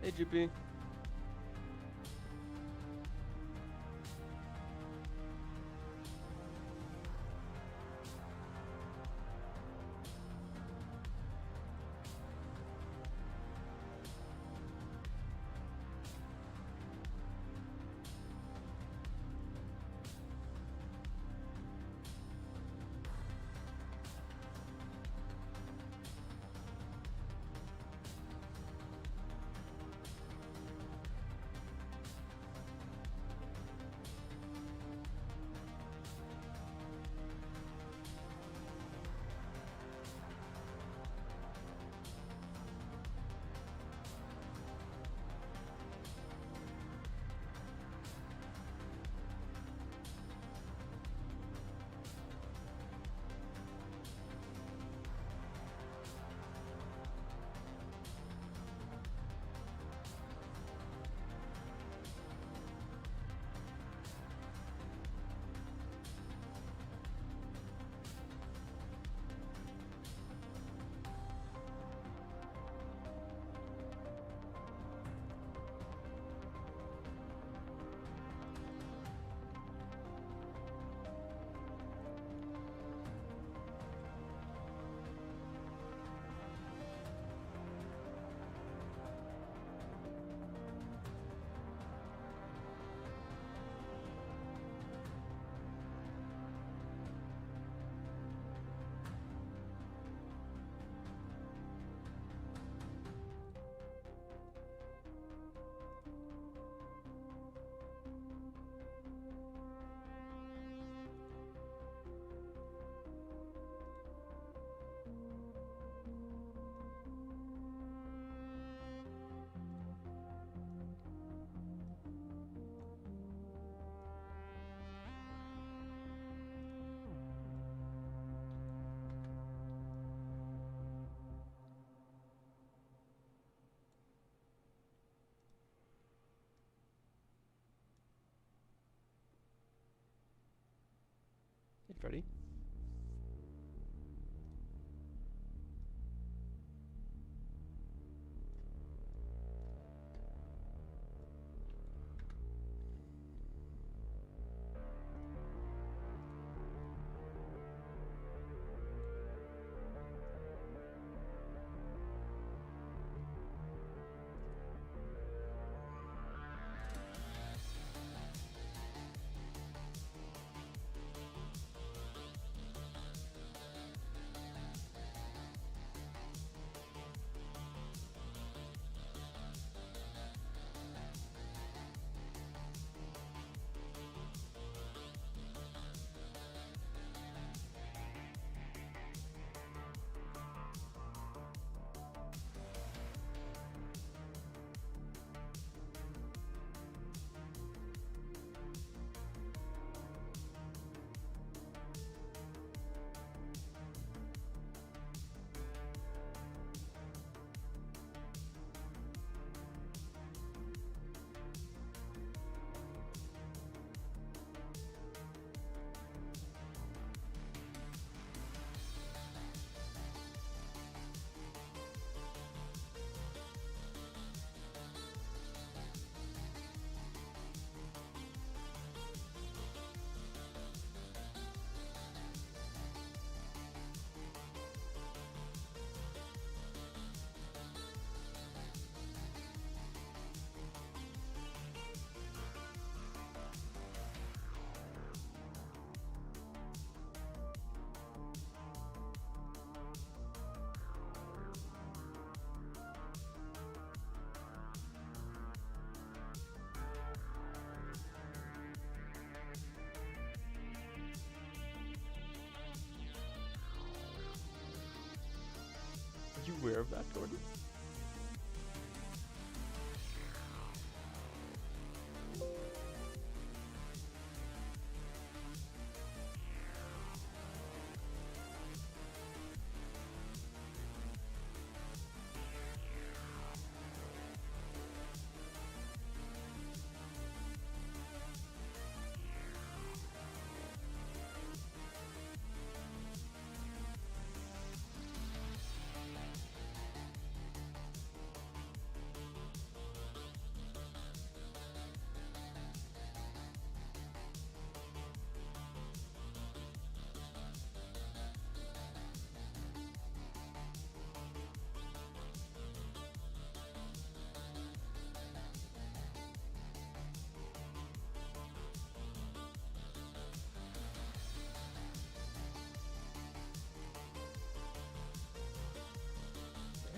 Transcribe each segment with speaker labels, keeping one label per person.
Speaker 1: Hey, GP. Hey, Freddy. You aware of that, Gordon?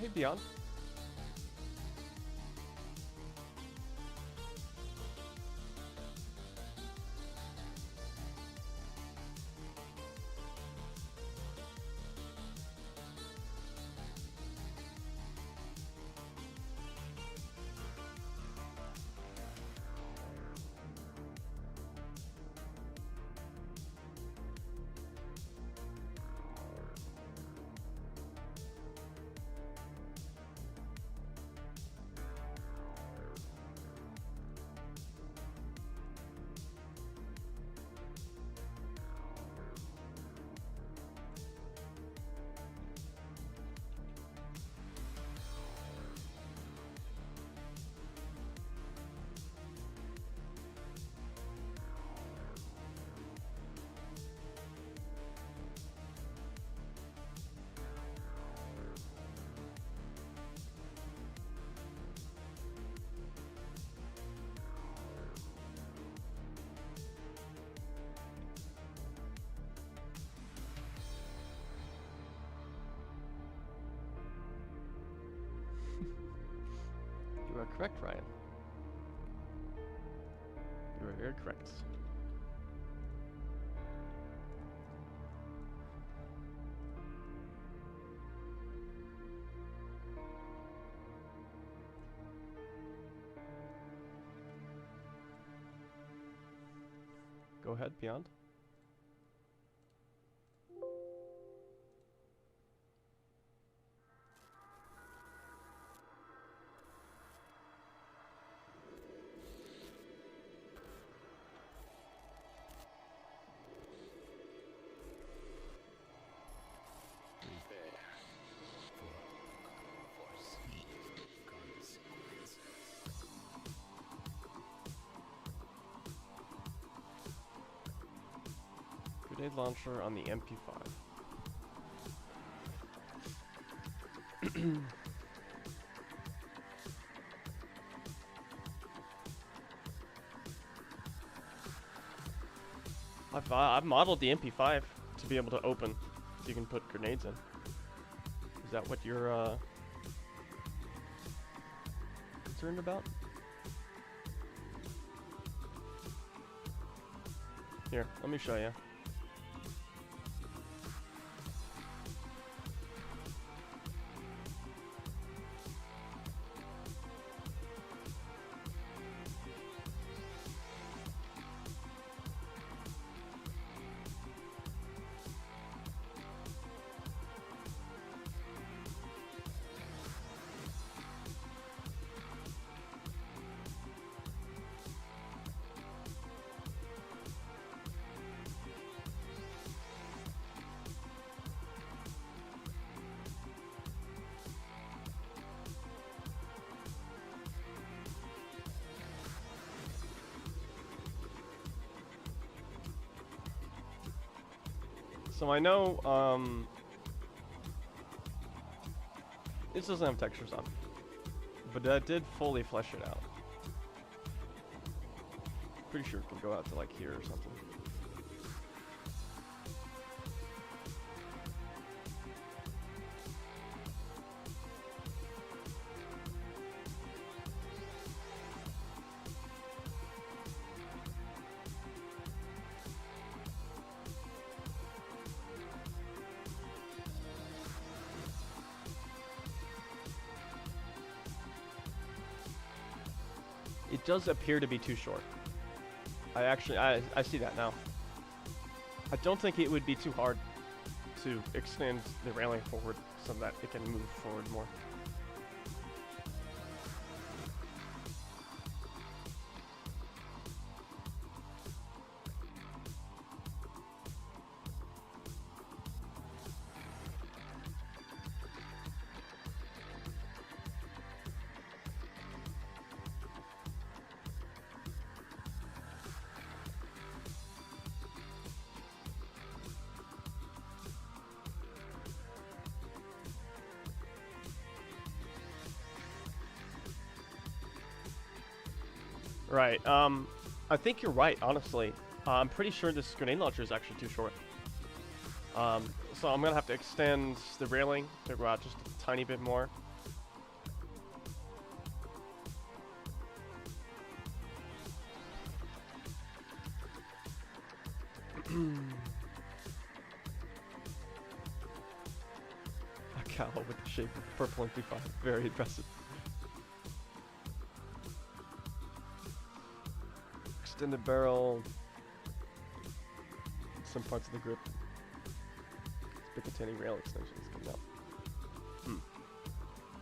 Speaker 1: Hey, Beyond. You are correct, Ryan. You are very correct. Go ahead, Beyond. Grenade launcher on the MP5. I've modeled the MP5 to be able to open, so you can put grenades in. Is that what you're concerned about? Here, let me show you. So I know, this doesn't have textures on, but I did fully flesh it out. Pretty sure it can go out to like here or something. It does appear to be too short. I see that now. I don't think it would be too hard to extend the railing forward so that it can move forward more. Right, I think you're right, honestly. I'm pretty sure this grenade launcher is actually too short. So I'm gonna have to extend the railing to go out just a tiny bit more. A cow with the shape of purple and defined. Very impressive. Extended barrel. Some parts of the grip. Picatinny rail extensions coming up.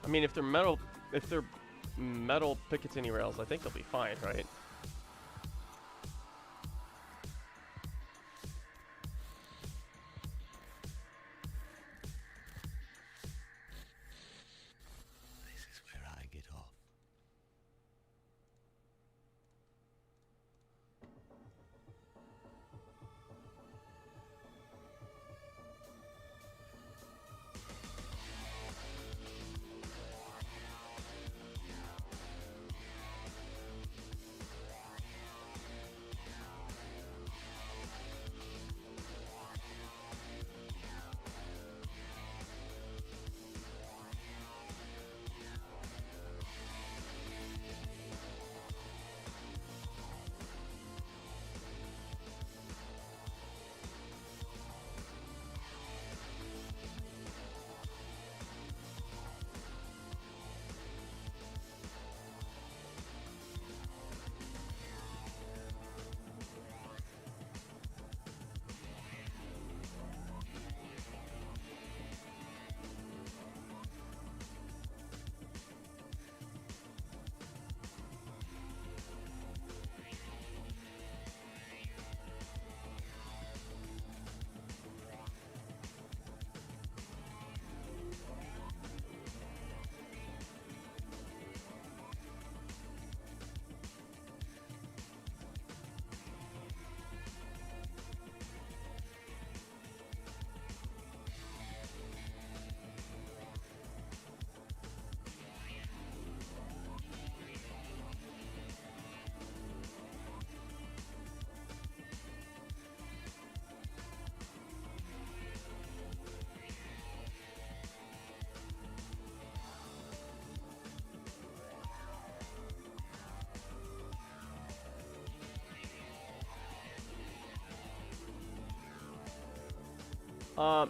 Speaker 1: I mean, if they're metal Picatinny rails, I think they'll be fine, right?
Speaker 2: This is where I get off.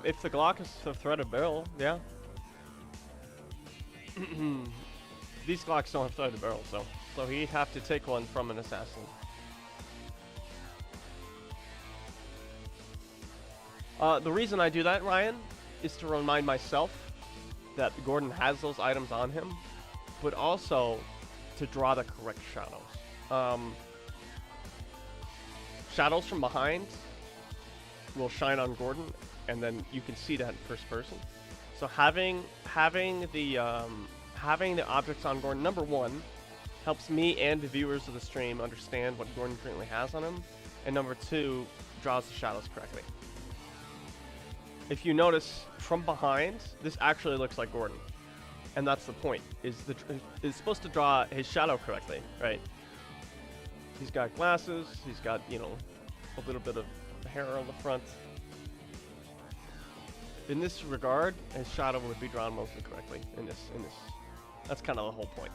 Speaker 1: If the Glock is a threaded barrel, yeah. These Glocks don't have threaded barrels, though. So he'd have to take one from an assassin. The reason I do that, Ryan, is to remind myself that Gordon has those items on him, but also to draw the correct shadows. Shadows from behind will shine on Gordon, and then you can see that in first person. So having the objects on Gordon, number one, helps me and the viewers of the stream understand what Gordon currently has on him, and number two, draws the shadows correctly. If you notice from behind, this actually looks like Gordon, and that's the point. Is supposed to draw his shadow correctly, right? He's got glasses. He's got, you know, a little bit of hair on the front. In this regard, his shadow would be drawn mostly correctly. In this, that's kind of the whole point.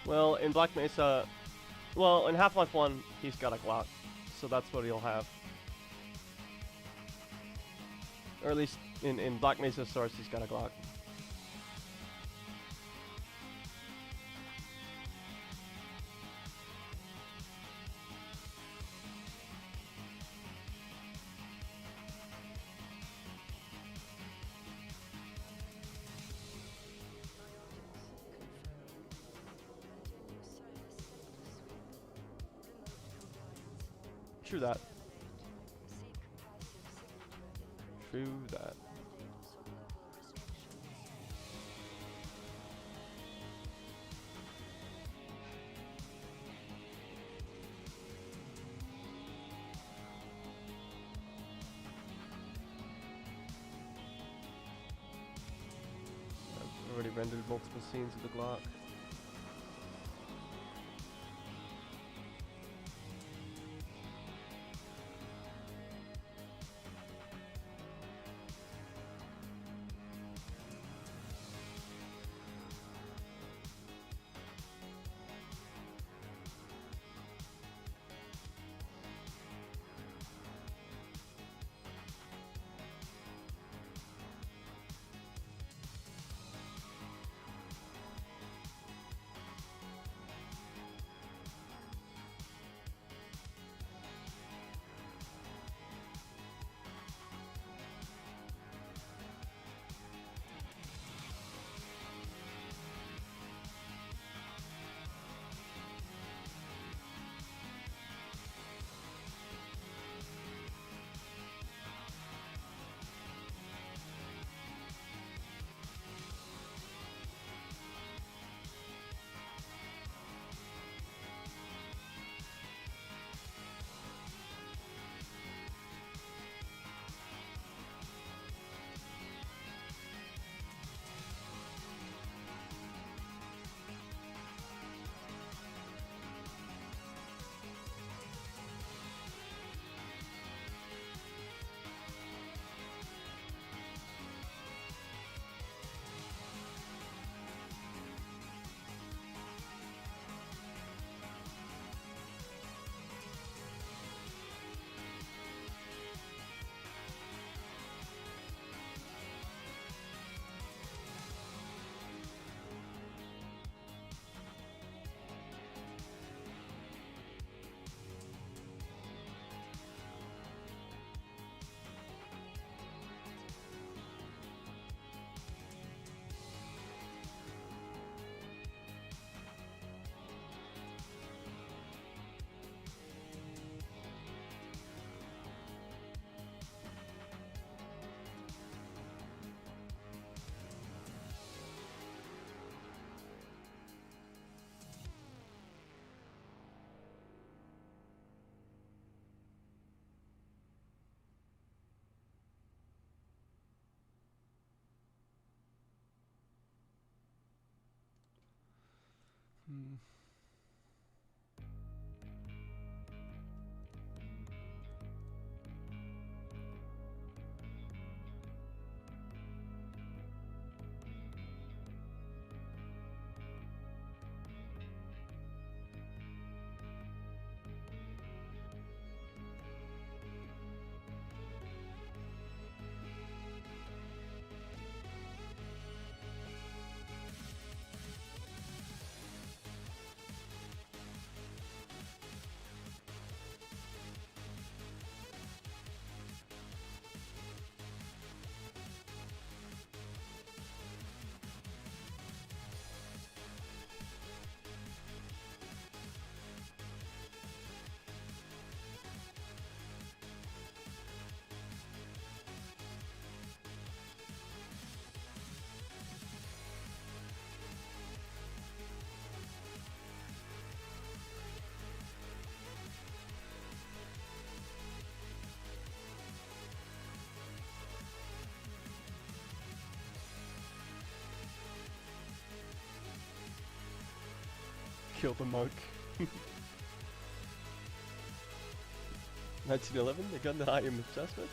Speaker 1: Well, in Black Mesa, well, in Half-Life 1, he's got a Glock, so that's what he'll have. Or at least in Black Mesa source, he's got a Glock. True that. True that. I've already rendered multiple scenes of the Glock. Kill the monk. 1911, they got the item adjustment.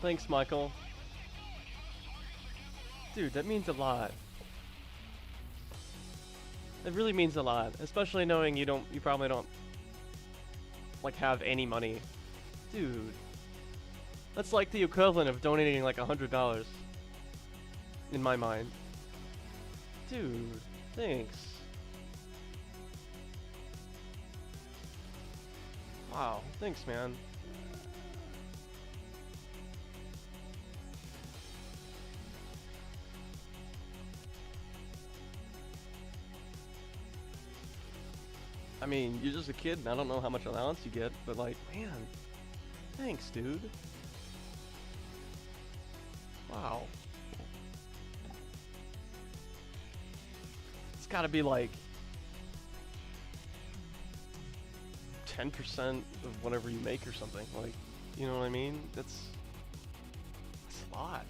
Speaker 1: thanks, Michael. Dude, that means a lot. It really means a lot, especially knowing you probably don't, like, have any money. Dude. That's like the equivalent of donating like $100. In my mind. Dude, thanks. Wow, thanks, man. I mean, you're just a kid and I don't know how much allowance you get, but like, man, thanks, dude. Wow. It's gotta be like 10% of whatever you make or something. Like, you know what I mean? That's a lot.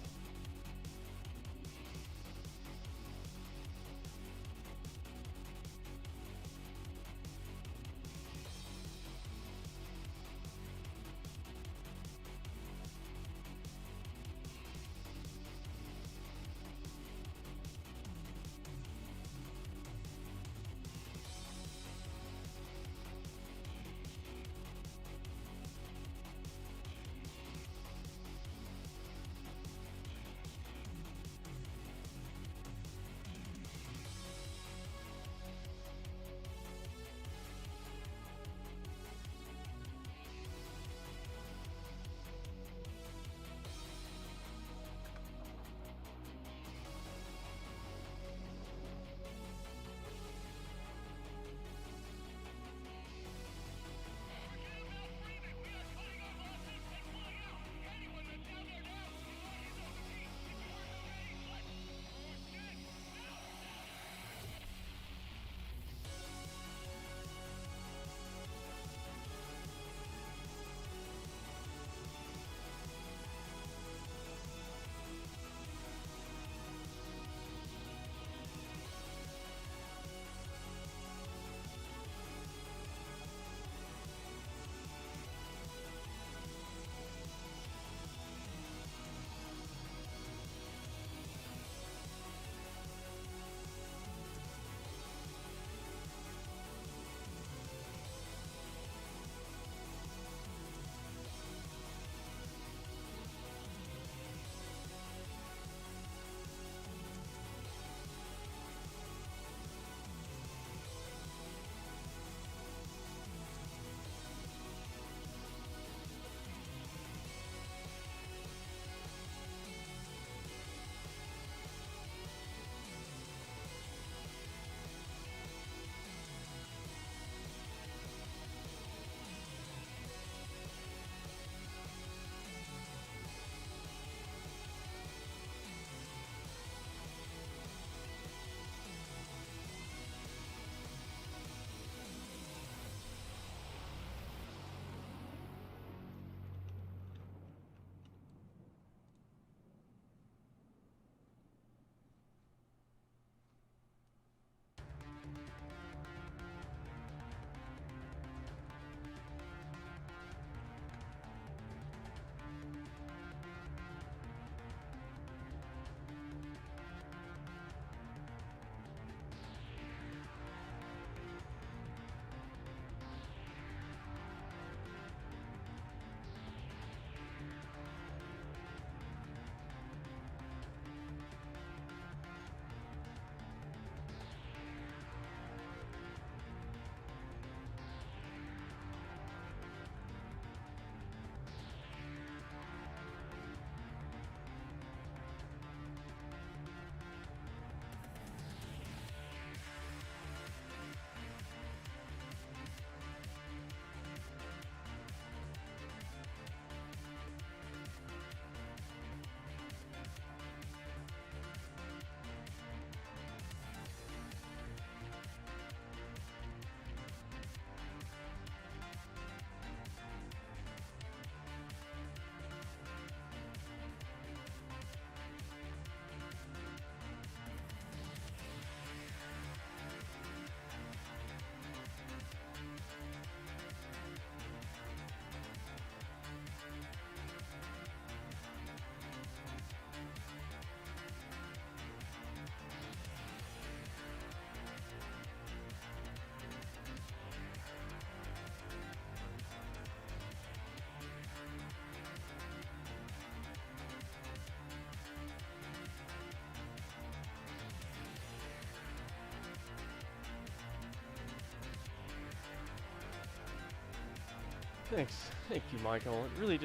Speaker 1: Thanks. Thank you, Michael. It really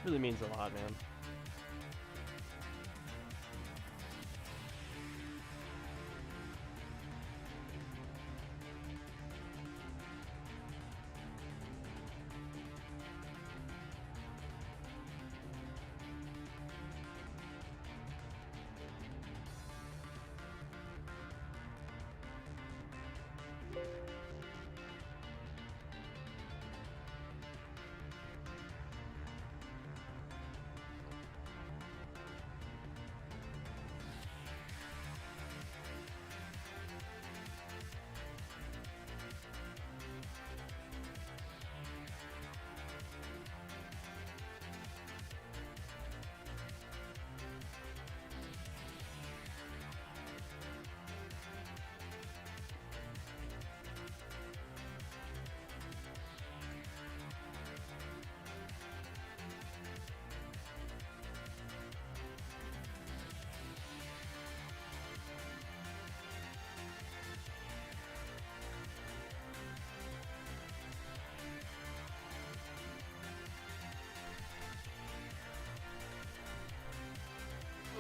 Speaker 1: really means a lot, man.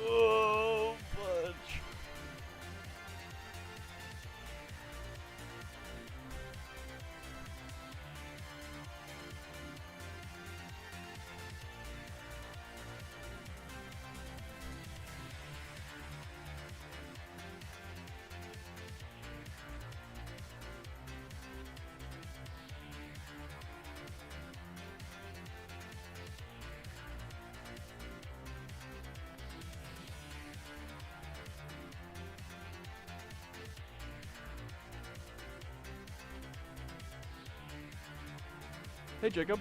Speaker 1: Oh, fudge. Hey, Jacob.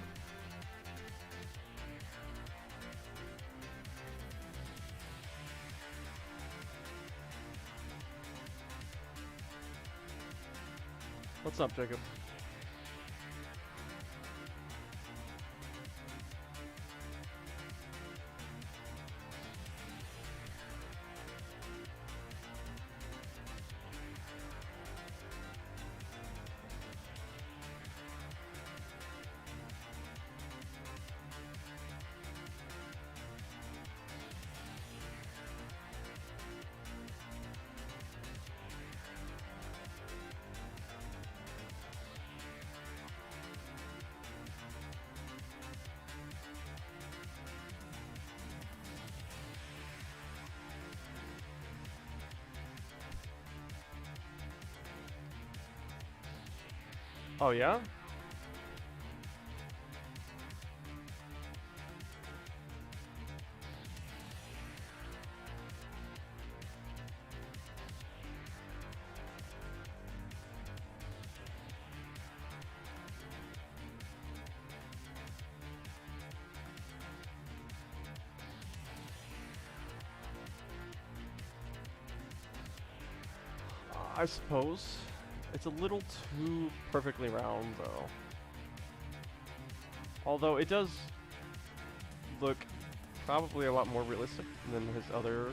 Speaker 1: What's up, Jacob? Oh, yeah? I suppose. It's a little too perfectly round, though. Although it does look probably a lot more realistic than his other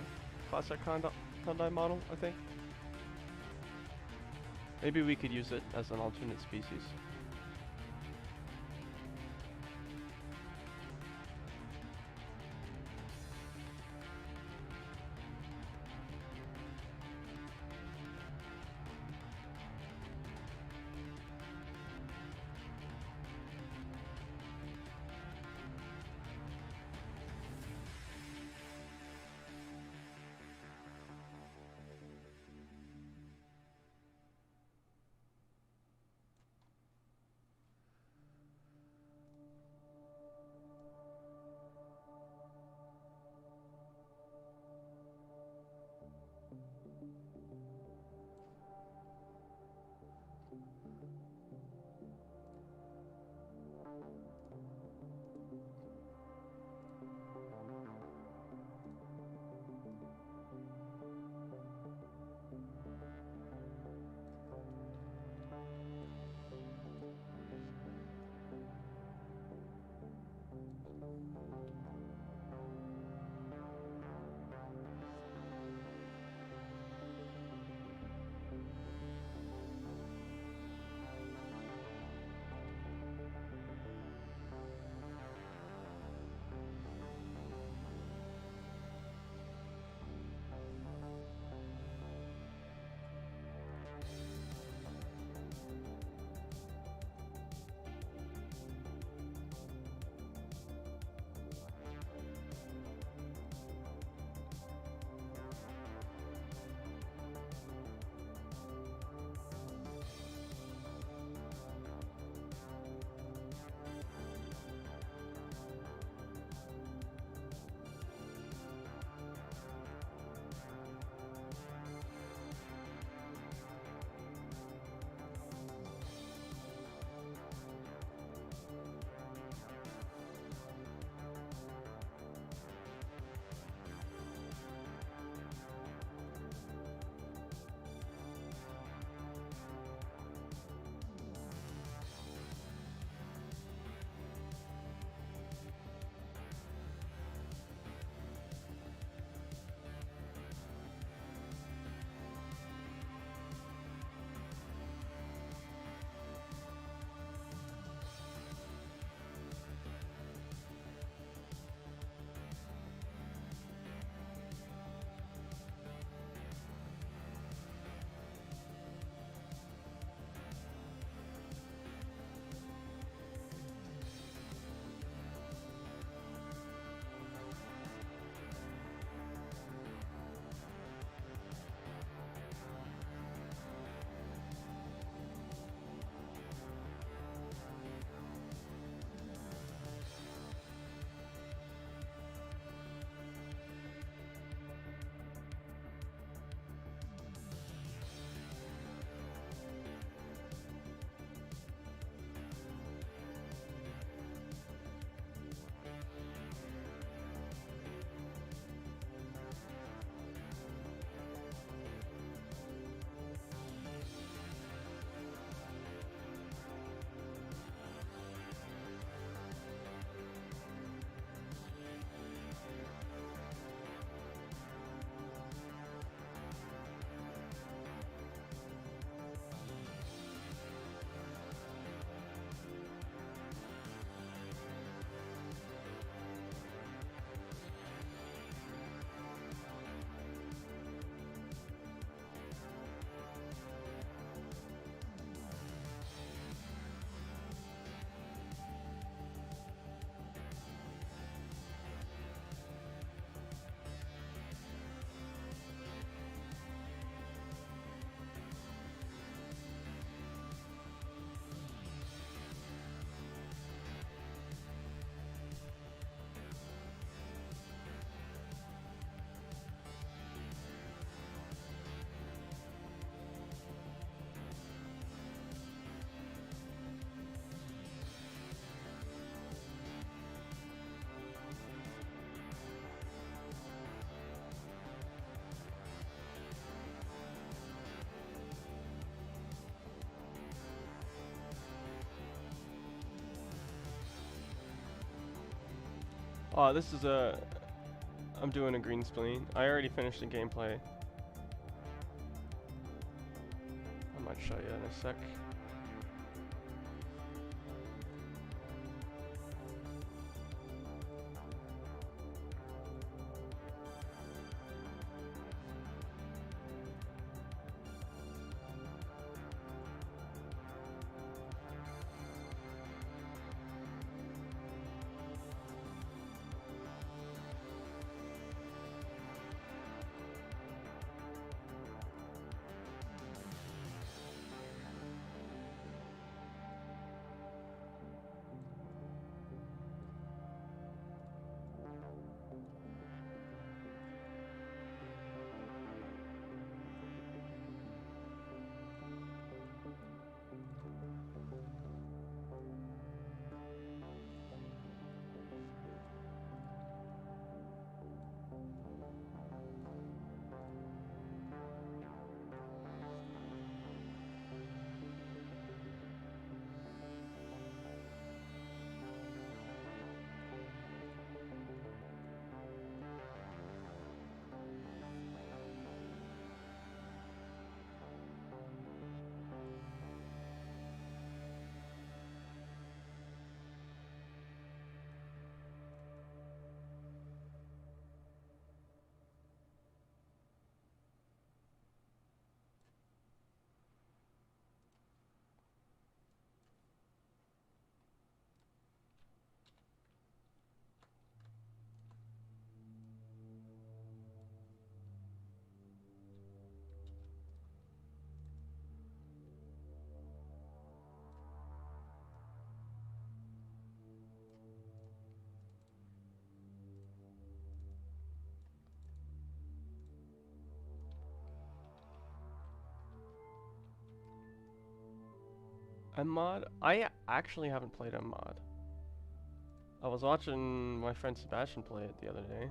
Speaker 1: classic Kondai model, I think. Maybe we could use it as an alternate species. Oh, this is a. I'm doing a green screen. I already finished the gameplay. I might show you in a sec. A mod? I actually haven't played a mod. I was watching my friend Sebastian play it the other day.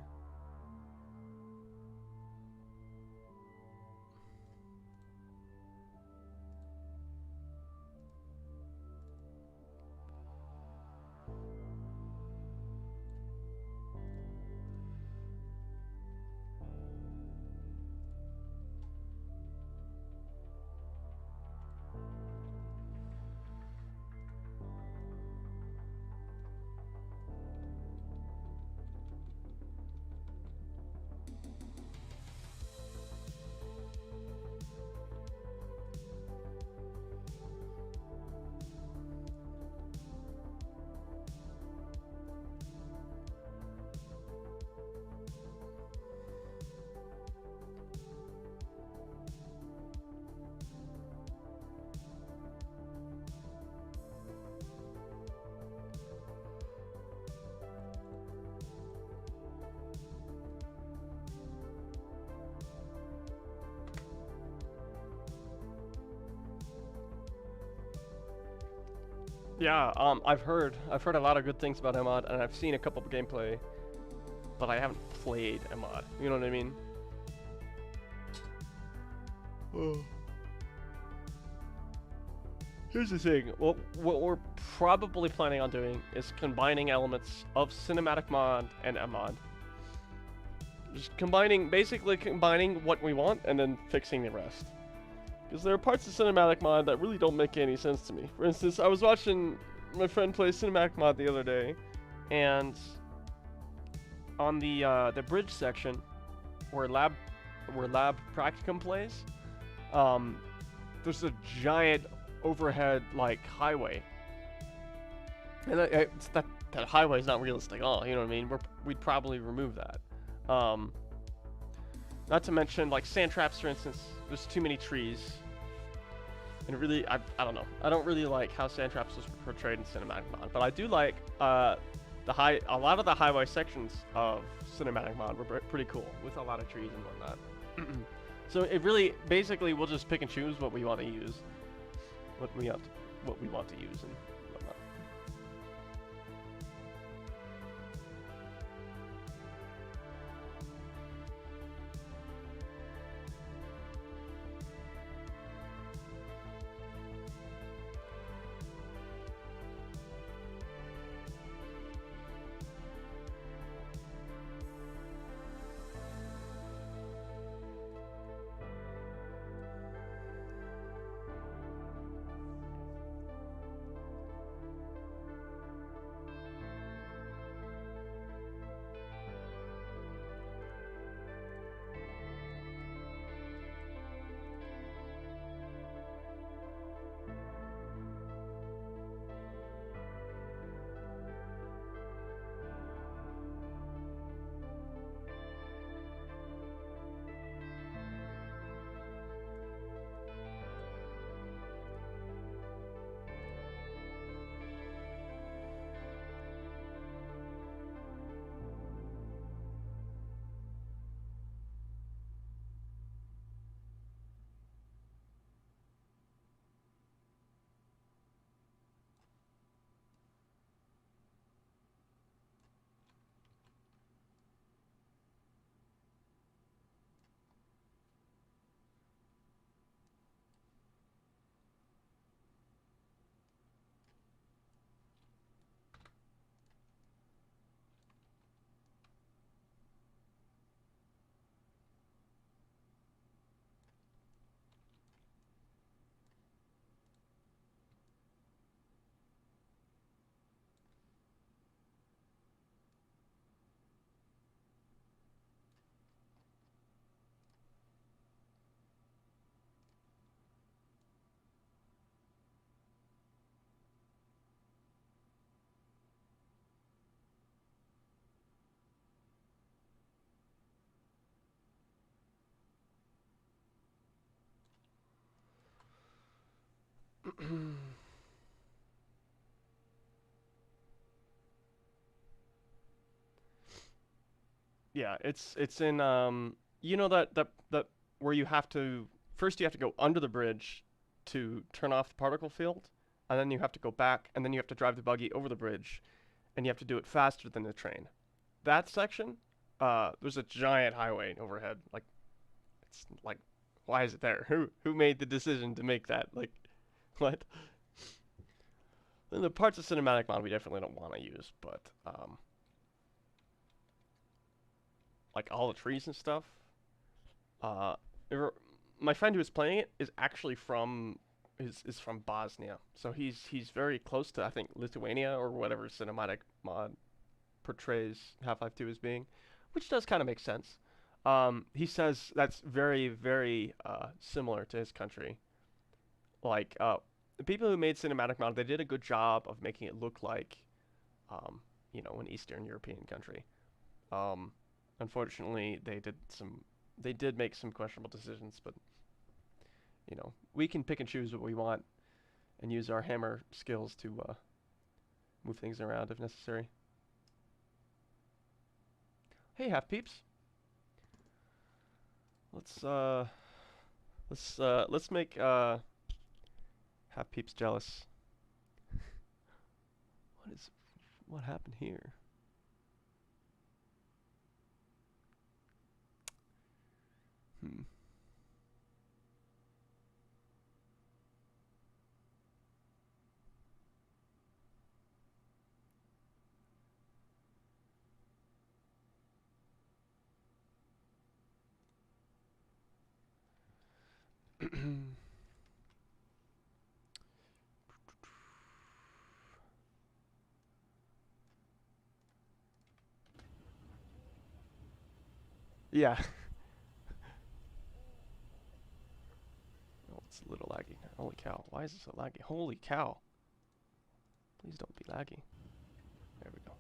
Speaker 1: Yeah, I've heard a lot of good things about mod, and I've seen a couple of gameplay, but I haven't played a mod. You know what I mean? Oh. Here's the thing. What we're probably planning on doing is combining elements of cinematic mod and a mod. Just basically combining what we want and then fixing the rest. Because there are parts of cinematic mod that really don't make any sense to me. For instance, I was watching my friend play cinematic mod the other day, and on the bridge section, where lab practicum plays, there's a giant overhead like highway, and that highway is not realistic at all. You know what I mean? We'd probably remove that. Not to mention like sand traps, for instance. There's too many trees. And really, I don't know. I don't really like how sand traps was portrayed in cinematic mod, but I do like a lot of the highway sections of cinematic mod were pretty cool with a lot of trees and whatnot. So it really, basically, we'll just pick and choose what we want to use, what we want to use and whatnot. Yeah, it's in you know that where you have to first you have to go under the bridge to turn off the particle field, and then you have to go back, and then you have to drive the buggy over the bridge, and you have to do it faster than the train. That section, there's a giant highway overhead. Like it's like, why is it there? Who made the decision to make that? Like, what? And the parts of cinematic mod we definitely don't want to use, but like all the trees and stuff. Uh, my friend who is playing it is actually from is from Bosnia, so he's very close to I think Lithuania or whatever cinematic mod portrays Half-Life 2 as being, which does kind of make sense. He says that's very similar to his country. Like the people who made cinematic mod, they did a good job of making it look like you know, an Eastern European country. Um, Unfortunately, they did make some questionable decisions, but you know, we can pick and choose what we want and use our hammer skills to move things around if necessary. Hey, half peeps. Let's make half peeps jealous. What happened here? Hmm. Yeah. Oh, it's a little laggy. Holy cow. Why is it so laggy? Holy cow. Please don't be laggy. There we go.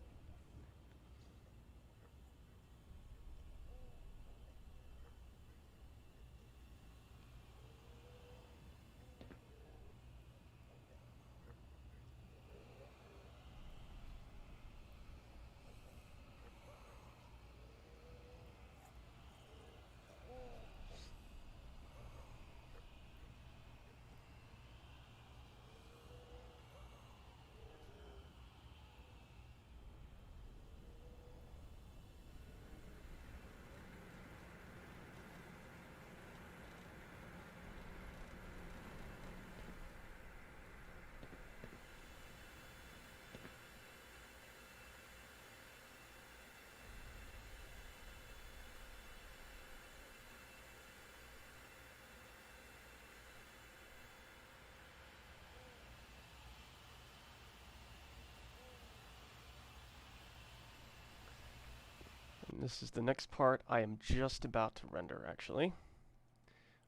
Speaker 1: And this is the next part I am just about to render, actually.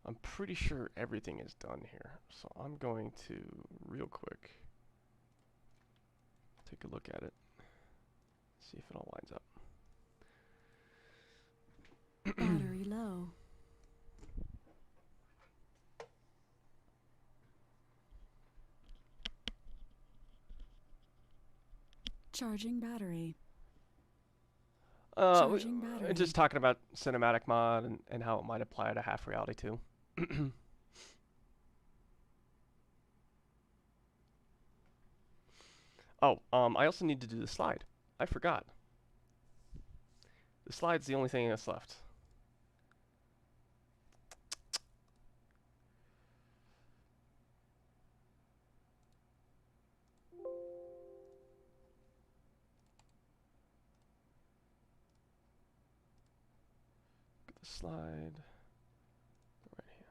Speaker 1: I'm pretty sure everything is done here. So I'm going to, real quick, take a look at it. See if it all lines up.
Speaker 3: Battery low. Charging battery. Charging battery.
Speaker 1: Just talking about cinematic mod and how it might apply to half reality too. Oh, I also need to do the slide. I forgot. The slide's the only thing that's left. Get the slide. The right hand.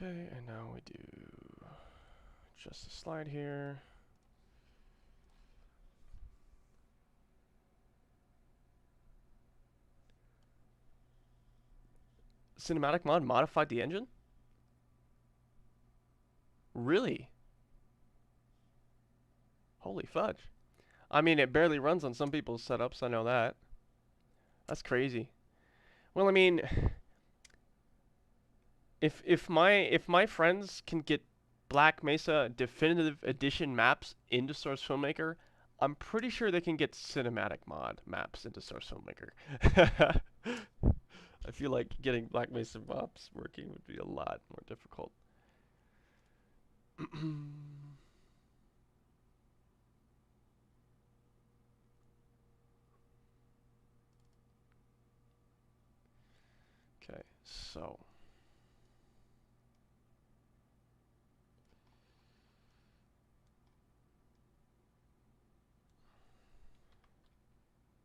Speaker 1: Okay, and now we do just a slide here. Cinematic mod modified the engine? Really? Holy fudge. I mean, it barely runs on some people's setups, I know that. That's crazy. Well, I mean, if my friends can get Black Mesa Definitive Edition maps into Source Filmmaker, I'm pretty sure they can get cinematic mod maps into Source Filmmaker. I feel like getting Black Mesa maps working would be a lot more difficult. Okay, so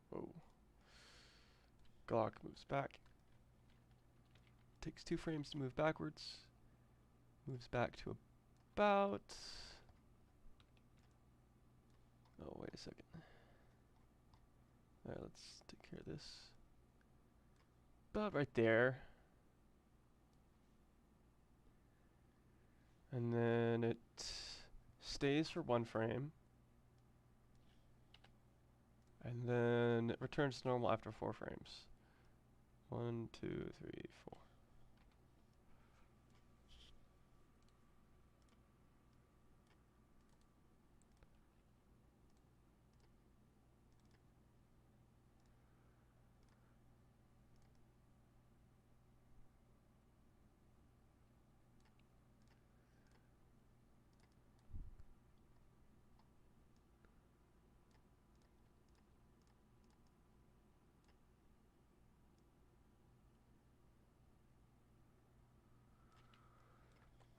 Speaker 1: whoa. Glock moves back. Takes 2 frames to move backwards. Moves back to about... Oh, wait a second. Alright, let's take care of this. About right there. And then it stays for 1 frame. And then it returns to normal after 4 frames. 1, 2, 3, 4.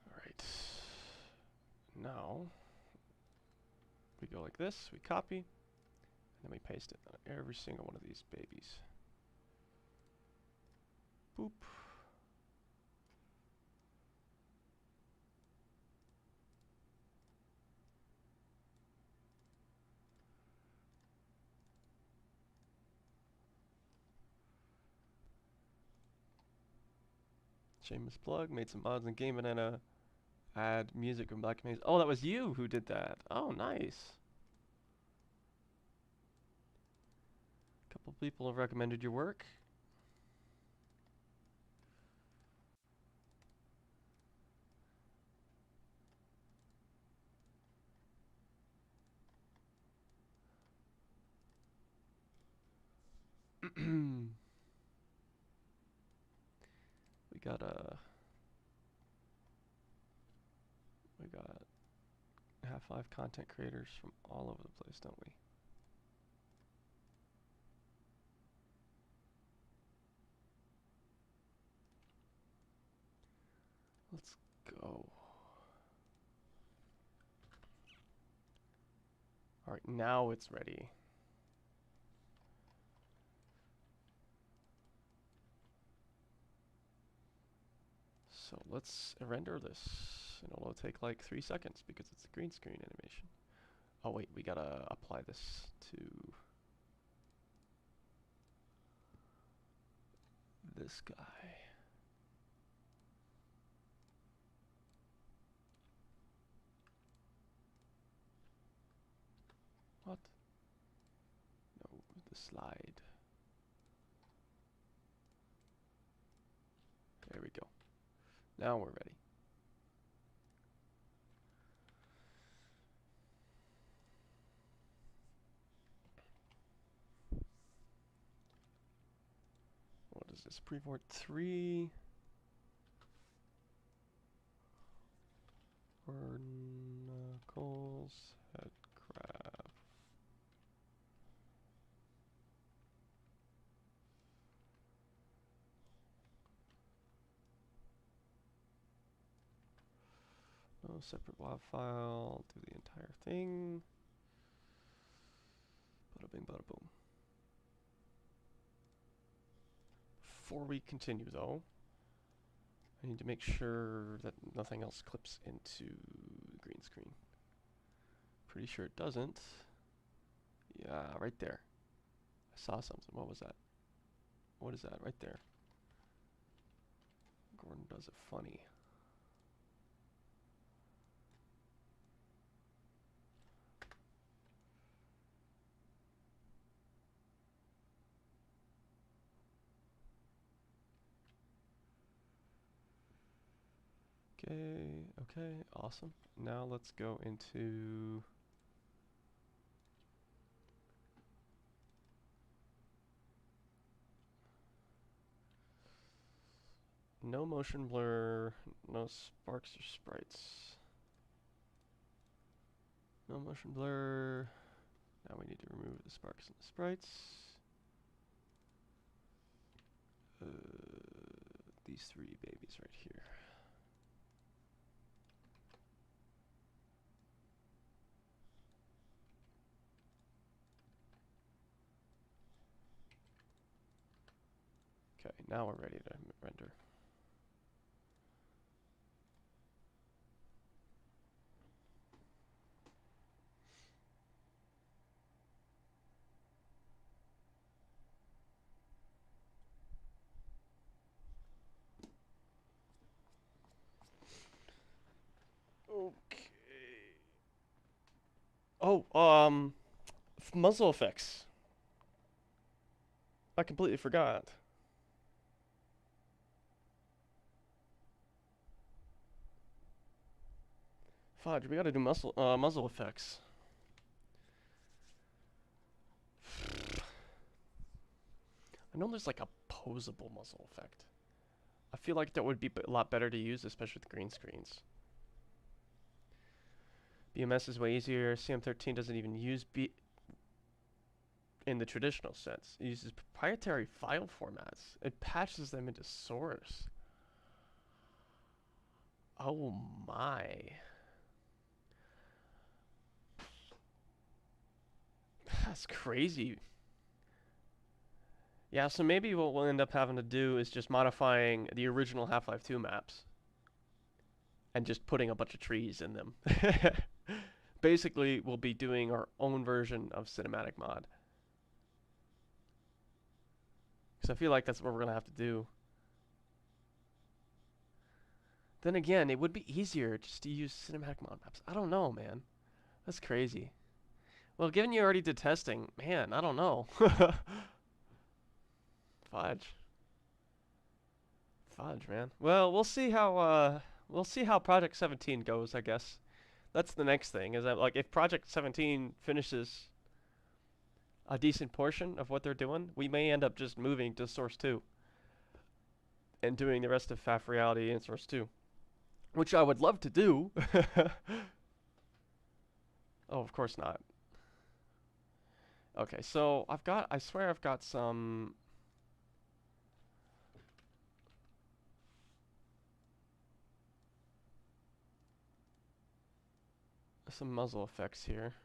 Speaker 1: Alright. Now, we go like this, we copy, and then we paste it on every single one of these babies. Boop. Shameless plug, made some mods in Game Banana. Add music from Black Mesa. Oh, that was you who did that. Oh, nice. A couple people have recommended your work. we got Half-Life content creators from all over the place, don't we? Let's go. Alright, now it's ready. So let's render this. And it'll take like 3 seconds because it's a green screen animation. Oh wait, we gotta apply this to this guy. What? No, the slide. There we go. Now we're ready. What is this? Prevort 3. Barnacles head crab. No separate WAV file. Do the entire thing. Bada bing, bada boom. Before we continue though, I need to make sure that nothing else clips into the green screen. Pretty sure it doesn't. Yeah, right there. I saw something. What was that? What is that right there? Gordon does it funny. Okay, awesome. Now let's go into no motion blur, no sparks or sprites. No motion blur. Now we need to remove the sparks and the sprites. These three babies right here. Okay, now we're ready to render. Okay. Oh, muzzle effects. I completely forgot. Fudge, we gotta do muzzle effects. I know there's like a posable muzzle effect. I feel like that would be a lot better to use, especially with green screens. BMS is way easier. CM13 doesn't even use in the traditional sense. It uses proprietary file formats. It patches them into source. Oh my. That's crazy. Yeah, so maybe what we'll end up having to do is just modifying the original Half-Life 2 maps and just putting a bunch of trees in them. Basically, we'll be doing our own version of cinematic mod. Because I feel like that's what we're going to have to do. Then again, it would be easier just to use cinematic mod maps. I don't know, man. That's crazy. Well, given you already did testing, man, I don't know. Fudge. Fudge, man. Well, we'll see how Project 17 goes, I guess. That's the next thing, is that like if Project 17 finishes a decent portion of what they're doing, we may end up just moving to Source 2 and doing the rest of FAF Reality in Source 2, which I would love to do. Oh, of course not. Okay, so I swear I've got some muzzle effects here.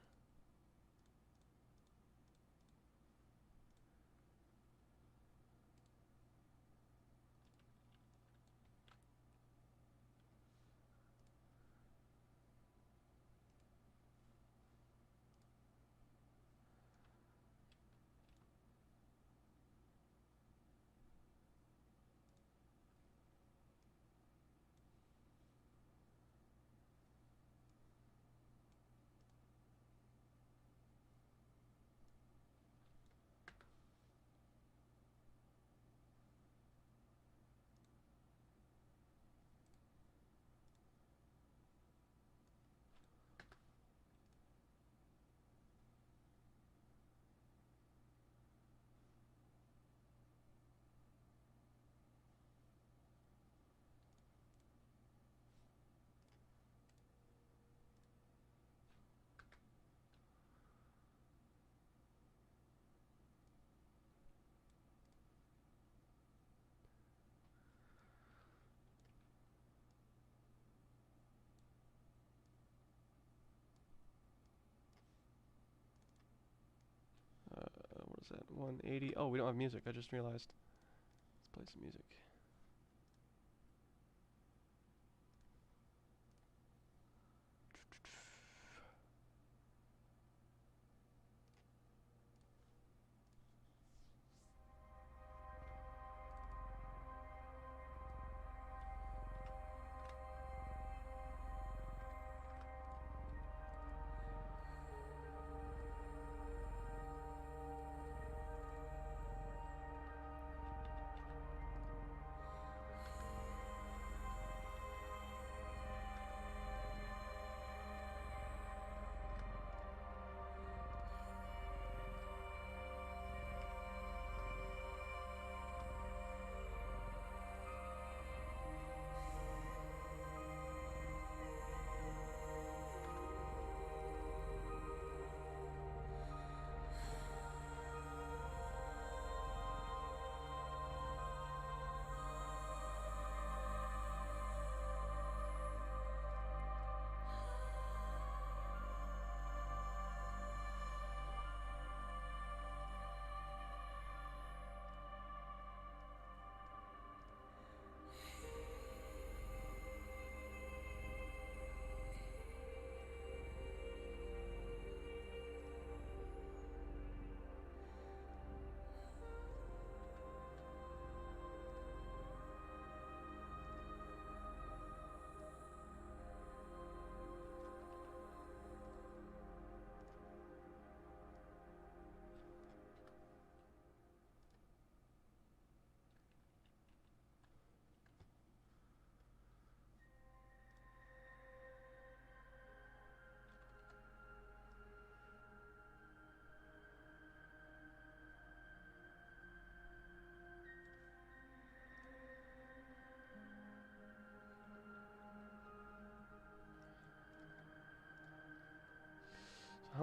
Speaker 1: What is that? 180. Oh, we don't have music. I just realized. Let's play some music.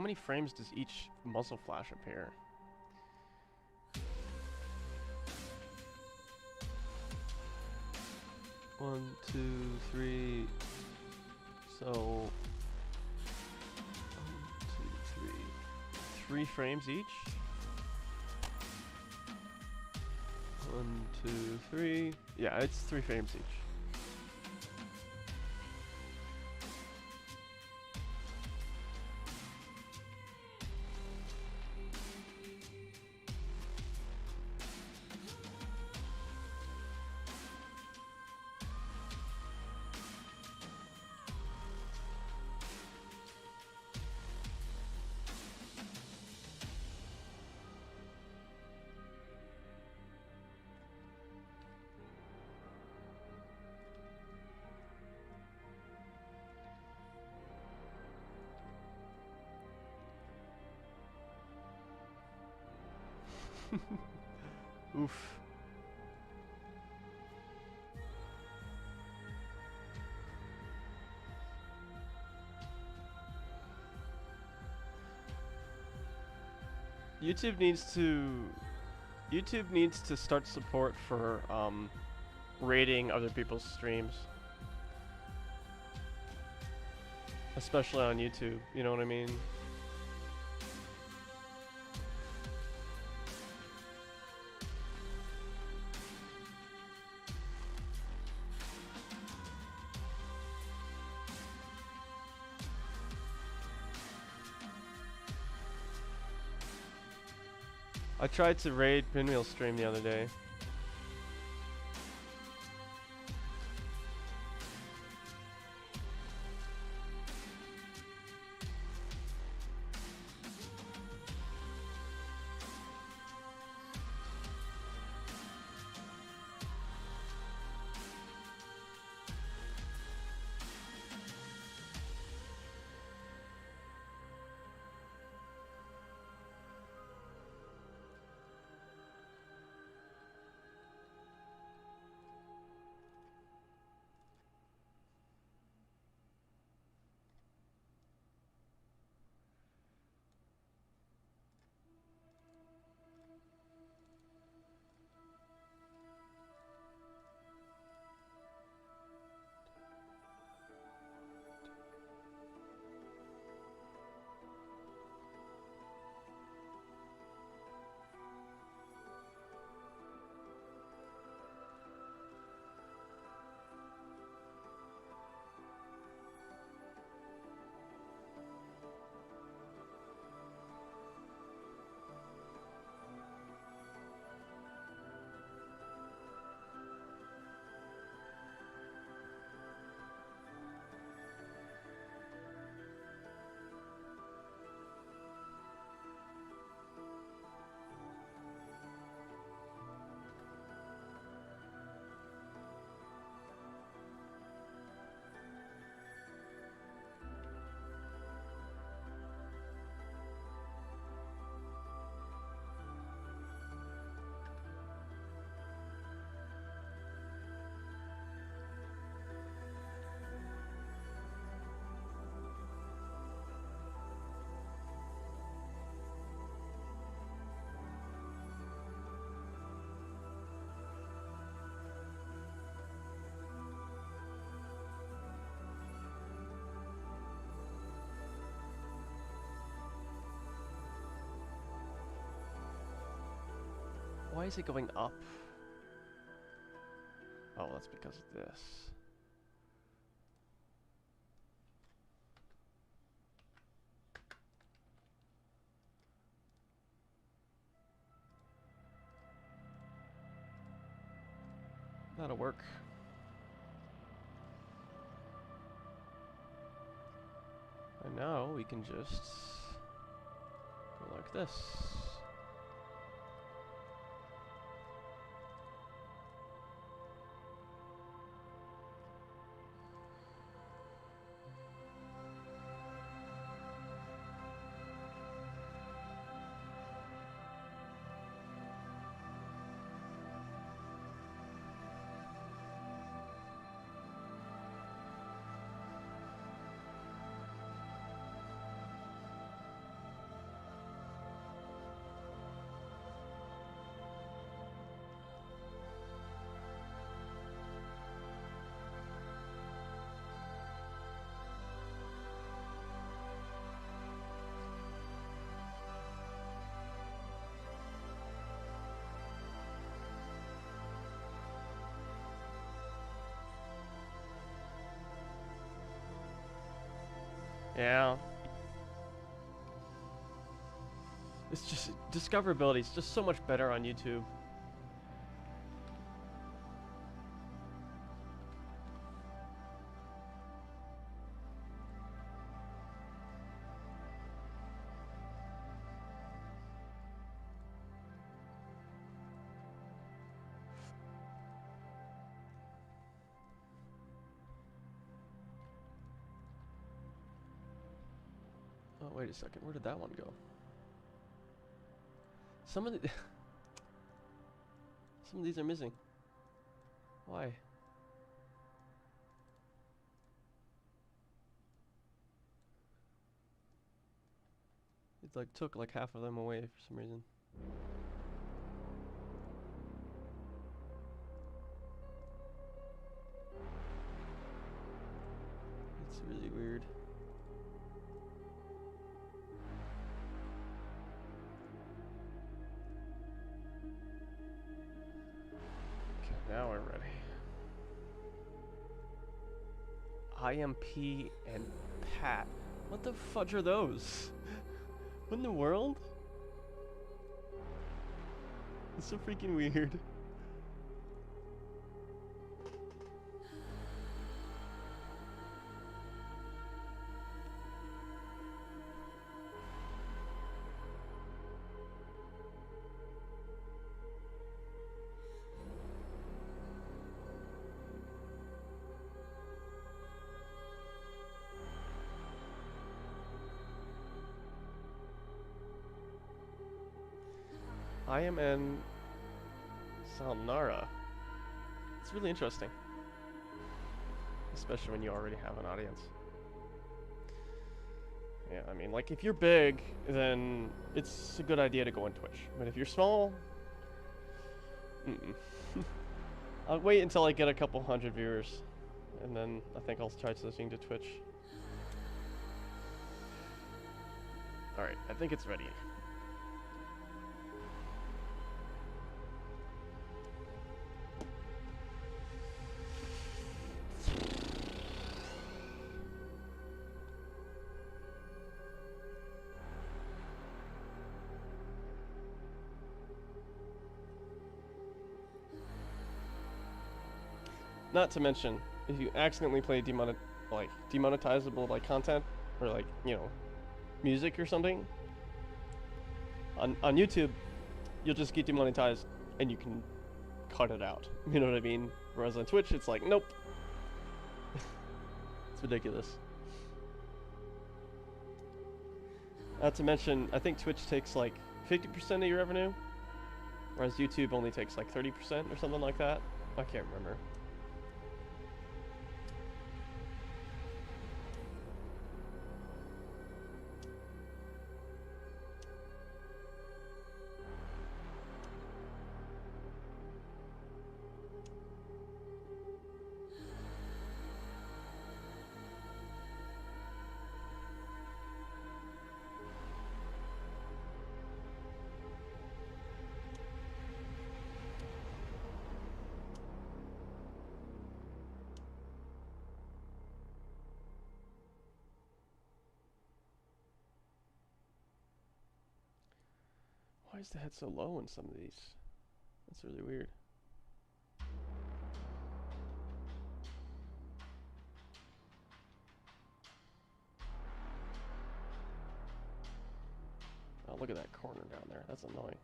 Speaker 1: many frames does each muzzle flash appear? One, two, three. So 1, 2, 3. 3 frames each. 1, 2, 3. Yeah, it's 3 frames each. Oof. YouTube needs to start support for rating other people's streams. Especially on YouTube, you know what I mean? I tried to raid Pinwheel's stream the other day. Why is it going up? Oh, that's because of this. That'll work. And now we can just go like this. Yeah. It's just discoverability is just so much better on YouTube. Oh, wait a second. Where did that one go? Some of the some of these are missing. Why? It like took like half of them away for some reason. It's really weird. Okay, now we're ready. IMP and Pat. What the fudge are those? What in the world? It's so freaking weird. I am in Salnara. It's really interesting. Especially when you already have an audience. Yeah, I mean, like, if you're big, then it's a good idea to go on Twitch. But if you're small, I'll wait until I get a couple hundred viewers. And then I think I'll try switching to Twitch. Alright, I think it's ready. Not to mention, if you accidentally play demonetizable like content or like, you know, music or something on YouTube, you'll just get demonetized and you can cut it out. You know what I mean? Whereas on Twitch, it's like, nope. It's ridiculous. Not to mention, I think Twitch takes like 50% of your revenue, whereas YouTube only takes like 30% or something like that. I can't remember. Why is the head so low in some of these? That's really weird. Oh, look at that corner down there. That's annoying.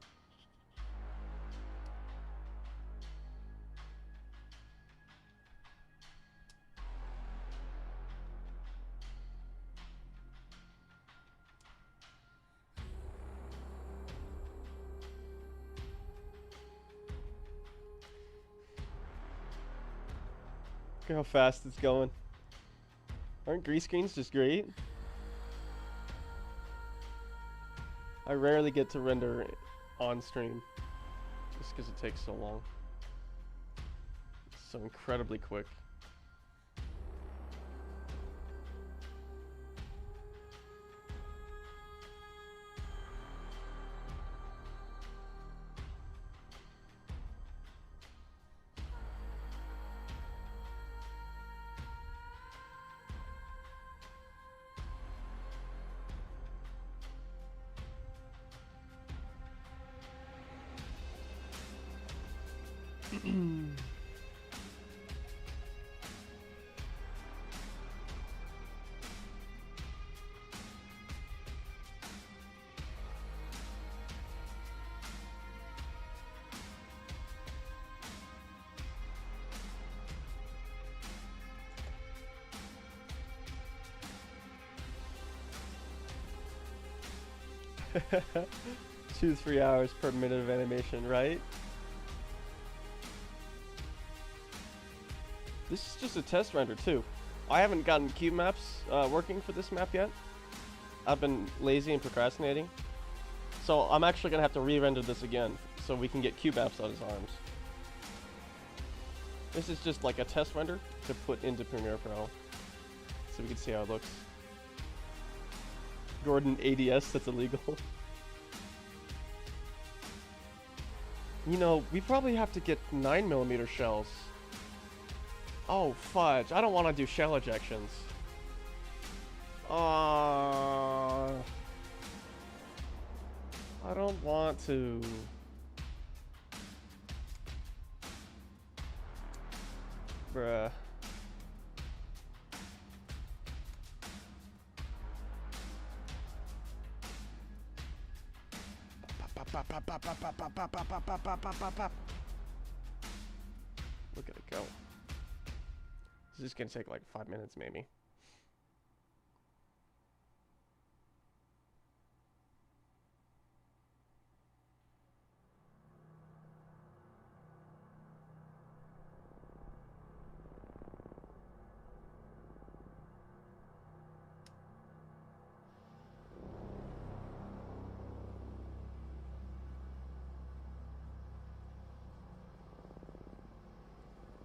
Speaker 1: Look how fast it's going. Aren't grease screens just great? I rarely get to render on stream just because it takes so long. It's so incredibly quick. 2-3 hours per minute of animation, right? This is just a test render too. I haven't gotten cube maps working for this map yet. I've been lazy and procrastinating. So I'm actually gonna have to re-render this again so we can get cube maps on his arms. This is just like a test render to put into Premiere Pro so we can see how it looks. Gordon ADS, that's illegal. You know, we probably have to get 9mm shells. Oh, fudge. I don't want to do shell ejections. I don't want to. Bruh. Look at it go. This is gonna take like 5 minutes maybe.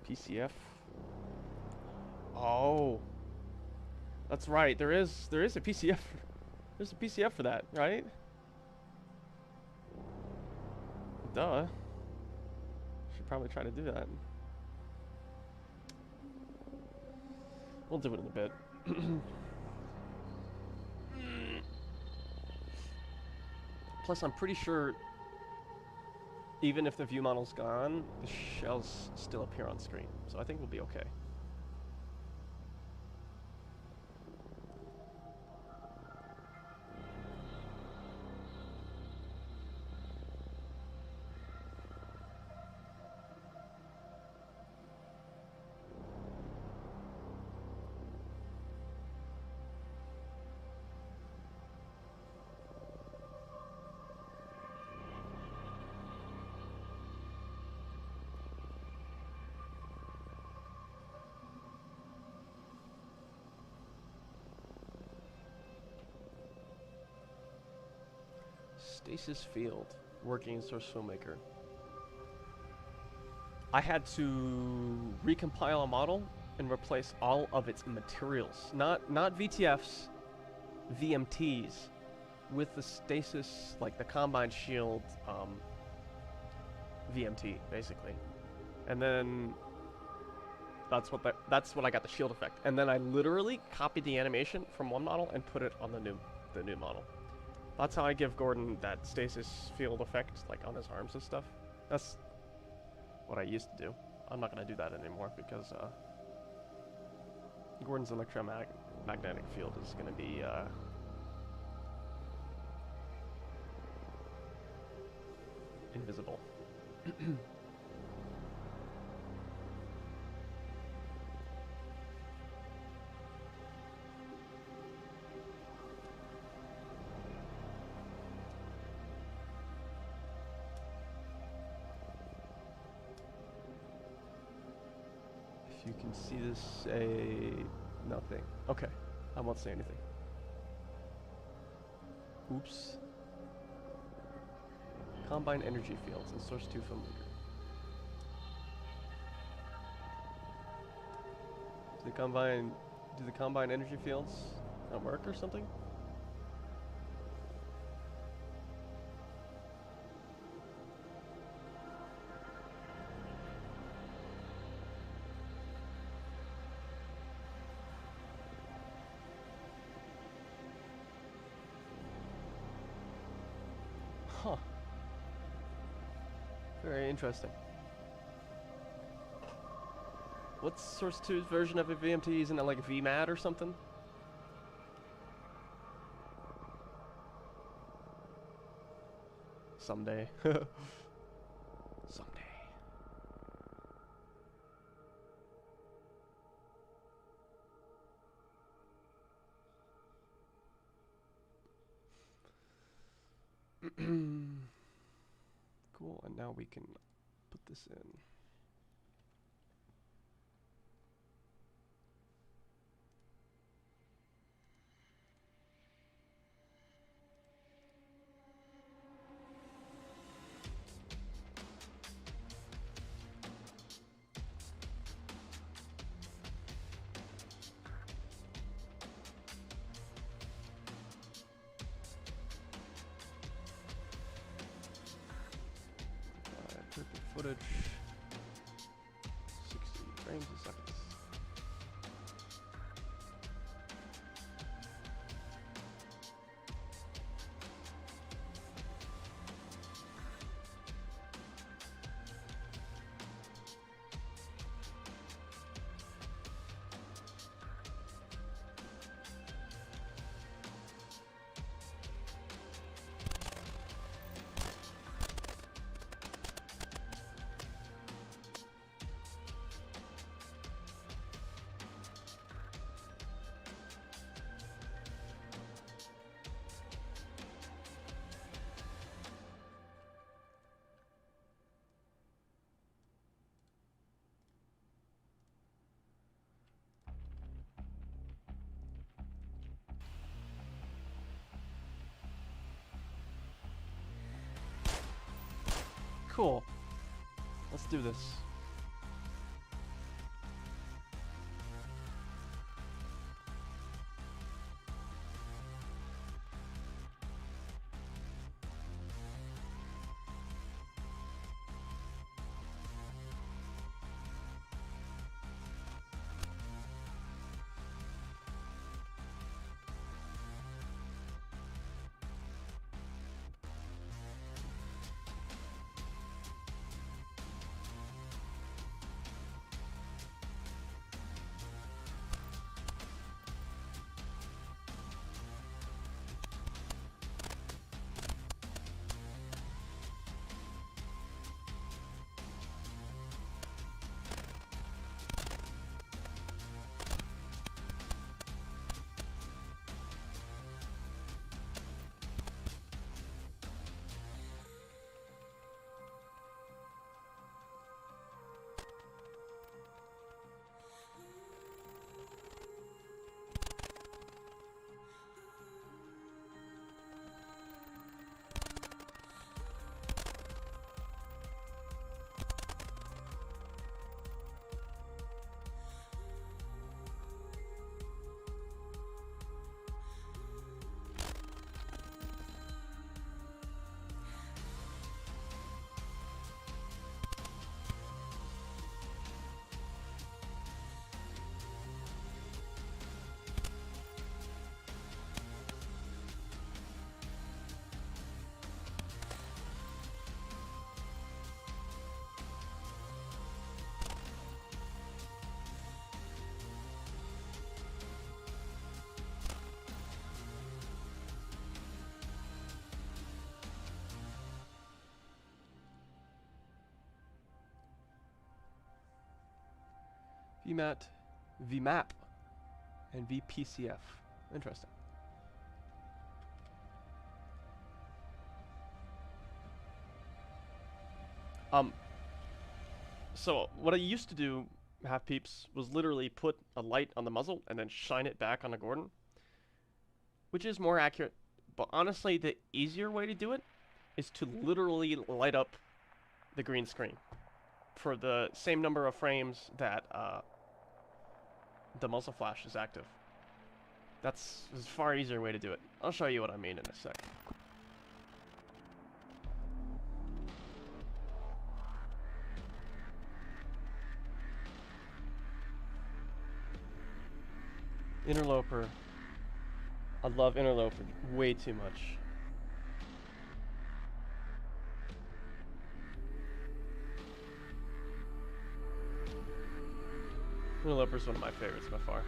Speaker 1: PCF. Oh, that's right. There is a PCF. There's a PCF for that, right? Duh. Should probably try to do that. We'll do it in a bit. Plus, I'm pretty sure even if the view model's gone, the shells still appear on screen. So I think we'll be okay. Stasis field, working in Source Filmmaker. I had to recompile a model and replace all of its materials, not VTFs, VMTs, with the stasis, like the Combine Shield VMT, basically. And then that's what I got the shield effect. And then I literally copied the animation from one model and put it on the new model. That's how I give Gordon that stasis field effect, like on his arms and stuff. That's what I used to do. I'm not gonna do that anymore because Gordon's electromagnetic field is gonna be invisible. If you can see this, say nothing. Okay, I won't say anything. Oops. Combine energy fields in Source 2 Filmmaker. Do the combine energy fields not work or something? Huh. Very interesting. what's Source 2's version of a VMT? Isn't it like VMAT or something? Someday. Someday. Cool, and now we can put this in. Perfect footage. 60 frames a second. Cool. Let's do this. VMAT, VMAP, and VPCF. Interesting. So what I used to do, half peeps, was literally put a light on the muzzle and then shine it back on the Gordon, which is more accurate. But honestly, the easier way to do it is to literally light up the green screen for the same number of frames that the muzzle flash is active. That's a far easier way to do it. I'll show you what I mean in a sec. Interloper. I love Interloper way too much. Interloper's one of my favorites by far.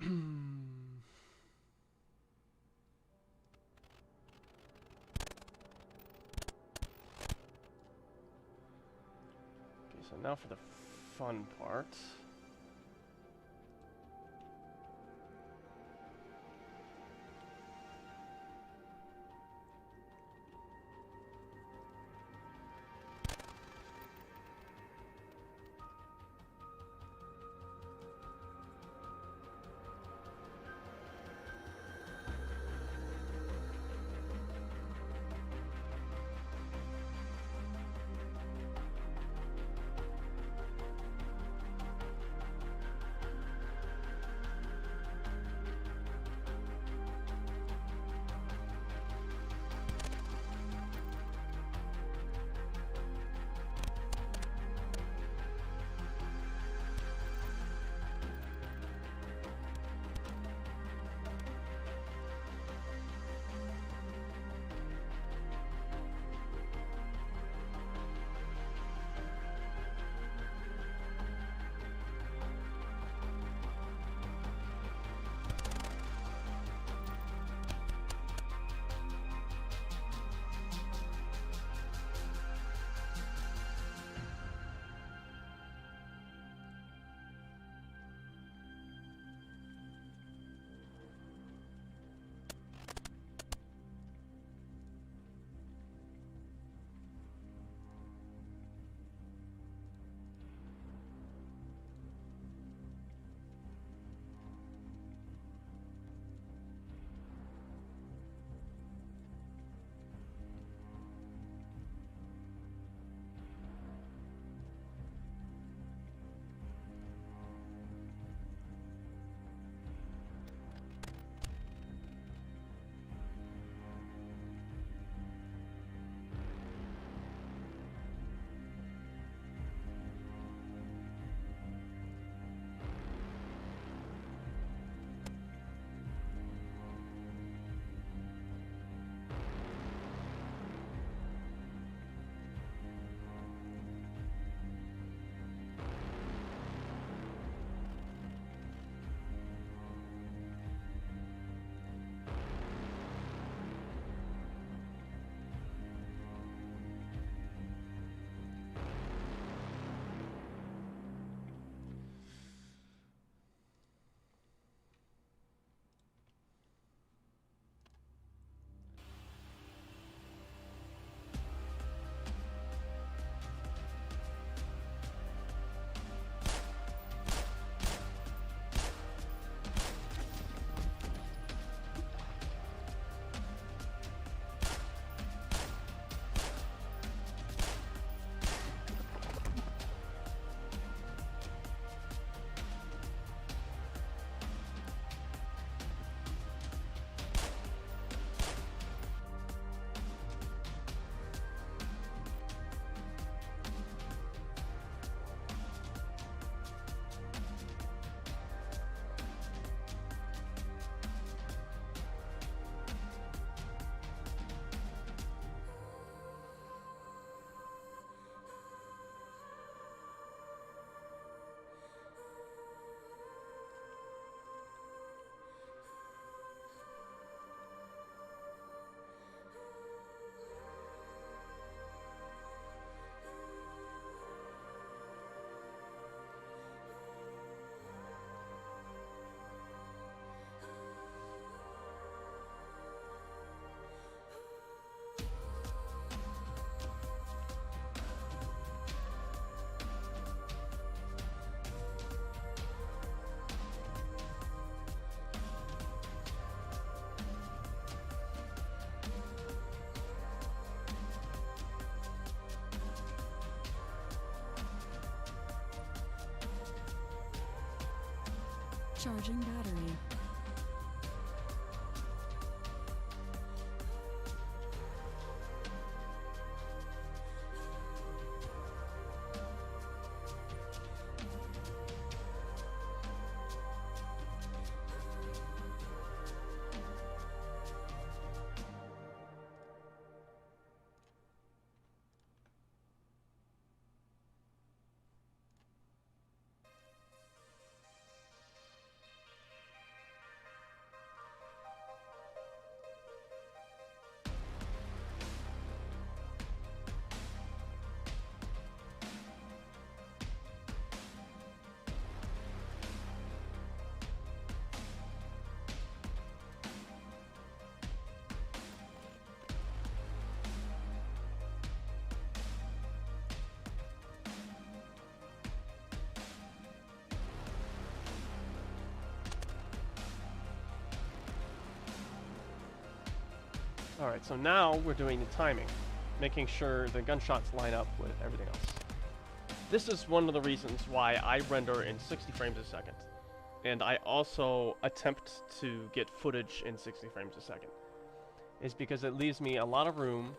Speaker 1: Okay, so now for the fun part.
Speaker 3: Charging battery.
Speaker 1: Alright, so now we're doing the timing, making sure the gunshots line up with everything else. This is one of the reasons why I render in 60 frames a second. And I also attempt to get footage in 60 frames a second. Is because it leaves me a lot of room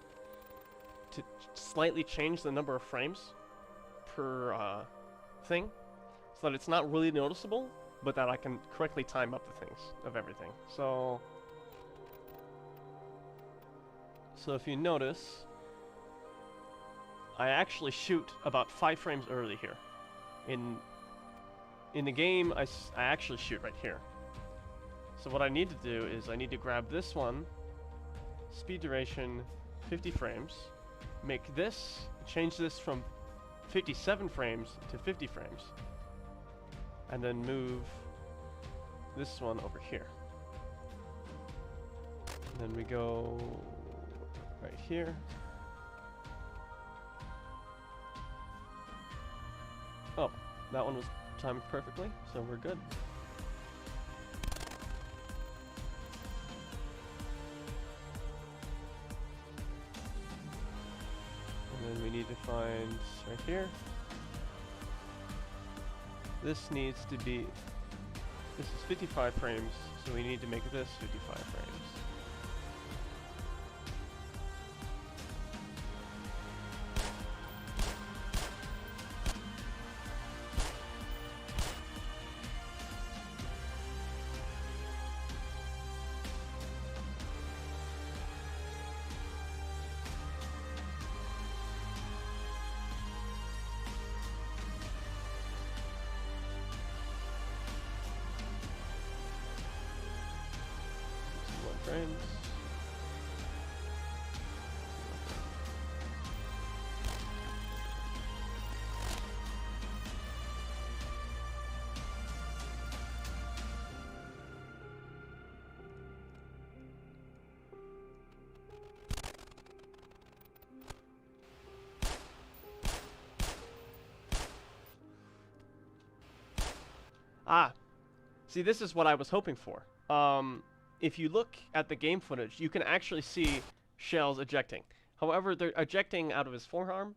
Speaker 1: to slightly change the number of frames per thing, so that it's not really noticeable, but that I can correctly time up the things of everything. So if you notice, I actually shoot about 5 frames early here. In the game, I actually shoot right here. So what I need to do is I need to grab this one, speed duration 50 frames, make this, change this from 57 frames to 50 frames, and then move this one over here. And then we go right here. Oh, that one was timed perfectly, so we're good. And then we need to find right here. This needs to be, this is 55 frames, so we need to make this 55 frames. Frames. Ah, see, this is what I was hoping for. If you look at the game footage, you can actually see shells ejecting. However, they're ejecting out of his forearm,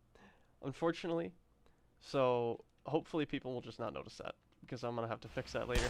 Speaker 1: unfortunately. So hopefully people will just not notice that, because I'm gonna have to fix that later.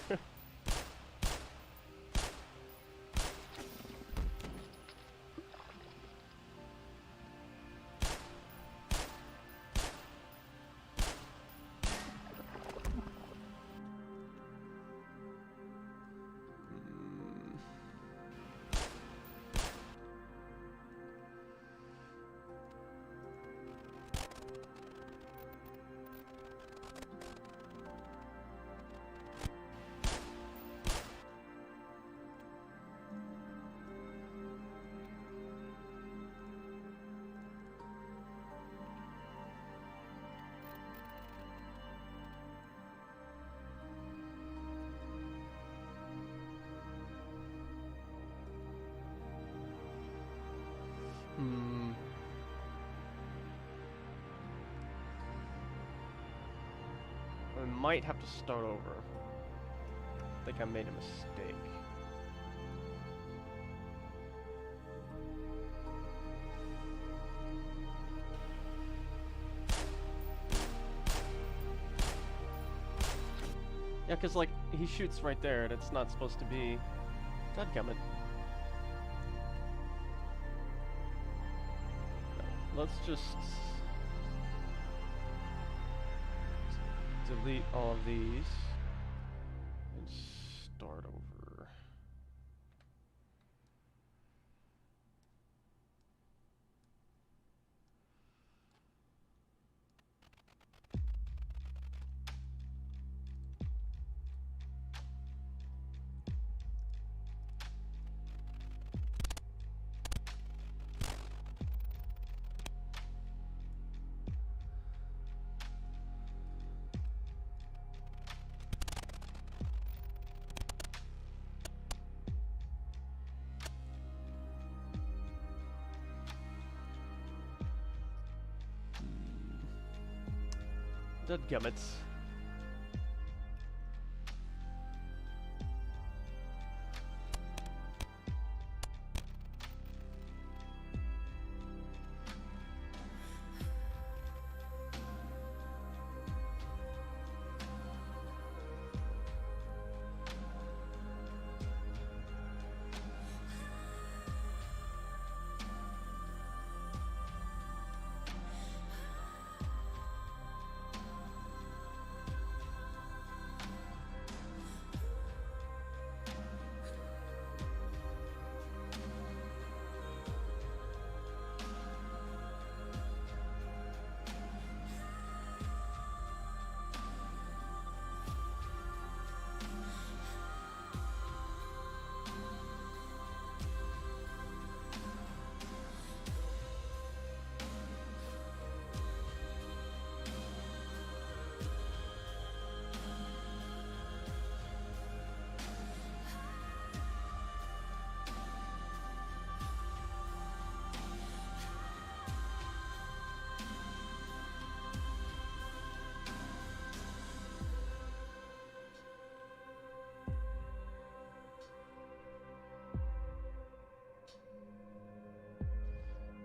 Speaker 1: I might have to start over. I think I made a mistake. Yeah, cause like he shoots right there, and it's not supposed to be. Dadgummit. Let's just delete all of these and start over. Dadgummits.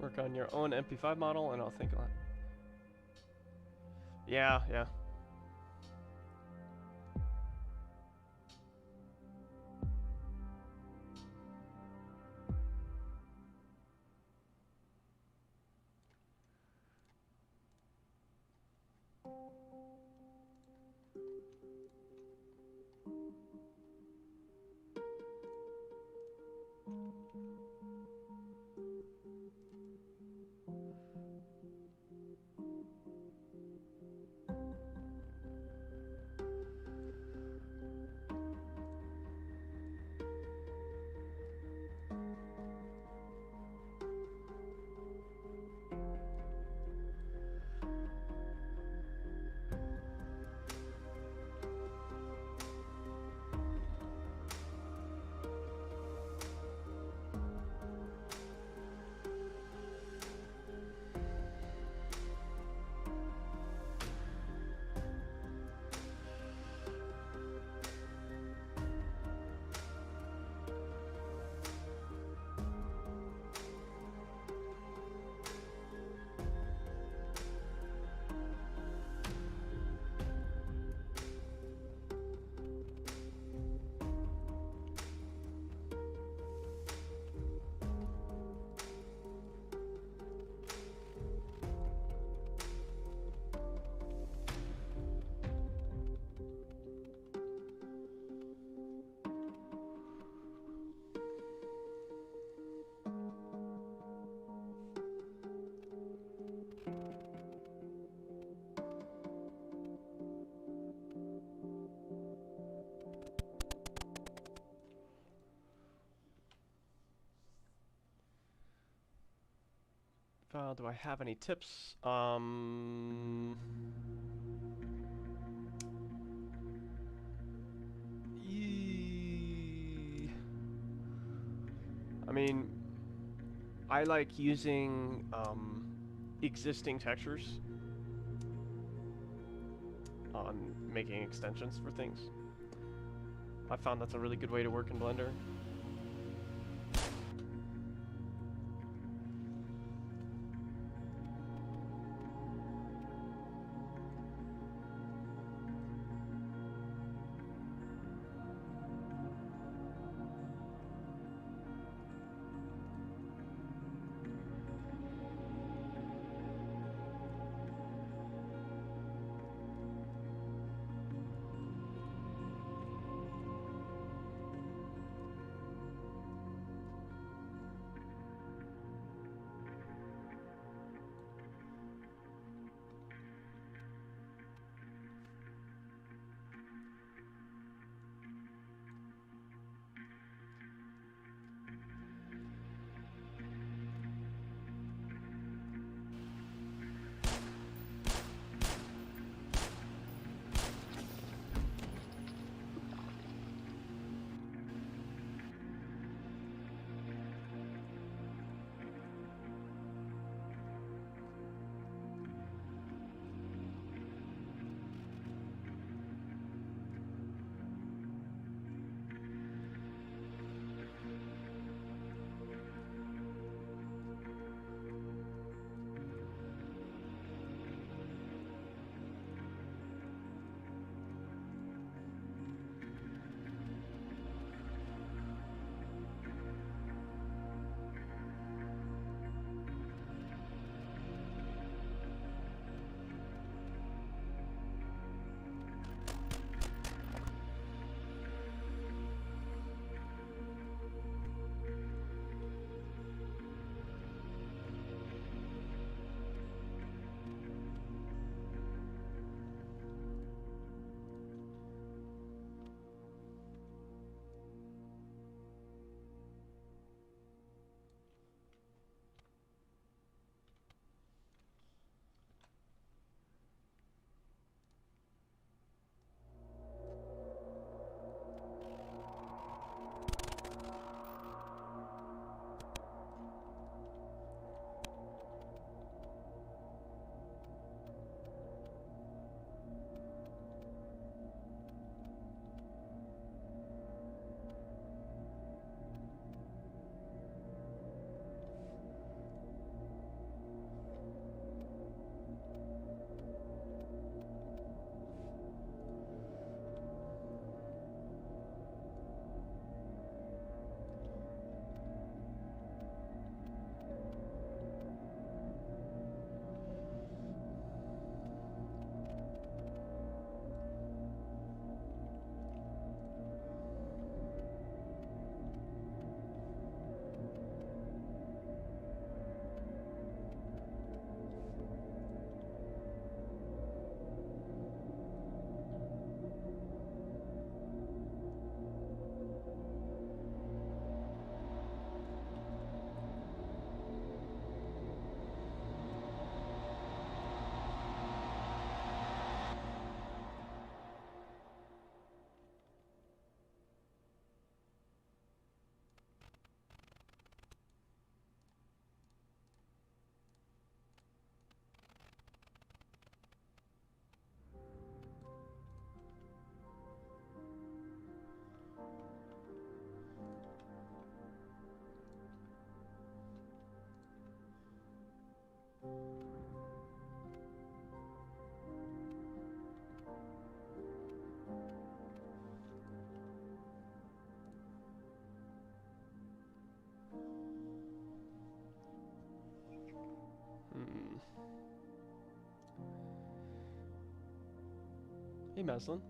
Speaker 1: Work on your own MP5 model, and I'll think on it. Yeah, yeah. Do I have any tips? I mean, I like using existing textures on making extensions for things. I found that's a really good way to work in Blender. Hey, Meslin.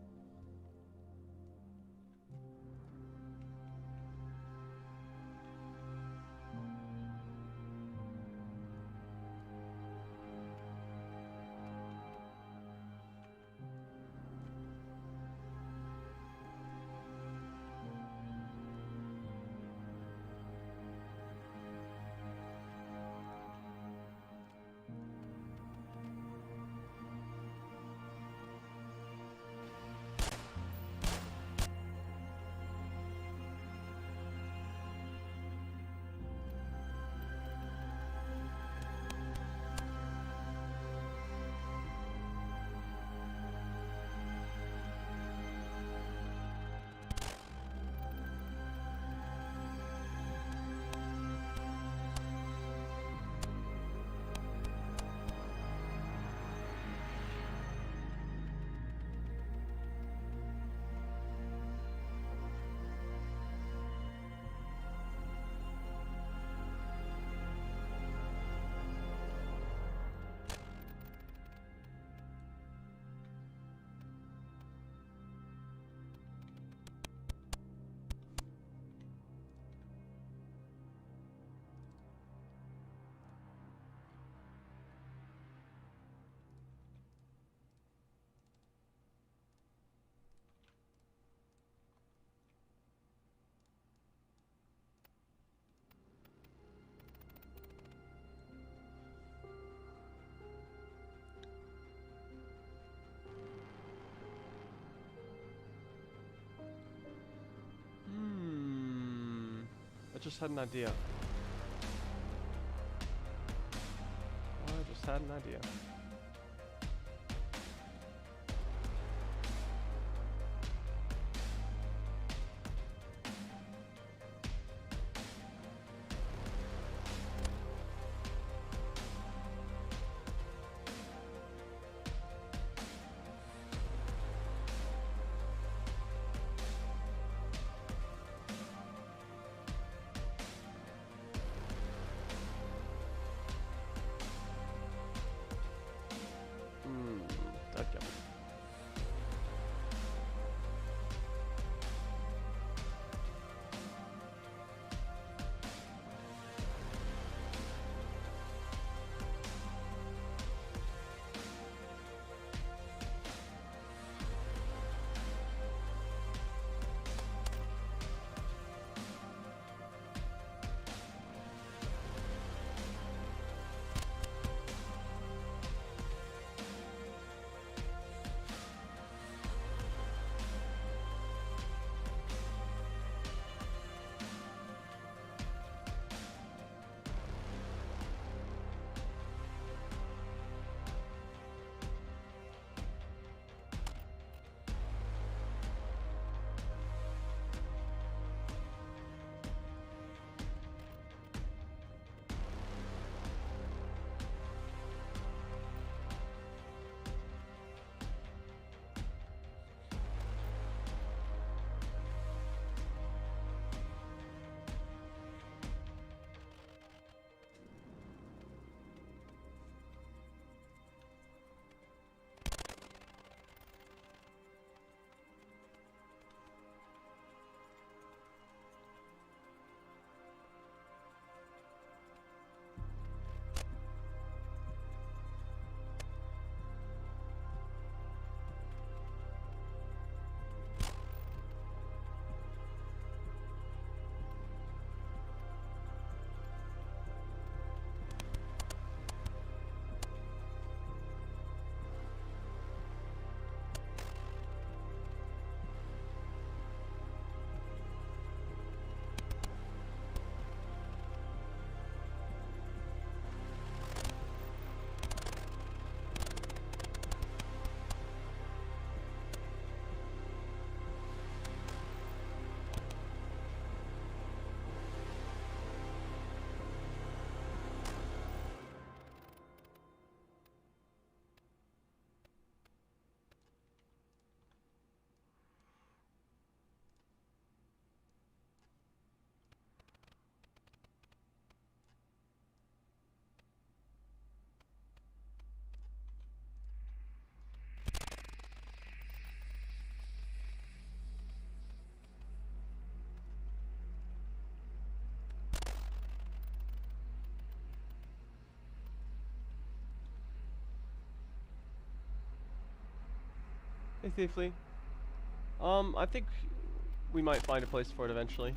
Speaker 1: I just had an idea. I just had an idea. Hey, Thiefly. I think we might find a place for it eventually.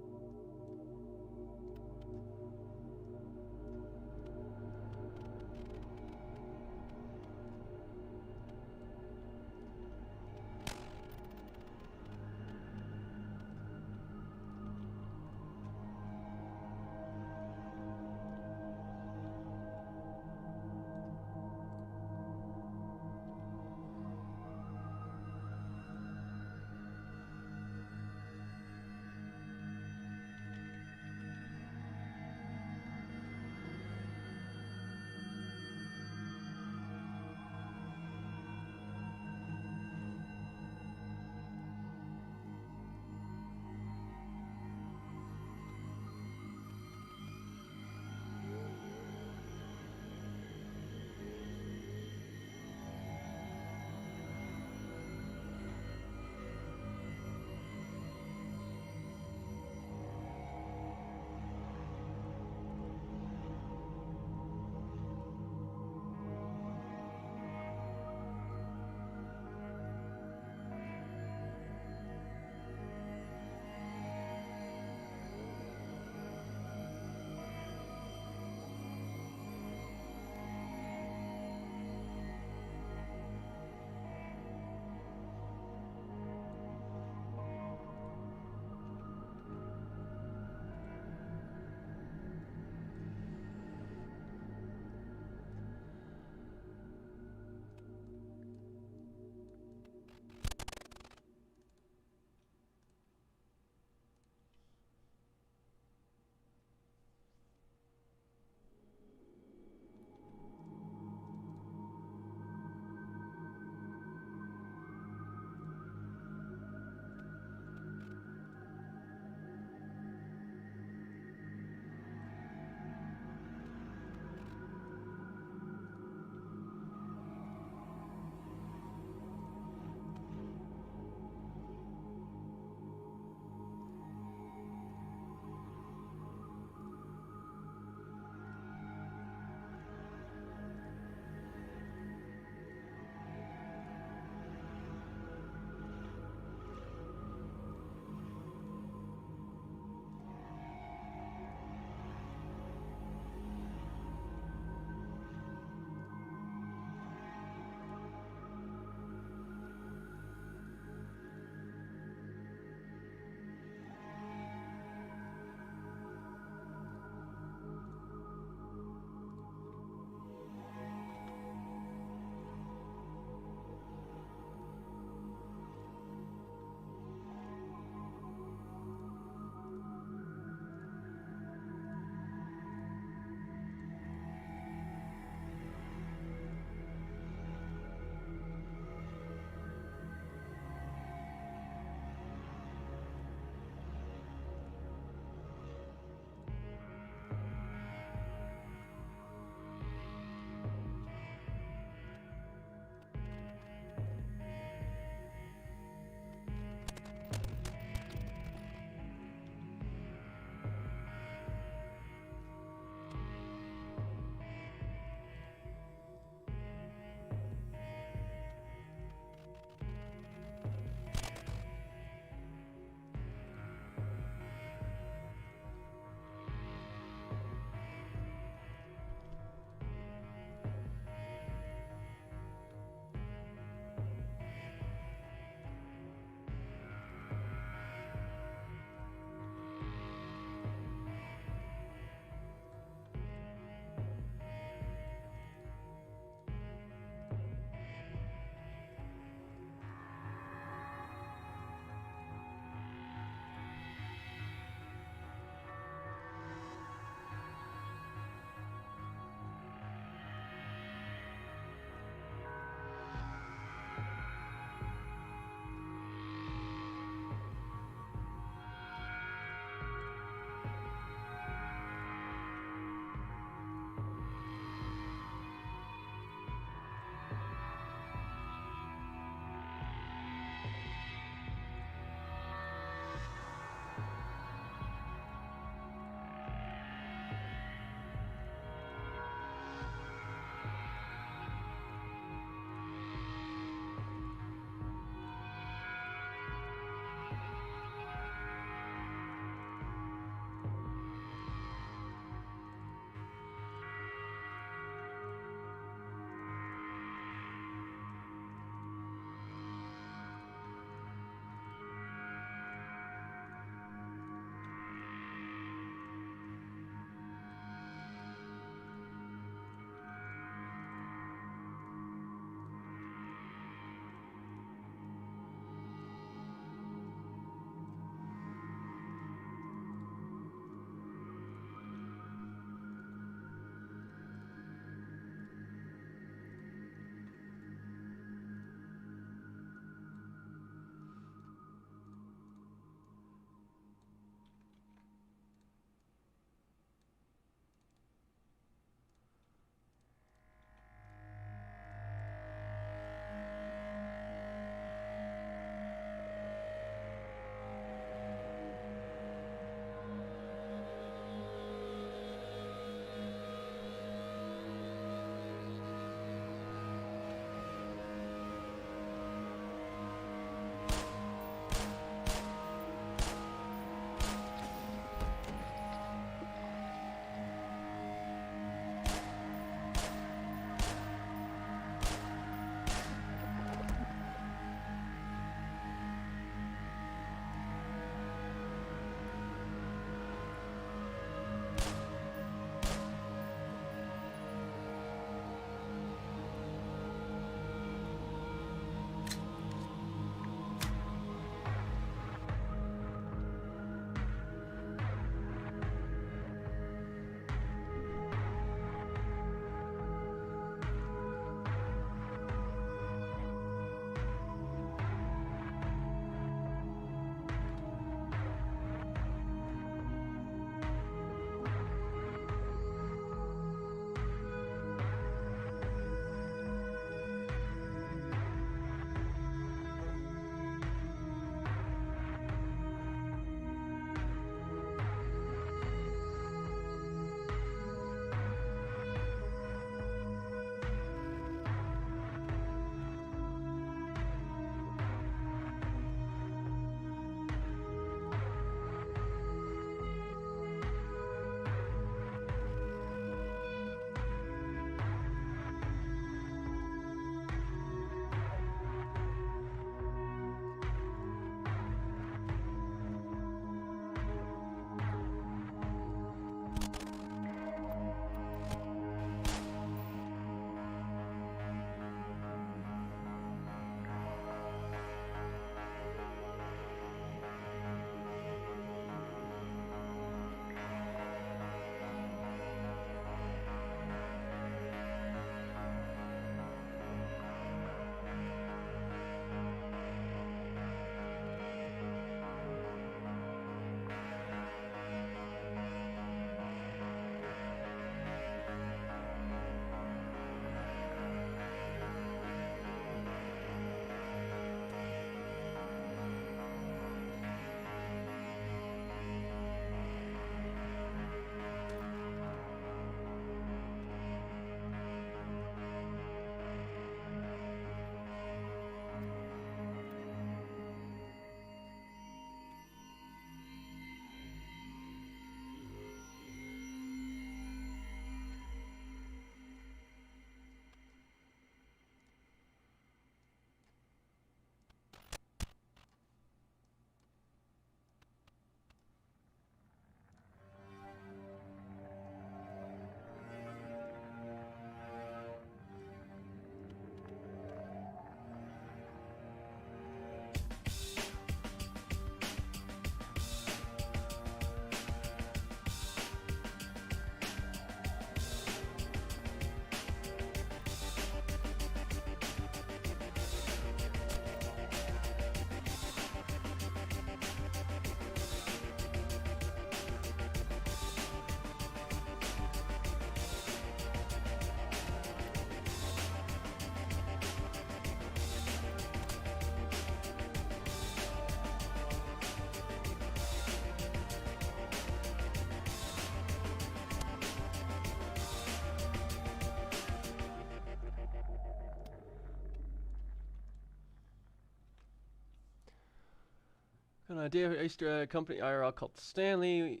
Speaker 1: An idea of an Easter egg company IRL called Stanley.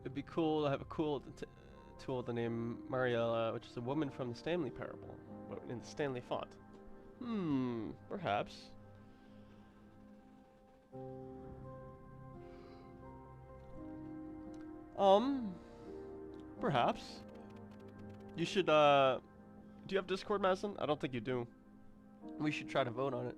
Speaker 1: It'd be cool to have a cool tool with the name Mariella, which is a woman from the Stanley Parable, but in the Stanley font. Perhaps. Perhaps. You should, do you have Discord, Madison? I don't think you do. We should try to vote on it.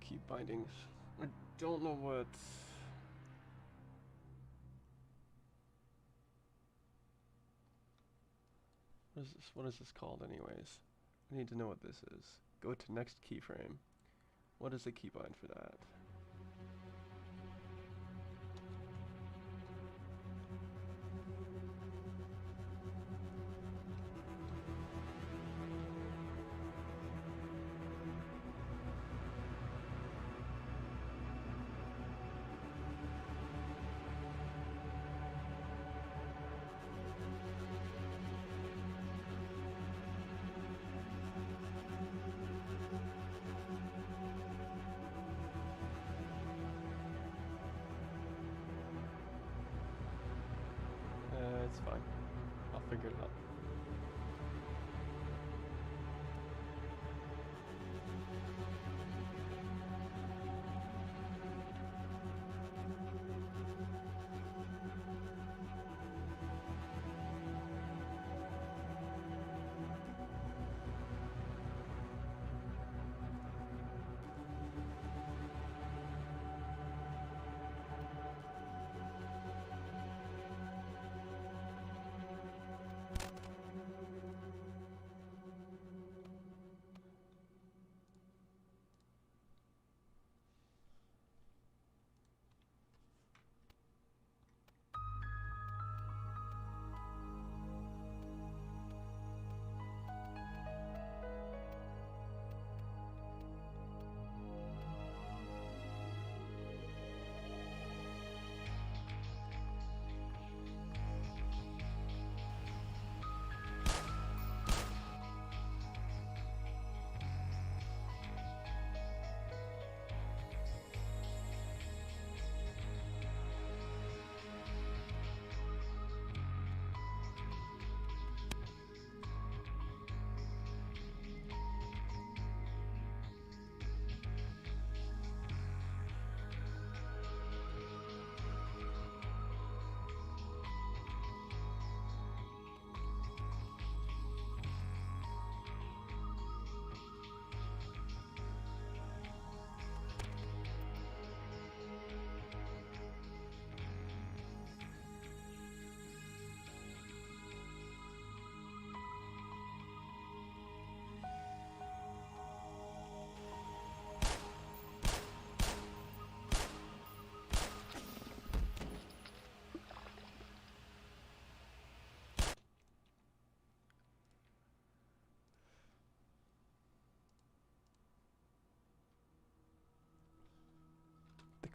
Speaker 1: Key bindings. I don't know what. What is this called anyways? I need to know what this is. Go to next keyframe. What is the keybind for that? It's fine. I'll figure it out.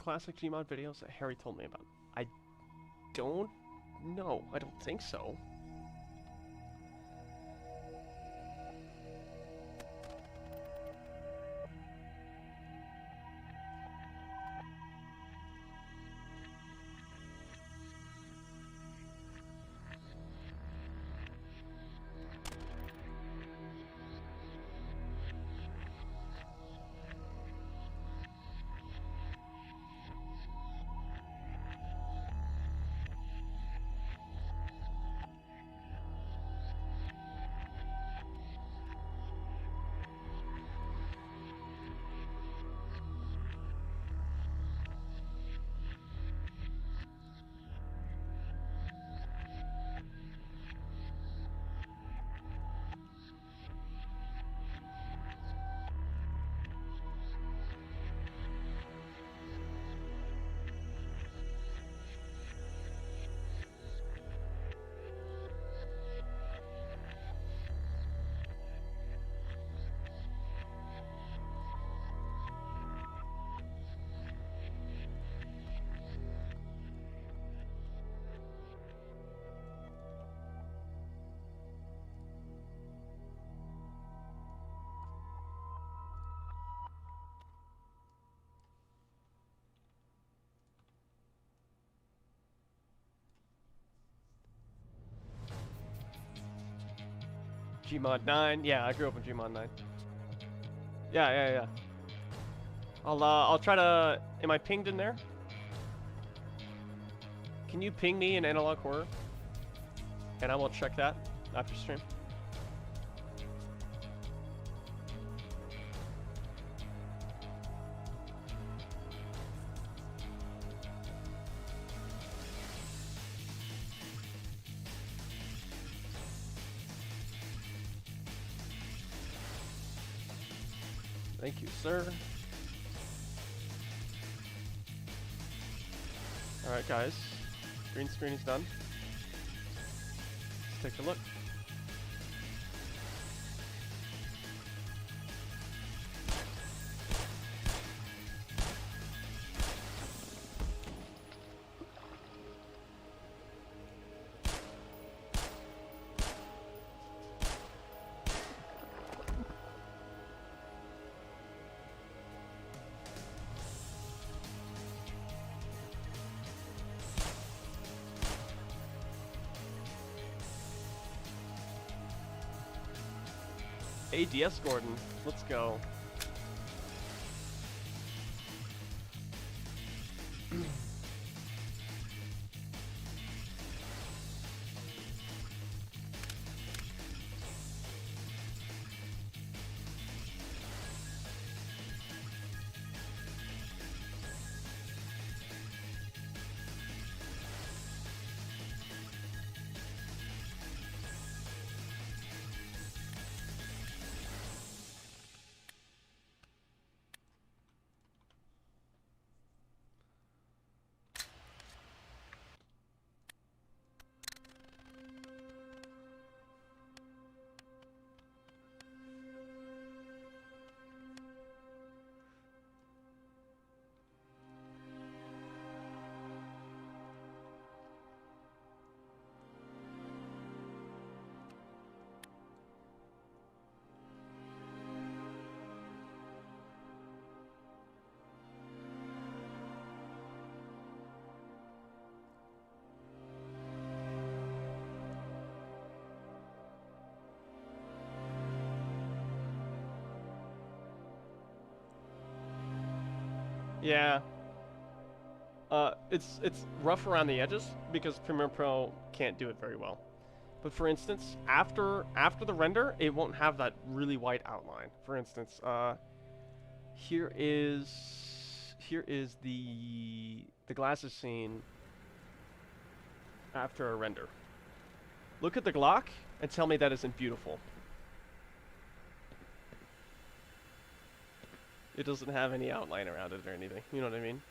Speaker 1: classic Gmod videos that Harry told me about? I don't know. I don't think so. Gmod 9. Yeah, I grew up in Gmod 9. Yeah. I'll try to. Am I pinged in there? Can you ping me in Analog Horror? And I will check that after stream. Thank you, sir. Alright, guys. Green screen is done. Let's take a look. ADS Gordon, let's go. Yeah. It's rough around the edges because Premiere Pro can't do it very well. But for instance, after the render, it won't have that really white outline. For instance, here is the glasses scene after a render. Look at the Glock and tell me that isn't beautiful. It doesn't have any outline around it or anything. You know what I mean?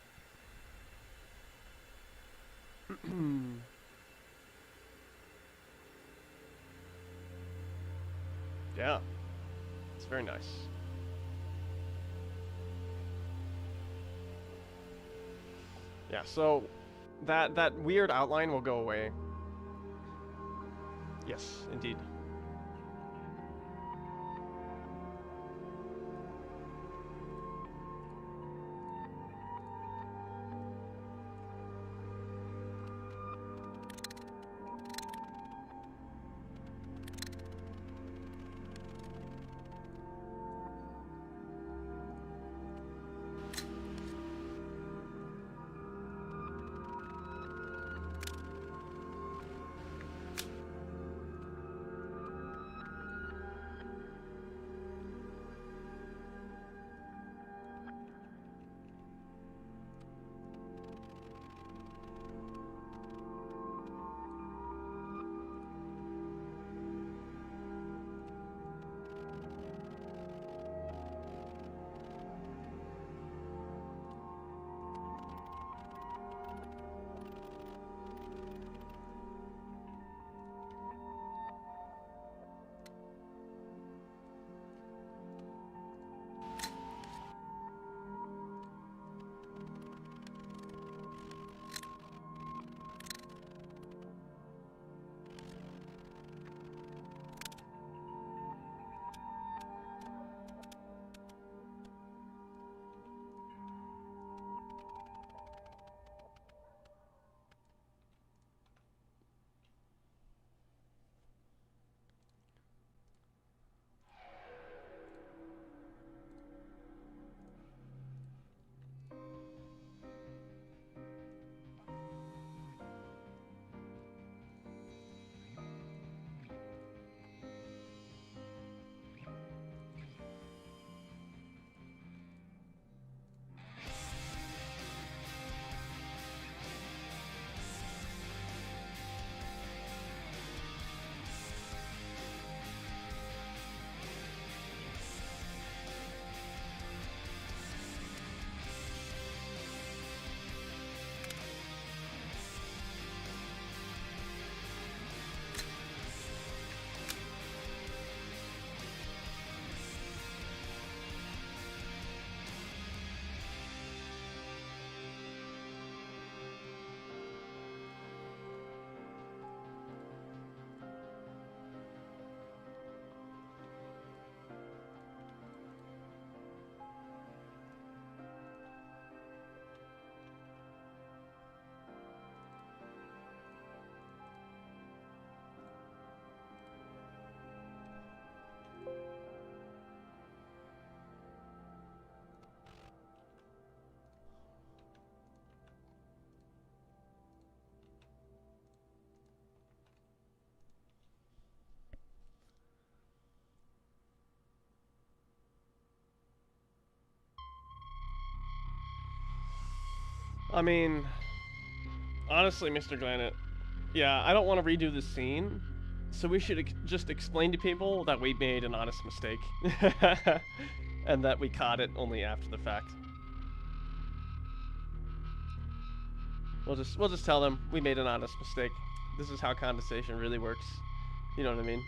Speaker 1: Yeah. It's very nice. Yeah, so that weird outline will go away. Yes, indeed. I mean, honestly, Mr. Granite, yeah, I don't want to redo the scene, so we should just explain to people that we made an honest mistake, and that we caught it only after the fact. We'll just tell them we made an honest mistake. This is how condensation really works. You know what I mean?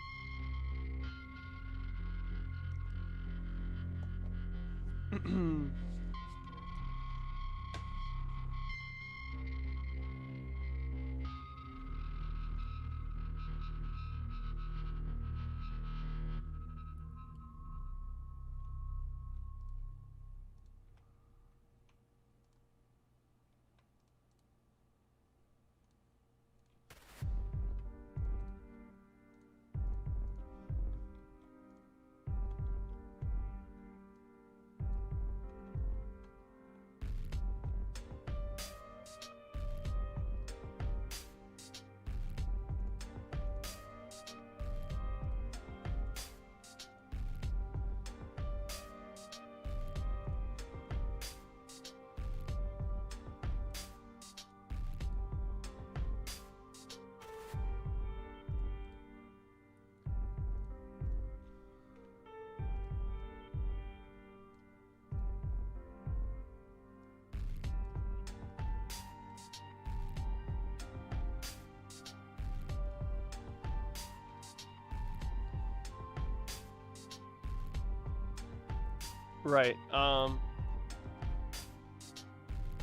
Speaker 1: Right.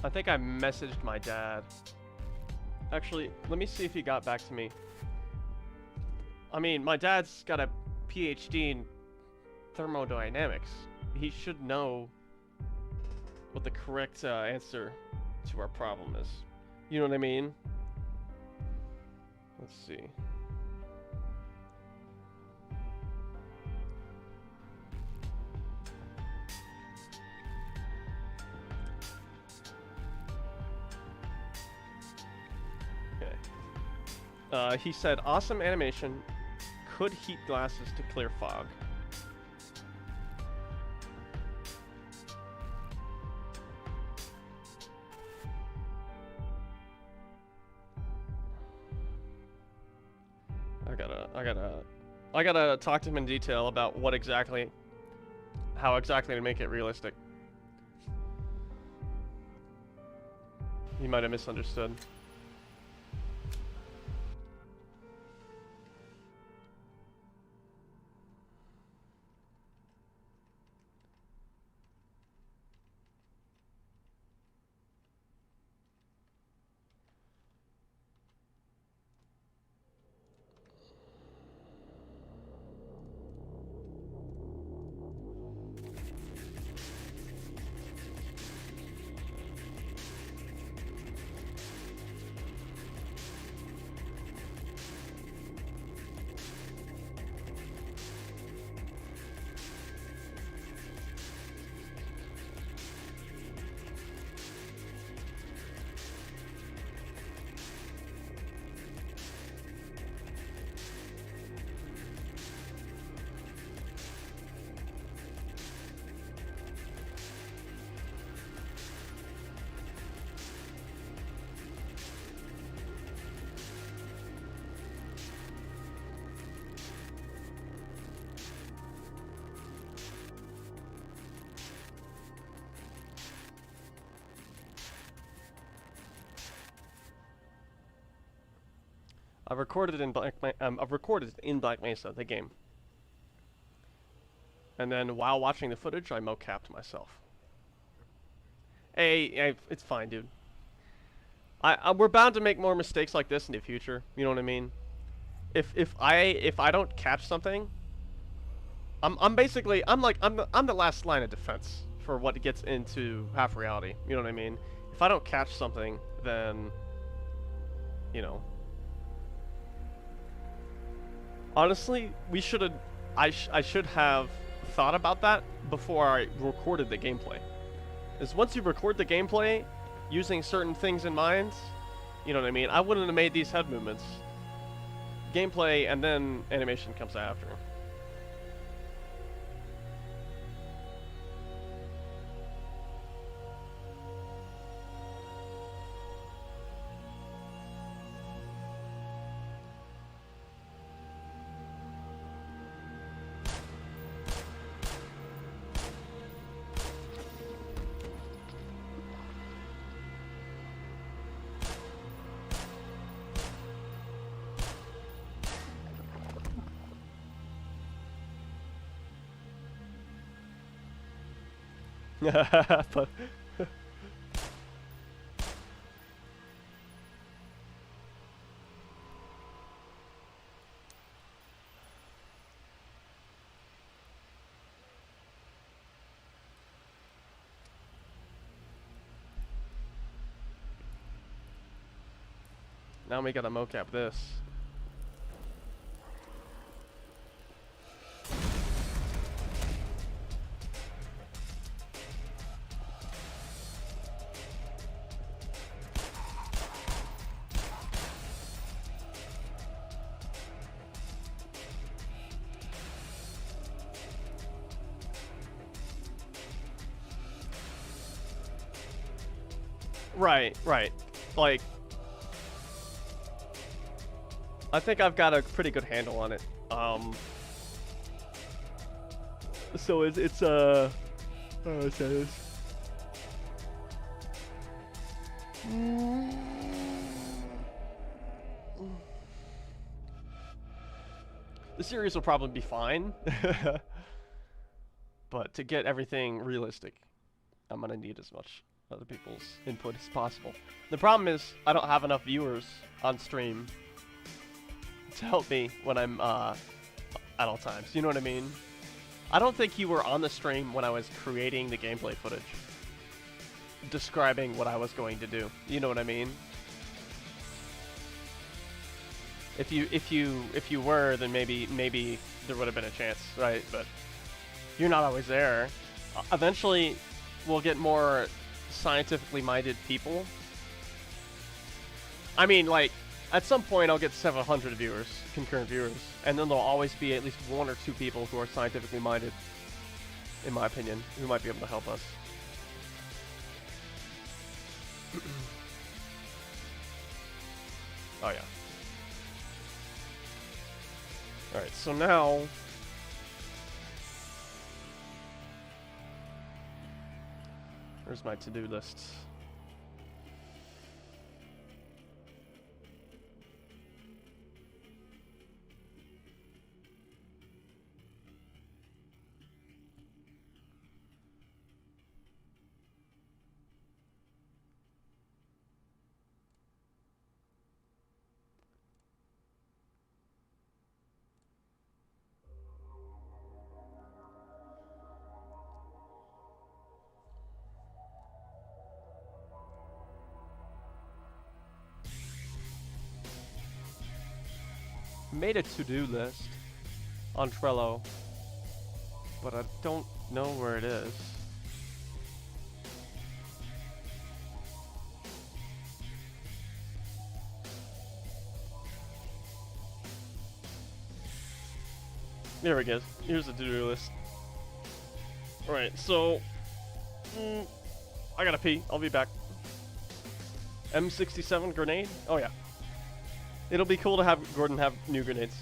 Speaker 1: I think I messaged my dad. Actually, let me see if he got back to me. I mean, my dad's got a PhD in thermodynamics. He should know what the correct answer to our problem is. You know what I mean? Let's see. Okay. He said, awesome animation, could heat glasses to clear fog. I gotta talk to him in detail about what exactly, how exactly to make it realistic. He might have misunderstood. I've recorded it in Black Mesa, the game. And then while watching the footage, I mocapped myself. Hey, it's fine, dude. We're bound to make more mistakes like this in the future. You know what I mean? If I don't catch something, I'm the last line of defense for what gets into half reality. You know what I mean? If I don't catch something, then, you know. Honestly, I should have thought about that before I recorded the gameplay. Is once you record the gameplay, using certain things in mind, you know what I mean? I wouldn't have made these head movements. Gameplay and then animation comes after. But now we gotta mocap this. Right. Like, I think I've got a pretty good handle on it. So it says the series will probably be fine, but to get everything realistic, I'm gonna need as much other people's input as possible. The problem is I don't have enough viewers on stream to help me when I'm at all times. You know what I mean? I don't think you were on the stream when I was creating the gameplay footage, describing what I was going to do. You know what I mean? If you were, then maybe there would have been a chance, right? But you're not always there. Eventually, we'll get more scientifically minded people. I mean, like, at some point I'll get 700 viewers, concurrent viewers, and then there'll always be at least 1 or 2 people who are scientifically minded, in my opinion, who might be able to help us. Oh yeah. Alright, so now where's my to-do list? Made a to-do list on Trello, but I don't know where it is. There we go. Here's the to-do list. Alright, so I gotta pee. I'll be back. M67 grenade? Oh yeah. It'll be cool to have Gordon have new grenades.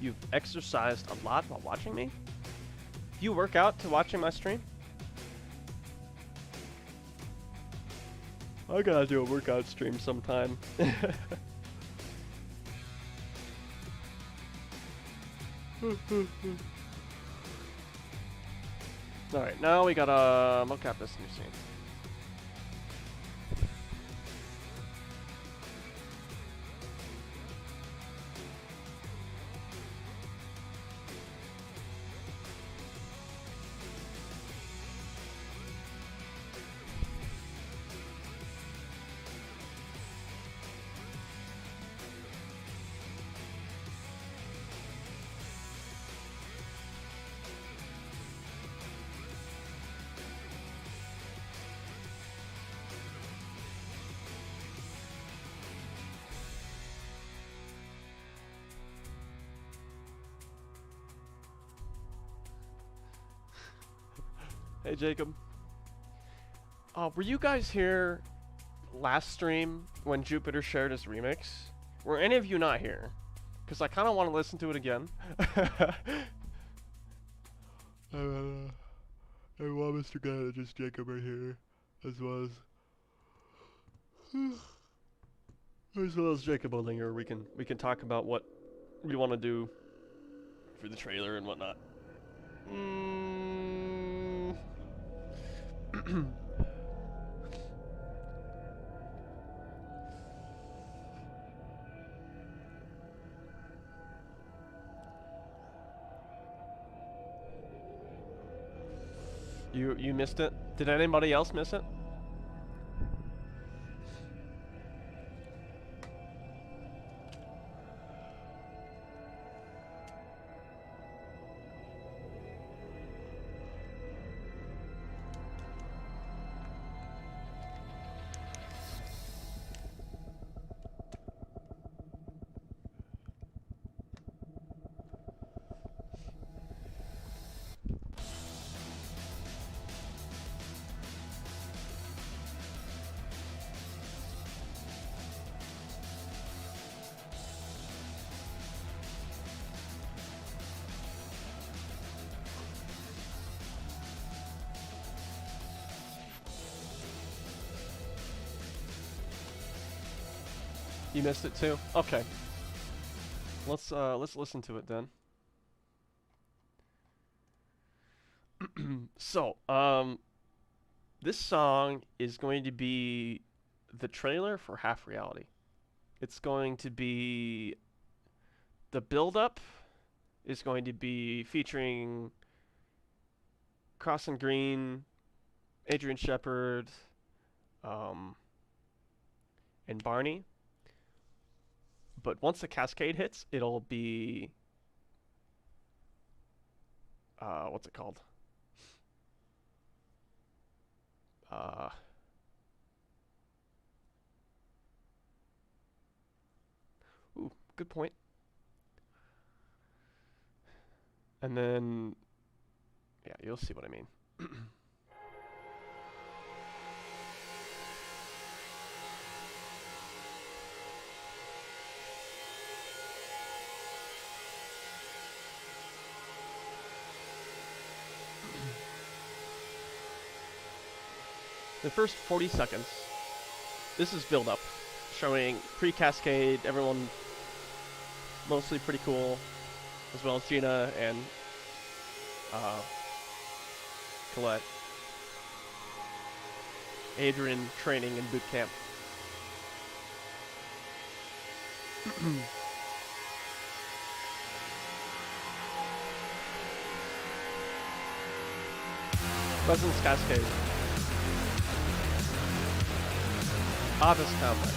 Speaker 1: You've exercised a lot while watching me? Do you work out to watching my stream? I gotta do a workout stream sometime. Alright, now we gotta mocap this new scene. Hey Jacob. Were you guys here last stream when Jupiter shared his remix? Were any of you not here? Because I kind of want to listen to it again. I want Mr. Guy and just Jacob right here, as well as Jacob Olinger. We can talk about what we want to do for the trailer and whatnot. You missed it? Did anybody else miss it? You missed it too? Okay. Let's listen to it then. So, this song is going to be the trailer for Half Reality. It's going to be the build-up is going to be featuring Cross and Green, Adrian Shepard, and Barney. But once the cascade hits, it'll be what's it called? Ooh, good point. And then, yeah, you'll see what I mean. The first 40 seconds, this is build-up, showing pre-cascade, everyone mostly pretty cool, as well as Gina and Colette. Adrian training in boot camp. Presence Cascade. Office Complex.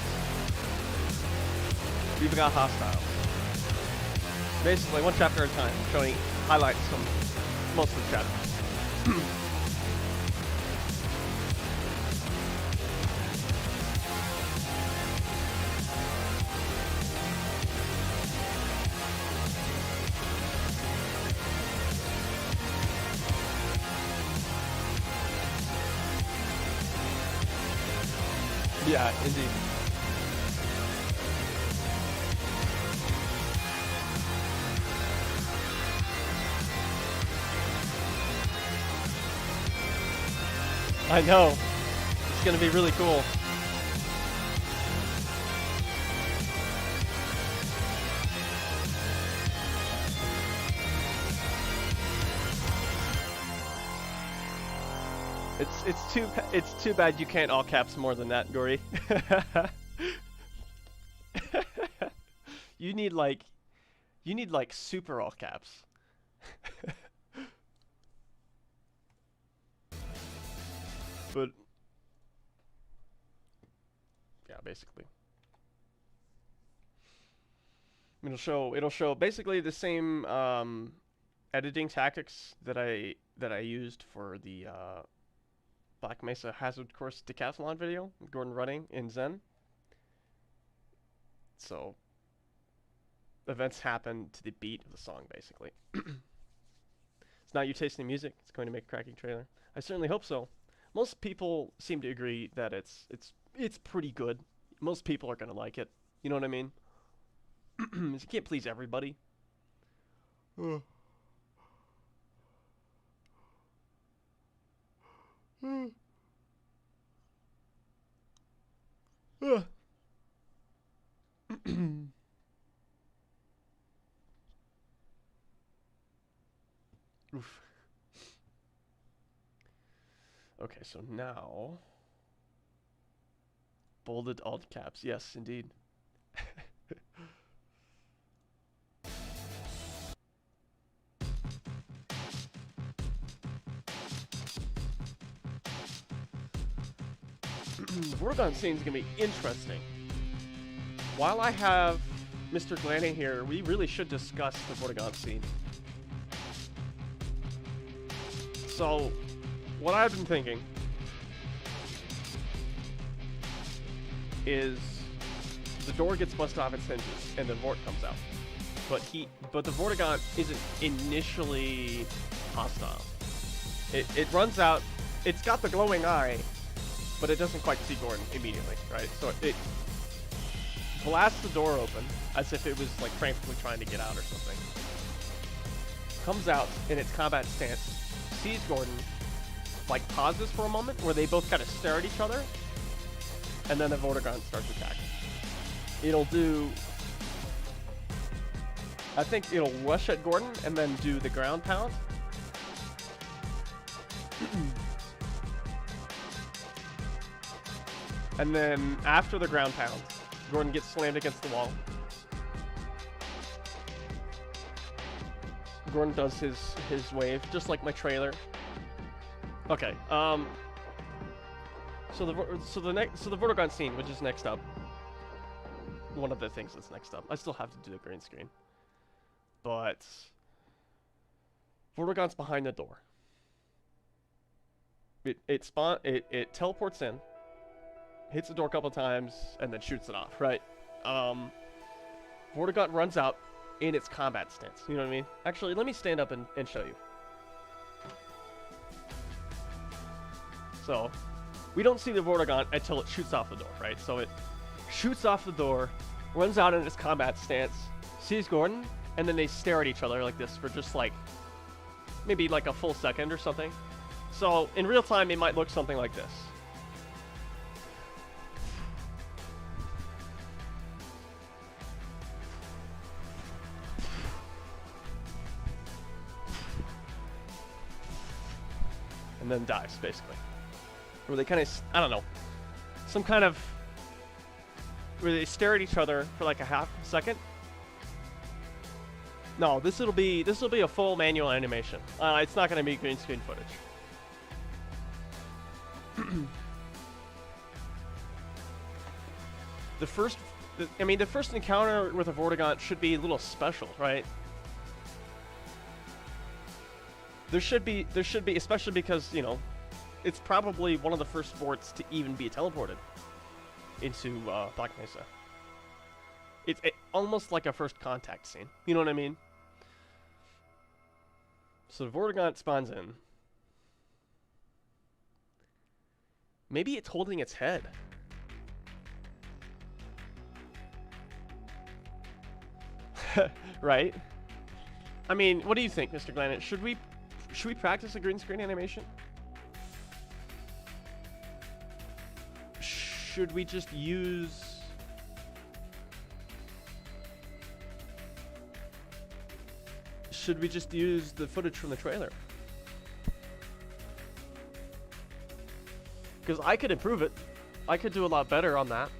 Speaker 1: We've got Hostiles. Basically, one chapter at a time, showing highlights from most of the chapters. Yeah, indeed. I know. It's gonna be really cool. It's too bad you can't all caps more than that, Gory. You need like super all caps. But yeah, basically. It'll show basically the same editing tactics that I used for the Black Mesa Hazard Course Decathlon video with Gordon running in Zen. So events happen to the beat of the song, basically. It's not you tasting music. It's going to make a cracking trailer. I certainly hope so. Most people seem to agree that it's pretty good. Most people are gonna like it. You know what I mean? You can't please everybody. Oof. Okay, so now bolded alt caps. Yes, indeed. The Vorgon scene is gonna be interesting. While I have Mr. Glanning here, we really should discuss the Vorgon scene. So, what I've been thinking is the door gets busted off its hinges and the Vort comes out. But the Vortigaunt isn't initially hostile. It runs out, it's got the glowing eye, but it doesn't quite see Gordon immediately, right? So it blasts the door open as if it was like frantically trying to get out or something. Comes out in its combat stance, sees Gordon, like pauses for a moment where they both kind of stare at each other, and then the Vortigaunt starts attacking. It'll do, I think it'll rush at Gordon and then do the ground pound. And then after the ground pound, Gordon gets slammed against the wall. Gordon does his wave, just like my trailer. Okay, so the Vortigaunt scene, which is next up. One of the things that's next up. I still have to do the green screen. But Vortigaunt's behind the door. It teleports in, hits the door a couple times, and then shoots it off, right? Vortigaunt runs out in its combat stance. You know what I mean? Actually, let me stand up and show you. So, we don't see the Vortigaunt until it shoots off the door, right? So it shoots off the door, runs out in its combat stance, sees Gordon, and then they stare at each other like this for just like, maybe like a full second or something. So, in real time, it might look something like this. And then dies, basically. Where they kind of, I don't know, some kind of, where they stare at each other for like a half second. No, this will be a full manual animation. It's not going to be green screen footage. The first encounter with a Vortigaunt should be a little special, right? There should be, especially because, you know, it's probably one of the first Vorts to even be teleported into Black Mesa. It's almost like a first contact scene. You know what I mean? So the Vortigaunt spawns in. Maybe it's holding its head. Right? I mean, what do you think, Mr. Glennon? Should we practice a green screen animation? should we just use... Should we just use the footage from the trailer? Because I could improve it. I could do a lot better on that.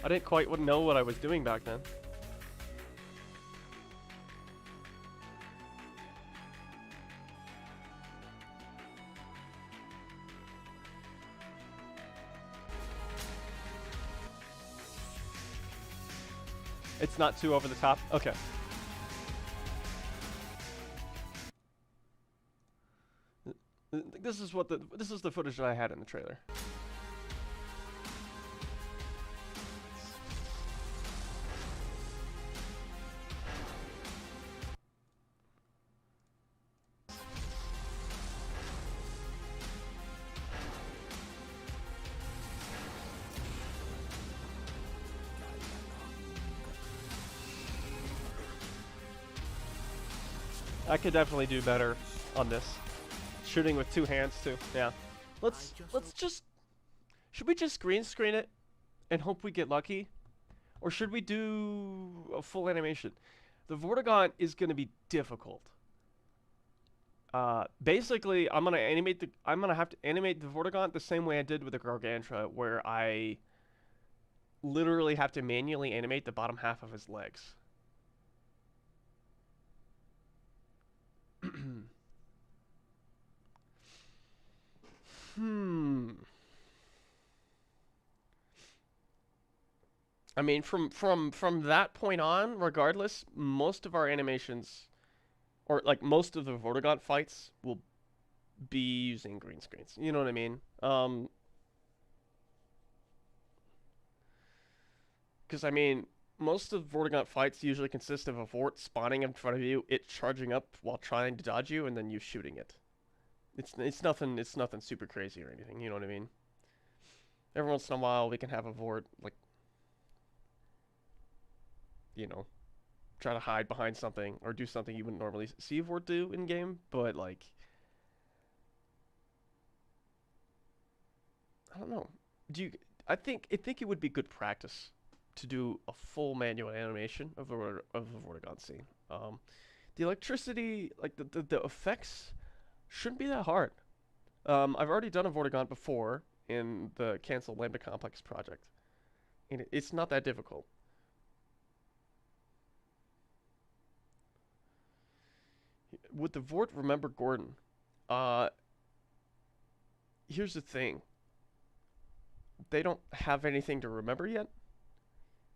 Speaker 1: I didn't quite know what I was doing back then. It's not too over the top? Okay. This is the footage that I had in the trailer. I could definitely do better on this. Shooting with two hands too. Yeah. Let's just... Should we just green screen it and hope we get lucky? Or should we do a full animation? The Vortigaunt is going to be difficult. Basically, I'm gonna have to animate the Vortigaunt the same way I did with the Gargantua, where I literally have to manually animate the bottom half of his legs. I mean, from that point on, regardless, most of our animations, or like most of the Vortigaunt fights, will be using green screens. You know what I mean? Because I mean, most of Vortigaunt fights usually consist of a Vort spawning in front of you, it charging up while trying to dodge you, and then you shooting it. It's nothing super crazy or anything. You know what I mean? Every once in a while, we can have a Vort like, you know, try to hide behind something or do something you wouldn't normally see a Vort do in game, but like, I don't know. I think it would be good practice to do a full manual animation of the Vortigaunt scene. The electricity, like the effects, shouldn't be that hard. I've already done a Vortigaunt before in the Cancel Lambda Complex project, and it's not that difficult. With the Vort Remember Gordon, here's the thing. They don't have anything to remember yet,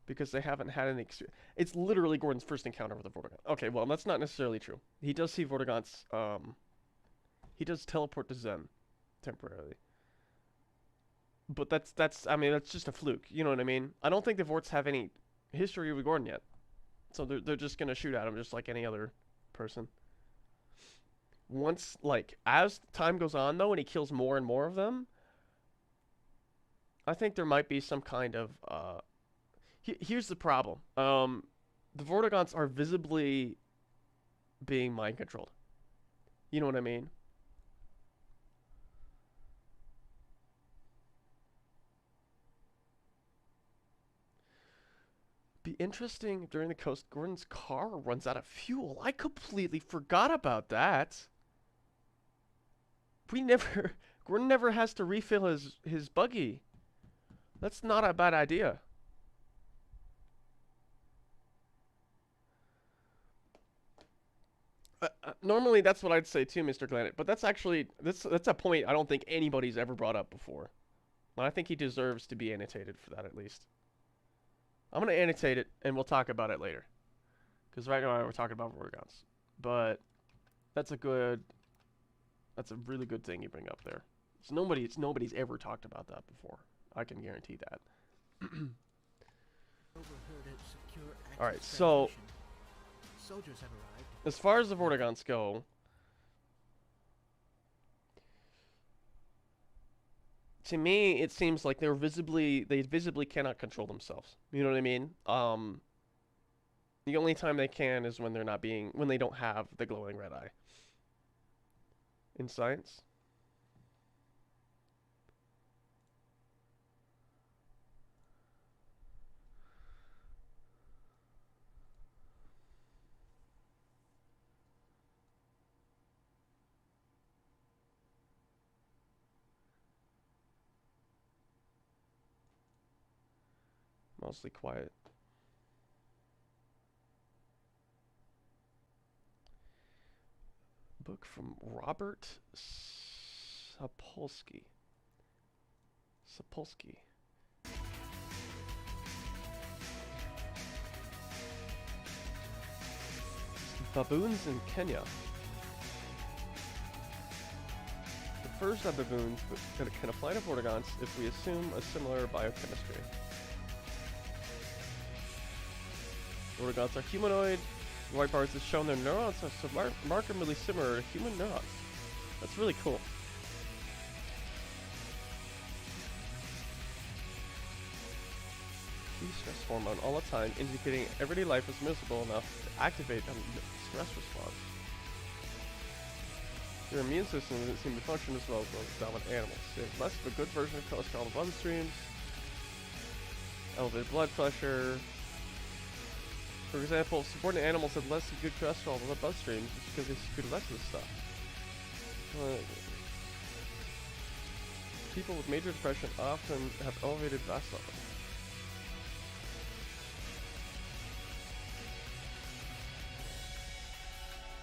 Speaker 1: because they haven't had any experience. It's literally Gordon's first encounter with a Vortigaunt. Okay, well, that's not necessarily true. He does see Vortigaunts, he does teleport to Zen temporarily. But I mean, that's just a fluke. You know what I mean? I don't think the Vorts have any history with Gordon yet. So they're just going to shoot at him just like any other person. Once, like, as time goes on, though, and he kills more and more of them, I think there might be some kind of, here's the problem. The Vortigaunts are visibly being mind-controlled. You know what I mean? Be interesting if during the coast Gordon's car runs out of fuel. I completely forgot about that. Gordon never has to refill his buggy. That's not a bad idea. Normally that's what I'd say too, Mr. Glanet, but that's actually that's a point I don't think anybody's ever brought up before. And I think he deserves to be annotated for that at least. I'm going to annotate it, and we'll talk about it later. Because right now we're talking about Vortigaunts. But that's a really good thing you bring up there. Nobody's ever talked about that before. I can guarantee that. Alright, so
Speaker 2: Soldiers have arrived.
Speaker 1: As far as the Vortigaunts go, to me, it seems like they visibly cannot control themselves. You know what I mean? The only time they can is when they don't have the glowing red eye. In science? mostly quiet. Book from Robert Sapolsky. Baboons in Kenya. The first of baboons can apply to vortigaunts if we assume a similar biochemistry. Vortigaunts are humanoid. White bars has shown their neurons are so remarkably similar to human neurons. That's really cool. Stress hormone all the time, indicating everyday life is miserable enough to activate a stress response. Their immune system doesn't seem to function as well as those dominant animals. They have less of a good version of cholesterol in bloodstreams, elevated blood pressure. For example, subordinate animals have less good cholesterol in their bloodstreams because they secrete less of this stuff. People with major depression often have elevated VAS levels.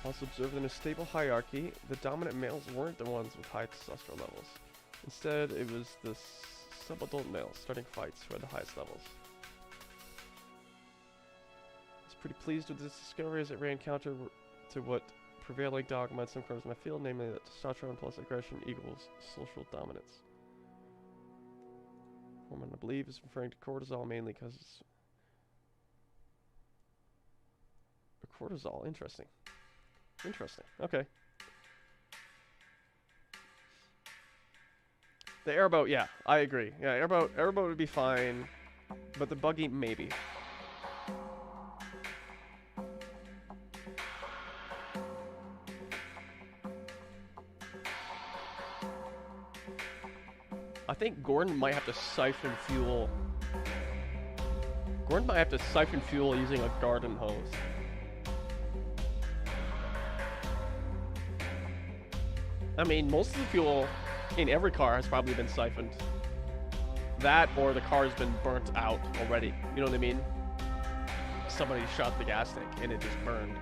Speaker 1: Also observed in a stable hierarchy, the dominant males weren't the ones with high testosterone levels. Instead, it was the subadult males starting fights who had the highest levels. I was pretty pleased with this discovery as it ran counter to what prevailing dogma in some corners of my field, namely that testosterone plus aggression equals social dominance. Hormone, I believe, is referring to cortisol mainly because it's cortisol. Interesting. Interesting. Okay. The airboat, yeah, I agree. Yeah, airboat would be fine, but the buggy, maybe. I think Gordon might have to siphon fuel. Gordon might have to siphon fuel using a garden hose. I mean, most of the fuel in every car has probably been siphoned. That or the car has been burnt out already. You know what I mean? Somebody shot the gas tank and it just burned.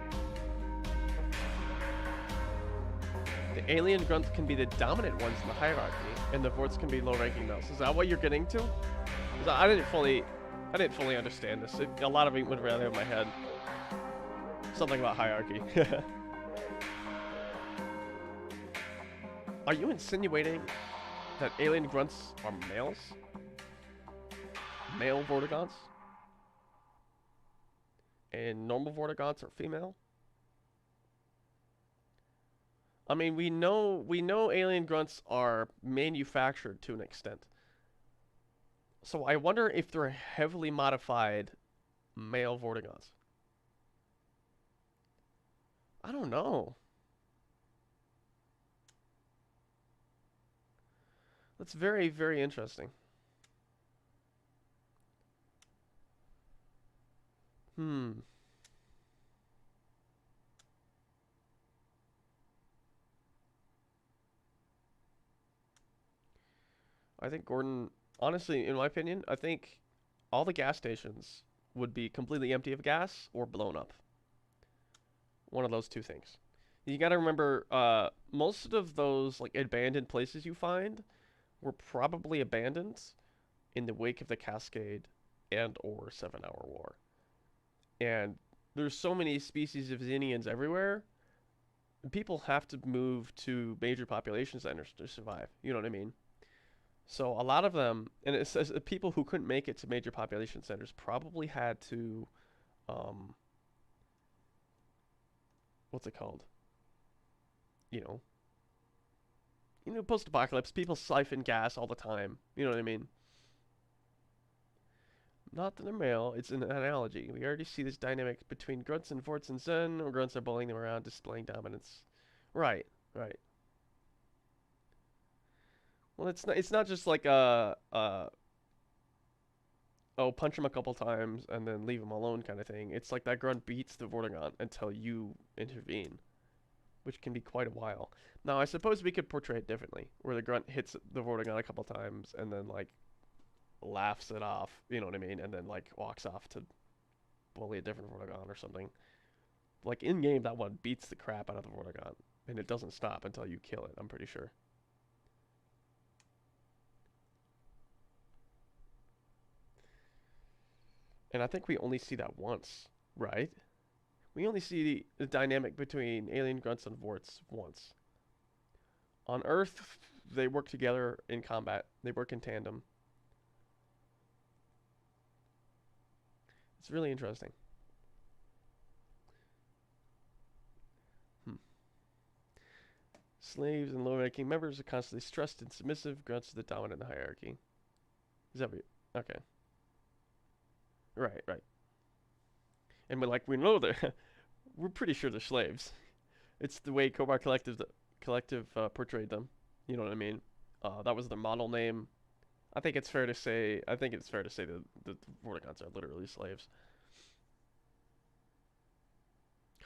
Speaker 1: The alien grunts can be the dominant ones in the hierarchy, and the vorts can be low-ranking males. Is that what you're getting to? I didn't fully understand this. A lot of it went right over my head. Something about hierarchy. Are you insinuating that alien grunts are males? Male vortigaunts? And normal vortigaunts are female? I mean, we know alien grunts are manufactured to an extent. So I wonder if they're heavily modified male vortigaunts. I don't know. That's very, very interesting. I think Gordon, honestly, in my opinion, I think all the gas stations would be completely empty of gas or blown up. One of those two things. You gotta remember, most of those like abandoned places you find were probably abandoned in the wake of the Cascade and or 7 Hour War. And there's so many species of Xenians everywhere. People have to move to major population centers to survive. You know what I mean? So a lot of them, and it says people who couldn't make it to major population centers probably had to, what's it called? You know, post-apocalypse, people siphon gas all the time. You know what I mean? Not that they're male, it's an analogy. We already see this dynamic between grunts and vorts and Zen, or grunts are bullying them around, displaying dominance. Right, right. Well, it's not just like oh, punch him a couple times and then leave him alone kind of thing. It's like that grunt beats the Vortigaunt until you intervene, which can be quite a while. Now, I suppose we could portray it differently, where the grunt hits the Vortigaunt a couple times and then like laughs it off, you know what I mean, and then like walks off to bully a different Vortigaunt or something. Like in game, that one beats the crap out of the Vortigaunt, and it doesn't stop until you kill it. I'm pretty sure. And I think we only see that once, right? We only see the dynamic between alien grunts and vorts once. On Earth, they work together in combat. They work in tandem. It's really interesting. Slaves and low-ranking members are constantly stressed and submissive. Grunts are the dominant in the hierarchy. Is that what you... Okay. Right, right. And we know that we're pretty sure they're slaves. It's the way Kobar Collective portrayed them. You know what I mean? That was their model name. I think it's fair to say that the Vortigaunts are literally slaves.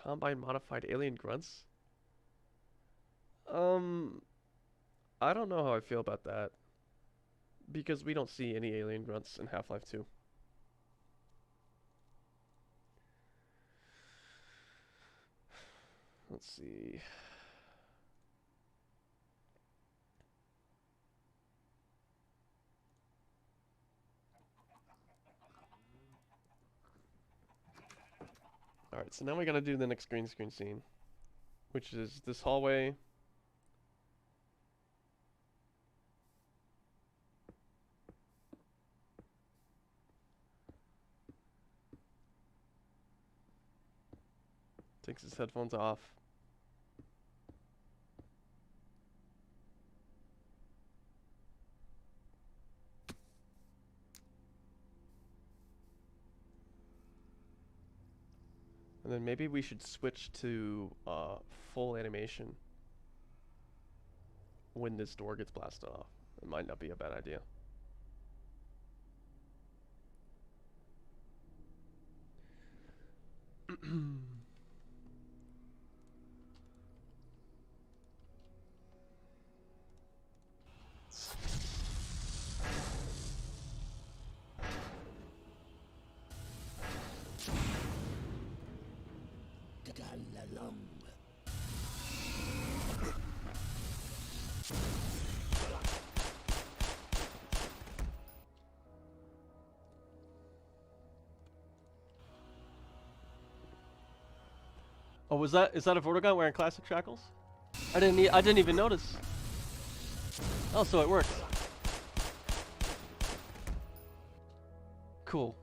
Speaker 1: Combine modified alien grunts? I don't know how I feel about that. Because we don't see any alien grunts in Half-Life 2. Let's see. Alright, so now we gotta do the next green screen scene. Which is this hallway. Takes his headphones off. And then maybe we should switch to full animation when this door gets blasted off. It might not be a bad idea. Oh, is that a Vortigaunt wearing classic shackles? I didn't even notice. Oh, so it works. Cool.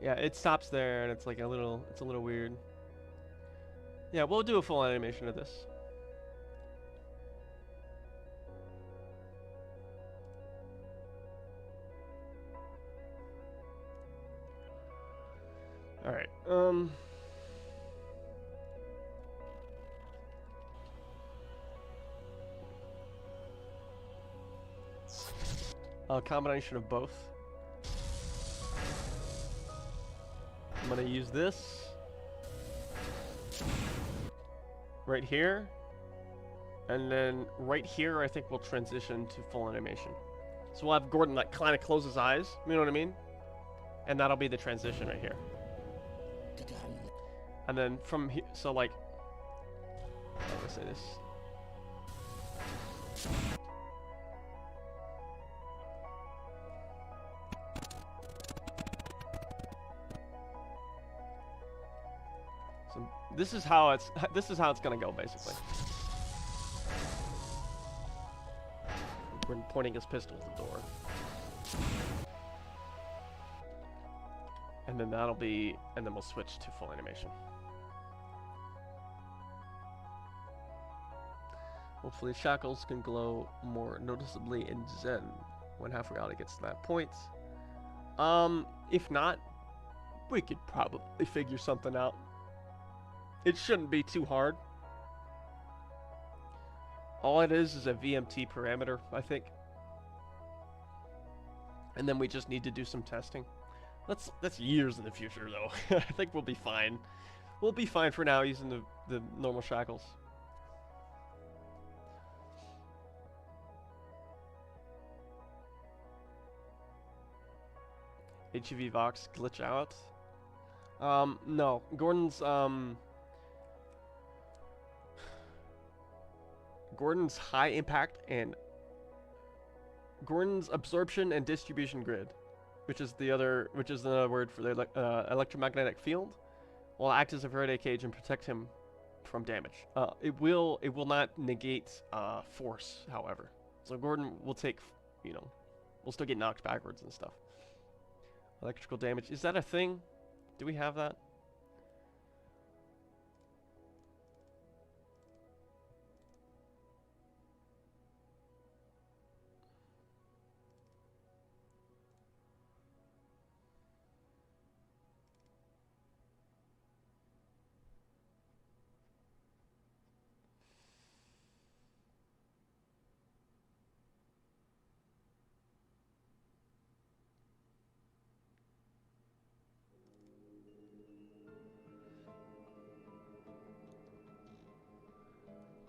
Speaker 1: Yeah, it stops there, and it's like a little weird. Yeah, we'll do a full animation of this. All right. A combination of both. I'm gonna use this right here, and then right here I think we'll transition to full animation. So we'll have Gordon like kind of close his eyes, you know what I mean? And that'll be the transition right here. And then from here, so like, how do I say this? So this is how it's gonna go basically. We're pointing his pistol at the door. And then that'll be, and then we'll switch to full animation. Hopefully shackles can glow more noticeably in Zen when half reality gets to that point. If not, we could probably figure something out. It shouldn't be too hard. All it is a VMT parameter, I think. And then we just need to do some testing. That's years in the future, though. I think we'll be fine. We'll be fine for now using the normal shackles. HEV Vox glitch out. No. Gordon's high impact and Gordon's absorption and distribution grid, which is another word for the electromagnetic field, will act as a Faraday cage and protect him from damage. It will not negate force, however. So Gordon will take, we'll still get knocked backwards and stuff. Electrical damage, is that a thing? Do we have that?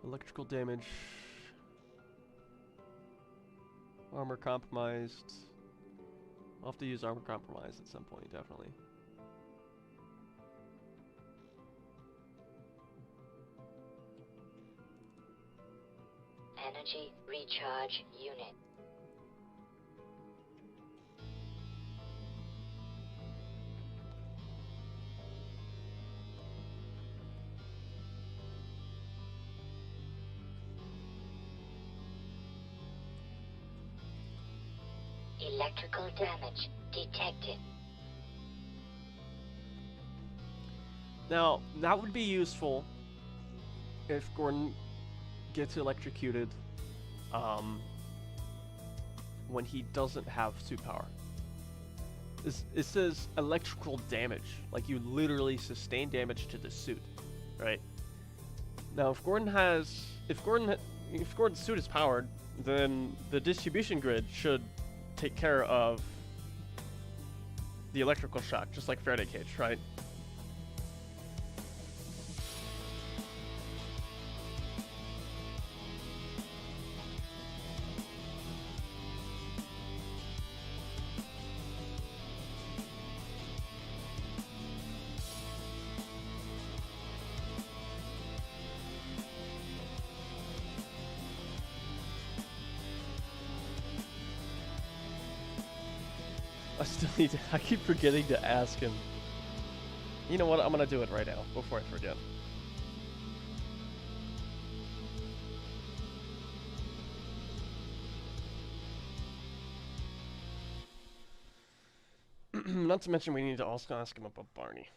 Speaker 1: Electrical damage. Armor compromised. I'll have to use armor compromise at some point, definitely.
Speaker 4: Energy recharge unit. Electrical damage detected.
Speaker 1: Now, that would be useful if Gordon gets electrocuted when he doesn't have suit power. It says electrical damage, like you literally sustain damage to the suit, right? Now, if Gordon's suit is powered, then the distribution grid should take care of the electrical shock, just like Faraday cage, right? I keep forgetting to ask him. You know what? I'm gonna do it right now before I forget. Not to mention we need to also ask him about Barney.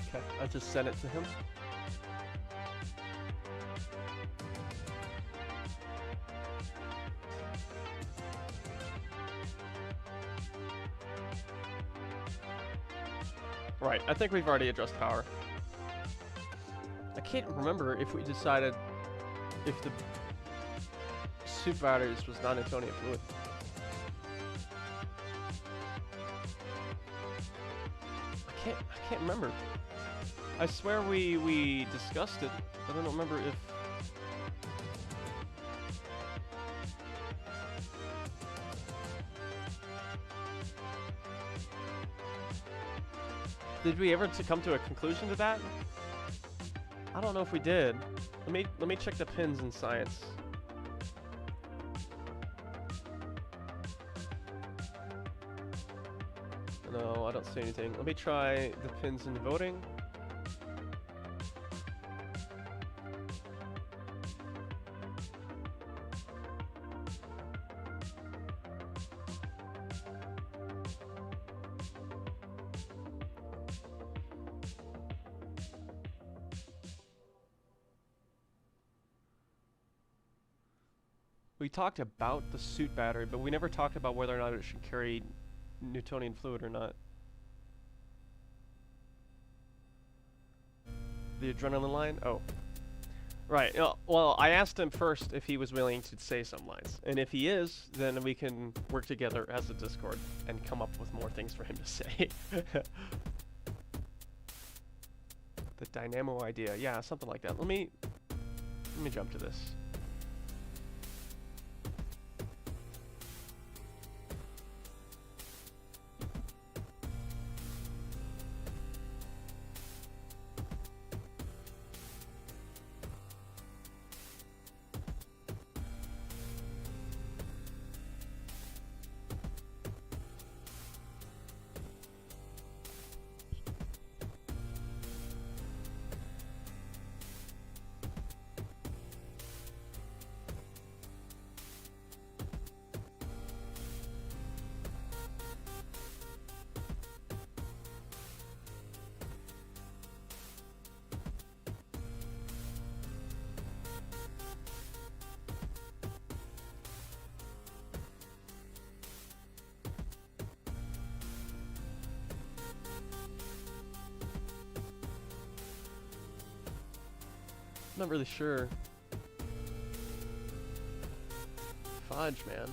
Speaker 1: Okay, I just sent it to him. Right, I think we've already addressed power. I can't remember if we decided if the suit batteries was non-Newtonian fluid. I can't remember. I swear we discussed it, but I don't remember if... Did we ever come to a conclusion to that? I don't know if we did. Let me check the pins in science. No, I don't see anything. Let me try the pins in voting. We talked about the suit battery, but we never talked about whether or not it should carry Newtonian fluid or not. The adrenaline line? Oh. Right. Well, I asked him first if he was willing to say some lines. And if he is, then we can work together as a Discord and come up with more things for him to say. The dynamo idea. Yeah, something like that. Let me jump to this. I'm not really sure. Fudge, man.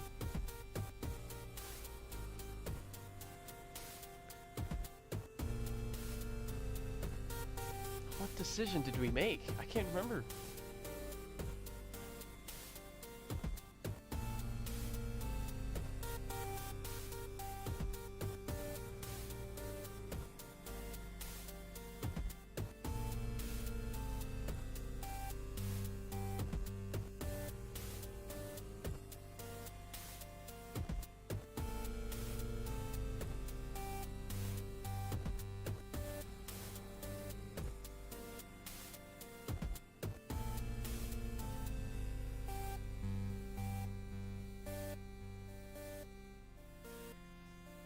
Speaker 1: What decision did we make? I can't remember.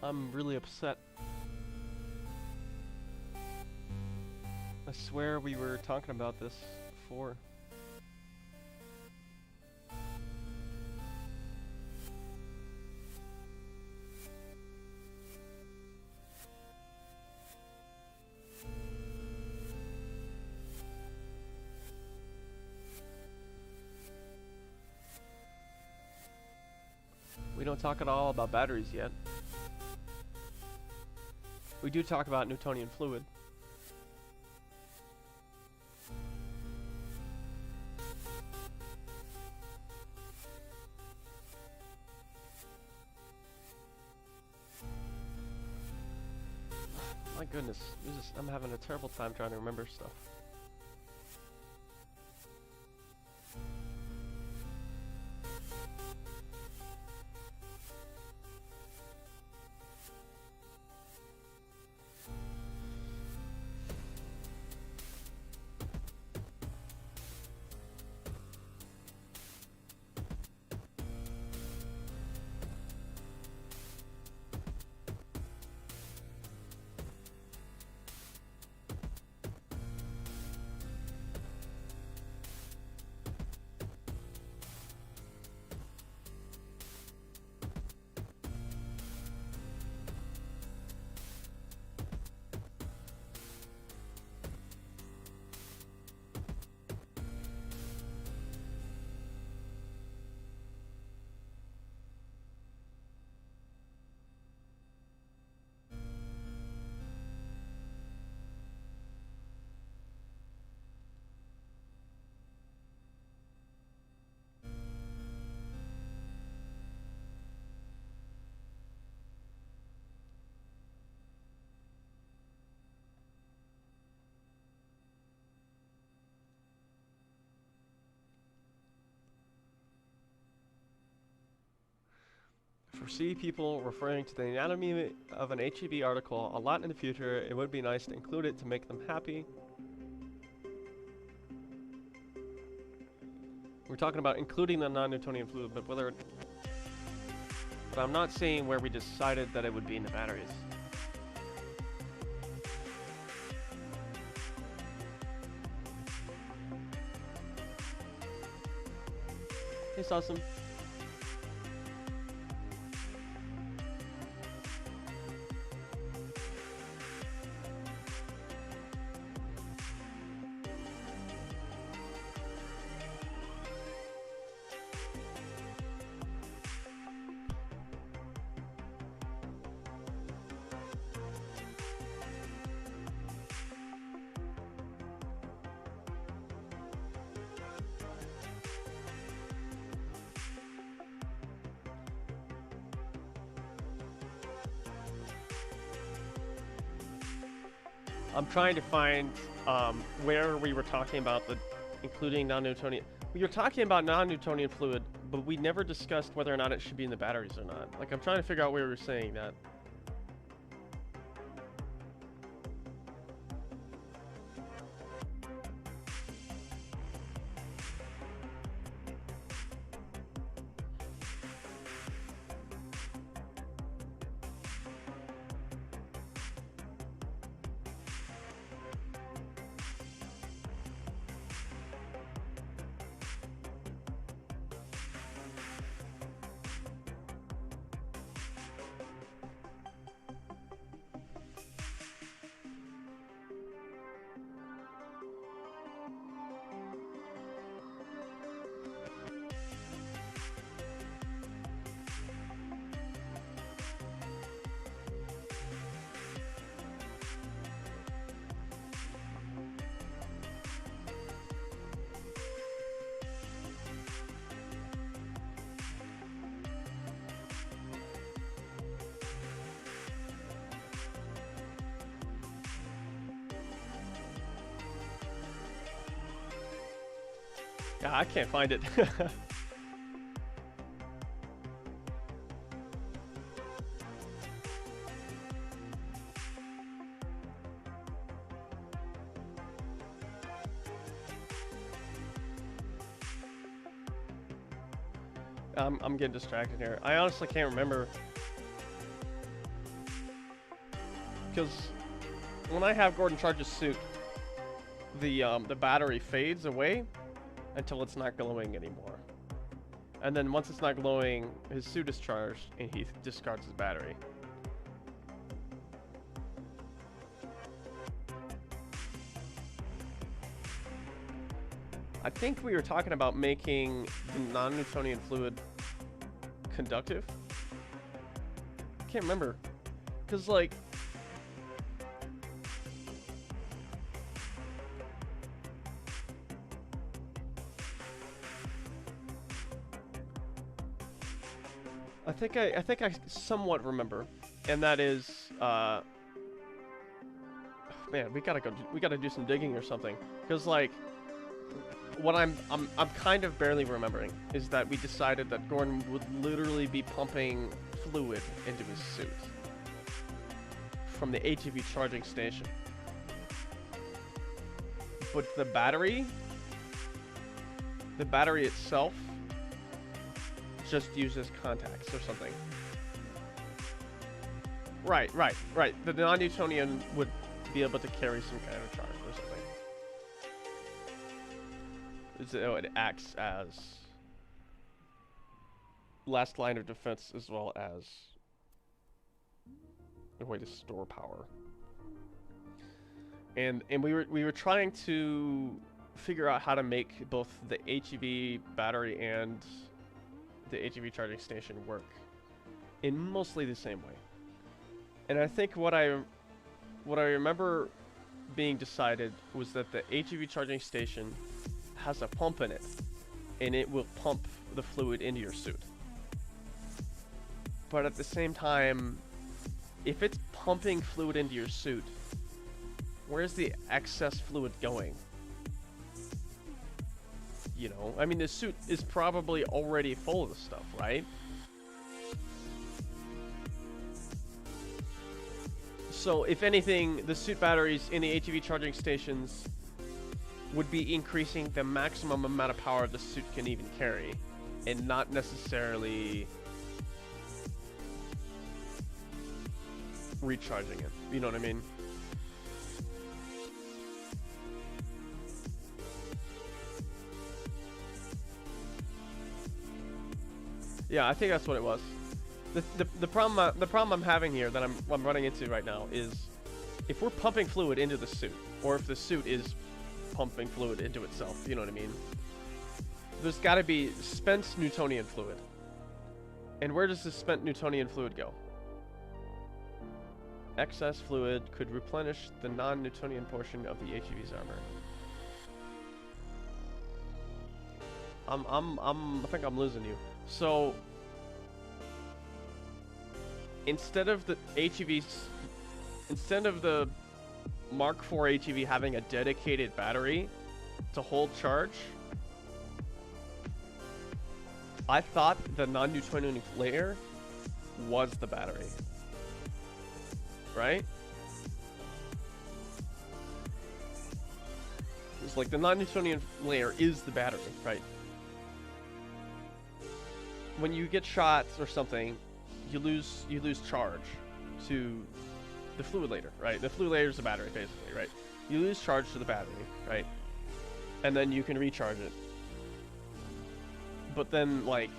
Speaker 1: I'm really upset. I swear we were talking about this before. We don't talk at all about batteries yet. We do talk about Newtonian fluid. goodness, I'm having a terrible time trying to remember stuff. Foresee people referring to the anatomy of an HEB article a lot in the future. It would be nice to include it to make them happy. We're talking about including the non-Newtonian fluid, but whether... But I'm not seeing where we decided that it would be in the batteries. Hey, Sawsum. I'm trying to find where we were talking about the including non-Newtonian. We were talking about non-Newtonian fluid, but we never discussed whether or not it should be in the batteries or not. Like, I'm trying to figure out where we were saying that. Yeah, I can't find it. I'm getting distracted here. I honestly can't remember. Because when I have Gordon Charge's suit, the battery fades away until it's not glowing anymore. And then once it's not glowing, his suit is charged and he discards his battery. I think we were talking about making the non-Newtonian fluid conductive. I can't remember. Because, like, I think I somewhat remember, and that is man, we gotta we gotta do some digging or something. Cause like, what I'm kind of barely remembering is that we decided that Gordon would literally be pumping fluid into his suit from the ATV charging station. But the battery itself just uses contacts or something. Right. The non-Newtonian would be able to carry some kind of charge or something. So it acts as last line of defense as well as a way to store power. And we were trying to figure out how to make both the HEV battery and the HEV charging station work in mostly the same way. And I think what I remember being decided was that the HEV charging station has a pump in it, and it will pump the fluid into your suit. But at the same time, if it's pumping fluid into your suit, where's the excess fluid going? You know, I mean, the suit is probably already full of stuff, right? So, if anything, the suit batteries in the HEV charging stations would be increasing the maximum amount of power the suit can even carry, and not necessarily recharging it. You know what I mean? Yeah, I think that's what it was. The problem I'm having here that I'm running into right now is if we're pumping fluid into the suit, or if the suit is pumping fluid into itself, you know what I mean? There's got to be spent Newtonian fluid. And where does the spent Newtonian fluid go? Excess fluid could replenish the non-Newtonian portion of the HEV's armor. I think I'm losing you. So instead of the Mark IV HEV having a dedicated battery to hold charge, I thought the non-Newtonian layer was the battery. Right? It's like the non-Newtonian layer is the battery, right? When you get shot or something, you lose charge to the fluid layer, right? The fluid layer is the battery, basically, right? You lose charge to the battery, right? And then you can recharge it. But then, like,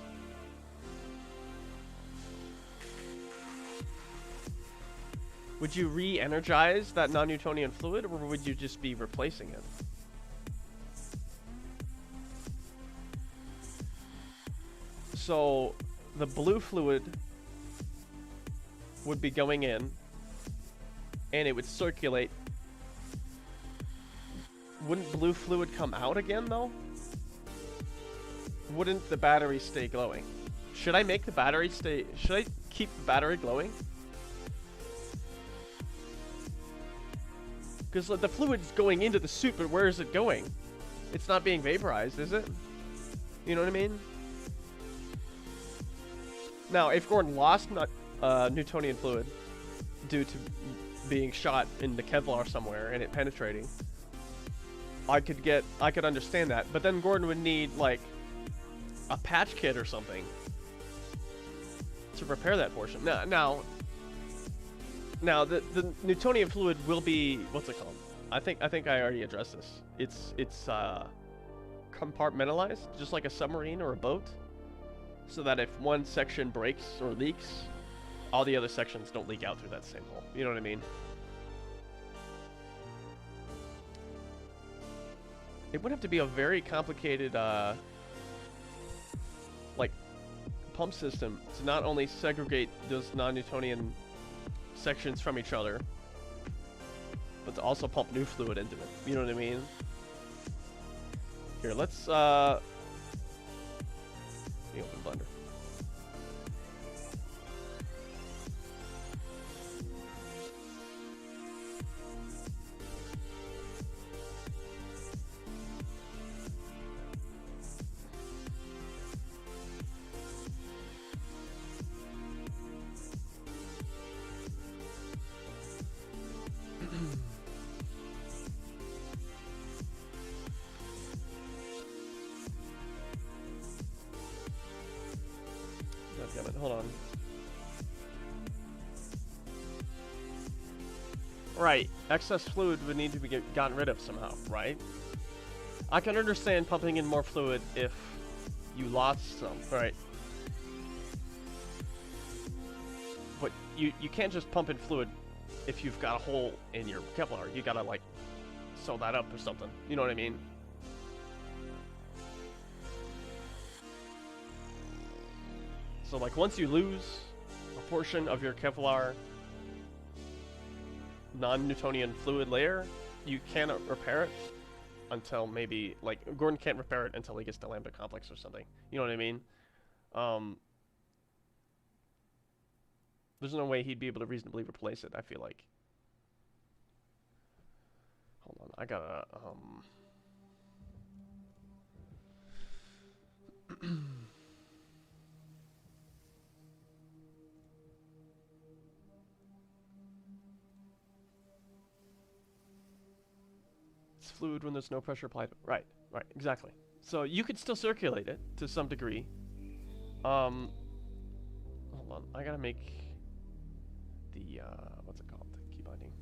Speaker 1: would you re-energize that non-Newtonian fluid, or would you just be replacing it? So the blue fluid would be going in, and it would circulate. Wouldn't blue fluid come out again, though? Wouldn't the battery stay glowing? Should I make the battery stay... Should I keep the battery glowing? Because the fluid's going into the suit, but where is it going? It's not being vaporized, is it? You know what I mean? Now, if Gordon lost Newtonian fluid due to being shot in the Kevlar somewhere and it penetrating, I could understand that. But then Gordon would need, like, a patch kit or something to repair that portion. Now the Newtonian fluid will be, what's it called? I think I already addressed this. It's compartmentalized, just like a submarine or a boat, so that if one section breaks or leaks, all the other sections don't leak out through that same hole. You know what I mean? It would have to be a very complicated like pump system to not only segregate those non-Newtonian sections from each other, but to also pump new fluid into it. You know what I mean? Here, let's let me open Blender. hold on. Right, excess fluid would need to be gotten rid of somehow, right? I can understand pumping in more fluid if you lost some, right? But you can't just pump in fluid if you've got a hole in your Kevlar. You gotta, like, sew that up or something. You know what I mean? So, like, once you lose a portion of your Kevlar non-Newtonian fluid layer, you cannot repair it until maybe, like, Gordon can't repair it until he gets to Lambda Complex or something. You know what I mean? There's no way he'd be able to reasonably replace it, I feel like. Hold on, I gotta, It's fluid when there's no pressure applied. Right, exactly. So you could still circulate it to some degree. Hold on, I gotta make the, what's it called? Key binding.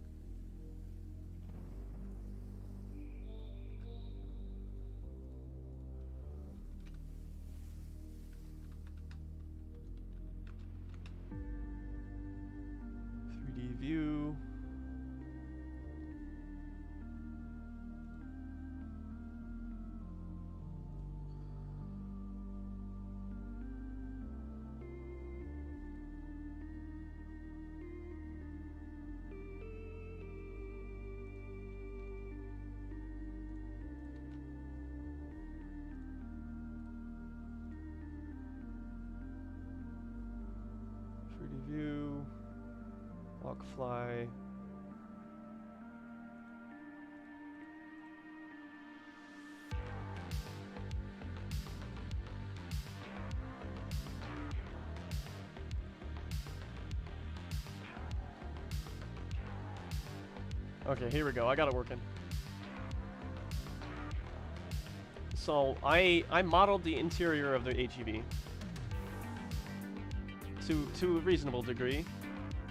Speaker 1: View. View. Walk, fly. Okay, here we go. I got it working. So I modeled the interior of the HEV to a reasonable degree.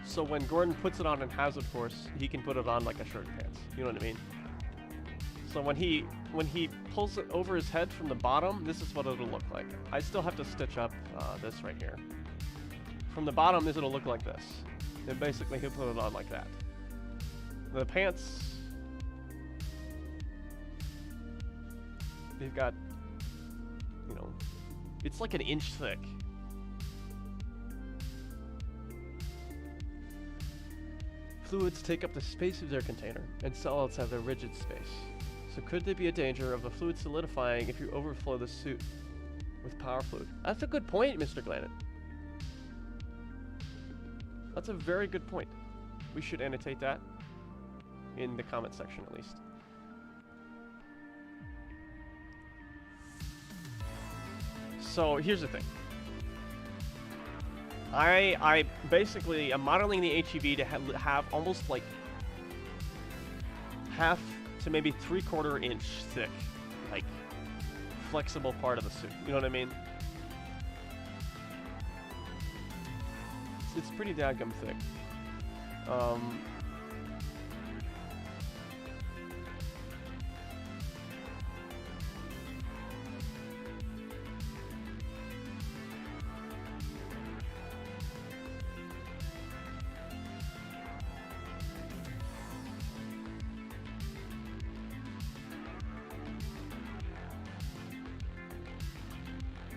Speaker 1: So when Gordon puts it on in hazard force, he can put it on like a shirt and pants. You know what I mean? So when he pulls it over his head from the bottom, this is what it'll look like. I still have to stitch up this right here. From the bottom, it'll look like this. And basically, he'll put it on like that. The pants, they've got, you know, it's like an inch thick. Fluids take up the space of their container, and solids have their rigid space. So could there be a danger of the fluid solidifying if you overflow the suit with power fluid? That's a good point, Mr. Glannet. That's a very good point. We should annotate that in the comment section, at least. So here's the thing. I basically am modeling the HEV to have almost like half to maybe 3/4 inch thick, like flexible part of the suit. You know what I mean? It's pretty dadgum thick.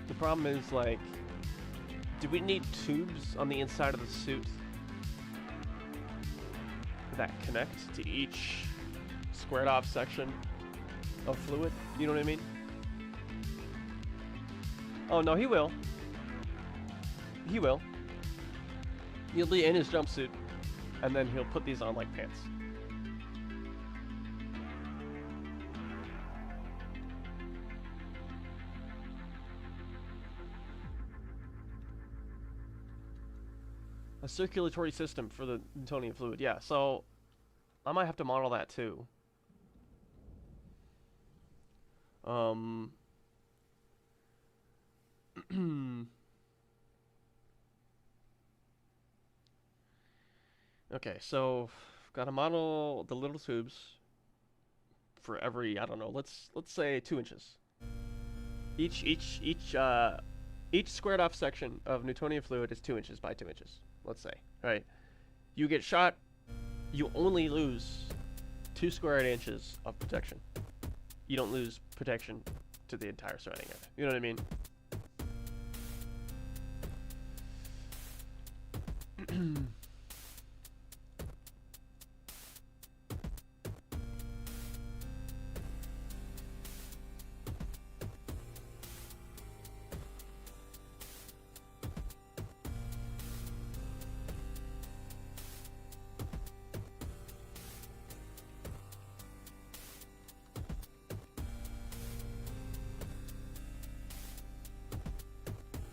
Speaker 1: The problem is, like, do we need tubes on the inside of the suit that connect to each squared off section of fluid? You know what I mean? Oh no, he will. He will. He'll be in his jumpsuit, and then he'll put these on like pants. A circulatory system for the Newtonian fluid, yeah. So I might have to model that too. Okay, so got to model the little tubes for every, I don't know, let's say 2 inches. Each squared off section of Newtonian fluid is 2 inches by 2 inches. Let's say, right? You get shot, you only lose 2 squared inches of protection. You don't lose protection to the entire surrounding area. You know what I mean?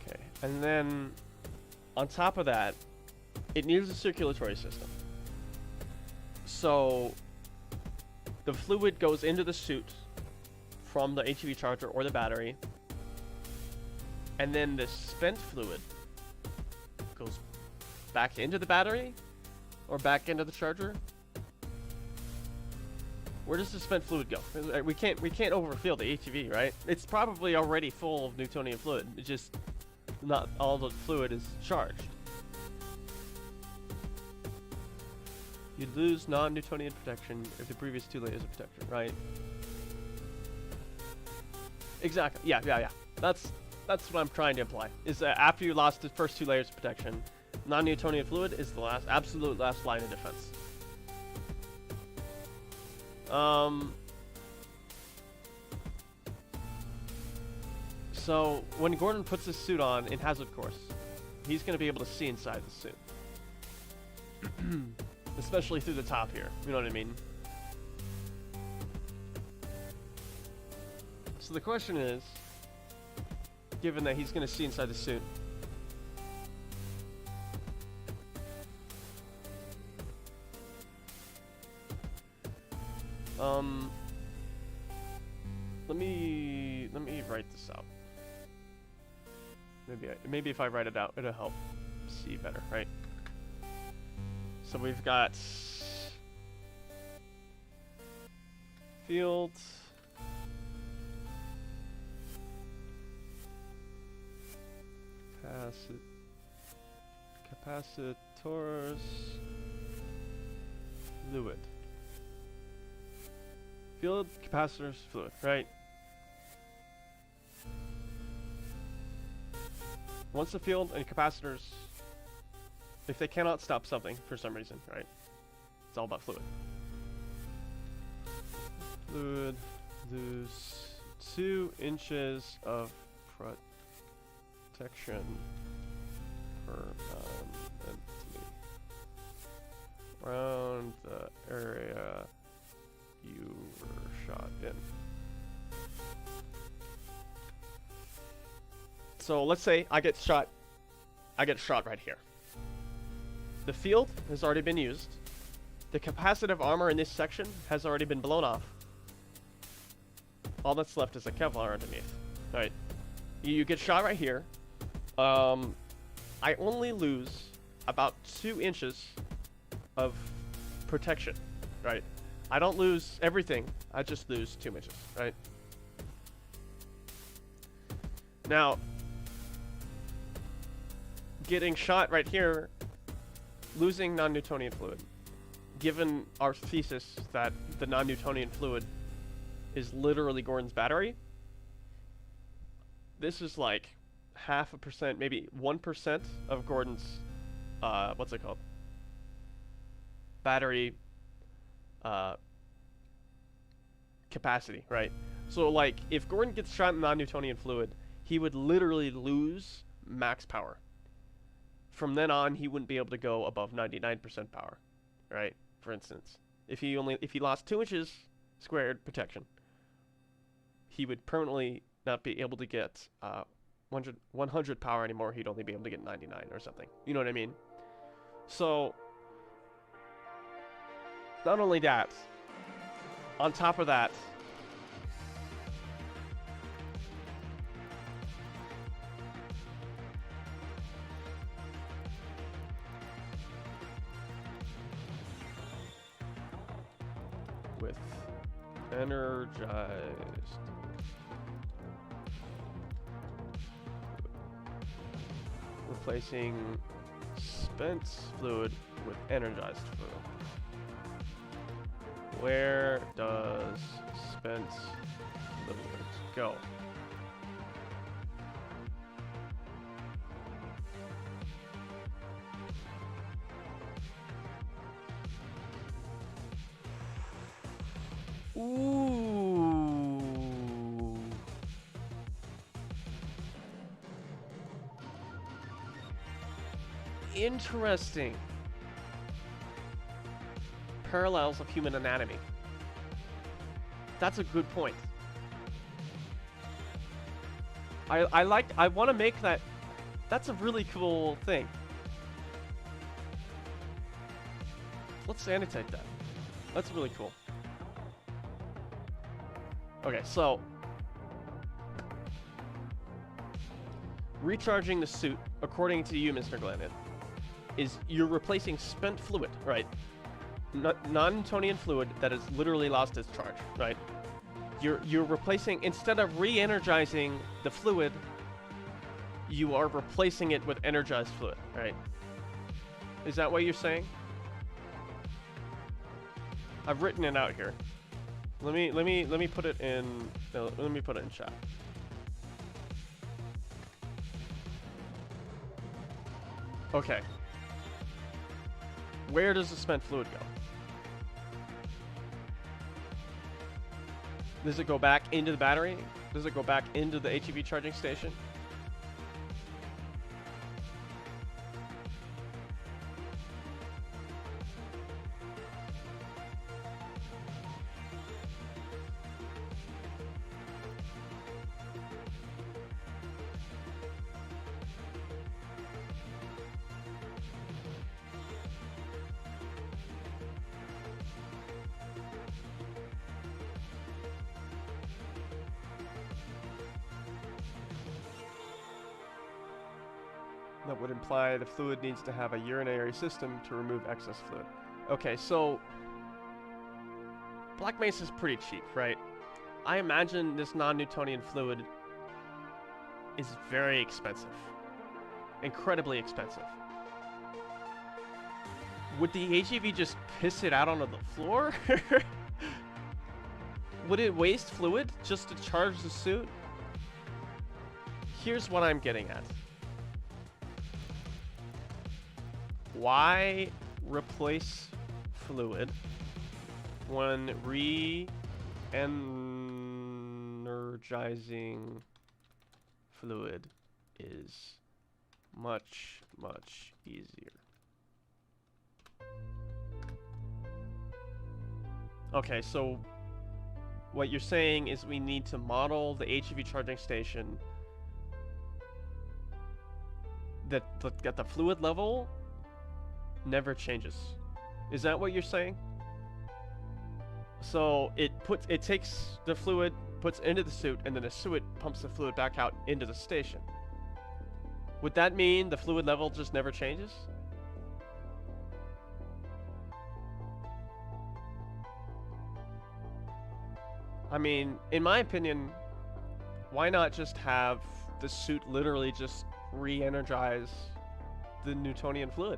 Speaker 1: Okay, and then on top of that, it needs a circulatory system. So the fluid goes into the suit from the HEV charger or the battery, and then the spent fluid goes back into the battery or back into the charger. Where does the spent fluid go? We can't overfill the HEV, right? It's probably already full of Newtonian fluid. It's just not all the fluid is charged. You lose non-Newtonian protection if the previous 2 layers of protection, right? Exactly. Yeah. That's what I'm trying to imply. Is that after you lost the first 2 layers of protection, non-Newtonian fluid is the absolute last line of defense. So when Gordon puts his suit on in Hazard Course, he's going to be able to see inside the suit. Especially through the top here, you know what I mean? So the question is, given that he's going to see inside the suit, let me write this out. Maybe if I write it out, it'll help see better, right? So we've got field, capacitors, fluid. Field, capacitors, fluid, right? Once the field and capacitors, if they cannot stop something for some reason, right? It's all about fluid. Fluid lose 2 inches of protection per entity around the area you were shot in. So let's say I get shot right here. The field has already been used. The capacitive armor in this section has already been blown off. All that's left is a Kevlar underneath. Alright. You get shot right here. I only lose about 2 inches of protection. Right? I don't lose everything. I just lose 2 inches. Right? Now, getting shot right here, losing non-Newtonian fluid, given our thesis that the non-Newtonian fluid is literally Gordon's battery, this is like 0.5%, maybe 1% of Gordon's, what's it called? Battery capacity, right? So like, if Gordon gets shot in non-Newtonian fluid, he would literally lose max power. From then on, he wouldn't be able to go above 99% power, right? For instance, if he lost 2 inches squared protection, he would permanently not be able to get 100 power anymore. He'd only be able to get 99 or something. You know what I mean? So, not only that, on top of that, with energized. Replacing spent fluid with energized fluid. Where does spent fluid go? Ooh. Interesting. Parallels of human anatomy. That's a good point. I want to make that. That's a really cool thing. Let's annotate that. That's really cool. Okay, so recharging the suit, according to you, Mr. Glennon, is you're replacing spent fluid, right? Non-Newtonian fluid that has literally lost its charge, right? You're replacing, instead of re-energizing the fluid, you are replacing it with energized fluid, right? Is that what you're saying? I've written it out here. Let me put it in. Let me put it in chat. Okay. Where does the spent fluid go? Does it go back into the battery? Does it go back into the HEV charging station? That would imply the fluid needs to have a urinary system to remove excess fluid. Okay, so Black Mesa is pretty cheap, right? I imagine this non-Newtonian fluid is very expensive. Incredibly expensive. Would the HEV just piss it out onto the floor? Would it waste fluid just to charge the suit? Here's what I'm getting at. Why replace fluid when re-energizing fluid is much, much easier? Okay, so what you're saying is we need to model the HEV charging station that the fluid level never changes. Is that what you're saying? So it takes the fluid, puts into the suit, and then the suit pumps the fluid back out into the station. Would that mean the fluid level just never changes? I mean, in my opinion, why not just have the suit literally just re-energize the Newtonian fluid?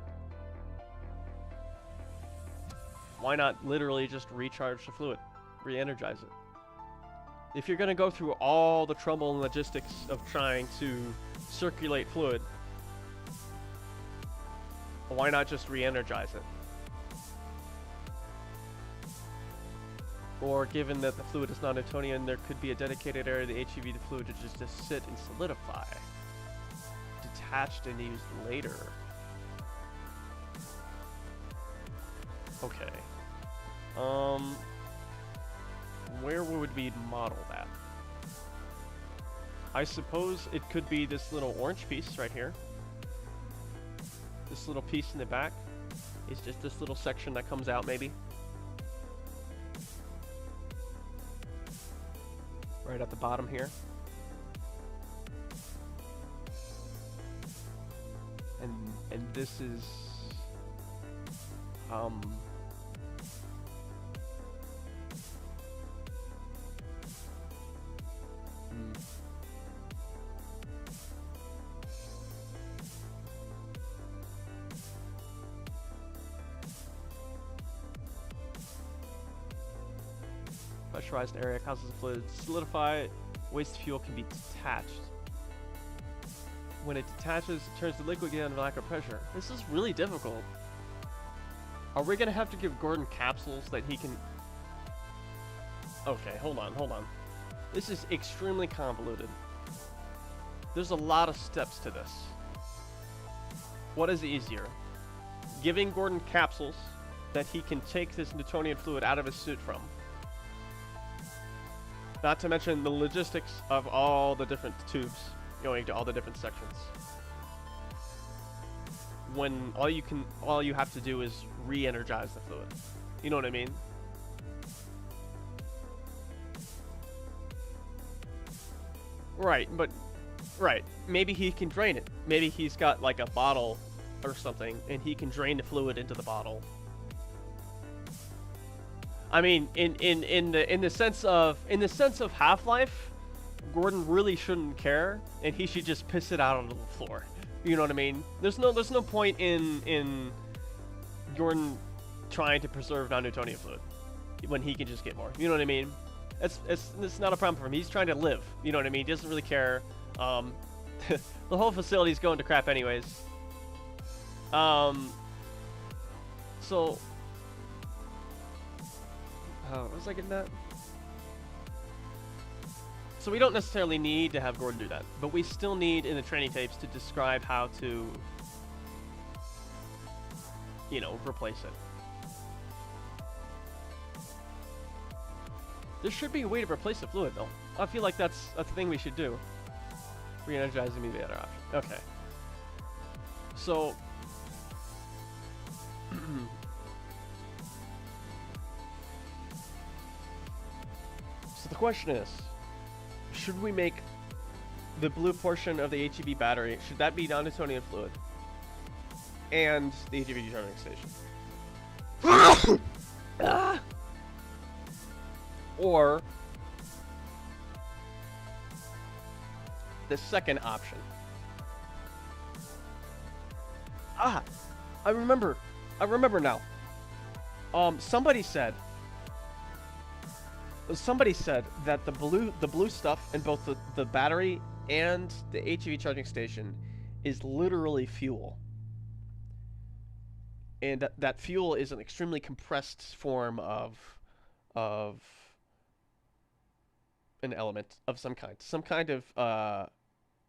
Speaker 1: Why not literally just recharge the fluid, re-energize it? If you're gonna go through all the trouble and logistics of trying to circulate fluid, why not just re-energize it? Or given that the fluid is non-Newtonian, there could be a dedicated area of the HEV the fluid to just sit and solidify, detached and used later. Okay. Where would we model that? I suppose it could be this little orange piece right here. This little piece in the back is just this little section that comes out, maybe. Right at the bottom here. And this is pressurized area causes the fluid to solidify. Waste fuel can be detached. When it detaches, it turns to liquid again under lack of pressure. This is really difficult. Are we gonna have to give Gordon capsules that he can... Okay, hold on. This is extremely convoluted. There's a lot of steps to this. What is easier? Giving Gordon capsules that he can take this Newtonian fluid out of his suit from. Not to mention the logistics of all the different tubes going to all the different sections. When all you have to do is re-energize the fluid. You know what I mean? Right, but maybe he can drain it. Maybe he's got like a bottle or something and he can drain the fluid into the bottle. I mean, in the sense of Half-Life, Gordon really shouldn't care, and he should just piss it out onto the floor. You know what I mean? There's no point in Gordon trying to preserve non-Newtonian fluid when he can just get more. You know what I mean? It's not a problem for him. He's trying to live. You know what I mean? He doesn't really care. The whole facility's going to crap anyways. So. What was I getting at? So we don't necessarily need to have Gordon do that, but we still need in the training tapes to describe how to, you know, replace it. There should be a way to replace the fluid, though. I feel like that's a thing we should do. Re-energizing may be the other option. Okay. So. So the question is, should we make the blue portion of the HEV battery, should that be non-Newtonian fluid? And the HEV charging station? Or the second option. I remember now. Somebody said that the blue stuff in both the battery and the HEV charging station is literally fuel. And that fuel is an extremely compressed form of an element of some kind of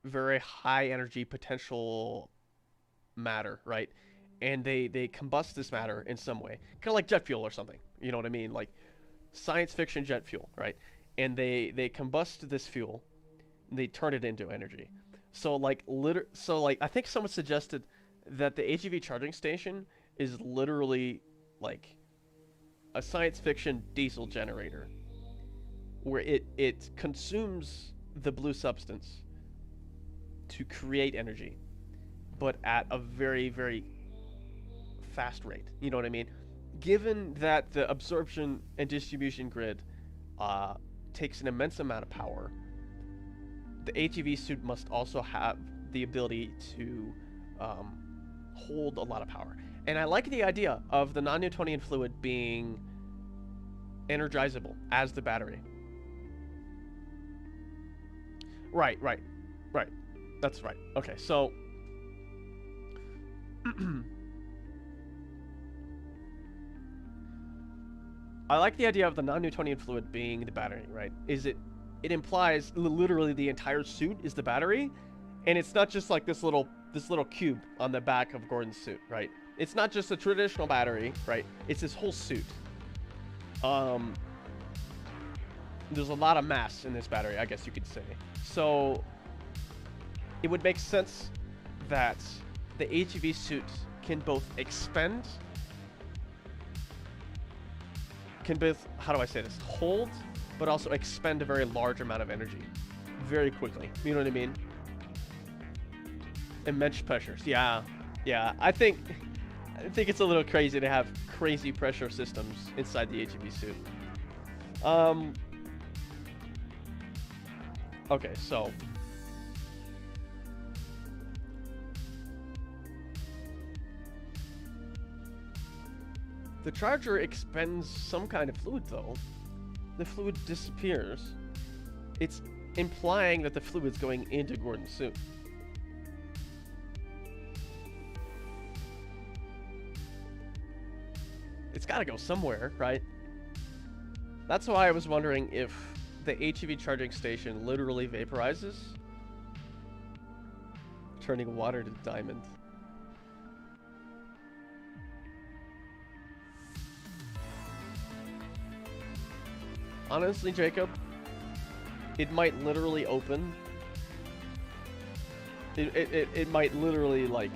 Speaker 1: very high energy potential matter, right? And they combust this matter in some way, kind of like jet fuel or something. You know what I mean? Like science fiction jet fuel, right? And they combust this fuel, and they turn it into energy. So like I think someone suggested that the HEV charging station is literally like a science fiction diesel generator, where it consumes the blue substance to create energy, but at a very, very fast rate. You know what I mean? Given that the absorption and distribution grid takes an immense amount of power, the HEV suit must also have the ability to hold a lot of power. And I like the idea of the non-Newtonian fluid being energizable as the battery. Right. That's right. Okay, so I like the idea of the non-Newtonian fluid being the battery, right? It implies literally the entire suit is the battery, and it's not just like this little cube on the back of Gordon's suit, right? It's not just a traditional battery, right? It's this whole suit. There's a lot of mass in this battery, I guess you could say. So it would make sense that the HEV suit can both expend, how do I say this? Hold, but also expend a very large amount of energy very quickly. You know what I mean? Immense pressures. Yeah. I think it's a little crazy to have crazy pressure systems inside the HEV suit. Okay, so the charger expends some kind of fluid, though. the fluid disappears, it's implying that the fluid's going into Gordon's suit. It's gotta go somewhere, right? That's why I was wondering if the HEV charging station literally vaporizes, turning water to diamond. Honestly, Jacob, it might literally open. It might literally, like,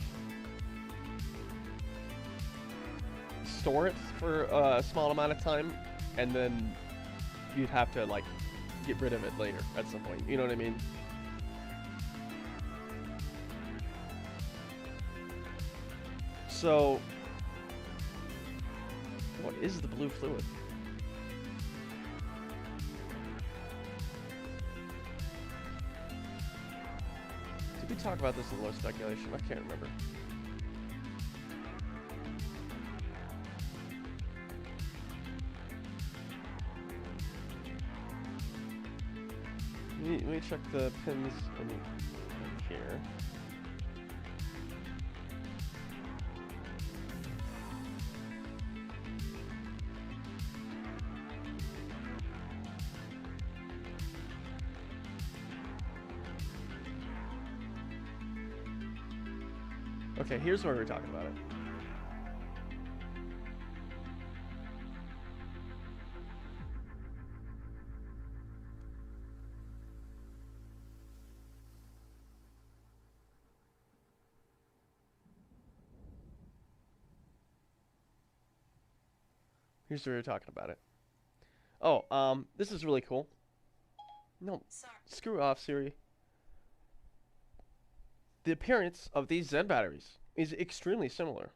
Speaker 1: store it for a small amount of time, and then you'd have to, like, get rid of it later at some point. You know what I mean? So, what is the blue fluid? Did we talk about this in low speculation? I can't remember. Let me check the pins in here. Okay, here's where we're talking about it. Here's where we're talking about it. Oh, this is really cool. No, screw off, Siri. The appearance of these Zen batteries is extremely similar.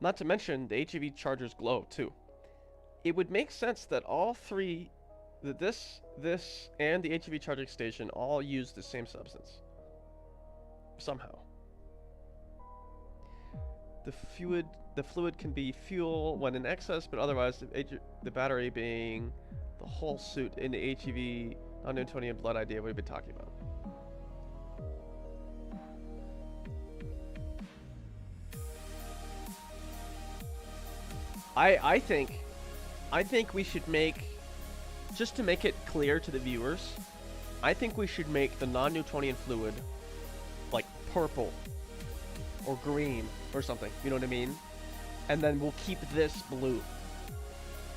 Speaker 1: Not to mention, the HEV chargers glow, too. It would make sense that all three, this, and the HEV charging station all use the same substance. Somehow. The fluid can be fuel when in excess, but otherwise, the battery being the whole suit in the HEV non-Newtonian blood idea we've been talking about. I think we should make, just to make it clear to the viewers, I think we should make the non-Newtonian fluid like purple or green or something, you know what I mean? And then we'll keep this blue.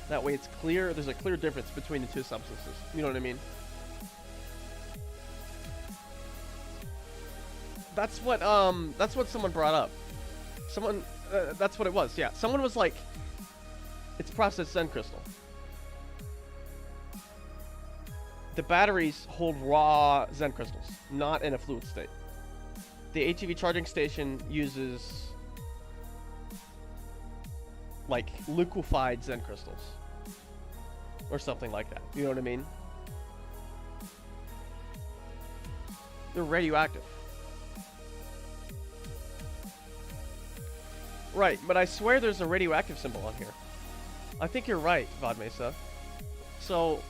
Speaker 1: That way it's clear, there's a clear difference between the two substances, you know what I mean? That's what someone brought up. Someone, that's what it was, yeah. Someone was like, it's processed Zen crystal. The batteries hold raw Zen crystals, not in a fluid state. The HEV charging station uses like liquefied Zen crystals or something like that. You know what I mean? They're radioactive. Right, but I swear there's a radioactive symbol on here. I think you're right, Vod Mesa. So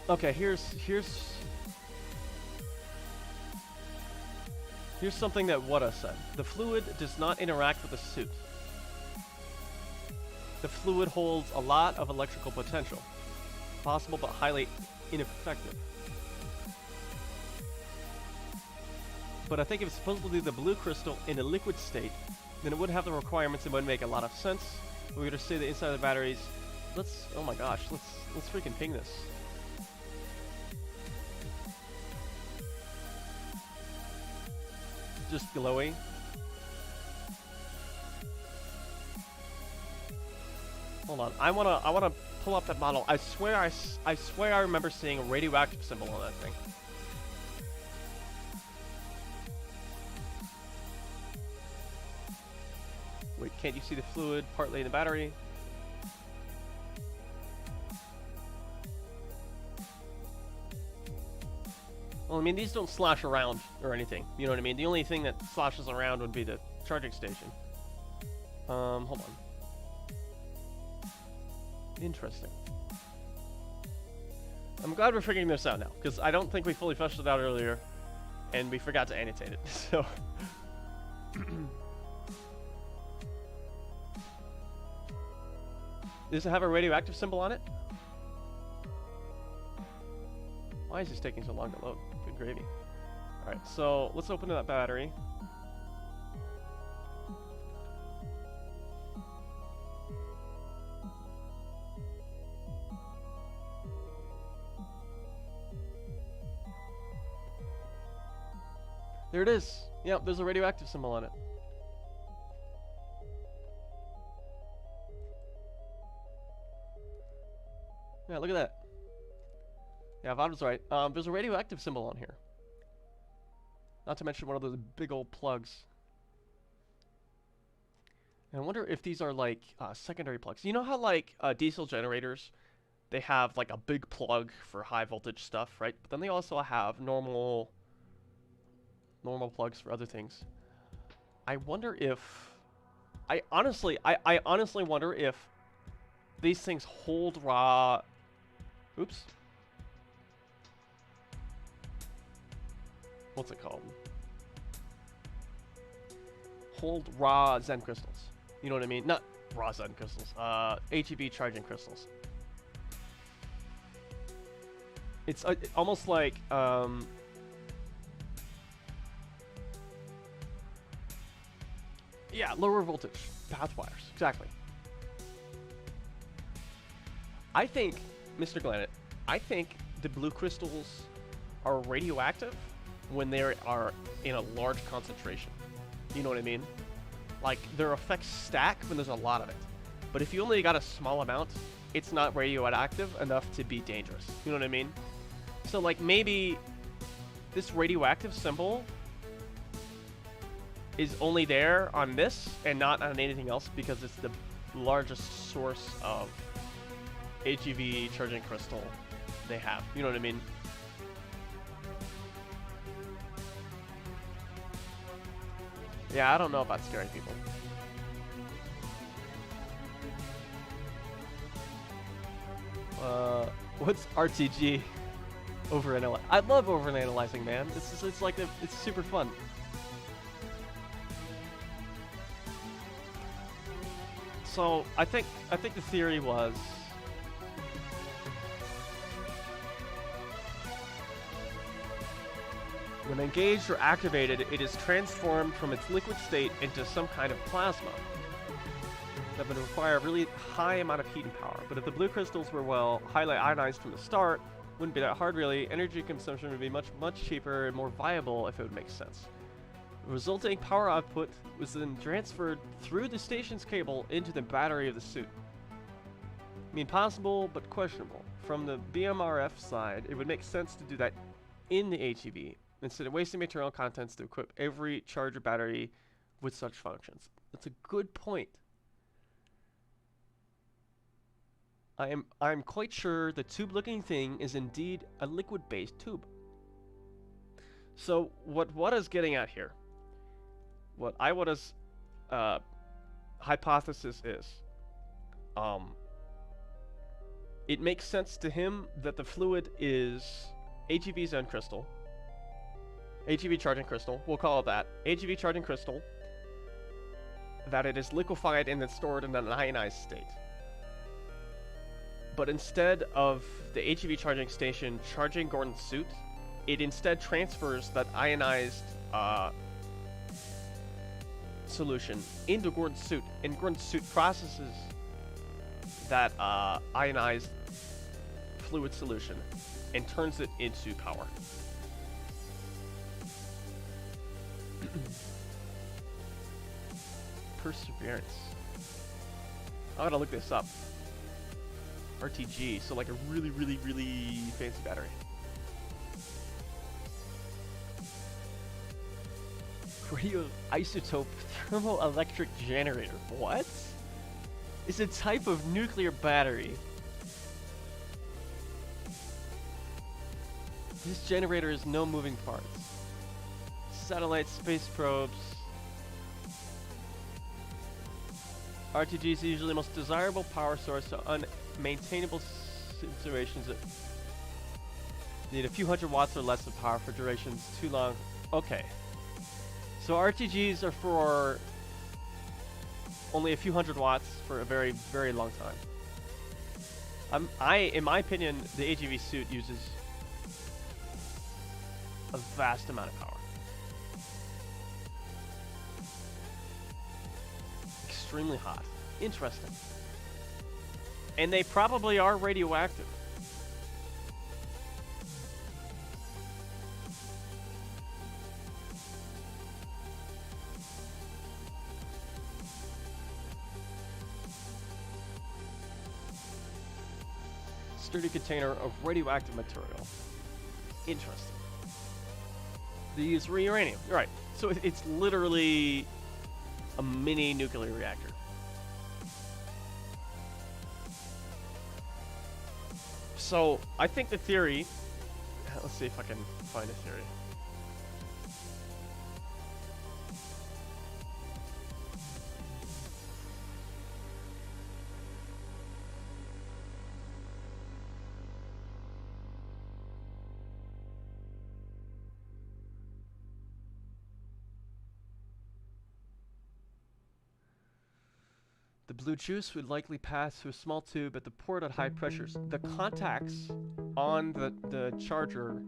Speaker 1: okay, here's something that Wada said. The fluid does not interact with the suit. The fluid holds a lot of electrical potential. Possible but highly ineffective. But I think if it's supposed to be the blue crystal in a liquid state, then it would have the requirements and would make a lot of sense. We're gonna say the inside of the batteries. Oh my gosh, let's freaking ping this. Just glowy. Hold on, I wanna pull up that model. I swear I remember seeing a radioactive symbol on that thing. Wait, can't you see the fluid partly in the battery? Well, I mean, these don't slosh around or anything. You know what I mean? The only thing that sloshes around would be the charging station. Hold on. Interesting. I'm glad we're figuring this out now, because I don't think we fully fleshed it out earlier, and we forgot to annotate it, so... Does it have a radioactive symbol on it? Why is this taking so long to load? Good gravy. Alright, so let's open that battery. There it is. Yep, there's a radioactive symbol on it. Yeah, look at that. Yeah, Vod was right. There's a radioactive symbol on here. Not to mention one of those big old plugs. And I wonder if these are like secondary plugs. You know how like diesel generators, they have like a big plug for high voltage stuff, right? But then they also have normal plugs for other things. I wonder if... I honestly wonder if these things hold raw... Oops. What's it called? Hold raw Zen crystals. You know what I mean? Not raw Zen crystals. HEV charging crystals. It's almost like... yeah, lower voltage path wires. Exactly. I think, Mr. Glanet, I think the blue crystals are radioactive when they are in a large concentration. You know what I mean? Like, their effects stack when there's a lot of it. But if you only got a small amount, it's not radioactive enough to be dangerous. You know what I mean? So, like, maybe this radioactive symbol is only there on this and not on anything else because it's the largest source of HEV charging crystal they have. You know what I mean? Yeah, I don't know about scaring people. What's RTG? Overanalyze. I love overanalyzing, man. It's like it's super fun. So I think the theory was when engaged or activated, it is transformed from its liquid state into some kind of plasma that would require a really high amount of heat and power. But if the blue crystals were, well, highly ionized from the start, wouldn't be that hard really. Energy consumption would be much cheaper and more viable if it would make sense. The resulting power output was then transferred through the station's cable into the battery of the suit. I mean, possible, but questionable. From the BMRF side, it would make sense to do that in the HEV, instead of wasting material contents to equip every charger battery with such functions. That's a good point. I'm quite sure the tube-looking thing is indeed a liquid-based tube. So what Wada's getting at here, what Iwata's hypothesis is, it makes sense to him that the fluid is HEV Zen crystal, HEV charging crystal, we'll call it that, HEV charging crystal, that it is liquefied and then stored in an ionized state. But instead of the HEV charging station charging Gordon's suit, it instead transfers that ionized solution into Gordon's suit, and Gordon's suit processes that ionized fluid solution and turns it into power. Perseverance. I gotta look this up. RTG, so like a really fancy battery. Radioisotope thermoelectric generator. What? It's a type of nuclear battery. This generator has no moving parts. Satellites, space probes. RTG is usually the most desirable power source, so unmaintainable situations that need a few hundred watts or less of power for durations too long. Okay. So RTGs are for only a few hundred watts for a very, very long time. In my opinion, the AGV suit uses a vast amount of power. Extremely hot. Interesting. And they probably are radioactive. Sturdy container of radioactive material. Interesting. They use uranium. Right. So it's literally a mini nuclear reactor. So I think the theory. Let's see if I can find a theory. The blue juice would likely pass through a small tube at the port at high pressures. The contacts on the charger,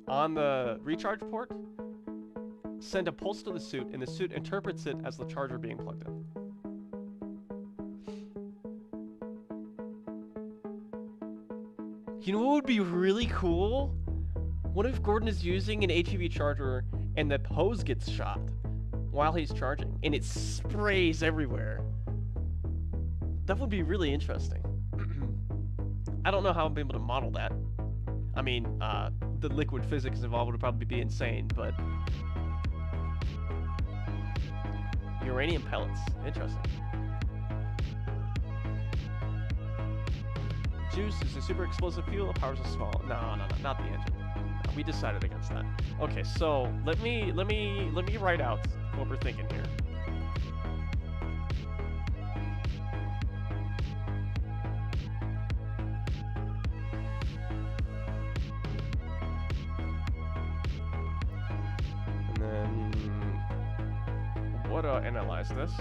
Speaker 1: on the recharge port, send a pulse to the suit, and the suit interprets it as the charger being plugged in. You know what would be really cool? What if Gordon is using an HEV charger and the hose gets shot while he's charging, and it sprays everywhere? That would be really interesting. I don't know how I'll be able to model that. I mean, the liquid physics involved would probably be insane, but... Uranium pellets. Interesting. Juice is a super explosive fuel. It powers a small... No, not the engine. No, we decided against that. Okay, so let me write out what we're thinking here. Analyze this.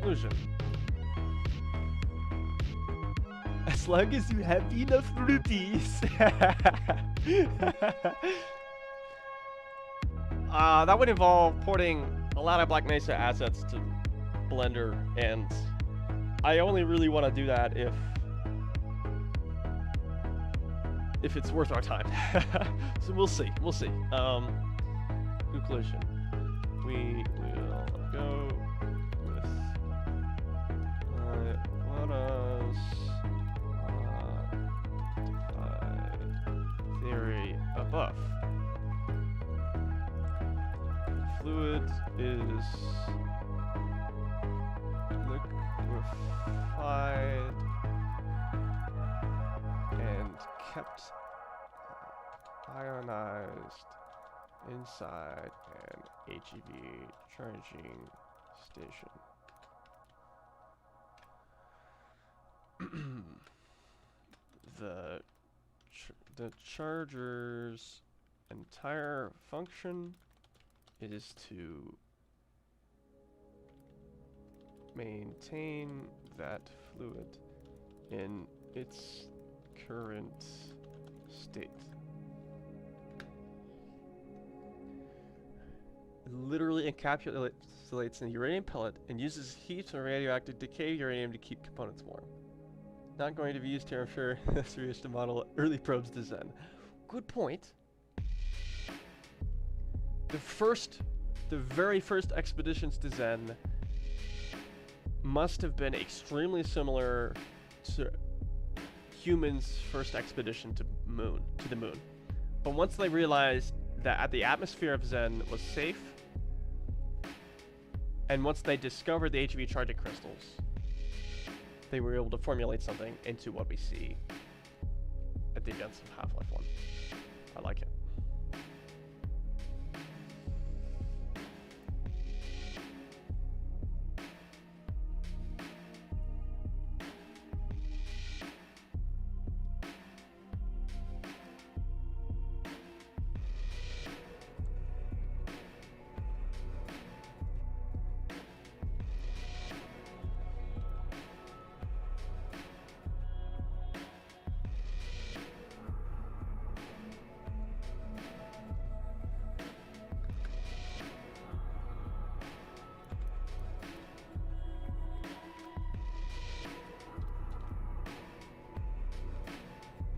Speaker 1: Conclusion. As long as you have enough rupees. That would involve porting a lot of Black Mesa assets to Blender, and I only really want to do that if it's worth our time. So we'll see. Conclusion. We will go with let us theory above. Fluid is liquefied and kept ionized inside an HEV charging station. The charger's entire function is to maintain that fluid in its current state. It literally encapsulates a uranium pellet and uses heat and radioactive decay uranium to keep components warm. Not going to be used here, I'm sure. That's used to model early probes to Zen. Good point. The very first expeditions to Zen must have been extremely similar to humans' first expedition to the moon. But once they realized that the atmosphere of Zen was safe, and once they discovered the HEV charging crystals, they were able to formulate something into what we see at the events of Half-Life 1. I like it.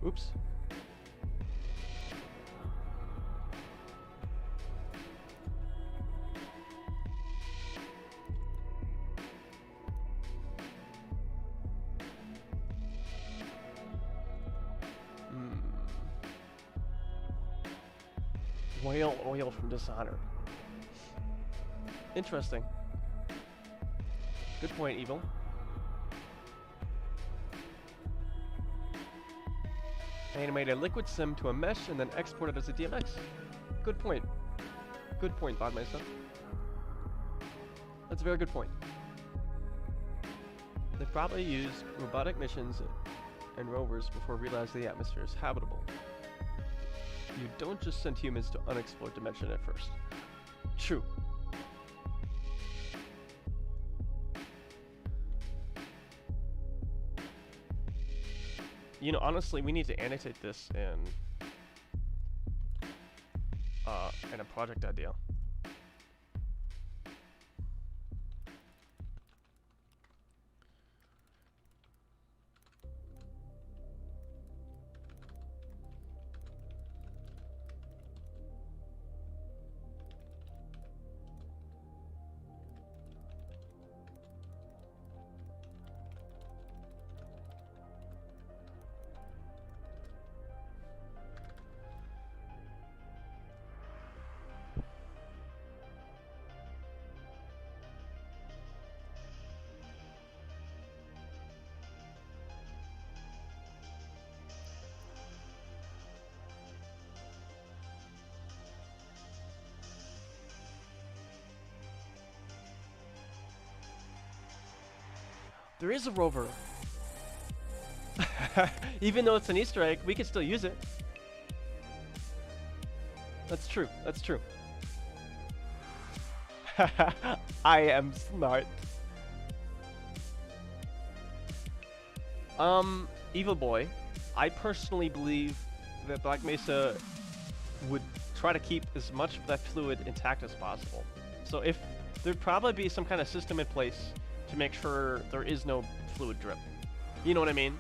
Speaker 1: Oops. Whale oil from Dishonored. Interesting. Good point, Evil. Animate a liquid sim to a mesh and then export it as a DMX. Good point. Good point, Bodmeister. That's a very good point. They probably used robotic missions and rovers before realizing the atmosphere is habitable. You don't just send humans to unexplored dimension at first. True. You know, honestly, we need to annotate this in a project idea. There is a rover. Even though it's an Easter egg, we can still use it. That's true. That's true. I am smart. Evil Boy, I personally believe that Black Mesa would try to keep as much of that fluid intact as possible. So if there'd probably be some kind of system in place to make sure there is no fluid drip. You know what I mean?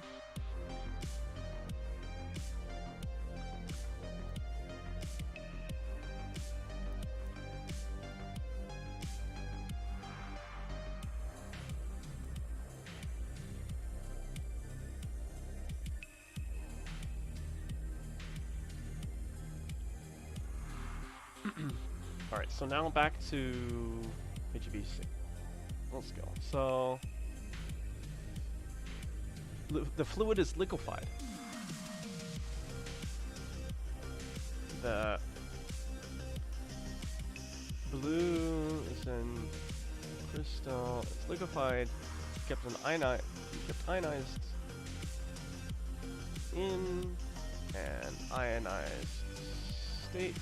Speaker 1: Alright, so now back to HBC. Let's go. So the fluid is liquefied. The blue is in crystal. It's liquefied. Kept ionized in an ionized state.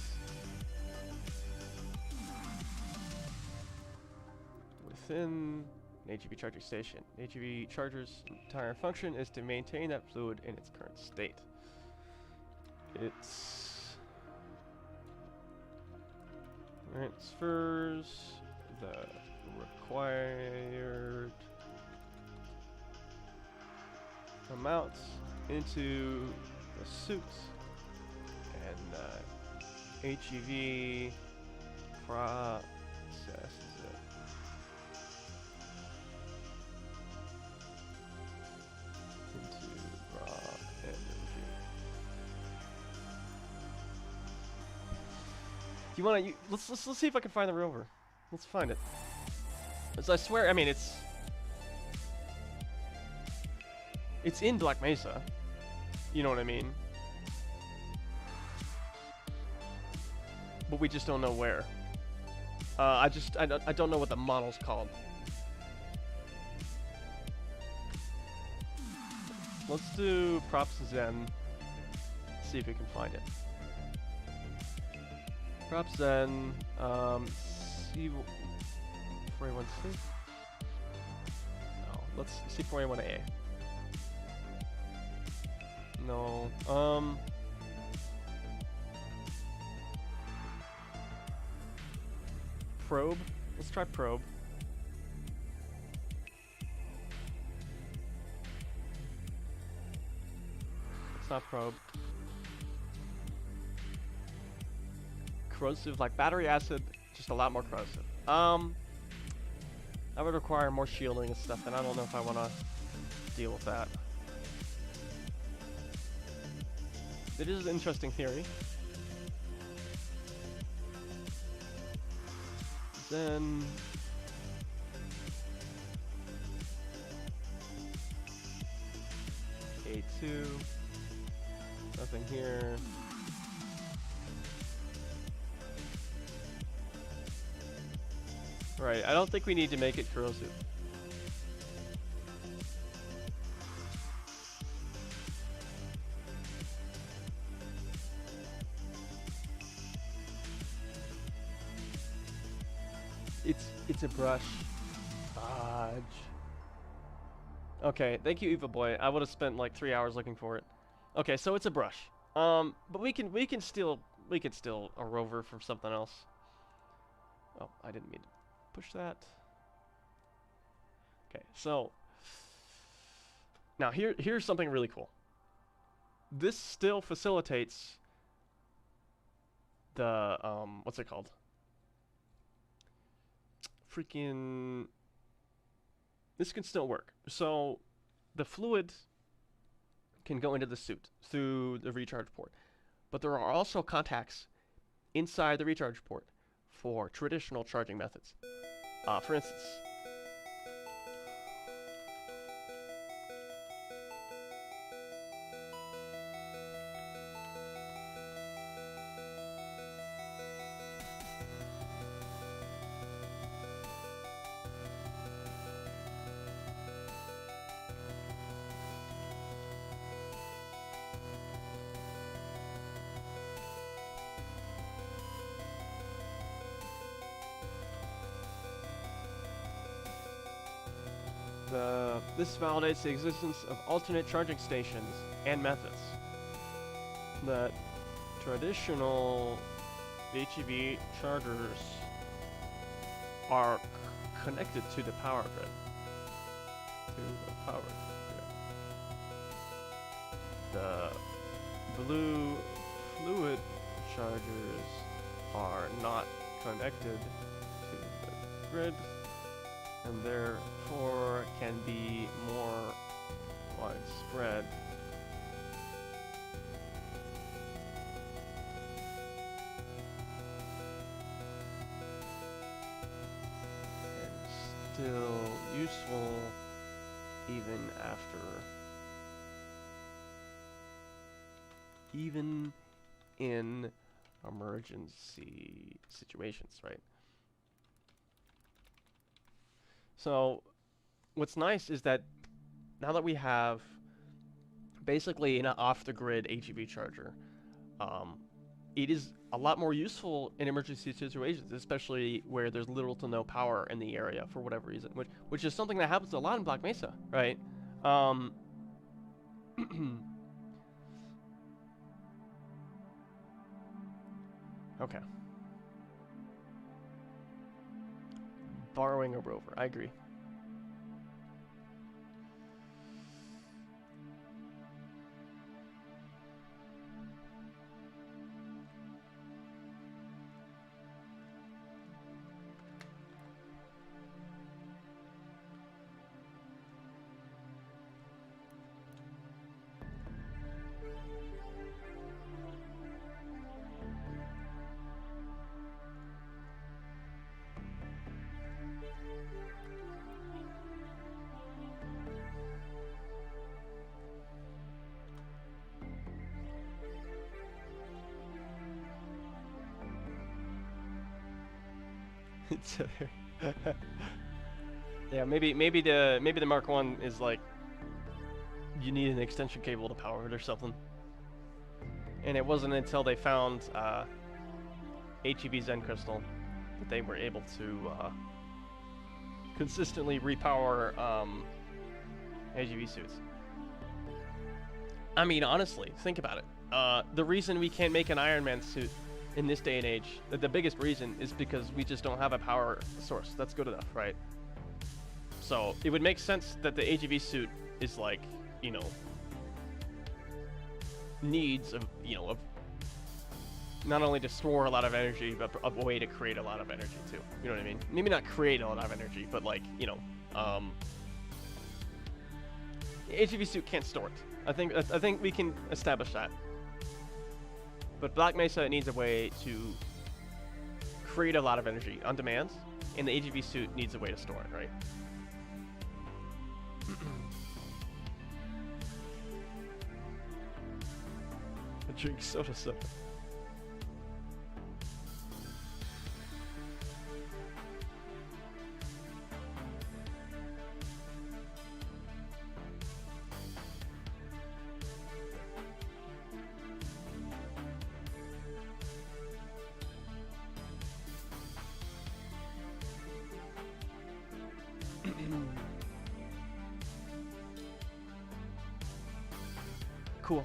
Speaker 1: Within an HEV charger station. The HEV charger's entire function is to maintain that fluid in its current state. It's transfers the required amounts into the suit, and HEV processes it. you wanna? Let's see if I can find the rover. Let's find it. Cause I swear, I mean it's in Black Mesa. You know what I mean? But we just don't know where. I don't know what the model's called. Let's do props Zen. See if we can find it. Props Zen. C4A1C. No, let's C4A1A. No. Probe. Let's try probe. It's not probe. Corrosive, like battery acid, just a lot more corrosive. That would require more shielding and stuff, and I don't know if I want to deal with that. It is an interesting theory. Then A2, nothing here. Right, I don't think we need to make it corrosive. It's a brush. Fudge. Okay, thank you, Eva Boy. I would have spent like 3 hours looking for it. Okay, so it's a brush. But we can steal a rover from something else. Oh, I didn't mean to push that. Okay, so now here's something really cool. This still facilitates the what's it called? Freaking, this can still work. So the fluid can go into the suit through the recharge port, but there are also contacts inside the recharge port for traditional charging methods. For instance, this validates the existence of alternate charging stations and methods. That traditional HEV chargers are connected to the power grid. The blue fluid chargers are not connected to the grid, and therefore can be more widespread. And still useful even in emergency situations, right? So what's nice is that now that we have basically an off-the-grid HEV charger, it is a lot more useful in emergency situations, especially where there's little to no power in the area for whatever reason, which is something that happens a lot in Black Mesa, right? Okay. Borrowing a rover, I agree. It's yeah, maybe the Mark 1 is like you need an extension cable to power it or something. And it wasn't until they found HEV Zen Crystal that they were able to consistently repower HEV suits. I mean, honestly, think about it. The reason we can't make an Iron Man suit in this day and age, the biggest reason is because we just don't have a power source that's good enough, right? So it would make sense that the HEV suit is like, you know, needs of, you know, of not only to store a lot of energy, but a way to create a lot of energy too. You know what I mean? Maybe not create a lot of energy, but like, you know, the HEV suit can't store it. I think we can establish that. But Black Mesa needs a way to create a lot of energy on demand, and the HEV suit needs a way to store it, right? I drink soda. Cool.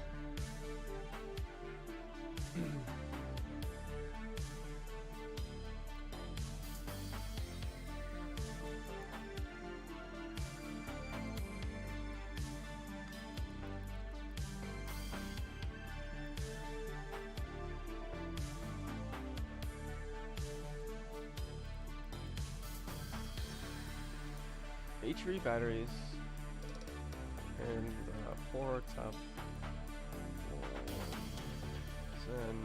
Speaker 1: HV batteries and 4 top. And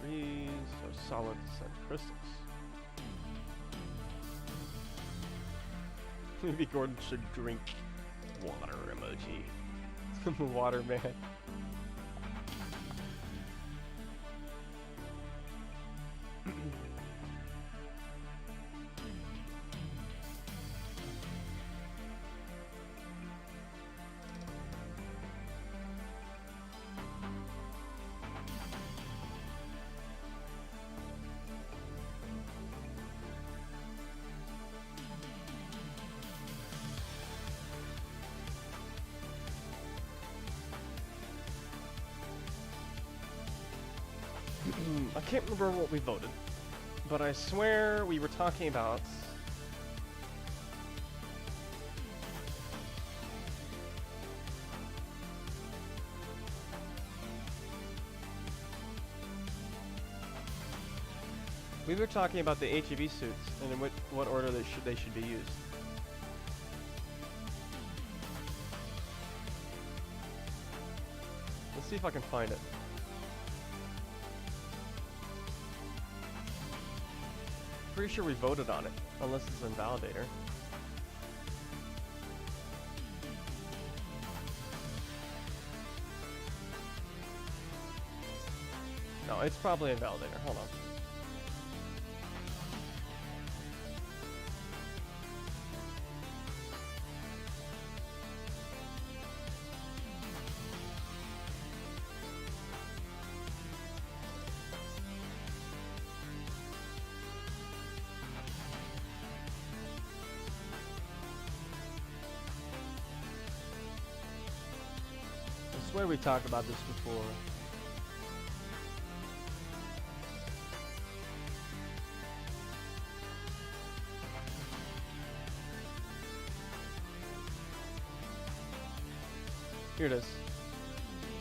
Speaker 1: 3 are solid set crystals. Maybe Gordon should drink water emoji. Water man. I can't remember what we voted, but I swear we were talking about the HEV suits and in what order they should be used. Let's see if I can find it. Pretty sure we voted on it, unless it's Invalidator. No, it's probably Invalidator. Hold on. I swear we talked about this before. Here it is.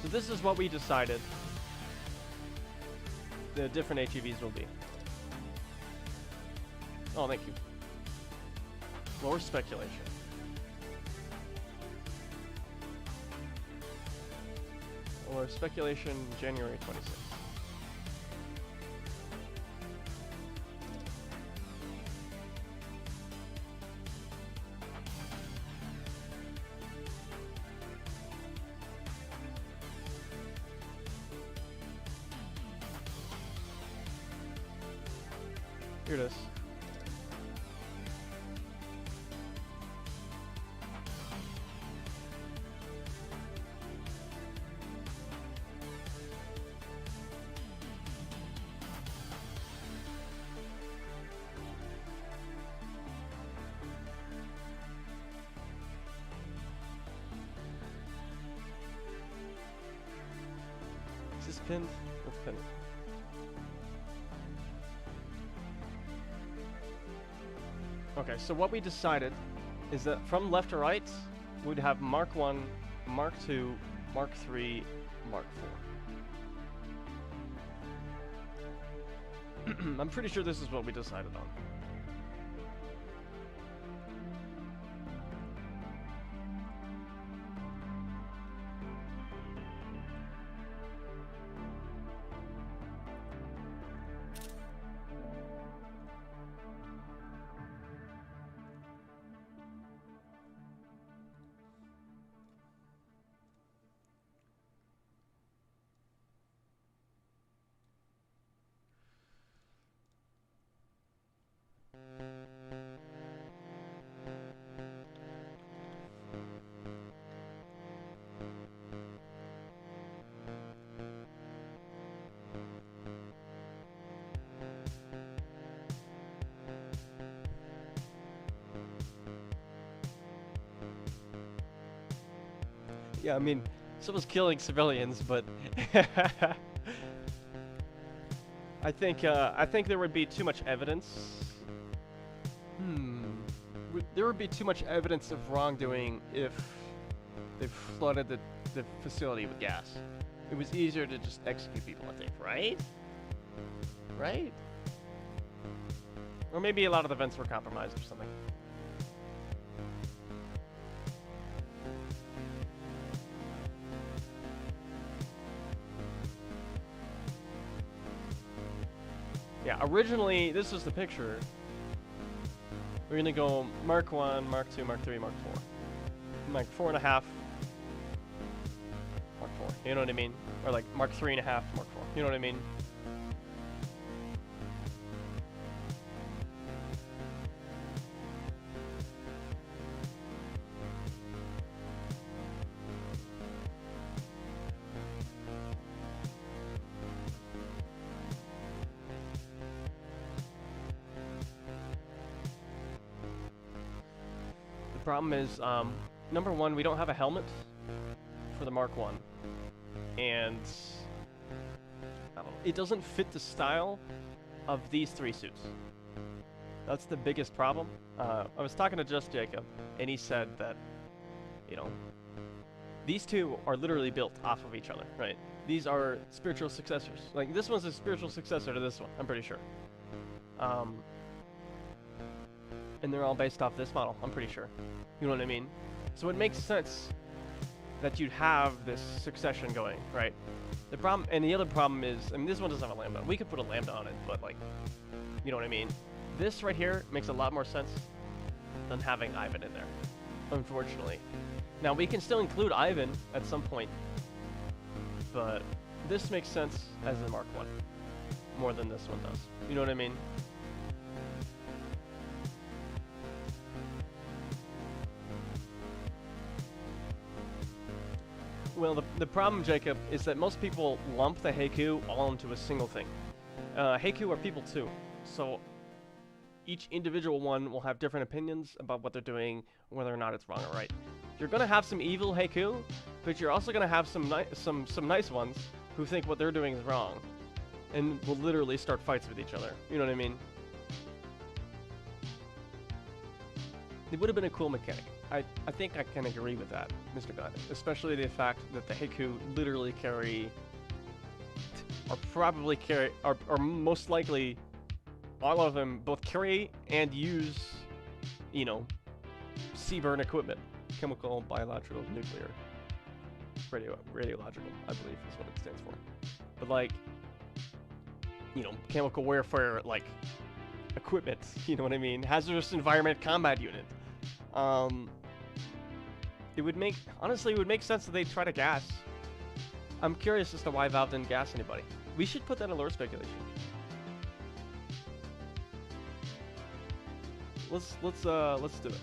Speaker 1: So this is what we decided the different HEVs will be. Oh, thank you. Lower speculation. Or speculation January 26th. Here it is. Is this pinned? Let's pin it. Okay, so what we decided is that from left to right, we'd have Mark 1, Mark 2, Mark 3, Mark 4. I'm pretty sure this is what we decided on. Yeah, I mean, someone's killing civilians, but I think there would be too much evidence. There would be too much evidence of wrongdoing if they flooded the facility with gas. It was easier to just execute people, I think, right? Right? Or maybe a lot of the vents were compromised or something. Yeah, originally, this was the picture. We're gonna go Mark 1, Mark 2, Mark 3, Mark 4. Mark 4.5, Mark 4. You know what I mean? Or like Mark 3.5, Mark 4. You know what I mean? The problem is, number one, we don't have a helmet for the Mark 1. And I don't know, it doesn't fit the style of these three suits. That's the biggest problem. I was talking to Just Jacob, and he said that, you know, these two are literally built off of each other, right? These are spiritual successors. Like, this one's a spiritual successor to this one, I'm pretty sure. And they're all based off this model, I'm pretty sure. You know what I mean? So it makes sense that you'd have this succession going, right? The problem, and the other problem is, I mean, this one doesn't have a lambda. We could put a lambda on it, but like, you know what I mean? This right here makes a lot more sense than having Ivan in there, unfortunately. Now, we can still include Ivan at some point, but this makes sense as the Mark 1 more than this one does. You know what I mean? Well, the problem, Jacob, is that most people lump the Heiku all into a single thing. Heiku are people too, so each individual one will have different opinions about what they're doing, whether or not it's wrong or right. You're gonna have some evil Heiku, but you're also gonna have some nice ones who think what they're doing is wrong, and will literally start fights with each other. You know what I mean? It would have been a cool mechanic. I think I can agree with that, Mr. God. Especially the fact that the Heiku literally carry, or probably carry, or most likely, all of them both carry and use, you know, CBRN equipment. Chemical, biological, nuclear, radiological, I believe is what it stands for. But like, you know, chemical warfare, like, equipment, you know what I mean? Hazardous environment combat unit. It would make, honestly, it would make sense that they try to gas. I'm curious as to why Valve didn't gas anybody. We should put that in lore speculation. let's do it.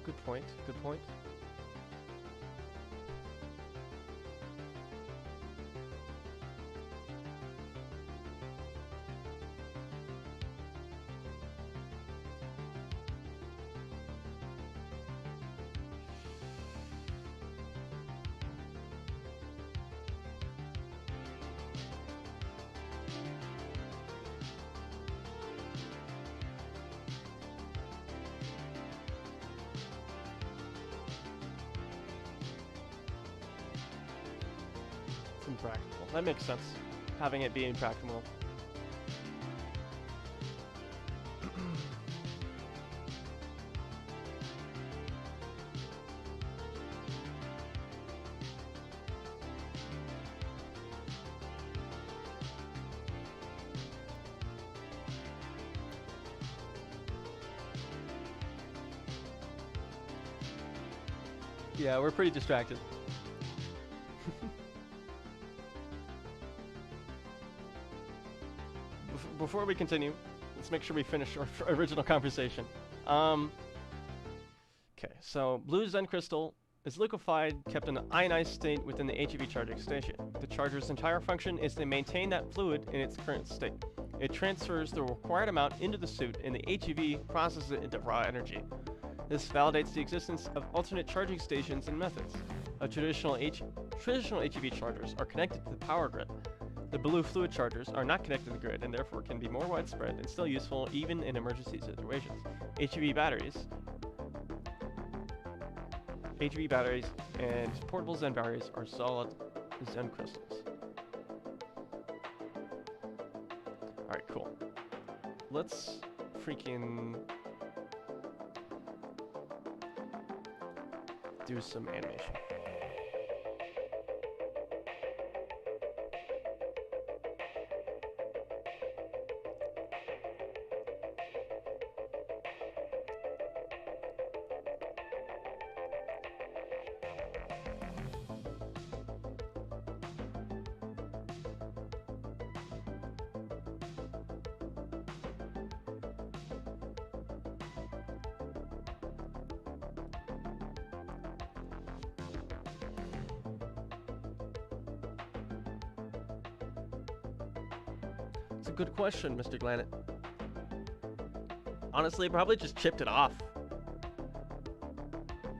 Speaker 1: Good point. Good point. Impractical. That makes sense. Having it be impractical. Yeah, we're pretty distracted. Before we continue, let's make sure we finish our original conversation. Okay, so blue Zen crystal is liquefied, kept in an ionized state within the HEV charging station. The charger's entire function is to maintain that fluid in its current state. It transfers the required amount into the suit, and the HEV processes it into raw energy. This validates the existence of alternate charging stations and methods. Traditional HEV chargers are connected to the power grid. The blue fluid chargers are not connected to the grid and therefore can be more widespread and still useful even in emergency situations. HEV batteries and portable Zen batteries are solid Zen crystals. Alright, cool. Let's freaking do some animation. It's a good question, Mr. Glanet. Honestly, probably just chipped it off.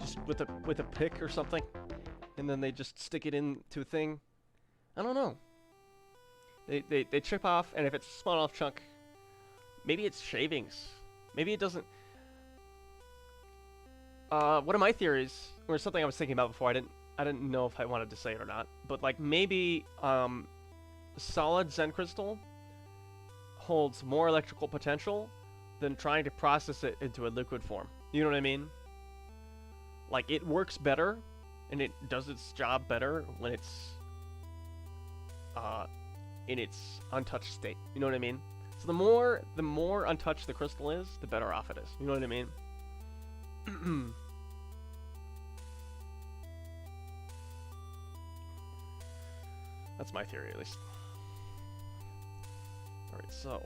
Speaker 1: Just with a pick or something. And then they just stick it into a thing. I don't know. They chip off, and if it's a small enough chunk, maybe it's shavings. Maybe it doesn't. One of my theories, or something I was thinking about before, I didn't know if I wanted to say it or not, but like maybe solid Zen crystal holds more electrical potential than trying to process it into a liquid form. You know what I mean? Like it works better, and it does its job better when it's in its untouched state. You know what I mean? So the more untouched the crystal is, the better off it is. You know what I mean? That's my theory, at least. Alright, so...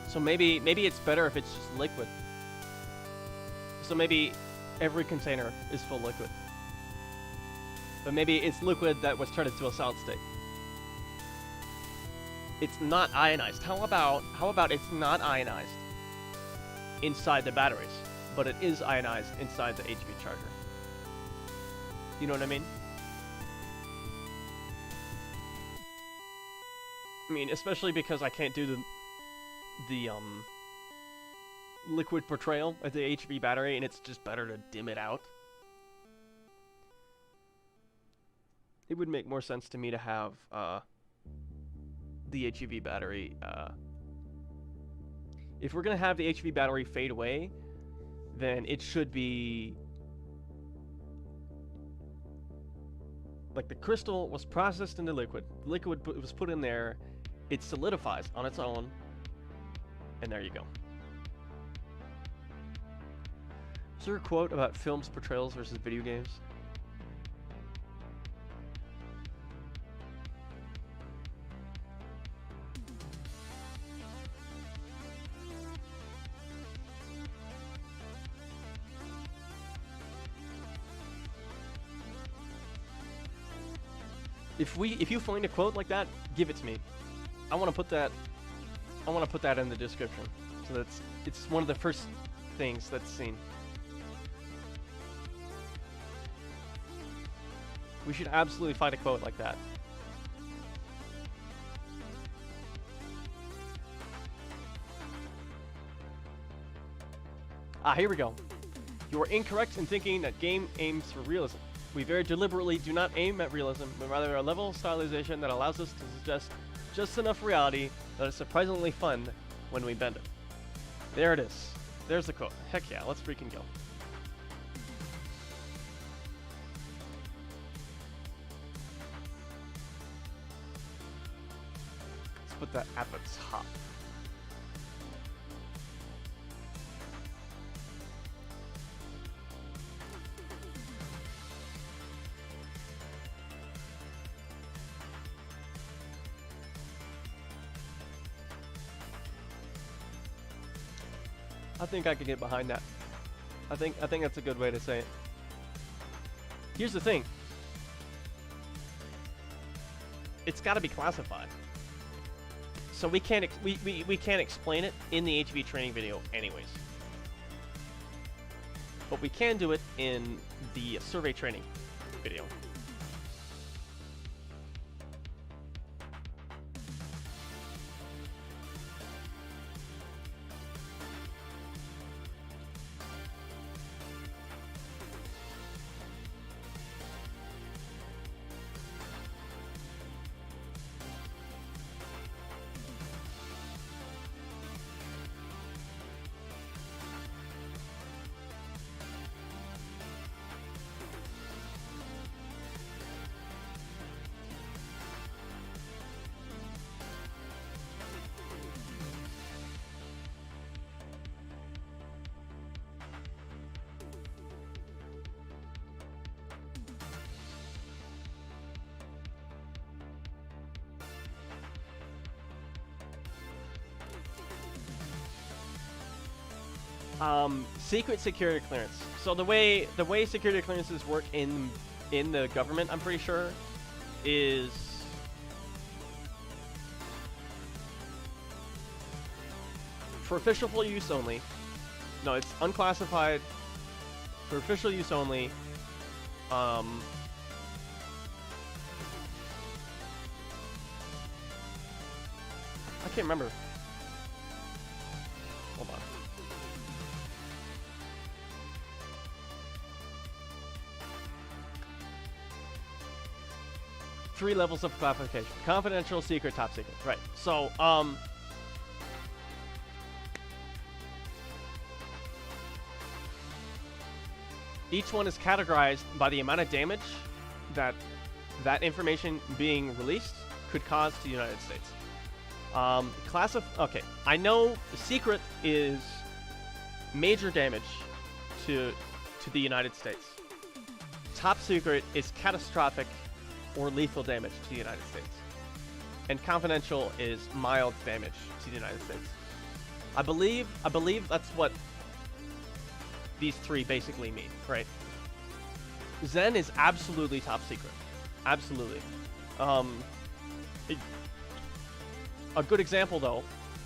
Speaker 1: So maybe it's better if it's just liquid. So maybe every container is full liquid. But maybe it's liquid that was turned into a solid state. It's not ionized. How about it's not ionized inside the batteries, but it is ionized inside the HV charger? You know what I mean? I mean, especially because I can't do the liquid portrayal of the HV battery, and it's just better to dim it out. It would make more sense to me to have the HEV battery. If we're gonna have the HV battery fade away, then it should be like the crystal was processed into liquid. The liquid was put in there. It solidifies on its own. And there you go. Is there a quote about films portrayals versus video games? If you find a quote like that, give it to me. I want to put that in the description, so it's one of the first things that's seen. We should absolutely find a quote like that. Here we go. You are incorrect in thinking that game aims for realism. We very deliberately do not aim at realism, but rather a level of stylization that allows us to suggest just enough reality that is surprisingly fun when we bend it. There it is. There's the quote. Heck yeah, let's freaking go. Let's put that at the top. I think I could get behind that. I think that's a good way to say it. Here's the thing. It's got to be classified. So we can't we can't explain it in the HV training video anyways. But we can do it in the survey training video. Secret security clearance. So the way security clearances work in the government, I'm pretty sure, is for official use only. No, it's unclassified for official use only. I can't remember. Hold on. Three levels of classification: confidential, secret, top secret. Right. So, each one is categorized by the amount of damage that information being released could cause to the United States. Okay, I know secret is major damage to the United States. Top secret is catastrophic or lethal damage to the United States. And confidential is mild damage to the United States. I believe that's what these three basically mean, right? Zen is absolutely top secret. Absolutely. A good example, though,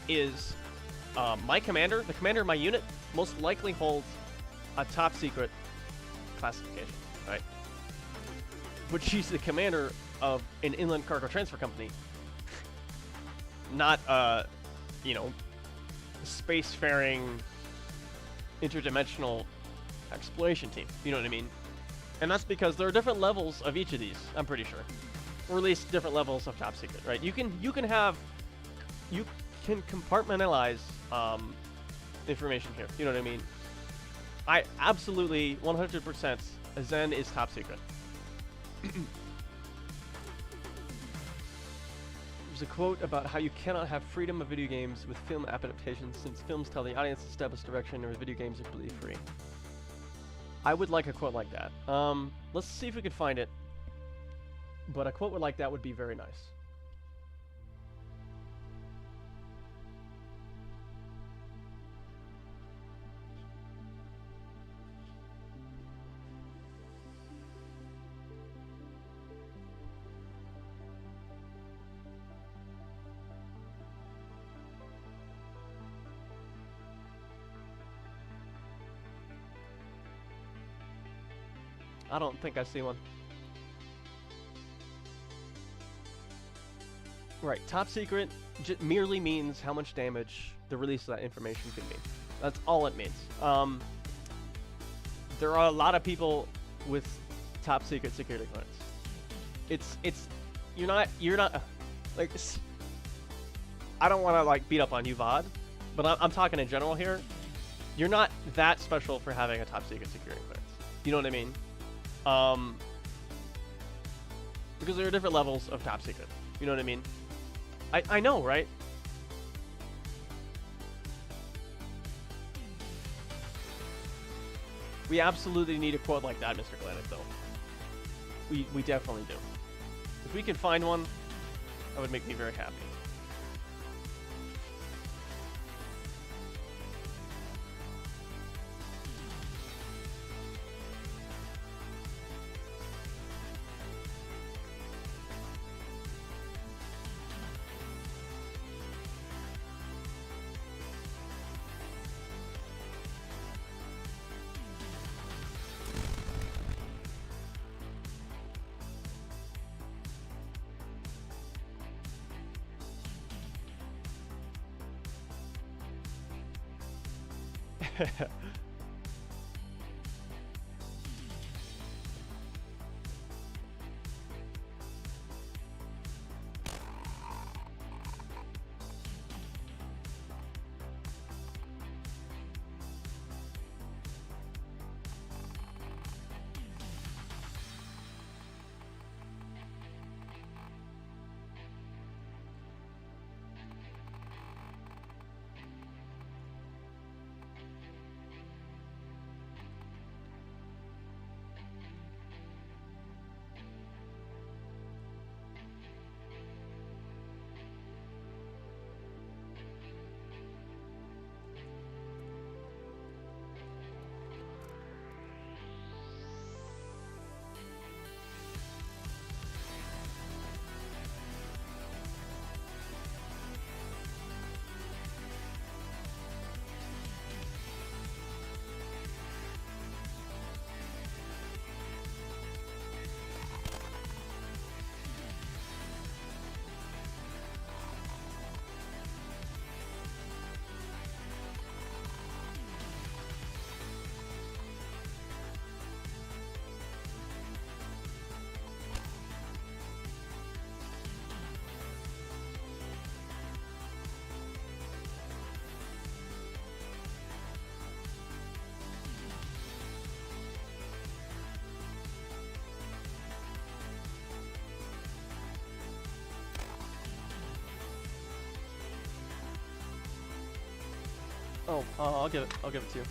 Speaker 1: is my commander, the commander of my unit, most likely holds a top secret classification, right? But she's the commander of an inland cargo transfer company, not spacefaring interdimensional exploration team. You know what I mean? And that's because there are different levels of each of these, I'm pretty sure. Or at least different levels of top secret, right? You can compartmentalize information here. You know what I mean? I absolutely 100% Zen is top secret. There's a quote about how you cannot have freedom of video games with film adaptations since films tell the audience to establish direction, or video games are completely free. I would like a quote like that. Let's see if we can find it. But a quote like that would be very nice. I don't think I see one. Right, top secret merely means how much damage the release of that information can mean. That's all it means. There are a lot of people with top secret security clearance. You're not like, I don't want to like beat up on you, VOD, but I'm talking in general here. You're not that special for having a top secret security clearance. You know what I mean? Because there are different levels of top secret. You know what I mean? I know, right? We absolutely need a quote like that, Mr. Glennick, though. We definitely do. If we can find one, that would make me very happy. Oh, I'll give it to you.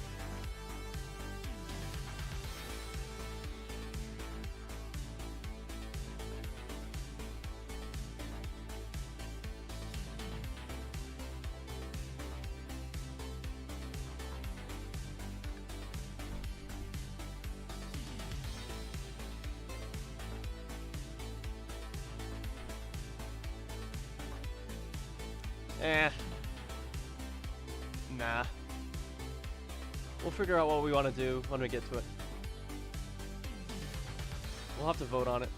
Speaker 1: Nah. We'll figure out what we want to do when we get to it. We'll have to vote on it.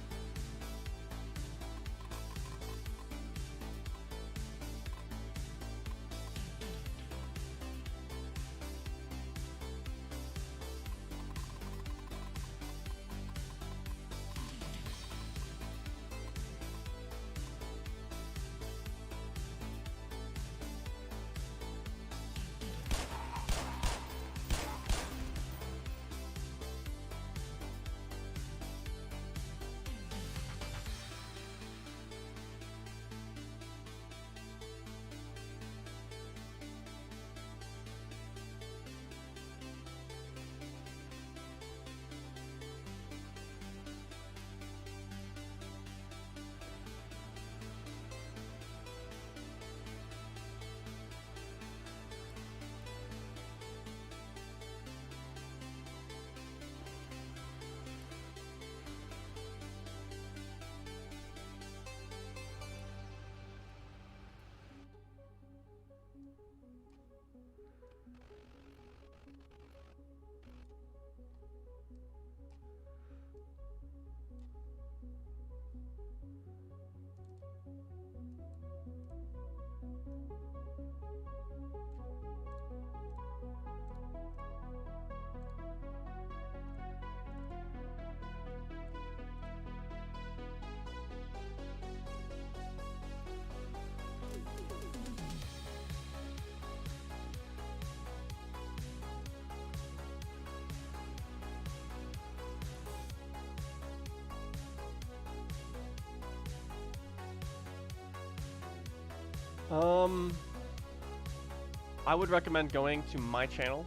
Speaker 1: I would recommend going to my channel.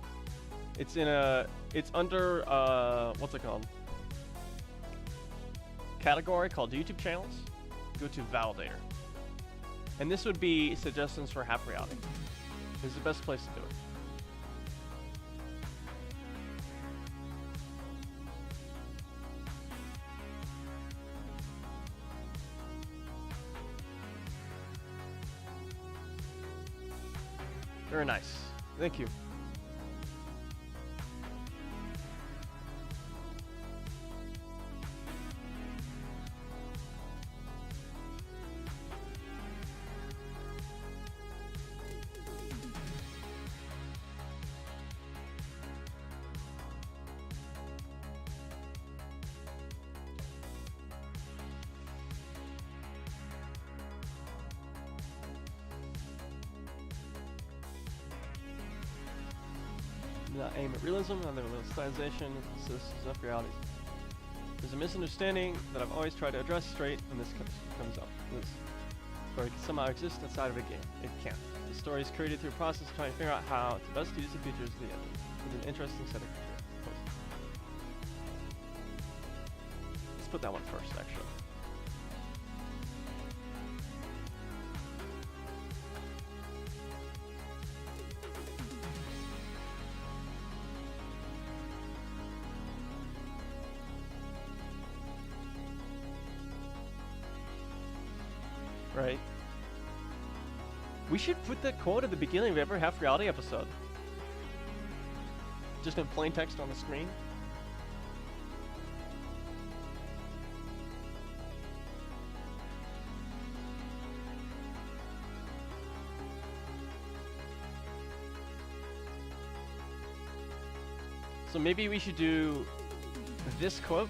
Speaker 1: It's under, what's it called? Category called YouTube channels. Go to Validator. And this would be suggestions for half reality. This is the best place to do it. Very nice. Thank you. Aim at realism and the realization of realities. There's a misunderstanding that I've always tried to address straight when this comes up. This story can somehow exist outside of a game. It can't. The story is created through a process of trying to figure out how to best use the features of the engine with an interesting set of features. Let's put that one first, actually. Right. We should put that quote at the beginning of every Half Reality episode. Just in plain text on the screen. So maybe we should do this quote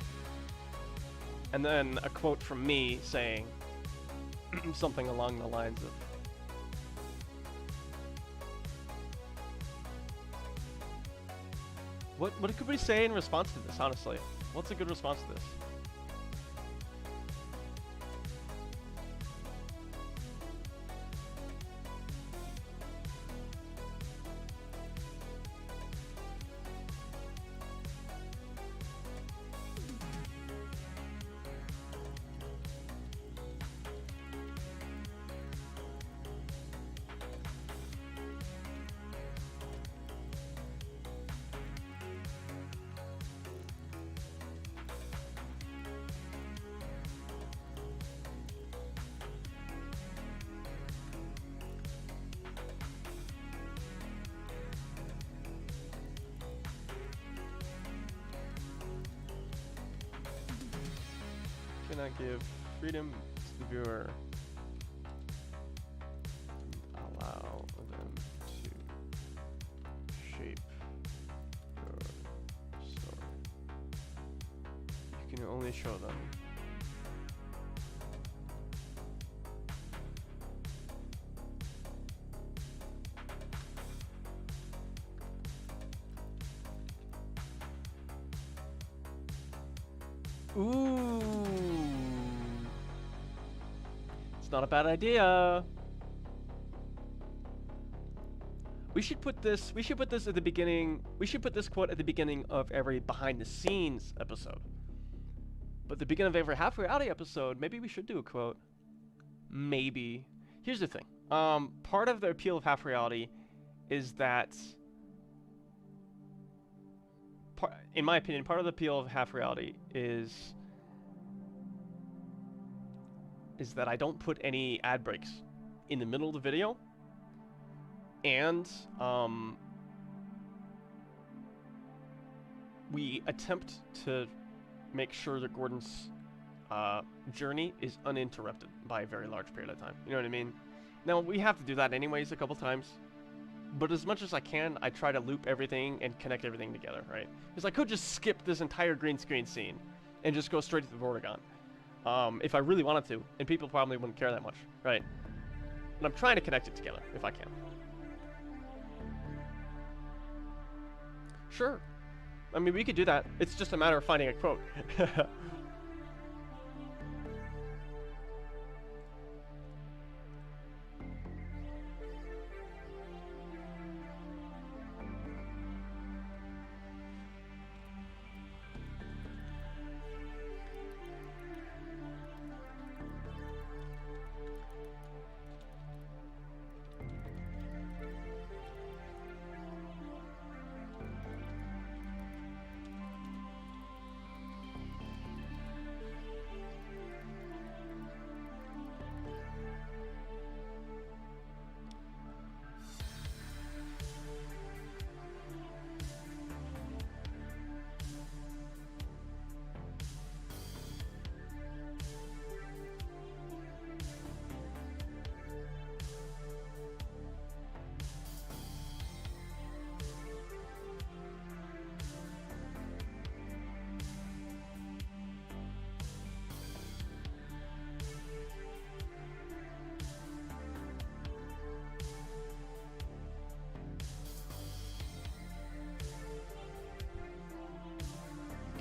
Speaker 1: and then a quote from me saying something along the lines of what could we say in response to this, honestly? What's a good response to this? cannot give freedom to the viewer. Allow them to shape your story. You can only show them. Ooh. It's not a bad idea. We should put this at the beginning. We should put this quote at the beginning of every behind the scenes episode. But the beginning of every half reality episode, maybe we should do a quote. Maybe. Here's the thing. Part of the appeal of half reality is that in my opinion, part of the appeal of half reality is that I don't put any ad breaks in the middle of the video, and we attempt to make sure that Gordon's journey is uninterrupted by a very large period of time. You know what I mean? Now, we have to do that anyways a couple times. But as much as I can, I try to loop everything and connect everything together, right? Because I could just skip this entire green screen scene and just go straight to the Vortigaunt, if I really wanted to, and people probably wouldn't care that much, right? But I'm trying to connect it together, if I can. Sure. I mean, we could do that. It's just a matter of finding a quote.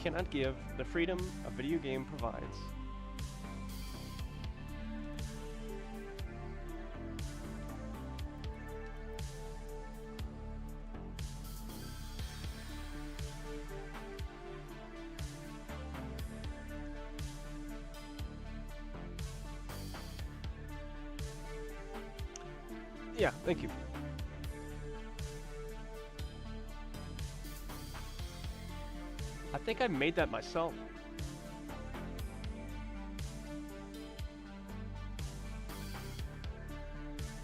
Speaker 1: Cannot give the freedom a video game provides. Yeah, thank you. I think I made that myself.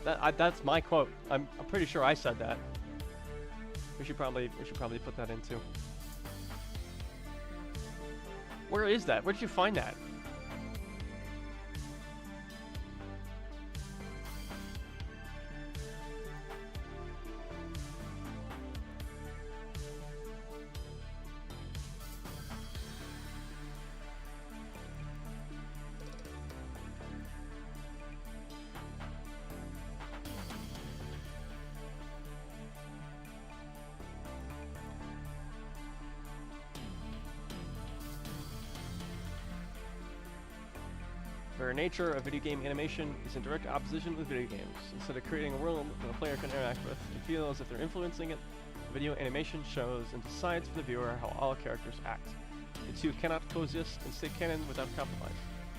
Speaker 1: That's my quote. I'm pretty sure I said that. We should probably put that in too. Where is that? Where did you find that? The very nature of video game animation is in direct opposition with video games. Instead of creating a world that the player can interact with and feel as if they're influencing it, video animation shows and decides for the viewer how all characters act. The two cannot coexist and stay canon without compromise.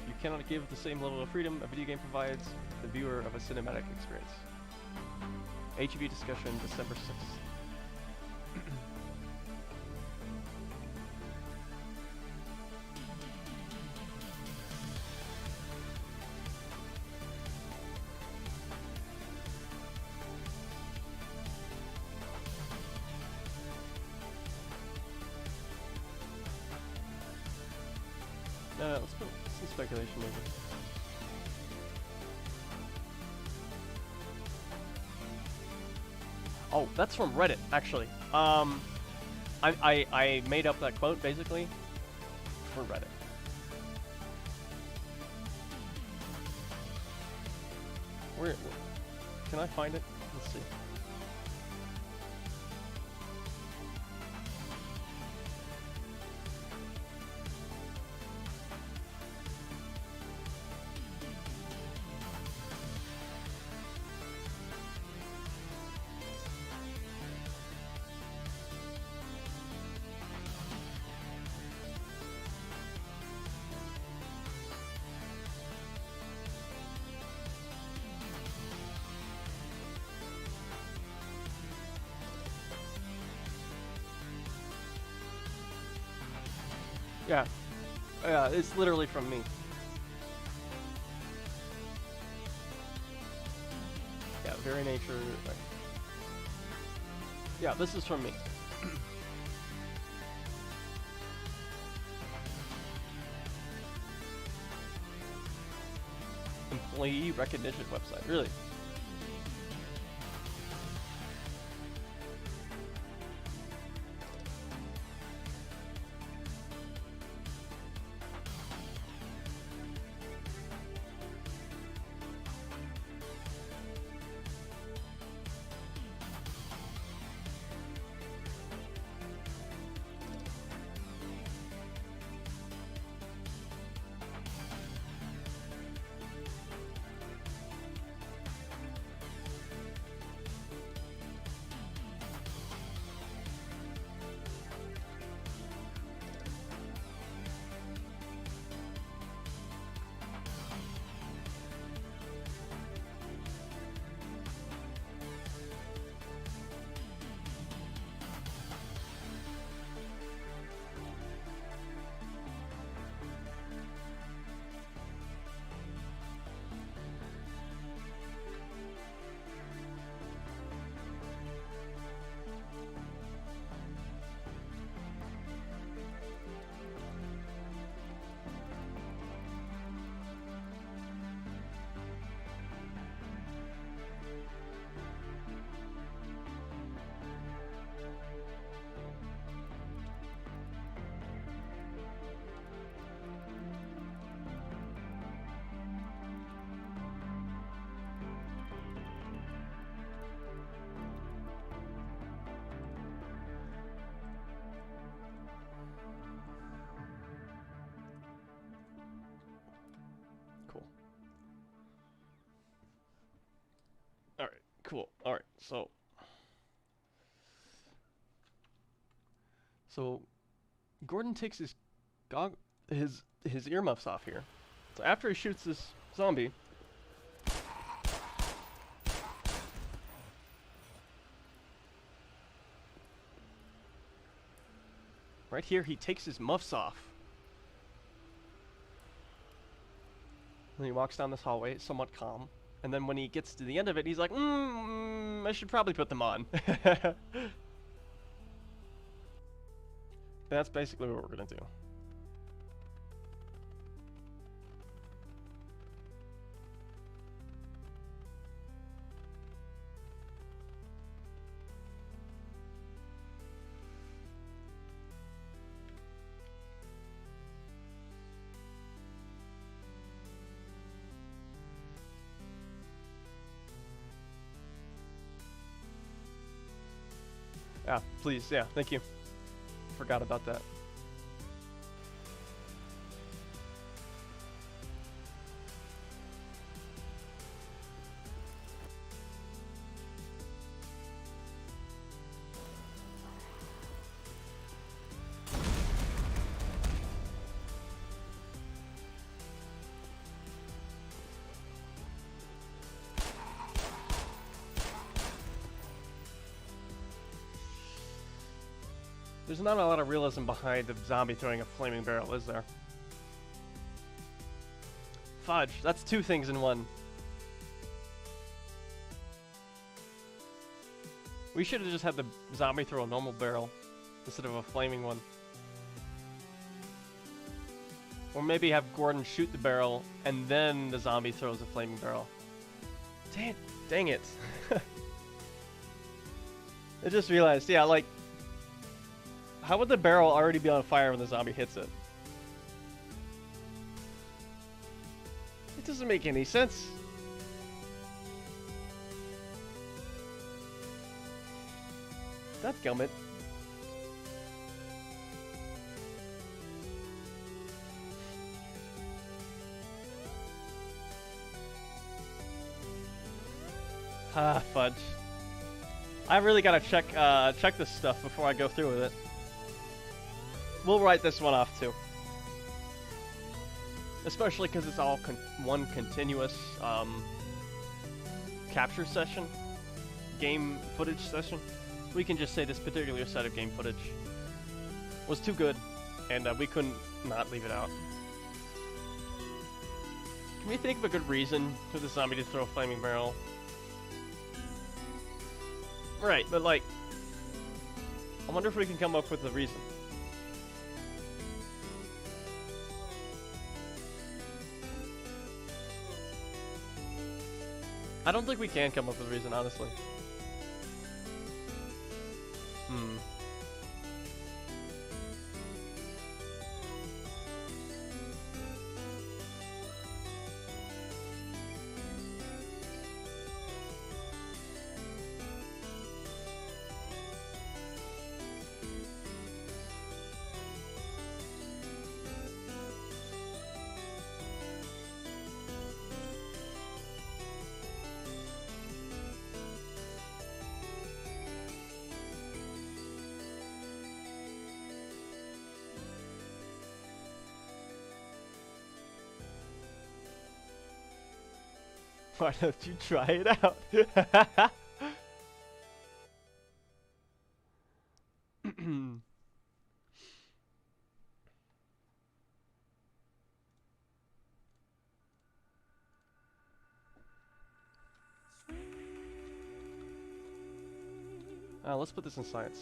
Speaker 1: You cannot give the same level of freedom a video game provides the viewer of a cinematic experience. HEV discussion, December 6th. No, let's put some speculation maybe. Oh, that's from Reddit, actually. I made up that quote, basically, for Reddit. Where can I find it? Let's see. Yeah. Yeah, it's literally from me. Yeah, very nature. Right. Yeah, this is from me. Employee recognition website, really? All right, cool. All right, so Gordon takes his earmuffs off here. So after he shoots this zombie, right here he takes his muffs off. And he walks down this hallway, somewhat calm. And then when he gets to the end of it, he's like, I should probably put them on. That's basically what we're gonna do. Yeah, please, yeah, thank you. Forgot about that. There's not a lot of realism behind the zombie throwing a flaming barrel, is there? Fudge, that's two things in one. We should have just had the zombie throw a normal barrel instead of a flaming one. Or maybe have Gordon shoot the barrel, and then the zombie throws a flaming barrel. Dang it. I just realized, yeah, like, how would the barrel already be on fire when the zombie hits it? It doesn't make any sense. Dadgummit. Ah, fudge. I really gotta check this stuff before I go through with it. We'll write this one off too. Especially because it's all one continuous capture session, game footage session. We can just say this particular set of game footage was too good, and we couldn't not leave it out. Can we think of a good reason for the zombie to throw a flaming barrel? Right, but like, I wonder if we can come up with a reason. I don't think we can come up with a reason, honestly. Why don't you try it out? Let's put this in science.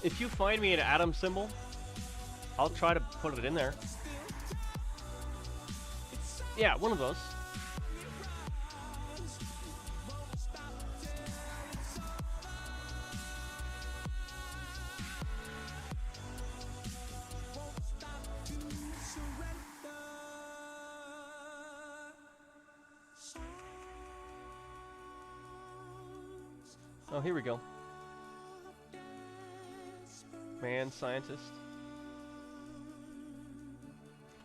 Speaker 1: If you find me an atom symbol, I'll try to put it in there. Yeah, one of those. Oh, here we go. Man, scientist.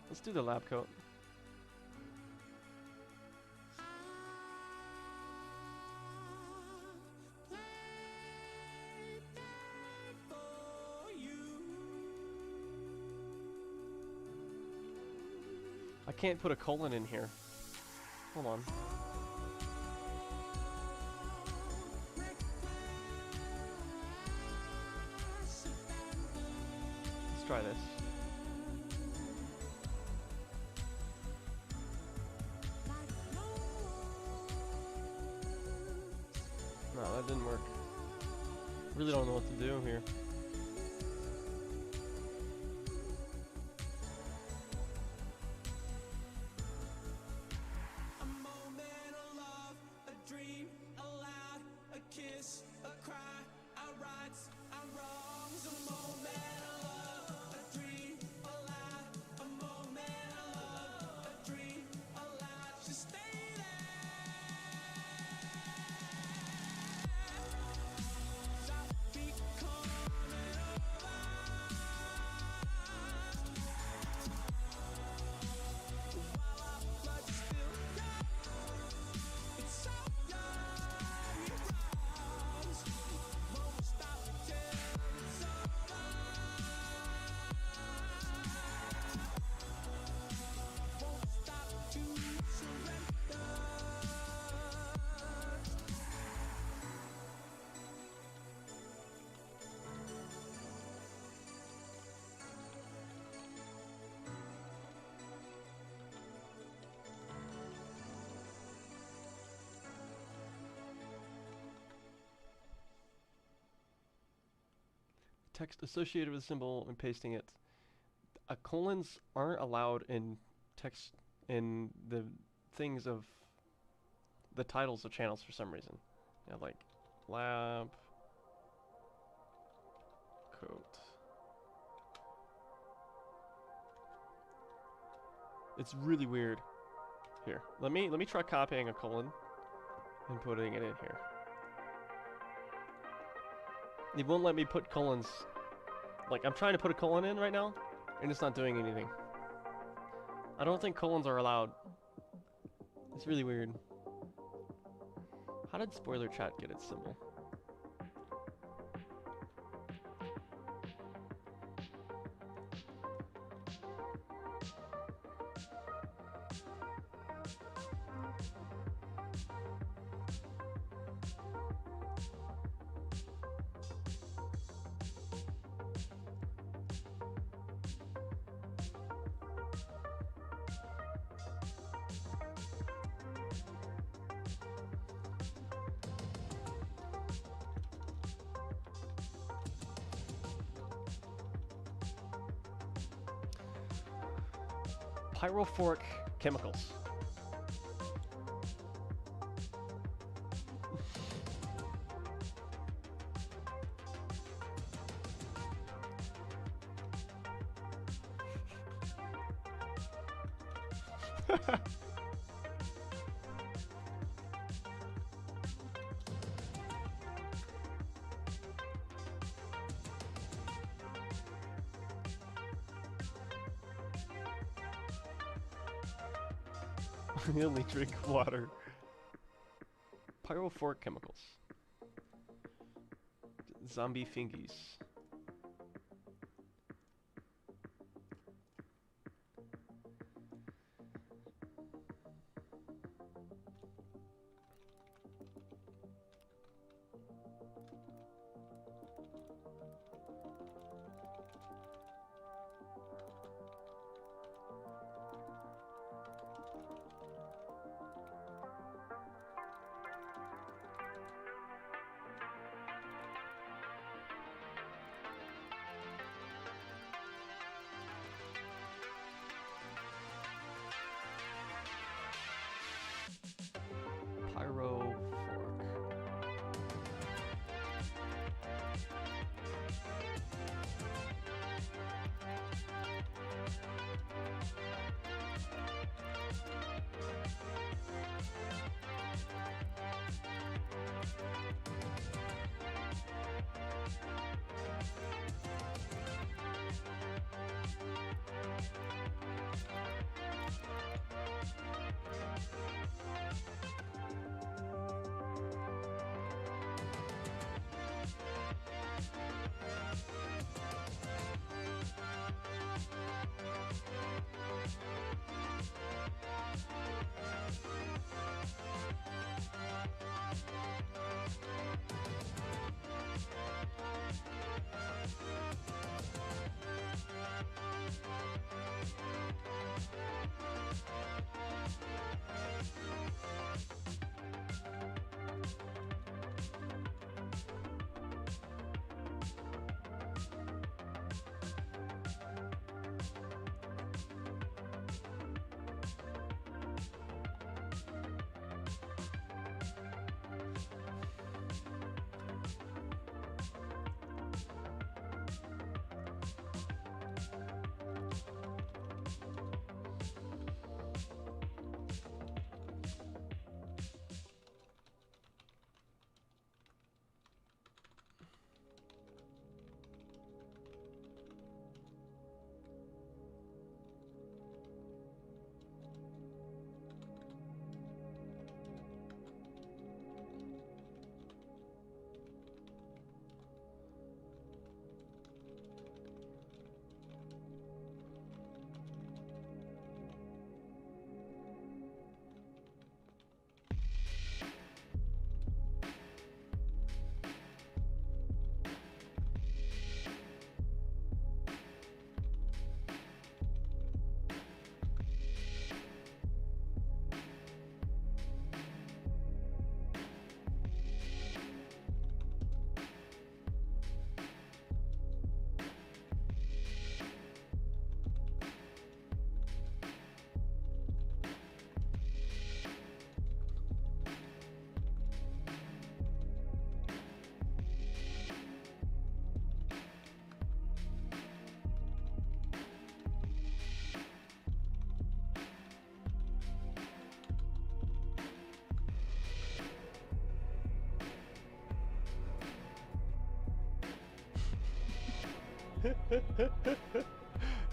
Speaker 1: Let's do the lab coat. I can't put a colon in here. Hold on. Try this. No, that didn't work. Really don't know what to do here. text associated with a symbol and pasting it. Colons aren't allowed in text in the things of the titles of channels for some reason. Yeah, like lab coat. It's really weird. Here, let me try copying a colon and putting it in here. It won't let me put colons. Like, I'm trying to put a colon in right now, and it's not doing anything. I don't think colons are allowed. It's really weird. How did Spoiler Chat get its symbol? Pyrophoric chemicals. I only drink water. Pyrophoric chemicals. Zombie fingies.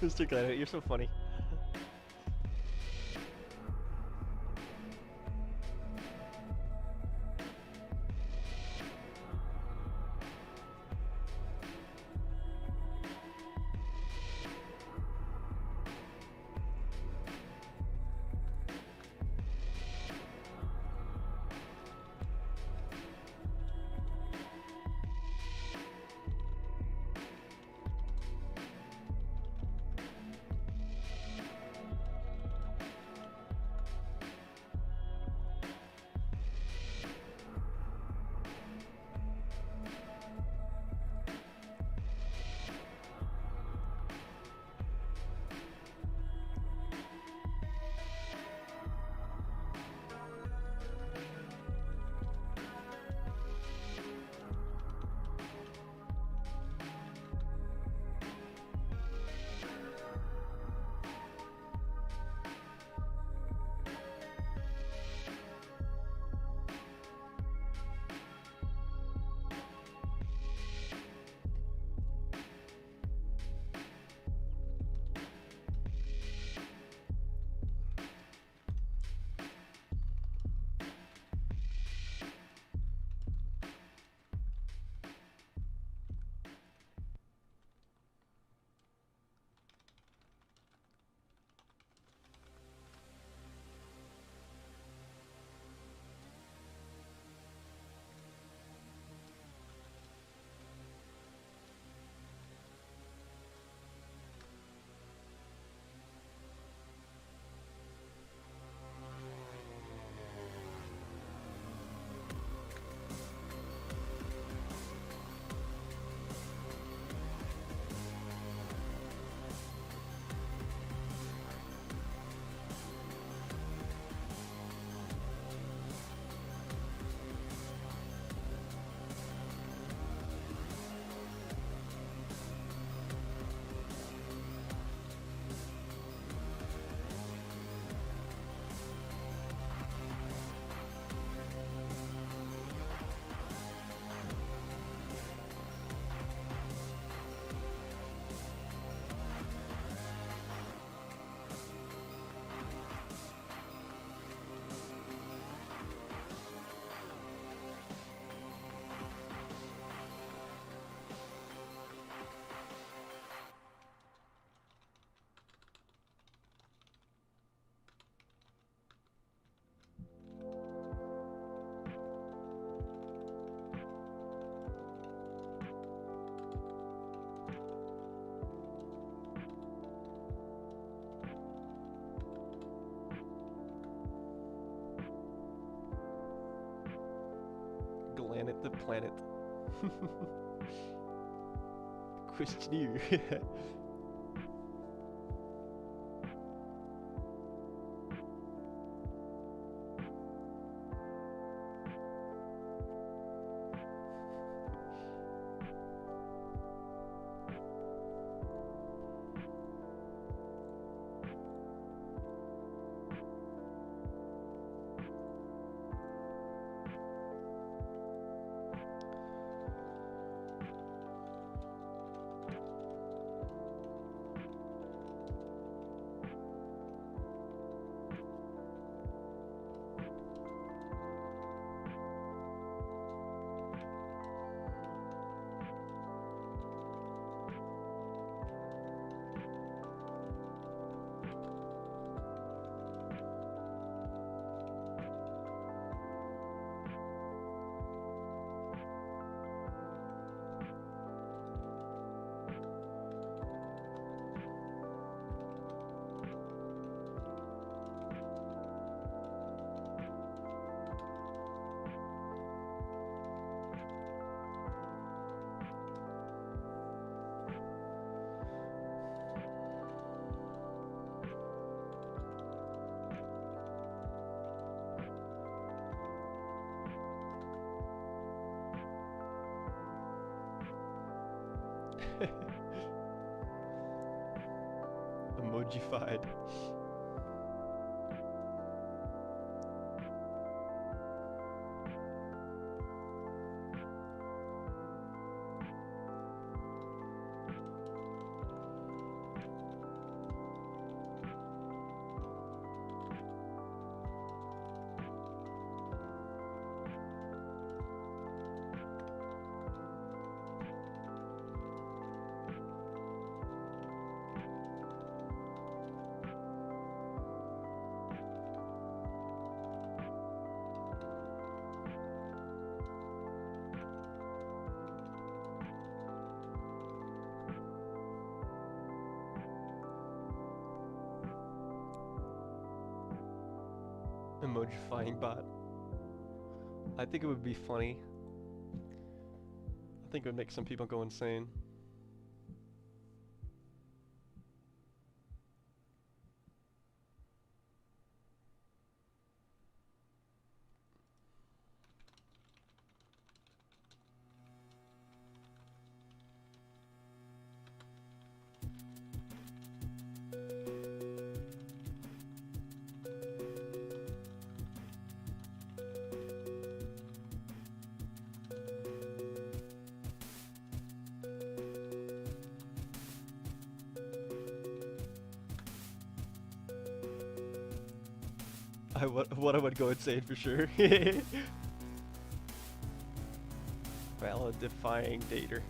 Speaker 1: Mr. Glenn, you're so funny. Glanet the planet. Question. Emojified. Emojifying bot. I think it would be funny. I think it would make some people go insane. What I would go insane for sure. Valid defying dater.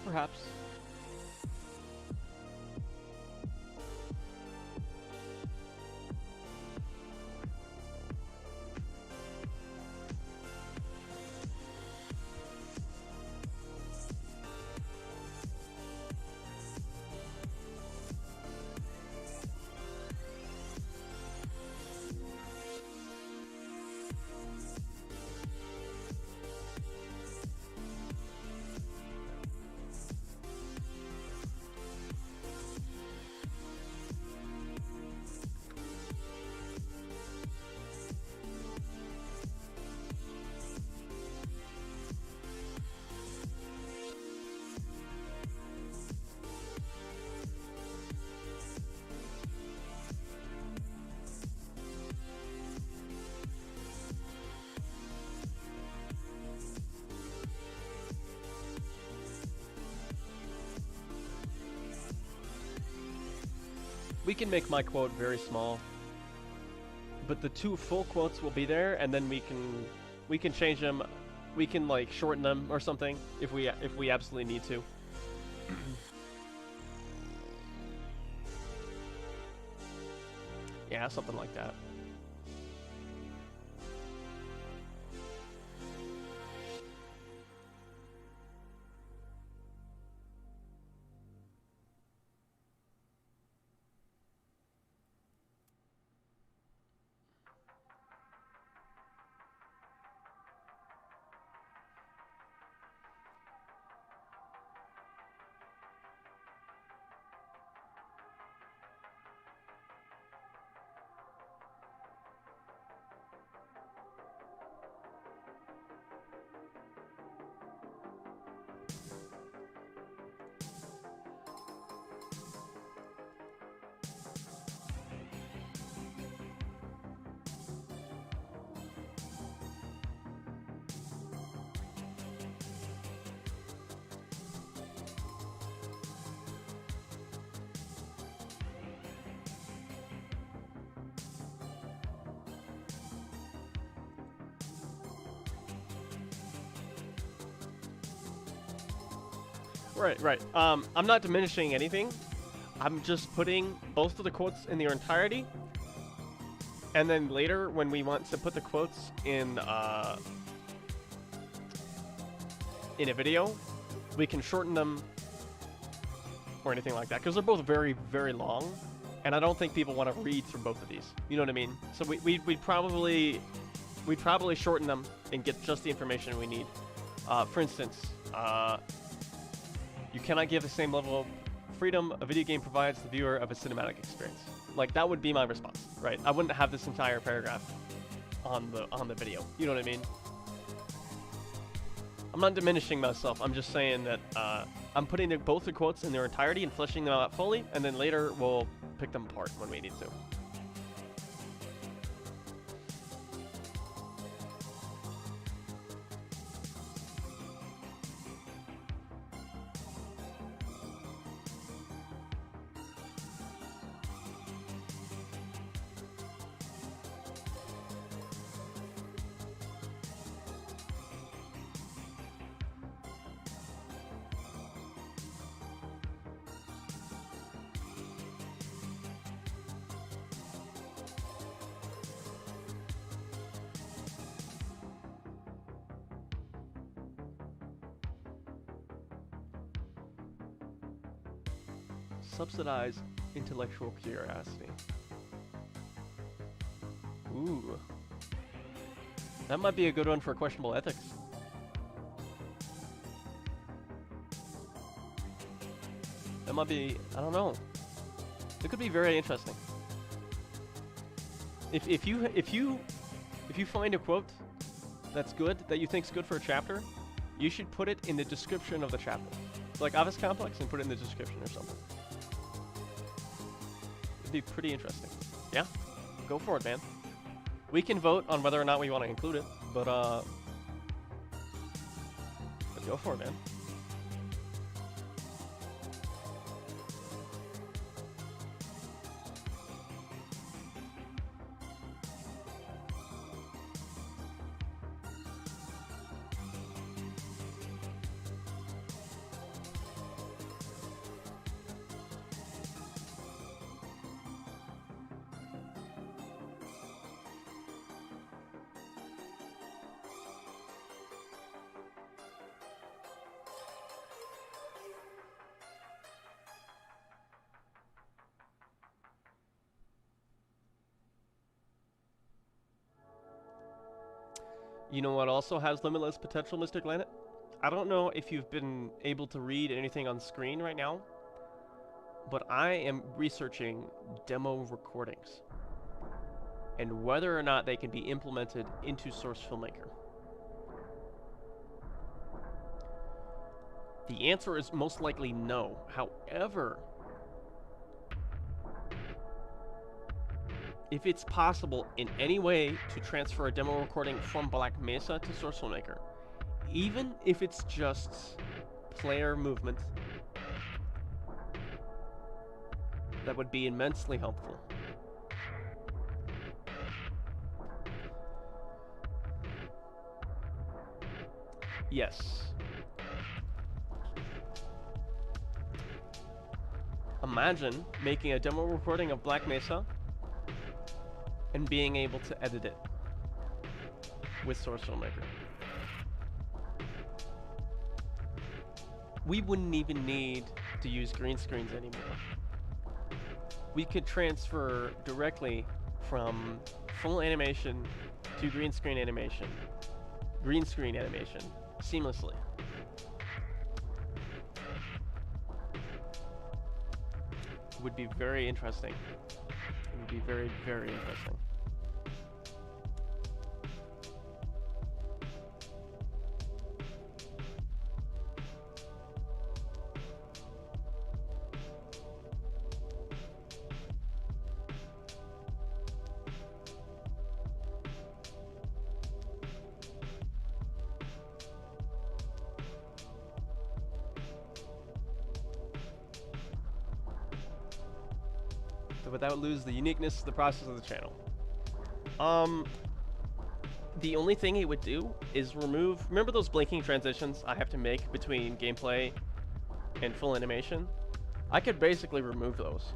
Speaker 1: Perhaps. We can make my quote very small, but the 2 full quotes will be there, and then we can change them. We can like shorten them or something if we absolutely need to. Yeah, something like that. Right. I'm not diminishing anything. I'm just putting both of the quotes in their entirety, and then later when we want to put the quotes in a video, we can shorten them or anything like that, because they're both very, very long, and I don't think people want to read through both of these. You know what I mean? So we'd probably shorten them and get just the information we need. For instance, you cannot give the same level of freedom a video game provides the viewer of a cinematic experience. Like, that would be my response, right? I wouldn't have this entire paragraph on the video. You know what I mean? I'm not diminishing myself. I'm just saying that I'm putting both the quotes in their entirety and fleshing them out fully, and then later we'll pick them apart when we need to. Subsidize intellectual curiosity. Ooh. That might be a good one for questionable ethics. That might be, I don't know. It could be very interesting. If you find a quote that's good, that you think's good for a chapter, you should put it in the description of the chapter. Like Office Complex, and put it in the description or something. It'd be pretty interesting. Yeah, go for it, man. We can vote on whether or not we want to include it, but go for it, man. You know what also has limitless potential, Mr. Glennet? I don't know if you've been able to read anything on screen right now, but I am researching demo recordings and whether or not they can be implemented into Source Filmmaker. The answer is most likely no. However, if it's possible in any way to transfer a demo recording from Black Mesa to Source Filmmaker, even if it's just player movement, that would be immensely helpful. Yes. Imagine making a demo recording of Black Mesa and being able to edit it with Source Filmmaker. We wouldn't even need to use green screens anymore. We could transfer directly from full animation to green screen animation seamlessly. It would be very interesting. It would be very, very interesting. But that would lose the uniqueness of the process of the channel. The only thing it would do is remove... Remember those blinking transitions I have to make between gameplay and full animation? I could basically remove those.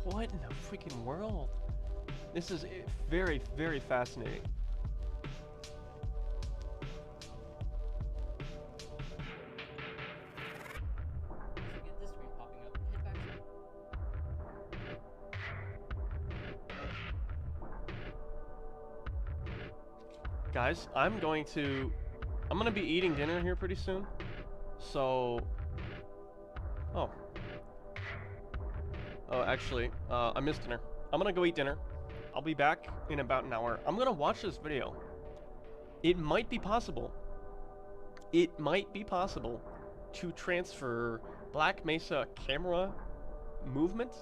Speaker 1: What in the freaking world? This is very, very fascinating. Guys, I'm gonna be eating dinner here pretty soon. So, oh, actually, I missed dinner. I'm gonna go eat dinner. I'll be back in about an hour. I'm gonna watch this video. It might be possible. It might be possible to transfer Black Mesa camera movement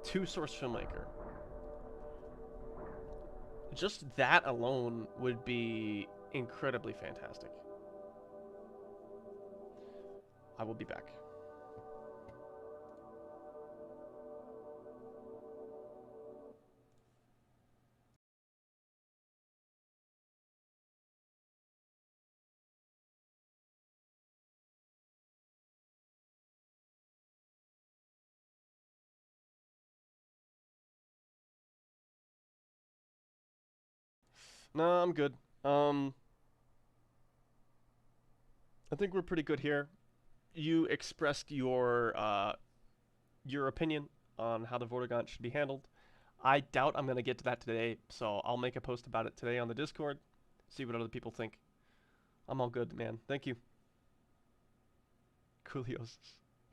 Speaker 1: to Source Filmmaker. Just that alone would be incredibly fantastic. I will be back. No, I'm good. I think we're pretty good here. you expressed your opinion on how the Vortigaunt should be handled. I doubt I'm gonna get to that today, so I'll make a post about it today on the Discord. See what other people think. I'm all good, man. Thank you.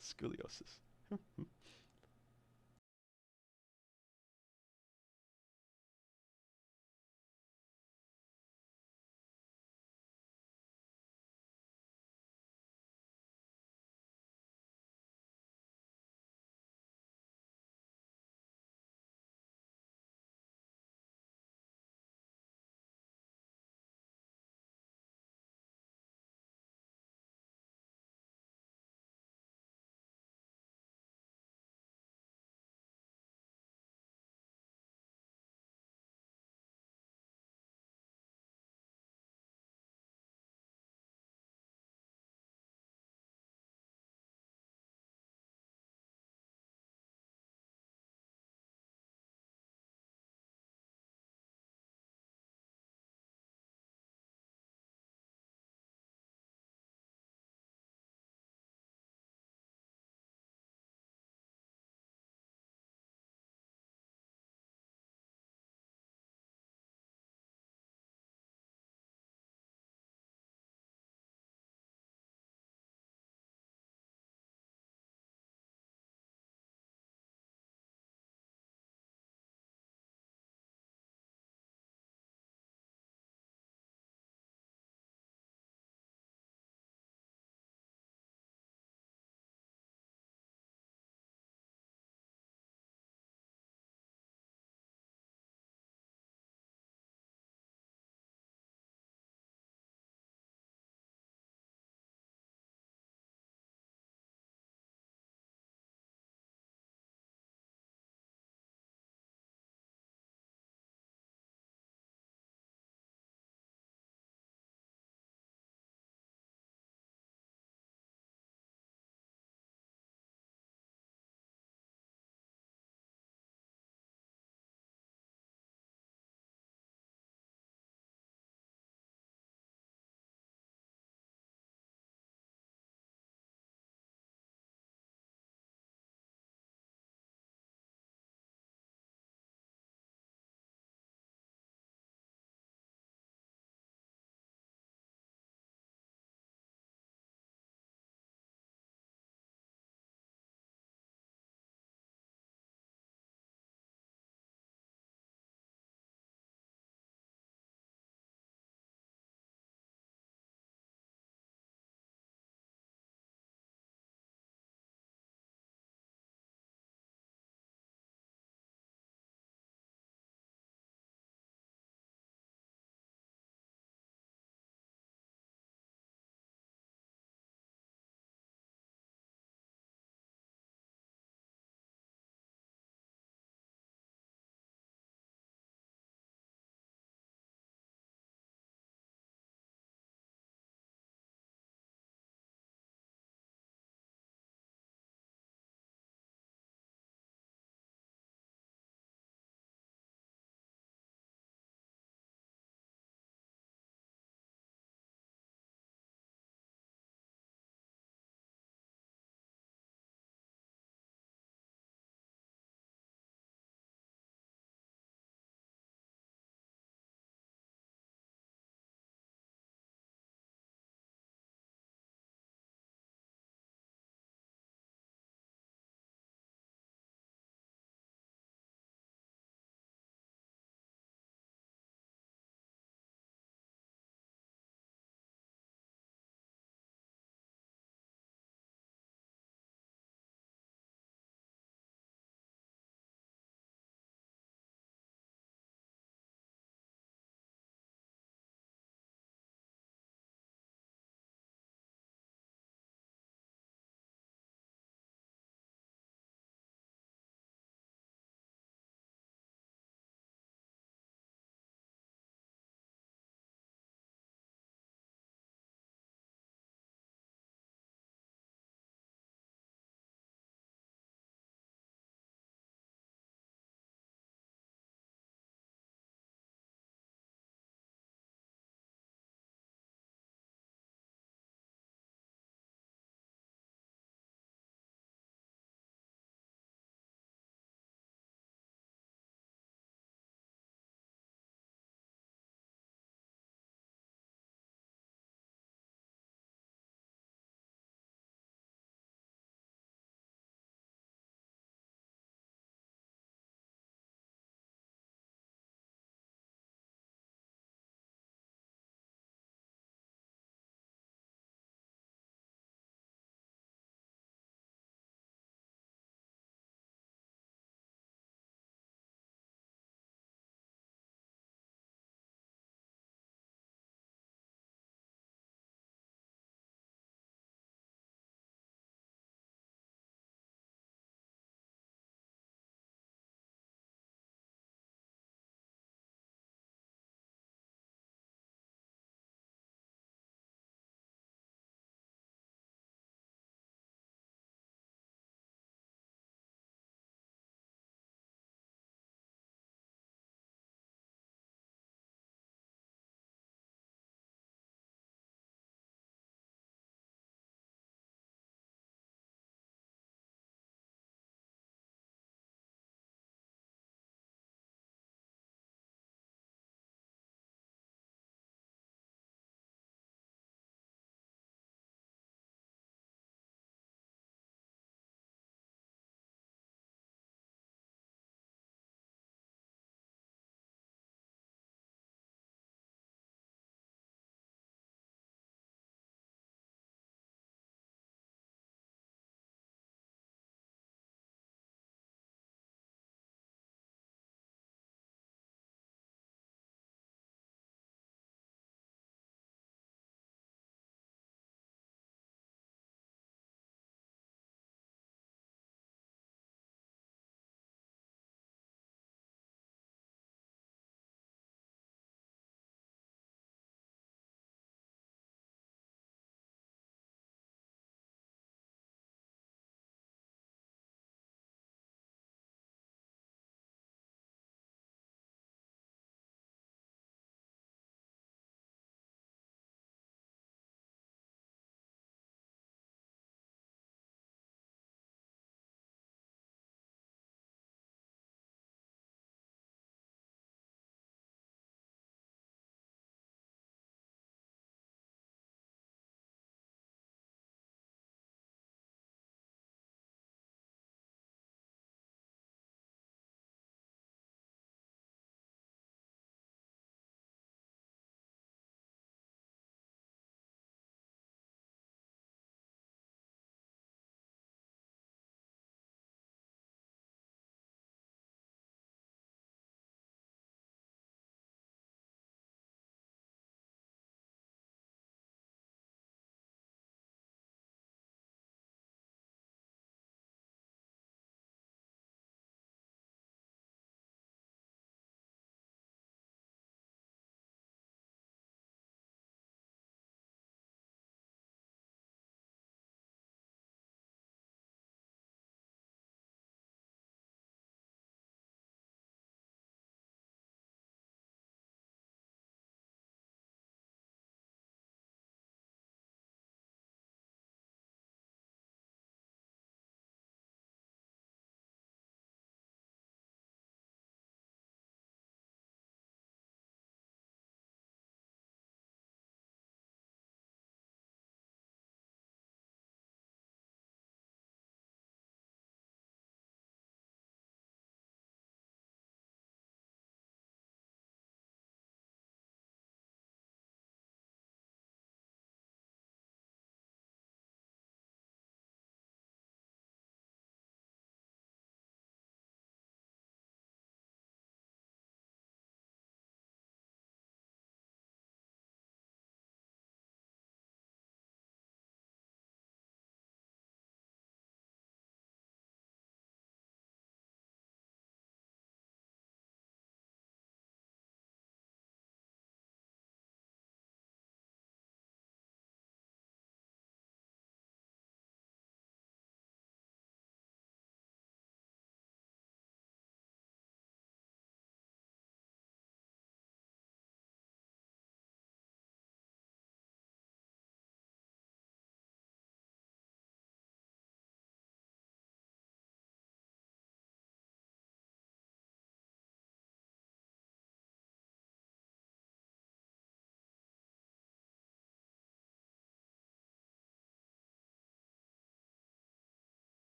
Speaker 1: Scoliosis.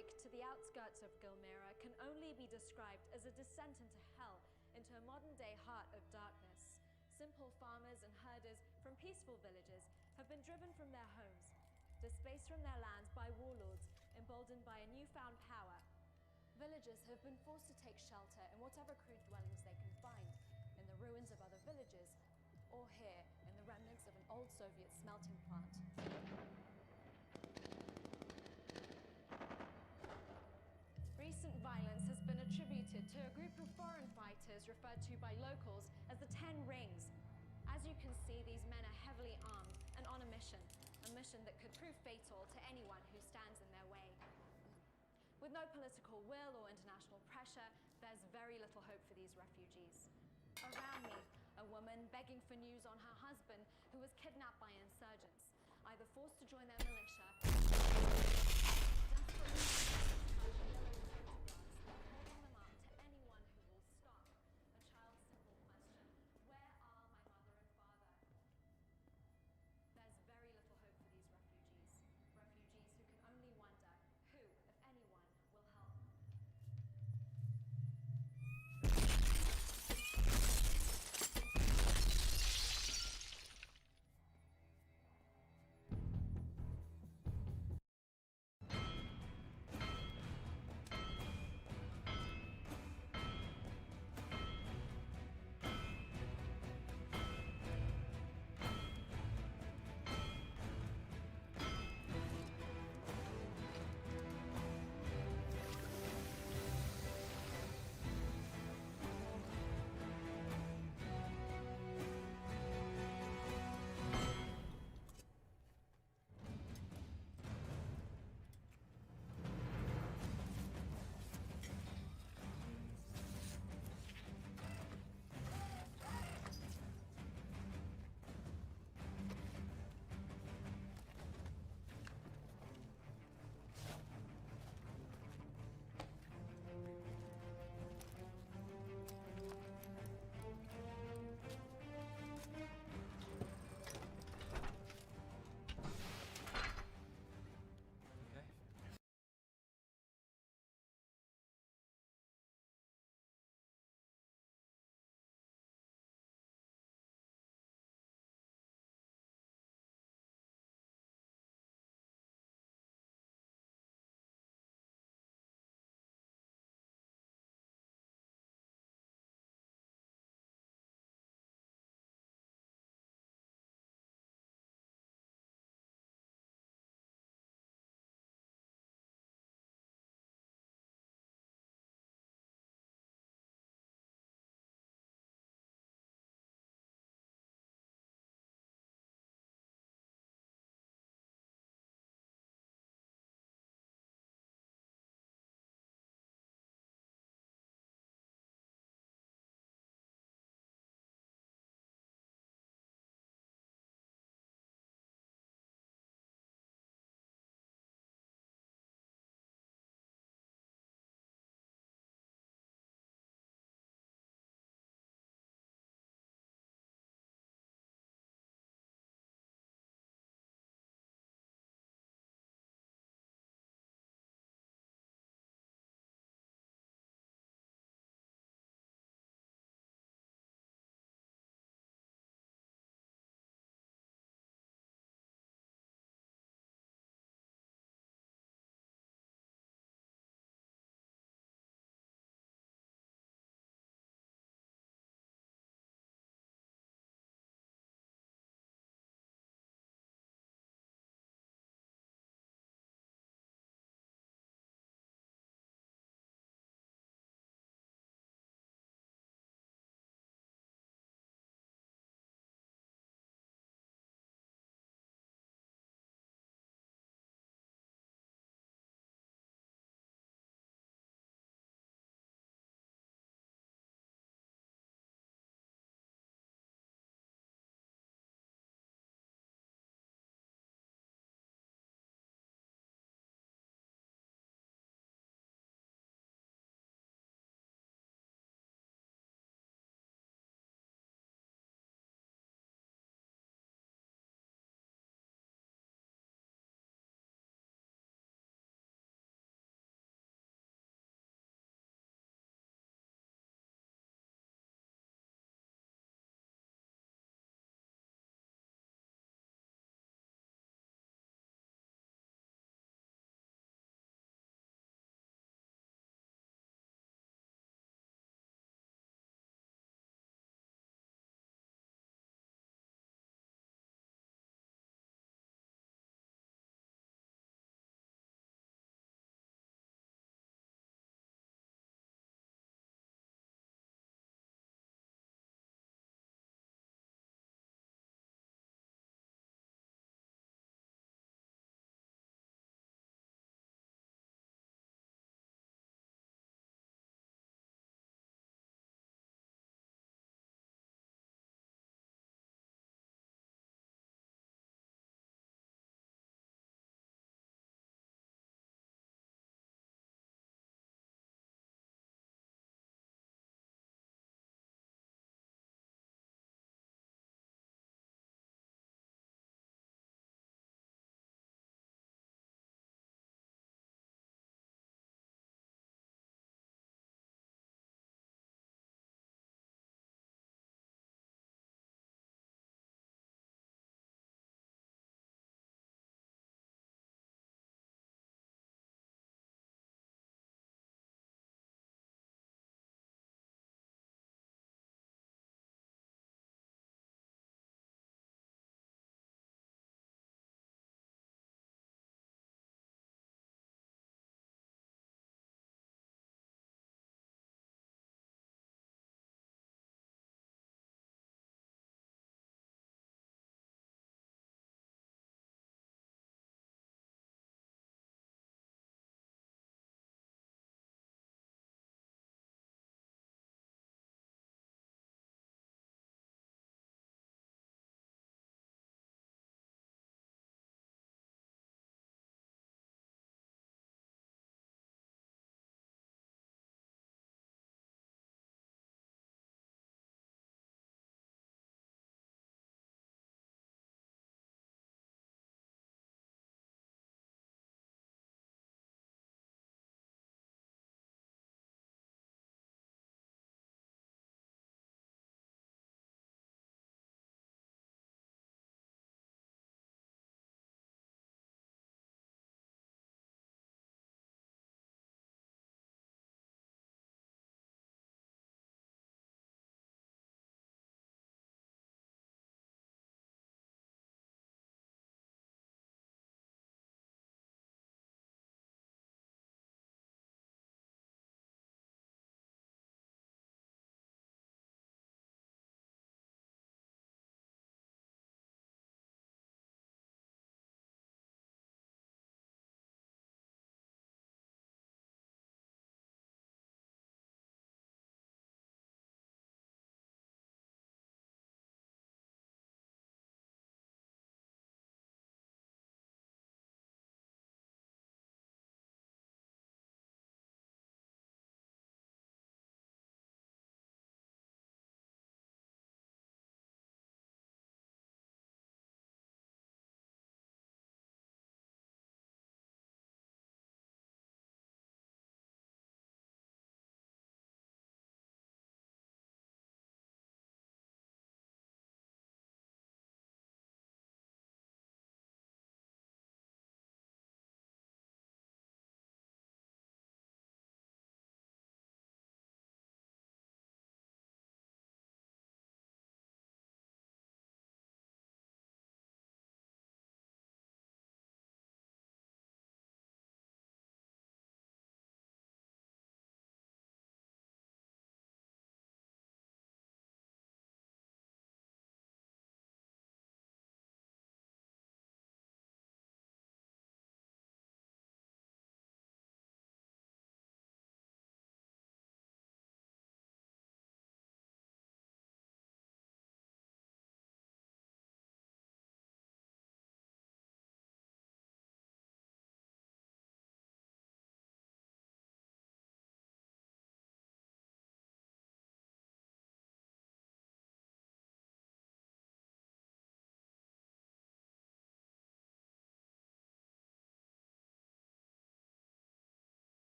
Speaker 5: hike to the outskirts of Gilmira can only be described as a descent into hell, into a modern-day heart of darkness. Simple farmers and herders from peaceful villages have been driven from their homes, displaced from their lands by warlords, emboldened by a newfound power. Villagers have been forced to take shelter in whatever crude dwellings they can find, in the ruins of other villages, or here in the remnants of an old Soviet smelting plant. Recent violence has been attributed to a group of foreign fighters referred to by locals as the 10 Rings. As you can see, these men are heavily armed and on a mission that could prove fatal to anyone who stands in their way. With no political will or international pressure, there's very little hope for these refugees. Around me, a woman begging for news on her husband who was kidnapped by insurgents, either forced to join their militia, desperately holding them up to anyone who will stop. A child's simple question, where are my mother and father? There's very little hope for these refugees who can only wonder who, if anyone, will help.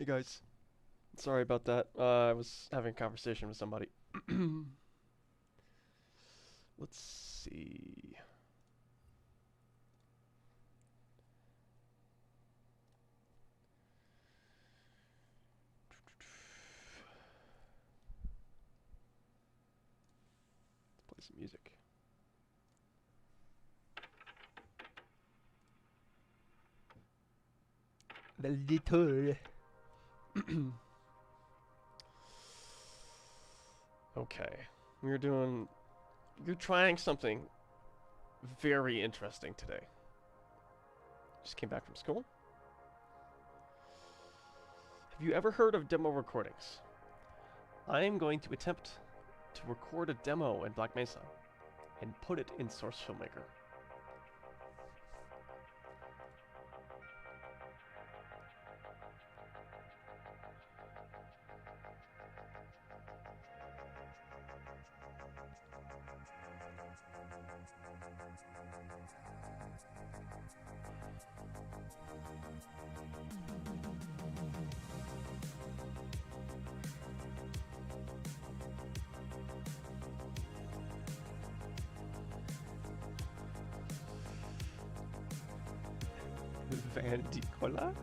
Speaker 1: Hey guys, sorry about that. I was having a conversation with somebody. Let's see. Let's play some music. Maldito. Okay, you're trying something very interesting today. Just came back from school. Have you ever heard of demo recordings? I am going to attempt to record a demo in Black Mesa and put it in Source Filmmaker. Van Dicola?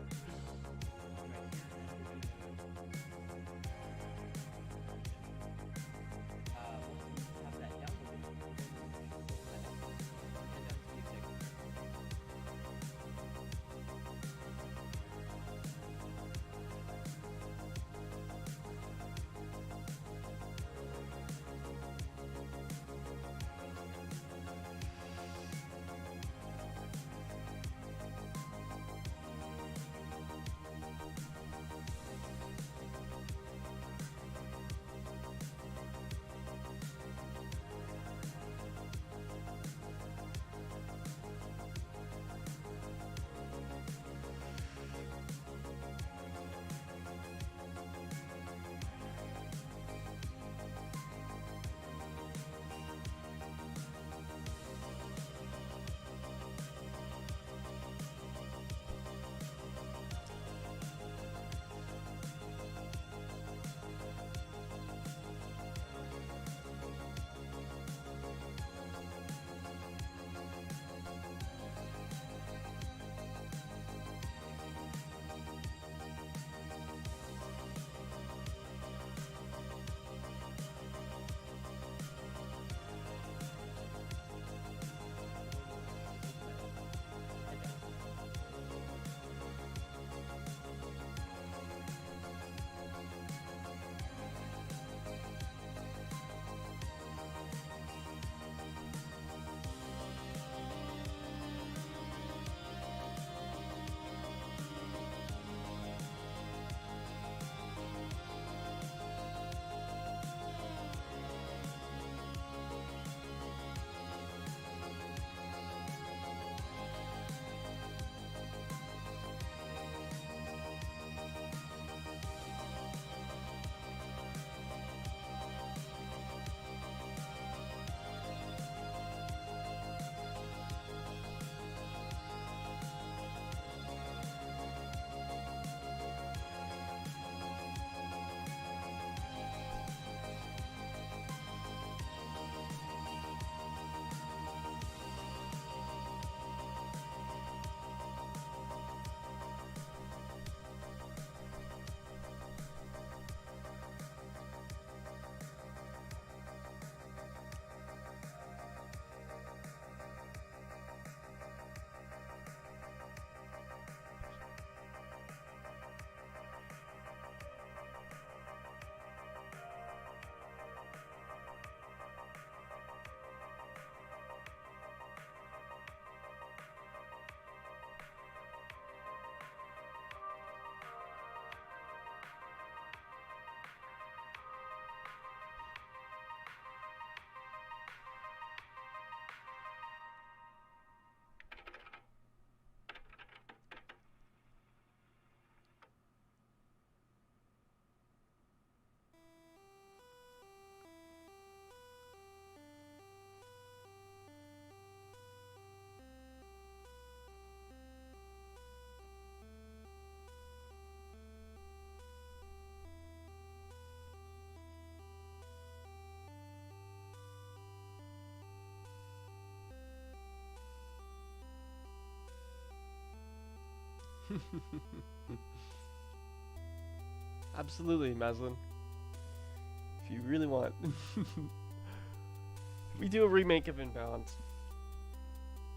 Speaker 1: Absolutely, Maslin. If you really want. We do a remake of Inbound.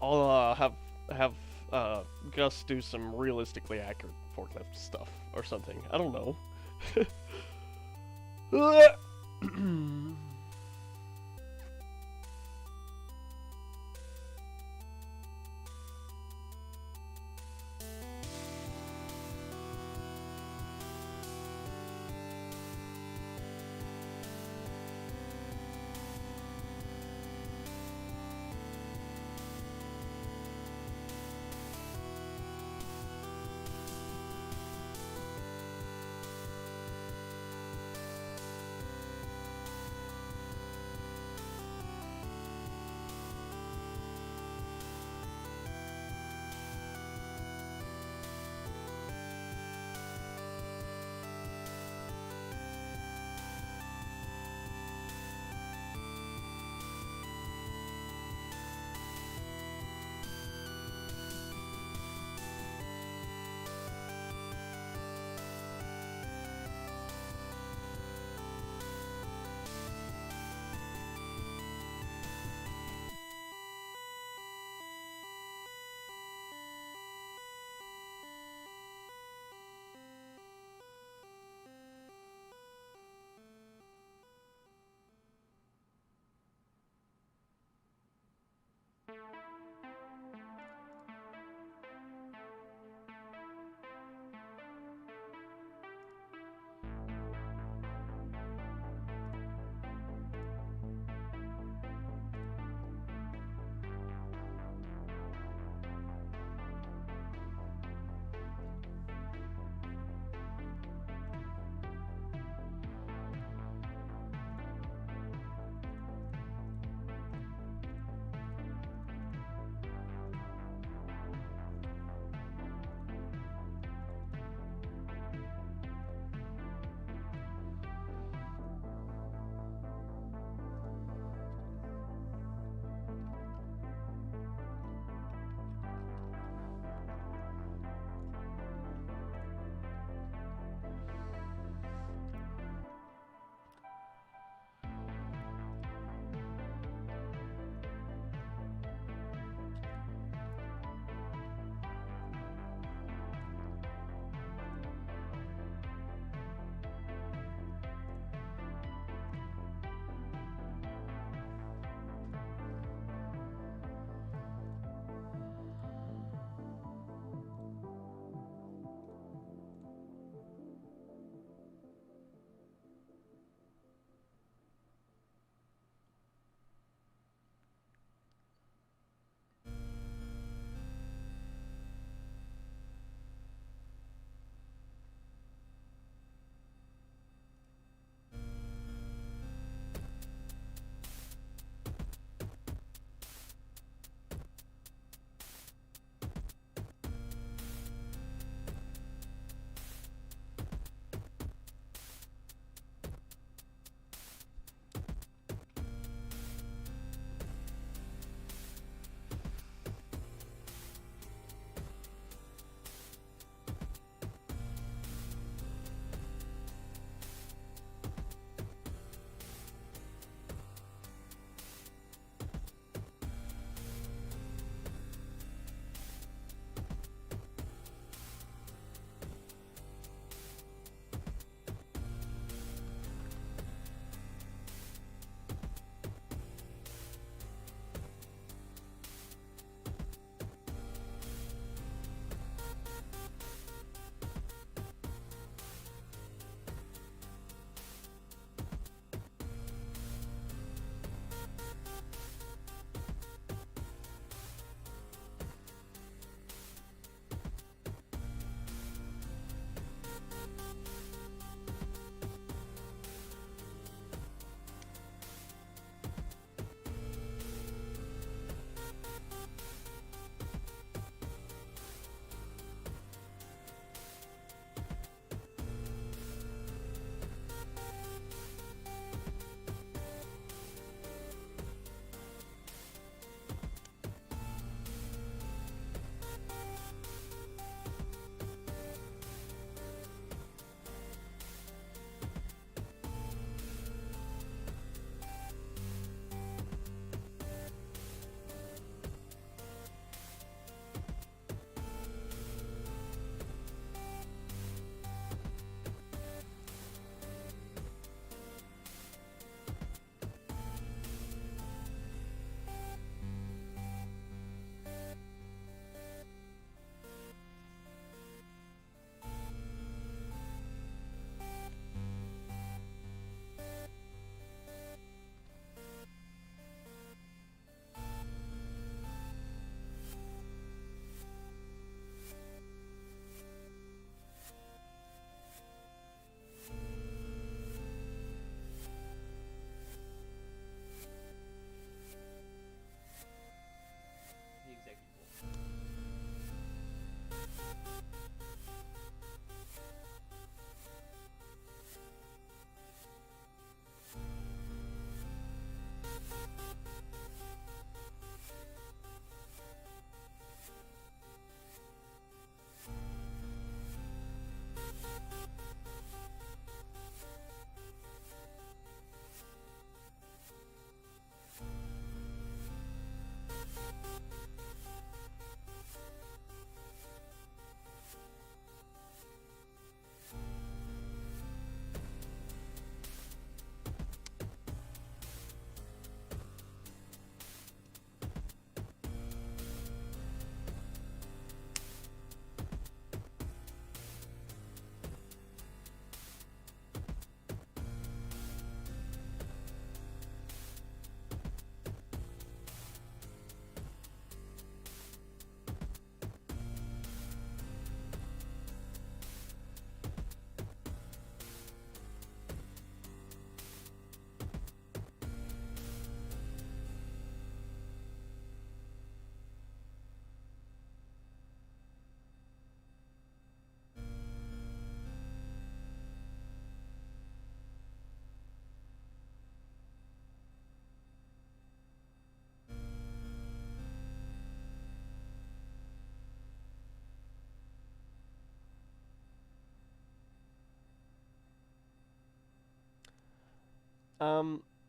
Speaker 1: I'll have Gus do some realistically accurate forklift stuff or something. I don't know.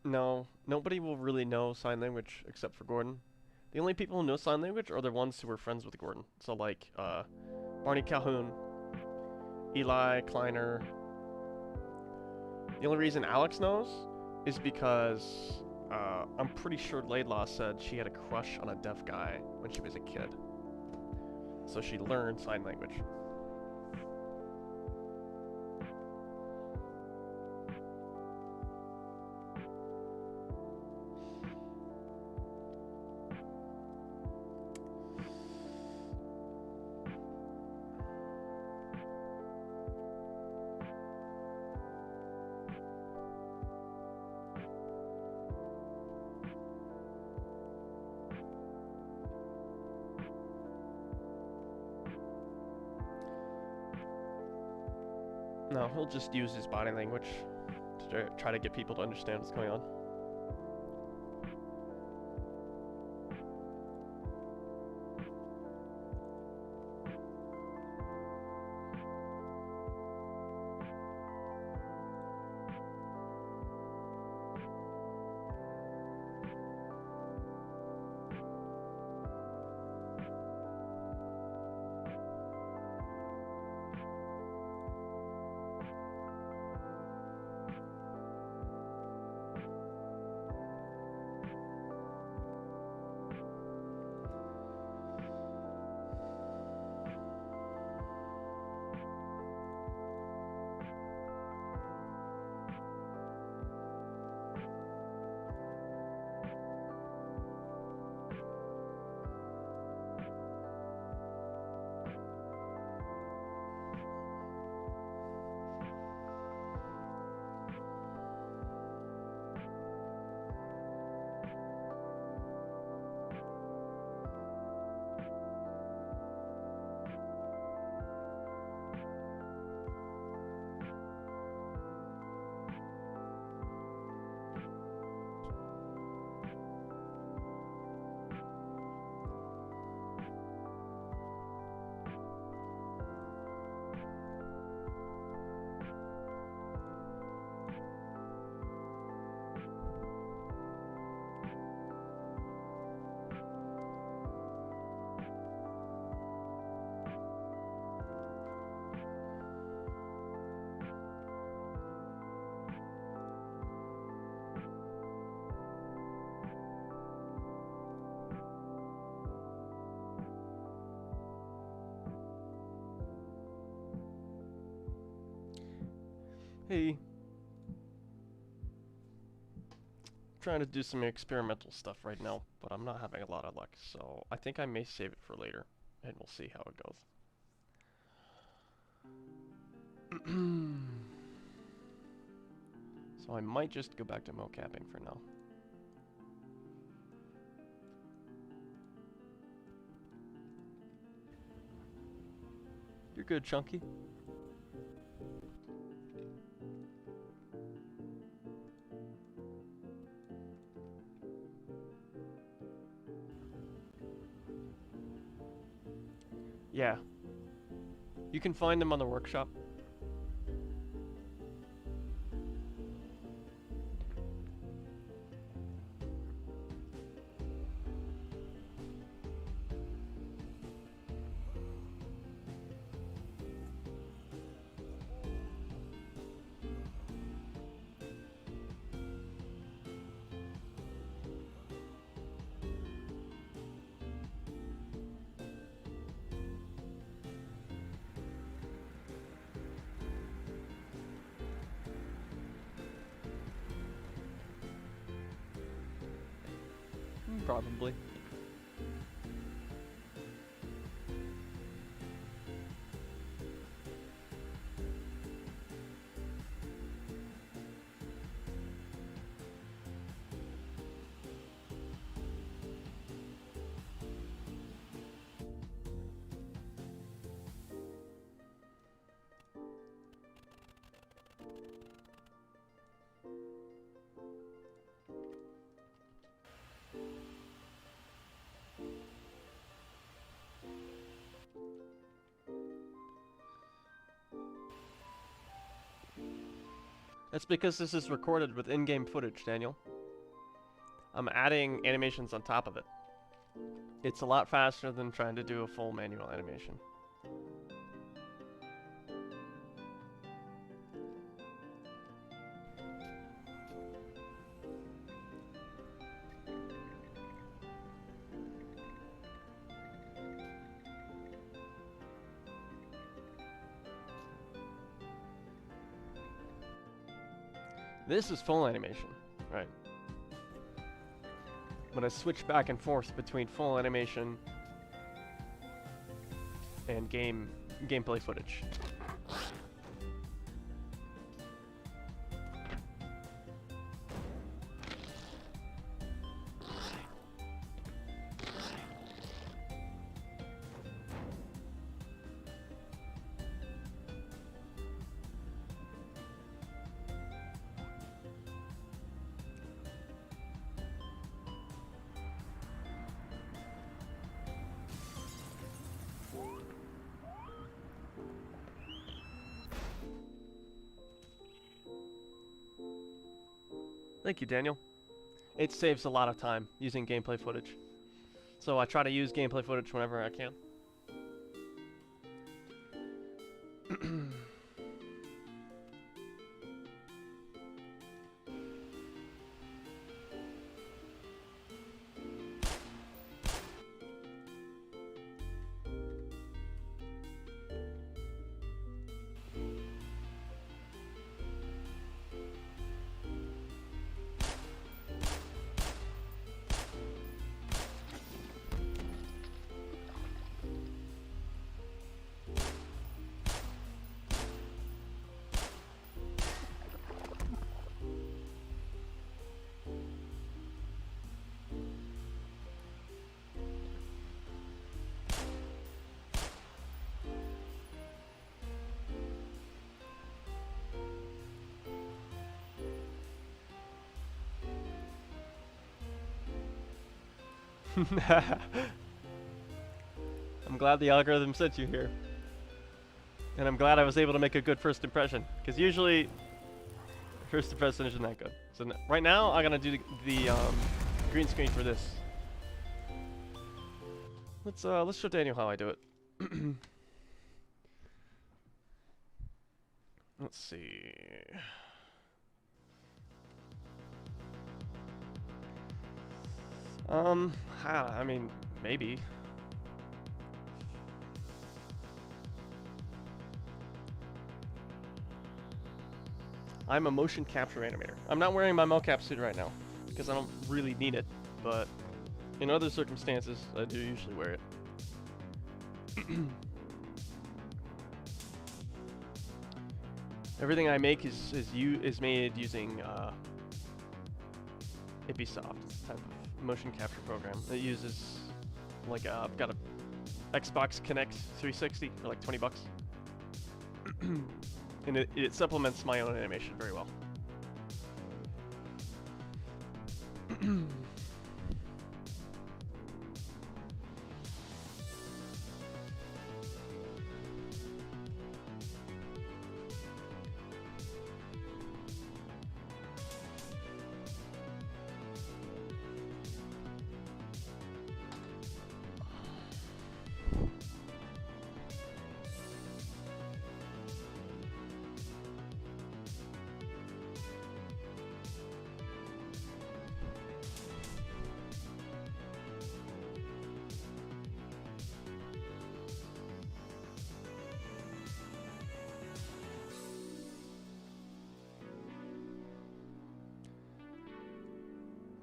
Speaker 1: No. Nobody will really know sign language except for Gordon. The only people who know sign language are the ones who were friends with Gordon. So like, Barney Calhoun, Eli Kleiner. The only reason Alex knows is because, I'm pretty sure Laidlaw said she had a crush on a deaf guy when she was a kid. So she learned sign language. No, he'll just use his body language to try to get people to understand what's going on. Hey. Trying to do some experimental stuff right now, but I'm not having a lot of luck, so I think I may save it for later, and we'll see how it goes. So I might just go back to mocapping for now. You're good, Chunky. Yeah. You can find them on the workshop. Probably. That's because this is recorded with in-game footage, Daniel. I'm adding animations on top of it. It's a lot faster than trying to do a full manual animation. This is full animation, right? But I switch back and forth between full animation and gameplay footage. Thank you, Daniel. It saves a lot of time using gameplay footage. So I try to use gameplay footage whenever I can. I'm glad the algorithm sent you here. And I'm glad I was able to make a good first impression. Because usually, first impression isn't that good. So right now, I'm going to do the green screen for this. Let's show Daniel how I do it. Let's see. I mean, maybe. I'm a motion capture animator. I'm not wearing my mocap suit right now because I don't really need it, but in other circumstances, I do usually wear it. Everything I make is made using Ipisoft type of motion capture program. It uses like I've got a Xbox Kinect 360 for like 20 bucks. And it supplements my own animation very well.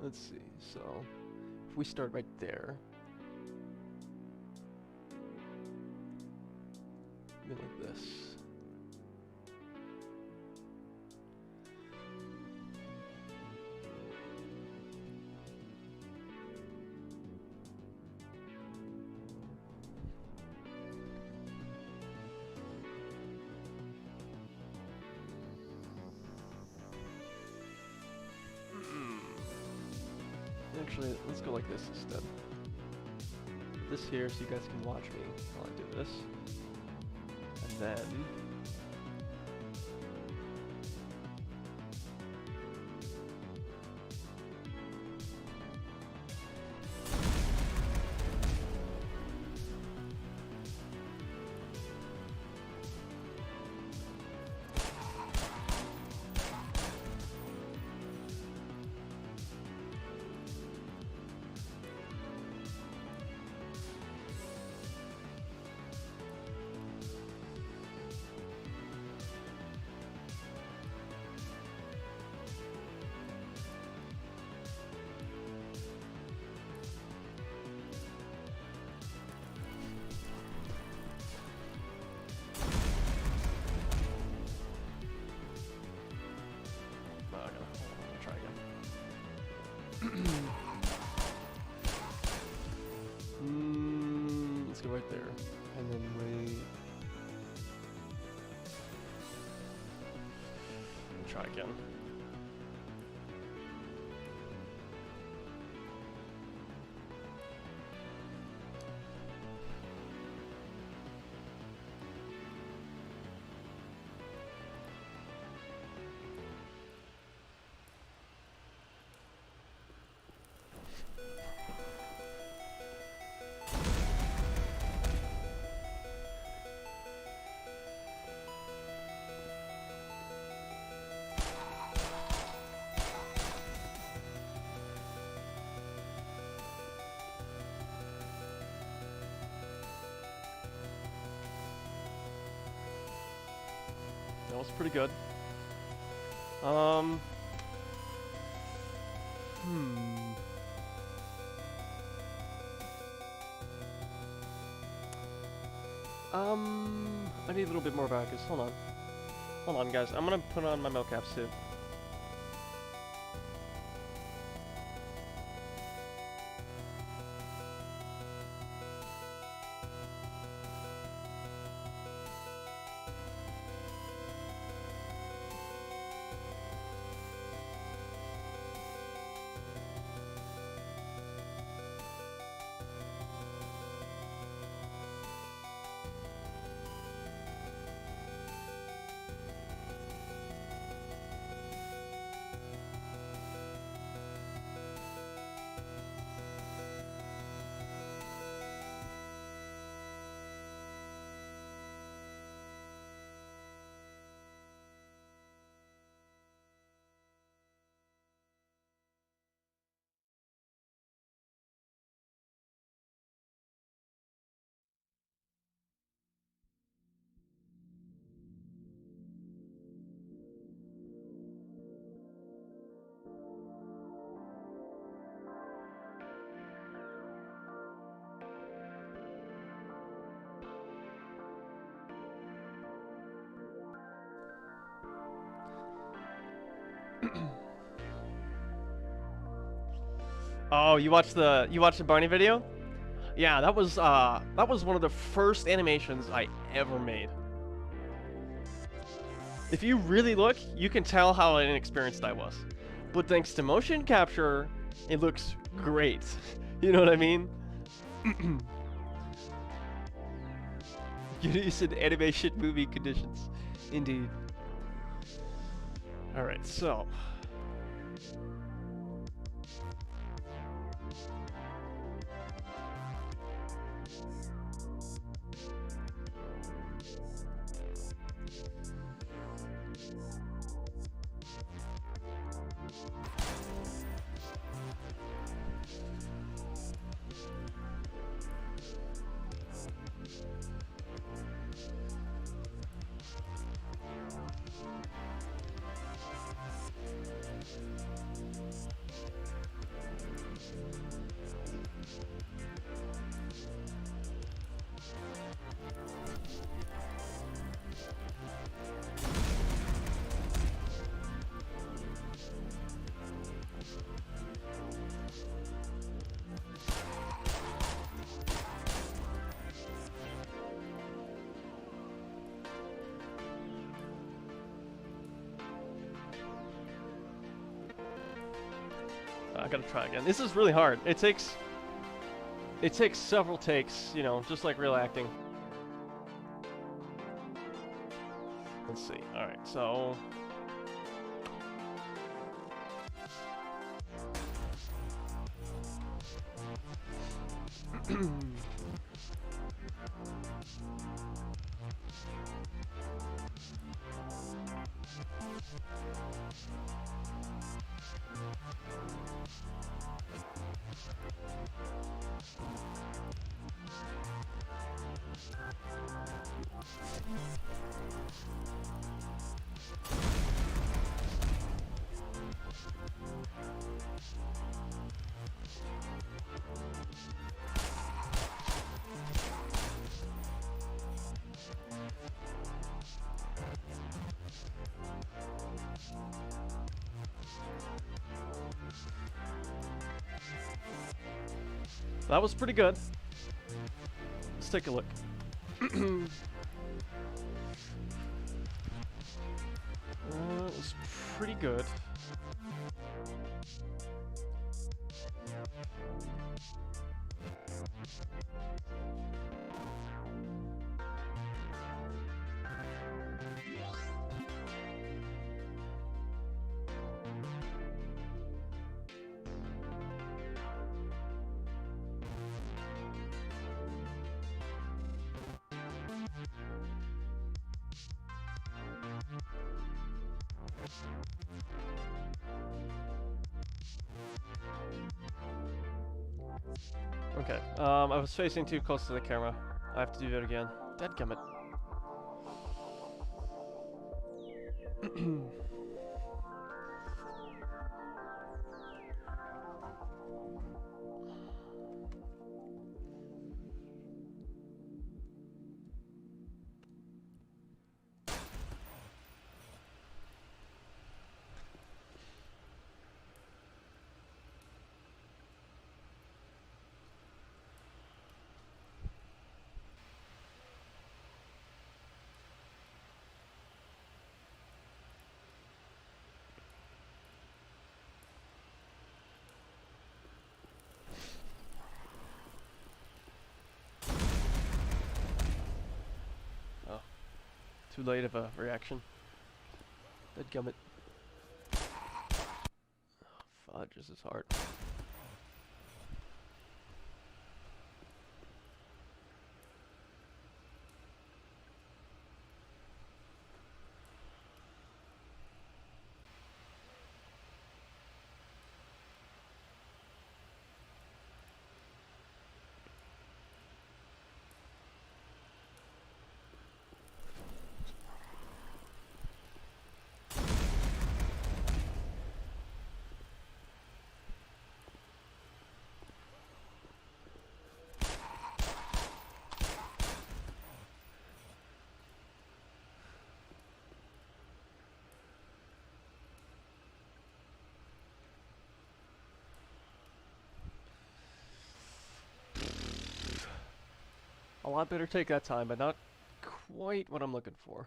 Speaker 1: Let's see, so if we start right there, maybe like this. Actually, let's go like this instead. This here so you guys can watch me while I do this. And then Let's go right there. And then wait. Try again. That was pretty good. I need a little bit more backers. Hold on. Hold on, guys. I'm gonna put on my milk-caps too. Oh, you watched the Barney video? Yeah, that was one of the first animations I ever made. If you really look, you can tell how inexperienced I was. But thanks to motion capture, it looks great. You know what I mean? You said animation movie conditions. Indeed. Alright, so I gotta try again. This is really hard. It takes several takes, you know, just like real acting. Let's see. All right, so That was pretty good. Let's take a look. It was pretty good. Okay, I was facing too close to the camera. I have to do that again. Dadgummit. Too late of a reaction. Dadgummit. Oh, fudge, this is hard. A lot better take that time, but not quite what I'm looking for.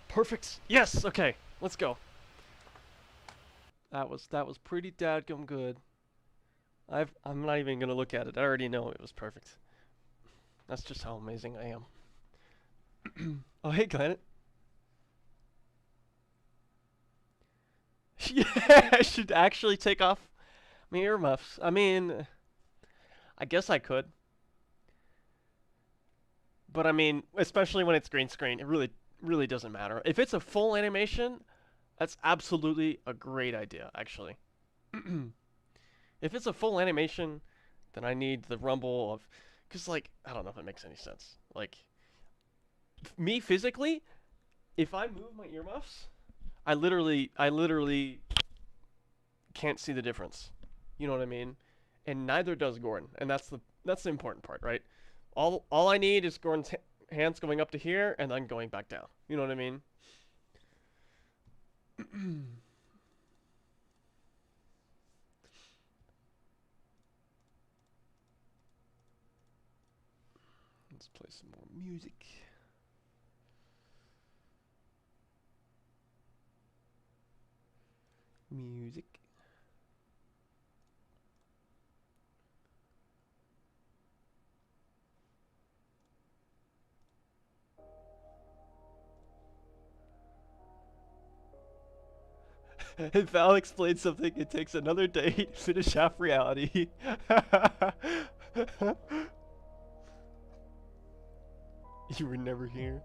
Speaker 1: Perfect. Yes. Okay. Let's go. That was pretty dadgum good. I'm not even gonna look at it. I already know it was perfect. That's just how amazing I am. Oh, hey, Glenn. Yeah, I should actually take off my earmuffs. I mean, I guess I could. But I mean, especially when it's green screen, it really doesn't matter. If it's a full animation, that's absolutely a great idea, actually. If it's a full animation, then I need the rumble of... Because, like, I don't know if it makes any sense. Like, me physically, if I move my earmuffs, I literally can't see the difference. You know what I mean? And neither does Gordon. And that's the important part, right? All I need is Gordon's hands going up to here and then going back down. You know what I mean? Let's play some more music. Music. If Val explains something, it takes another day to finish half reality. You were never here.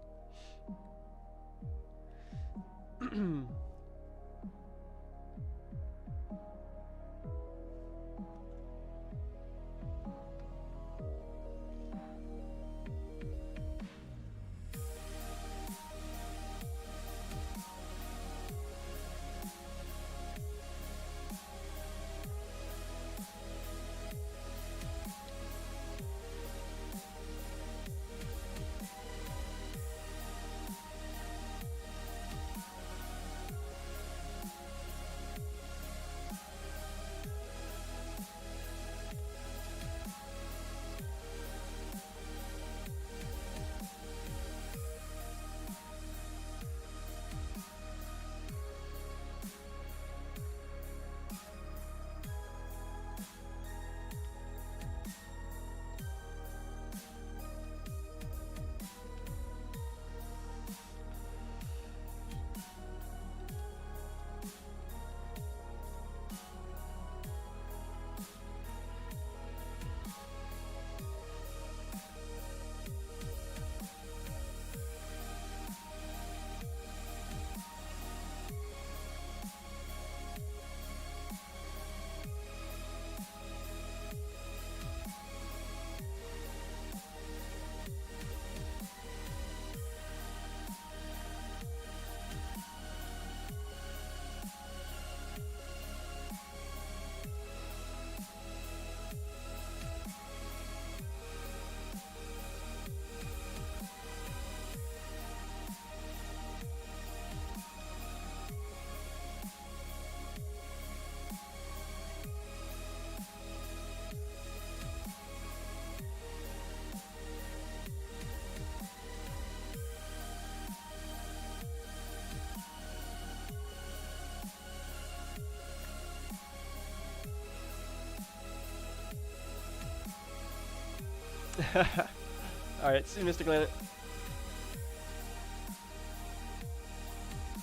Speaker 1: Alright, see you, Mr. Glenn.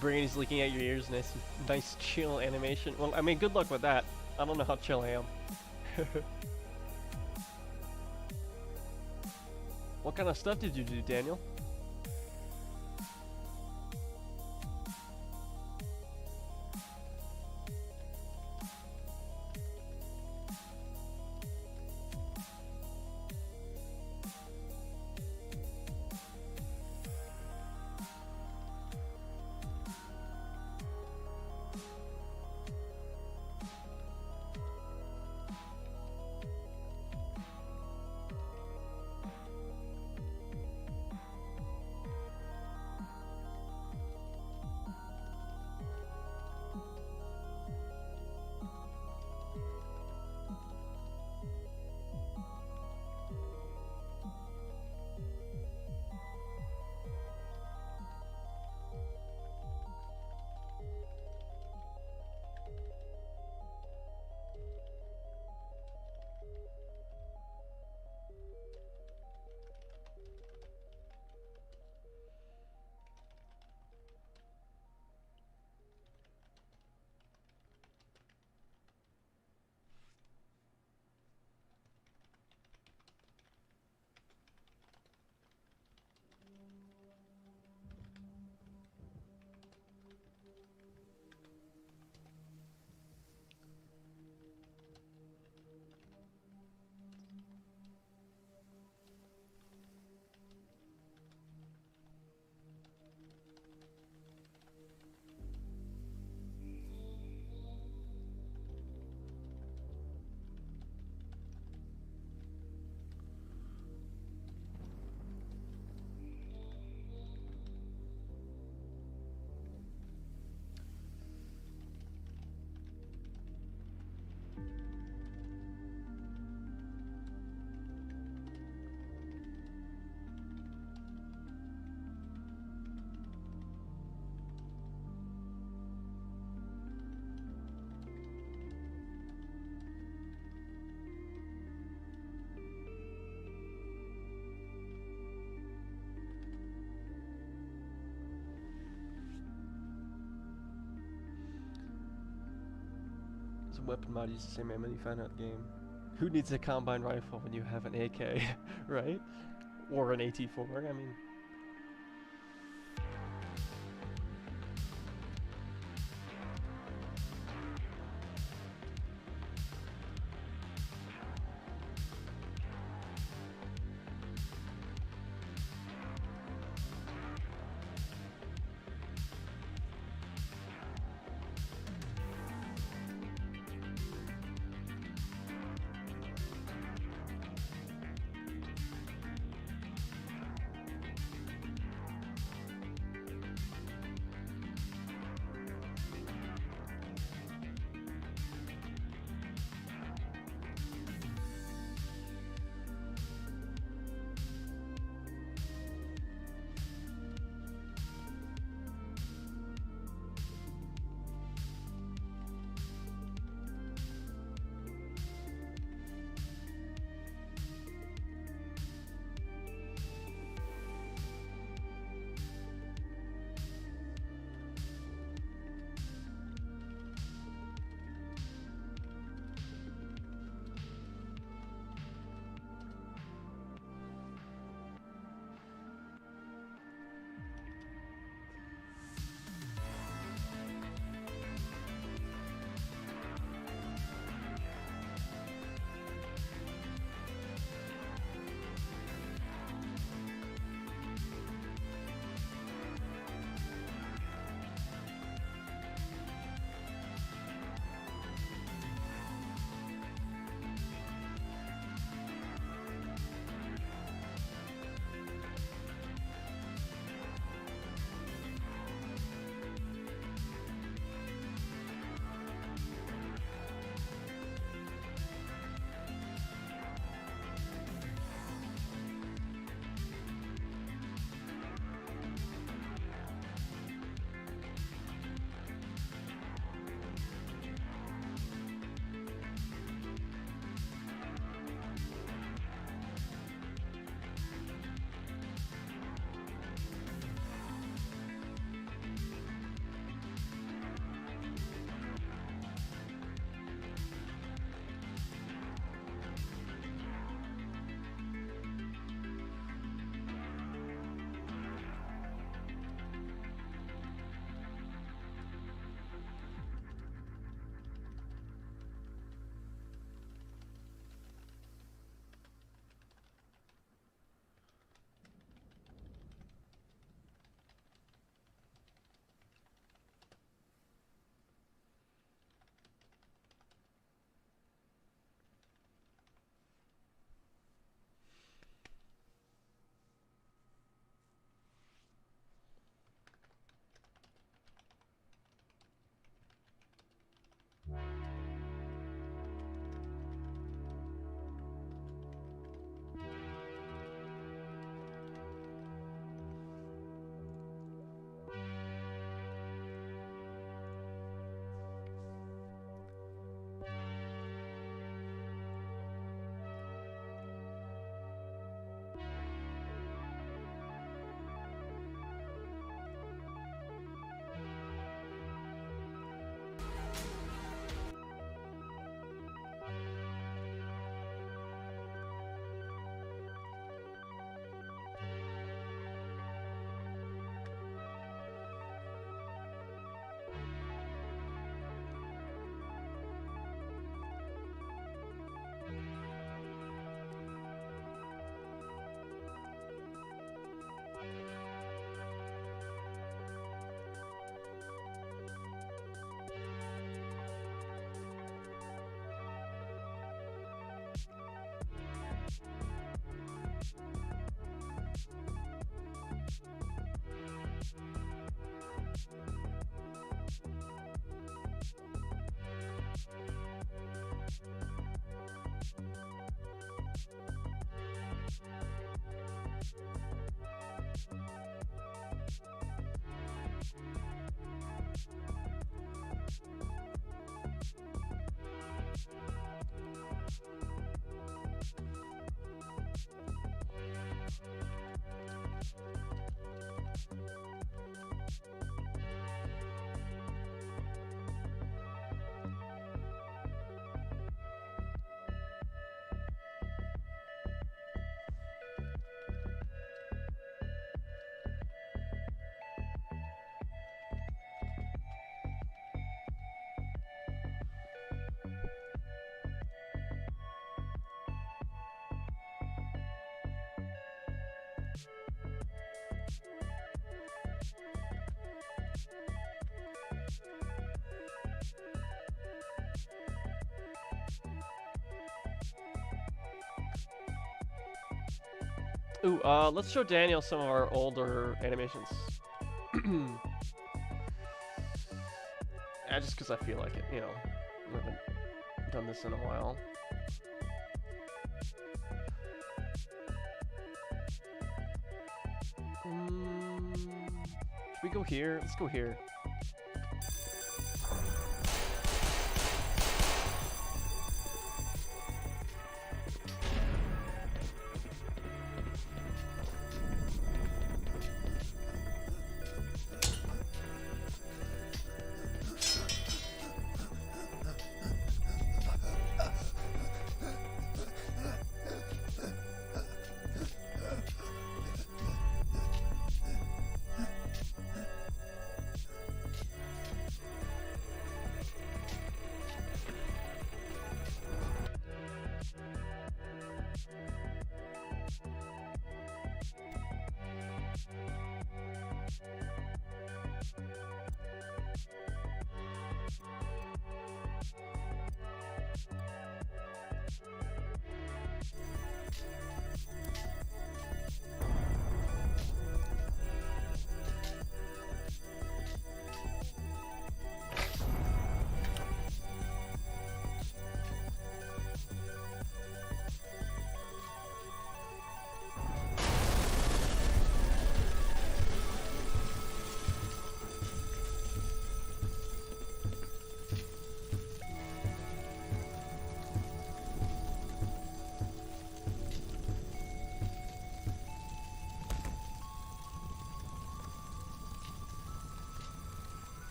Speaker 1: Brain's leaking out your ears. Nice chill animation. Well, I mean, good luck with that. I don't know how chill I am. What kind of stuff did you do, Daniel? It's a weapon mod, use the same ammo you found out the game. Who needs a combine rifle when you have an AK, right? Or an AT4, I mean... Ooh, let's show Daniel some of our older animations. Yeah, just because I feel like it, you know. I haven't done this in a while. Should we go here? Let's go here.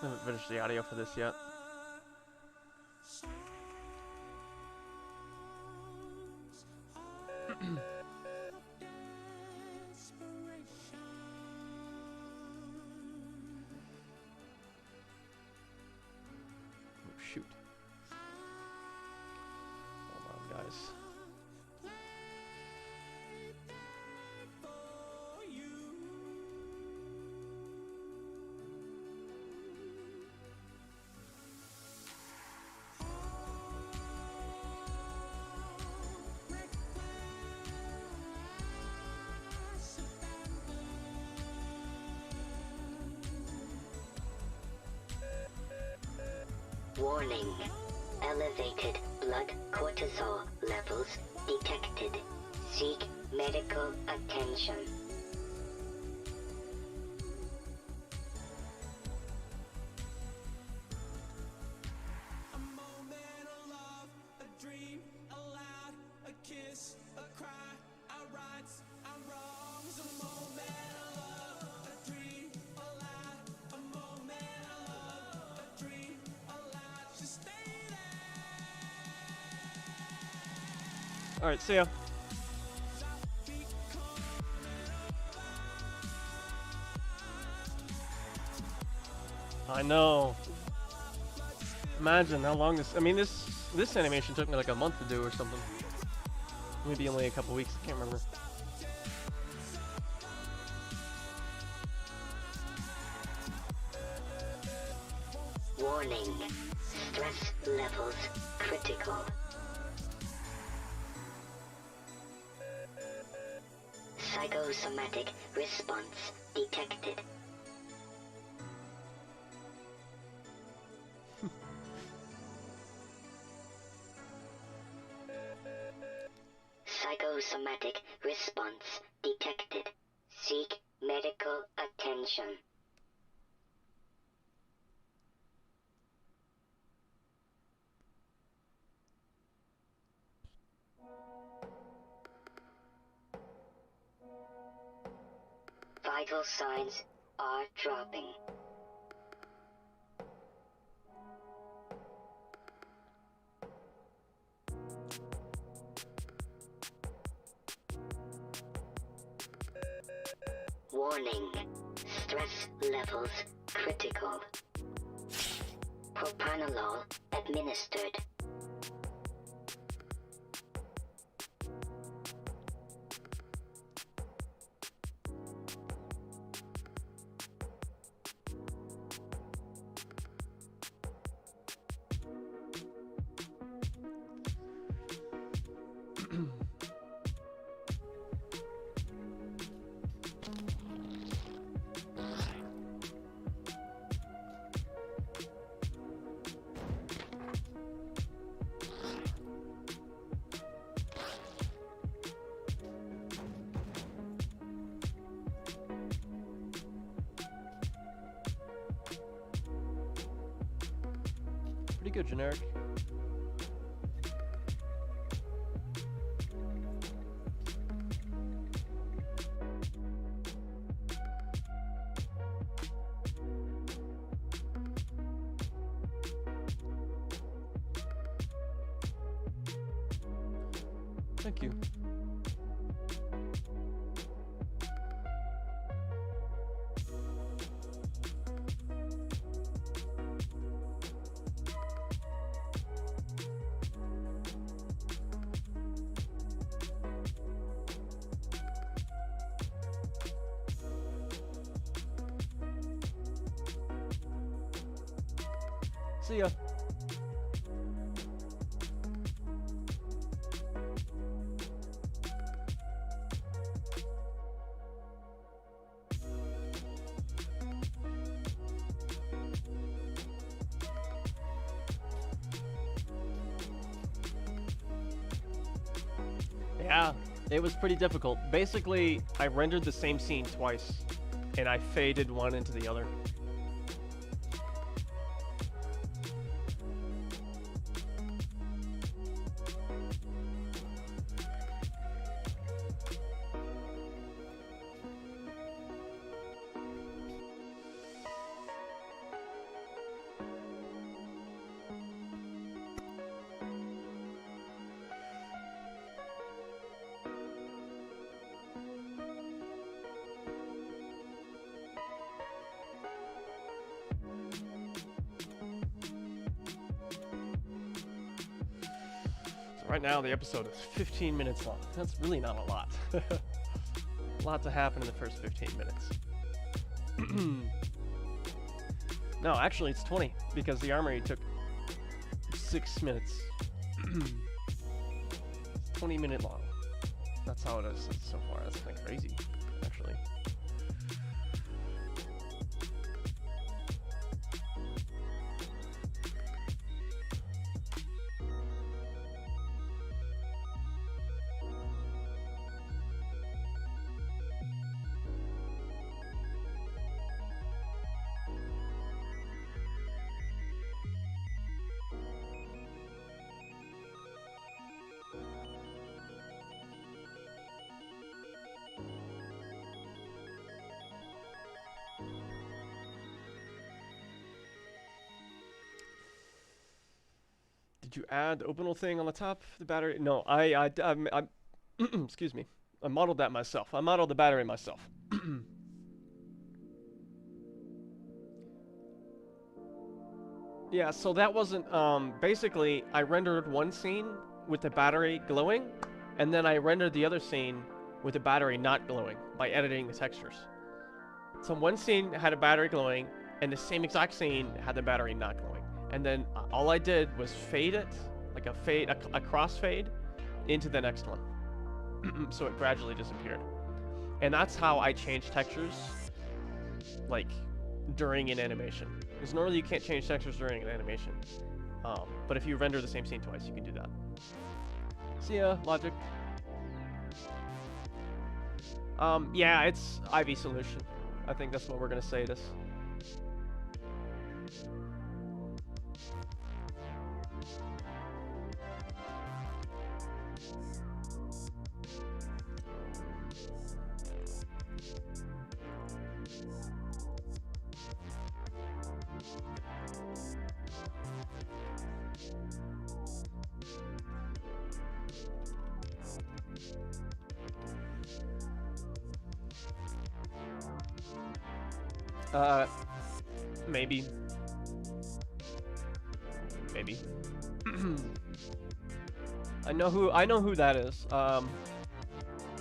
Speaker 1: I haven't finished the audio for this yet. Oh, shoot. Hold on, guys.
Speaker 4: Warning. Elevated blood cortisol levels detected. Seek medical attention.
Speaker 1: Alright, see ya. I know. Imagine how long this. I mean, this animation took me like a month to do or something. Maybe only a couple weeks. I can't remember.
Speaker 4: Warning. Stress levels critical. Psychosomatic response detected. Psychosomatic response detected. Seek medical attention. Vital signs are dropping. Warning. Stress levels critical. Propranolol administered.
Speaker 1: Pretty good, generic. Thank you. See ya. Yeah, it was pretty difficult. Basically, I rendered the same scene twice, and I faded one into the other. Right now, the episode is 15 minutes long. That's really not a lot. A lot to happen in the first 15 minutes. No, actually, it's 20, because the armory took 6 minutes. It's 20 minute long. That's how it is so far. That's kind of crazy, actually. Did you add the open little thing on the top of the battery? No, I excuse me. I modeled that myself. I modeled the battery myself. Yeah, so that wasn't, basically, I rendered one scene with the battery glowing, and then I rendered the other scene with the battery not glowing by editing the textures. So one scene had a battery glowing, and the same exact scene had the battery not glowing. And then all I did was fade it, like a crossfade, into the next one. So it gradually disappeared. And that's how I change textures, like, during an animation. Because normally you can't change textures during an animation. But if you render the same scene twice, you can do that. See ya, Logic. Yeah, it's Ivy solution. I think that's what we're gonna say it is. Maybe. Maybe. I know who that is.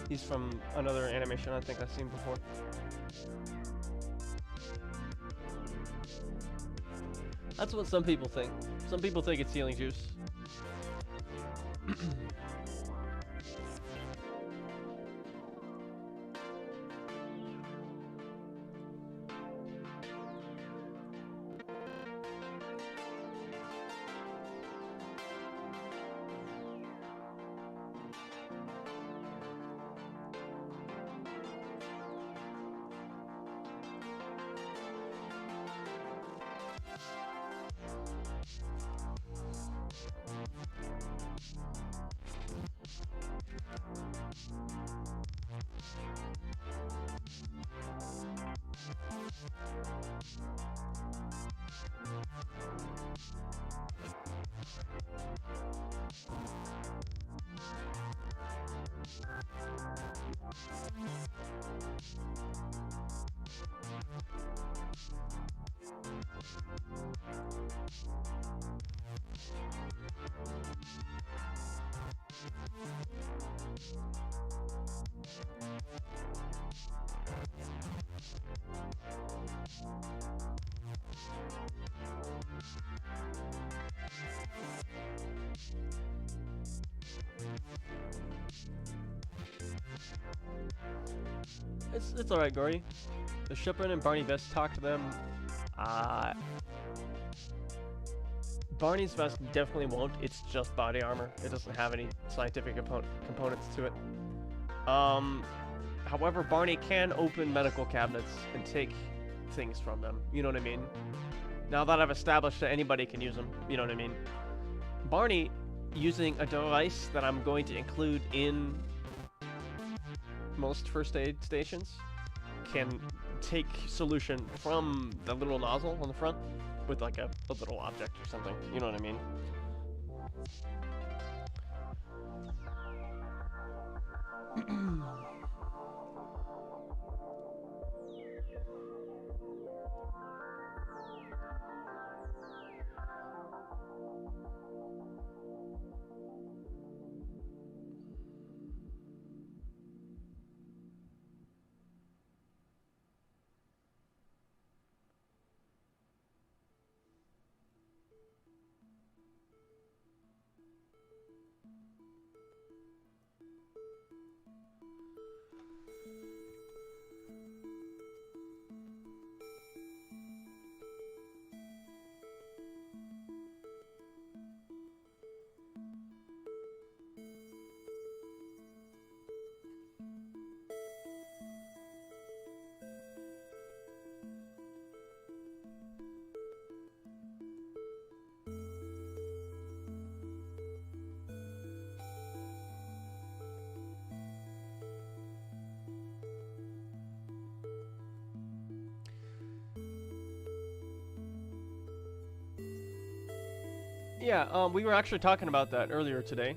Speaker 1: He's from another animation I think I've seen before. That's what some people think. Some people think it's healing juice. It's alright, Gory. The Shipman and Barney Vest talk to them. Barney's vest definitely won't. It's just body armor. It doesn't have any scientific components to it. However, Barney can open medical cabinets and take things from them. You know what I mean? Now that I've established that anybody can use them, you know what I mean? Barney, using a device that I'm going to include in most first aid stations, can take solution from the little nozzle on the front with like a little object or something. You know what I mean? yeah, we were actually talking about that earlier today.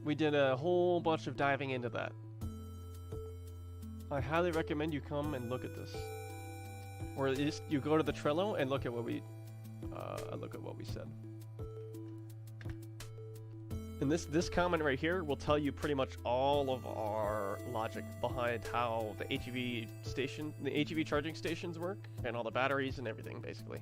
Speaker 1: We did a whole bunch of diving into that. I highly recommend you come and look at this. Or at least you go to the Trello and look at what we said. And this comment right here will tell you pretty much all of our logic behind how the HEV charging stations work, and all the batteries and everything, basically.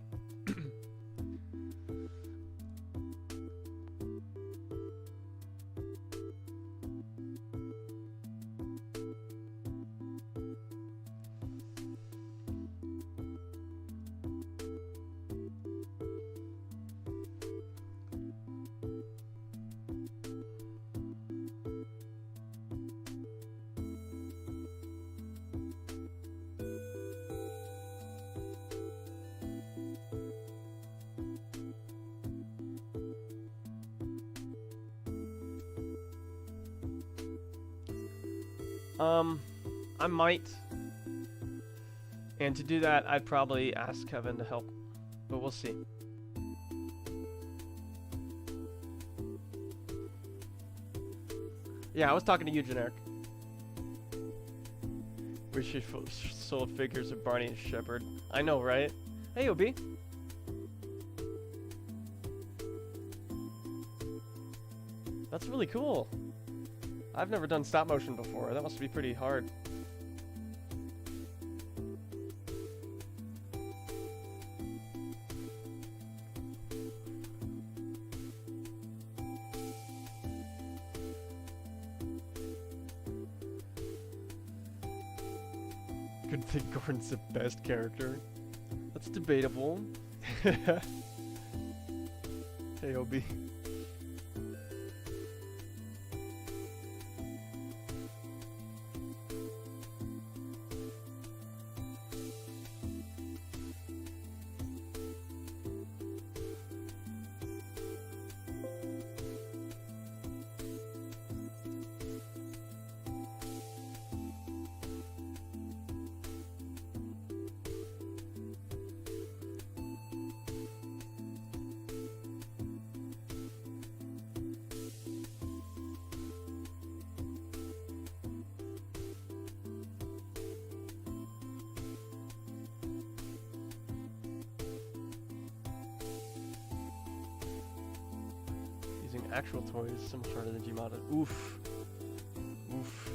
Speaker 1: I might. And to do that, I'd probably ask Kevin to help, but we'll see. Yeah, I was talking to you, Generic. We should sold figures of Barney and Shepard. I know, right? Hey, OB. That's really cool. I've never done stop motion before. That must be pretty hard. Good thing Gordon's the best character. That's debatable. Hey, OB. Using actual toys, so much harder than Gmod. Oof. Oof.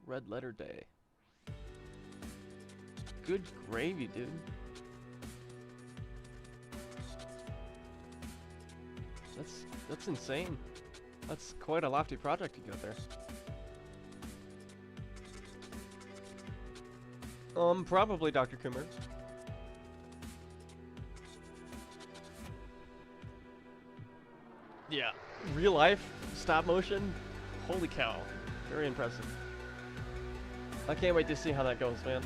Speaker 1: Red letter day. Good gravy, dude. That's insane. That's quite a lofty project you got there. Probably Dr. Kummer. Yeah, real life stop motion. Holy cow, very impressive. I can't wait to see how that goes, man.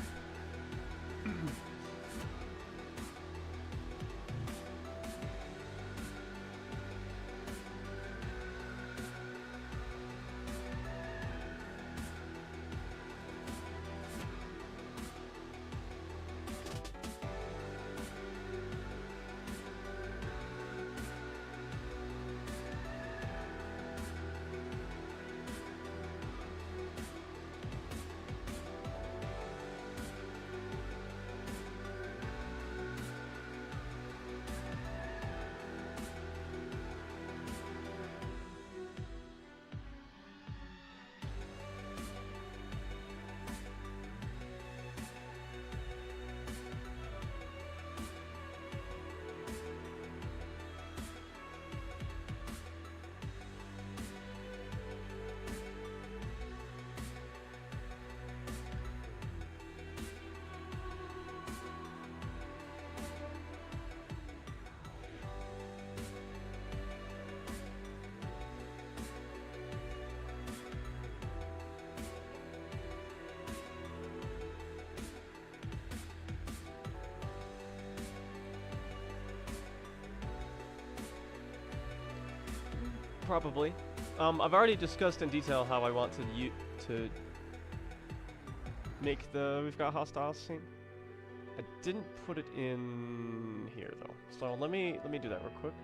Speaker 1: Probably. I've already discussed in detail how I want to make the We've Got Hostiles scene. I didn't put it in here though, so let me do that real quick.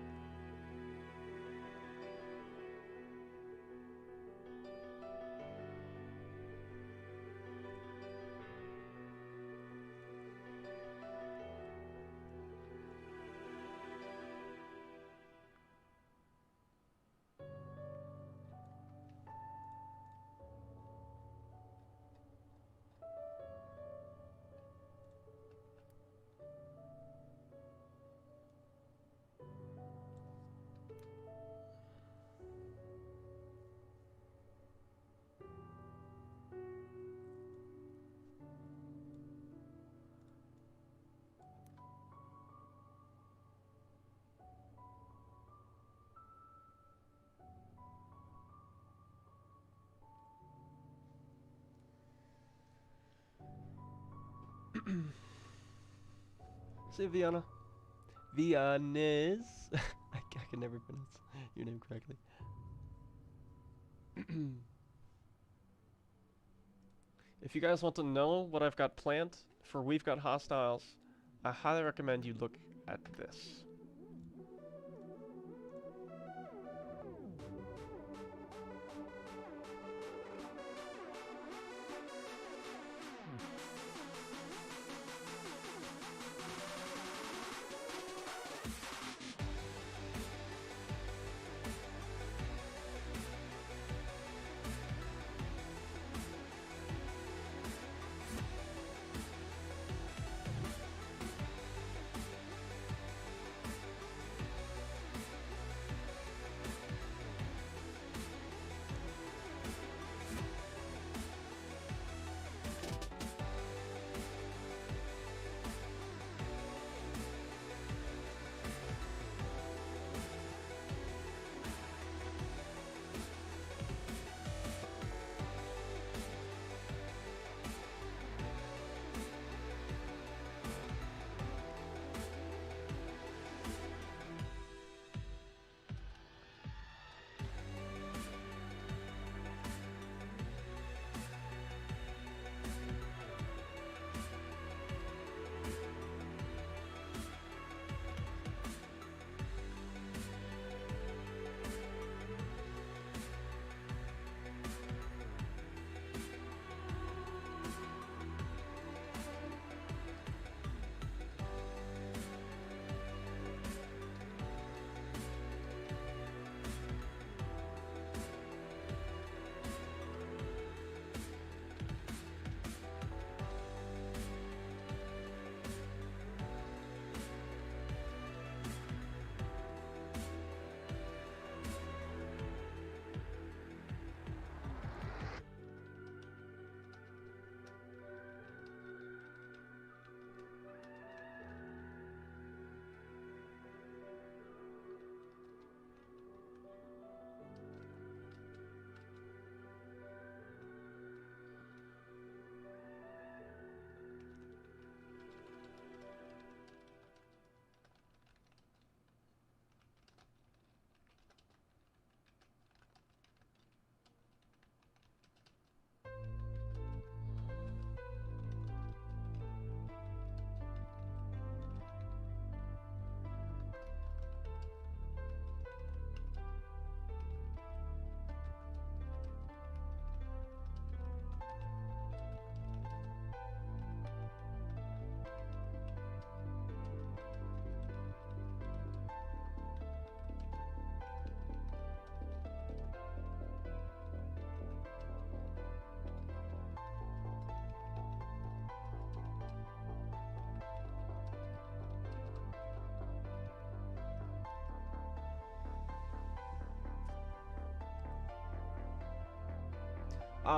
Speaker 1: Say Viana. Vianez. I can never pronounce your name correctly. If you guys want to know what I've got planned for We've Got Hostiles, I highly recommend you look at this.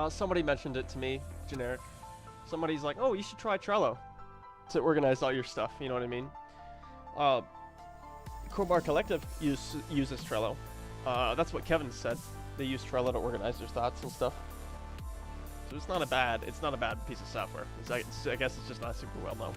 Speaker 1: Somebody mentioned it to me, generic. Somebody's like, oh, you should try Trello to organize all your stuff, you know what I mean? Crowbar Collective uses Trello. That's what Kevin said. They use Trello to organize their thoughts and stuff. So it's not a bad piece of software. I guess it's just not super well known.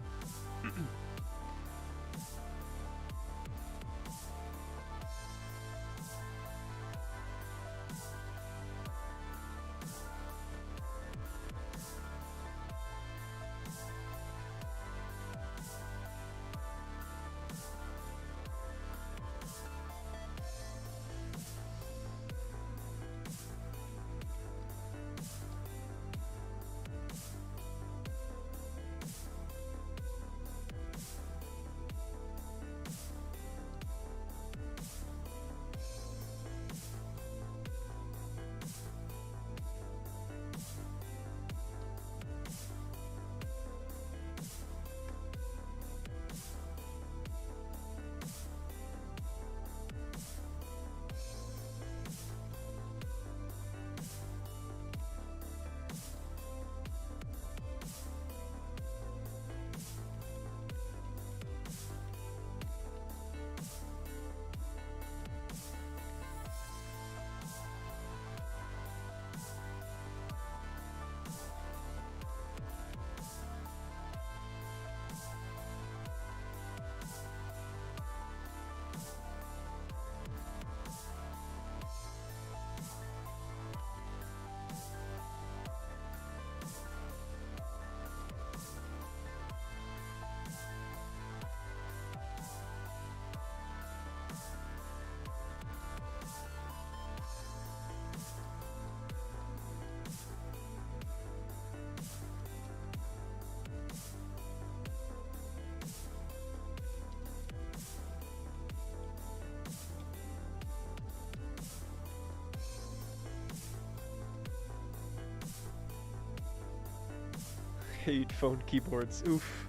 Speaker 1: Hate phone keyboards. Oof.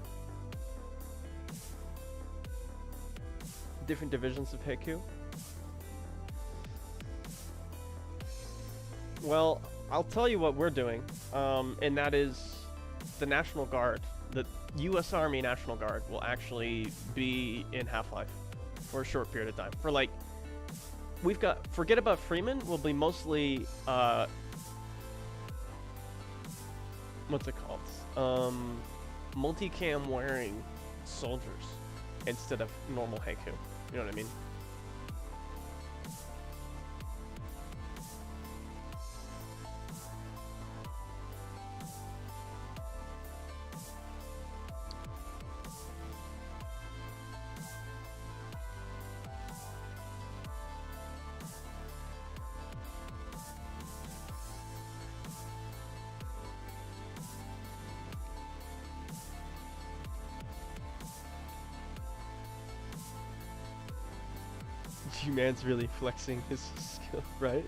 Speaker 1: Different divisions of Haiku. Well, I'll tell you what we're doing, and that is the National Guard. The U.S. Army National Guard will actually be in Half-Life for a short period of time. For like, we've got, forget about Freeman, will be mostly, what's it called? Multicam wearing soldiers instead of normal Haiku. You know what I mean? G-Man's really flexing his skill, right?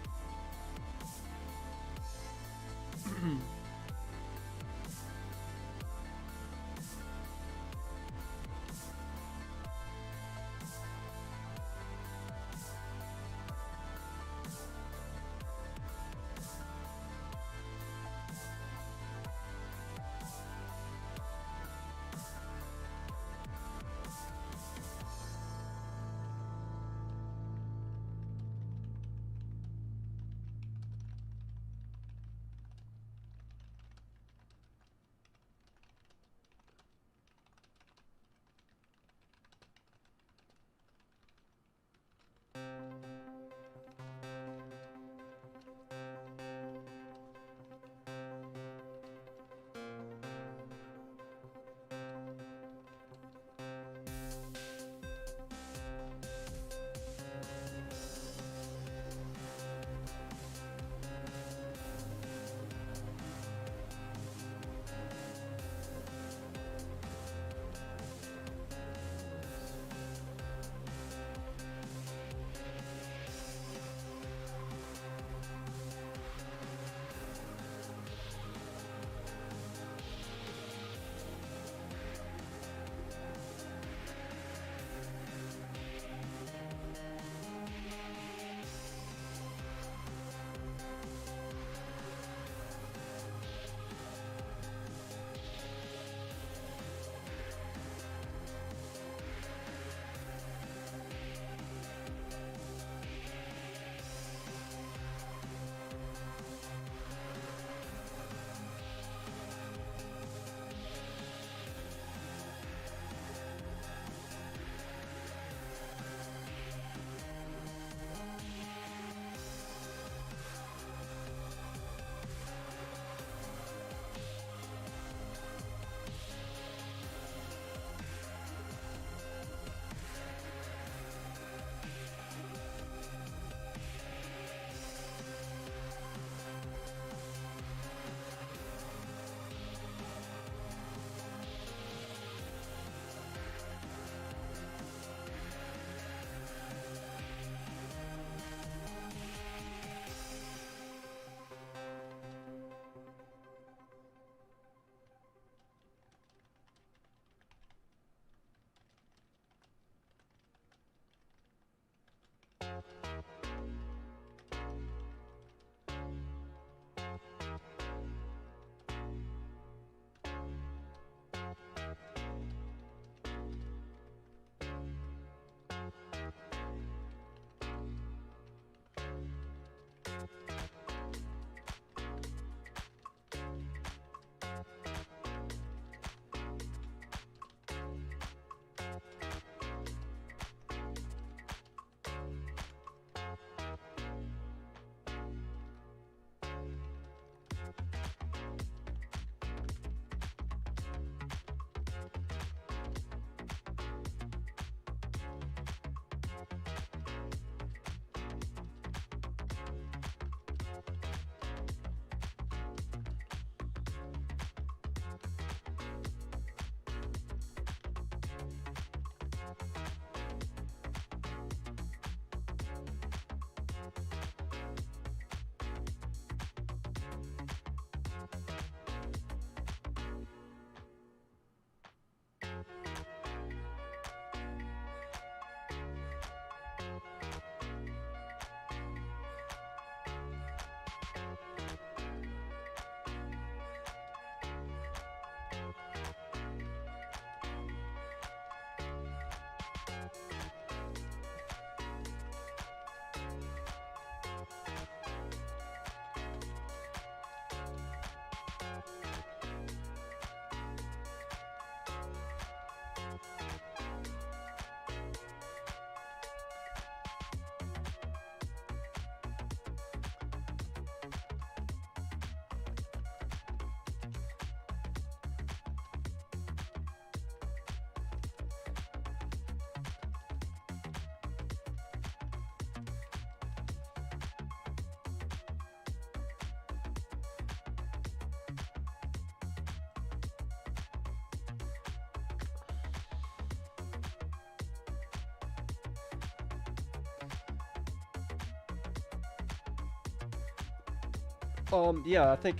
Speaker 1: Yeah, I think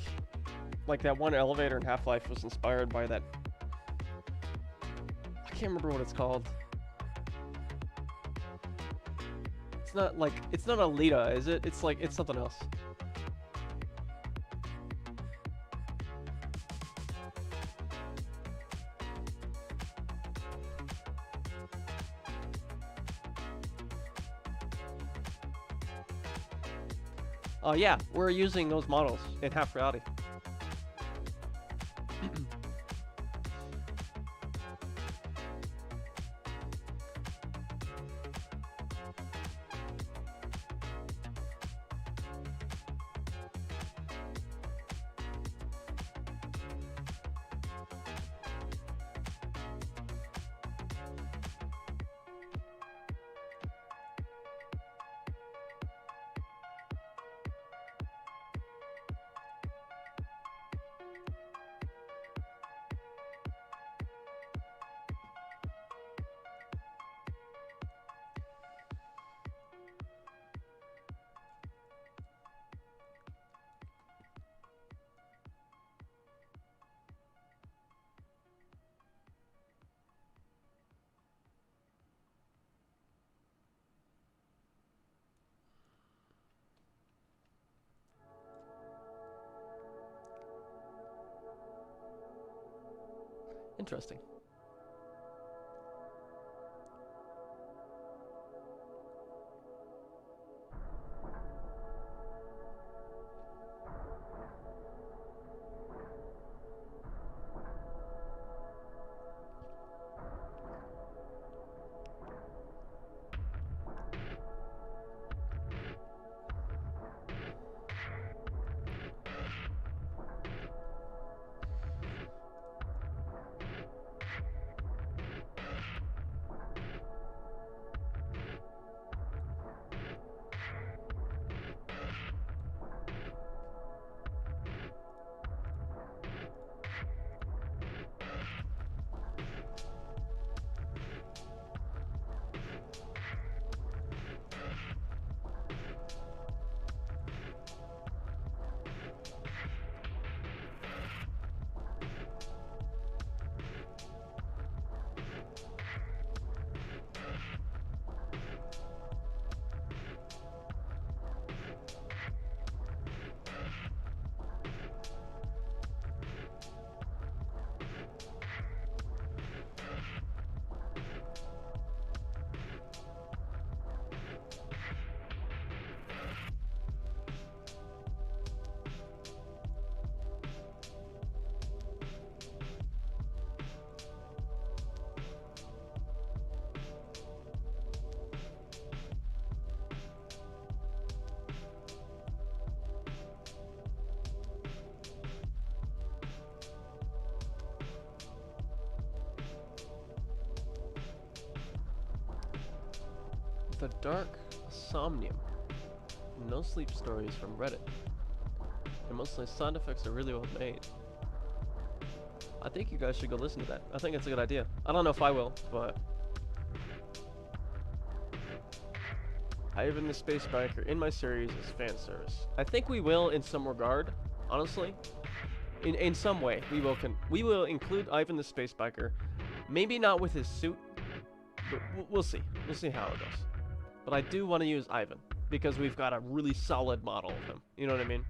Speaker 1: like that one elevator in Half-Life was inspired by that. I can't remember what it's called. It's not like, it's not Alita, is it? It's like, it's something else. Yeah, we're using those models in Half Reality. Interesting. The Dark Somnium. No sleep stories from Reddit. And mostly sound effects are really well made. I think you guys should go listen to that. I think it's a good idea. I don't know if I will, but Ivan the Space Biker in my series is fan service. I think we will in some regard, honestly. In some way, we will include Ivan the Space Biker. Maybe not with his suit, but we'll see. We'll see how it goes. But I do want to use Ivan because we've got a really solid model of him. You know what I mean?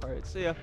Speaker 1: Alright, see ya.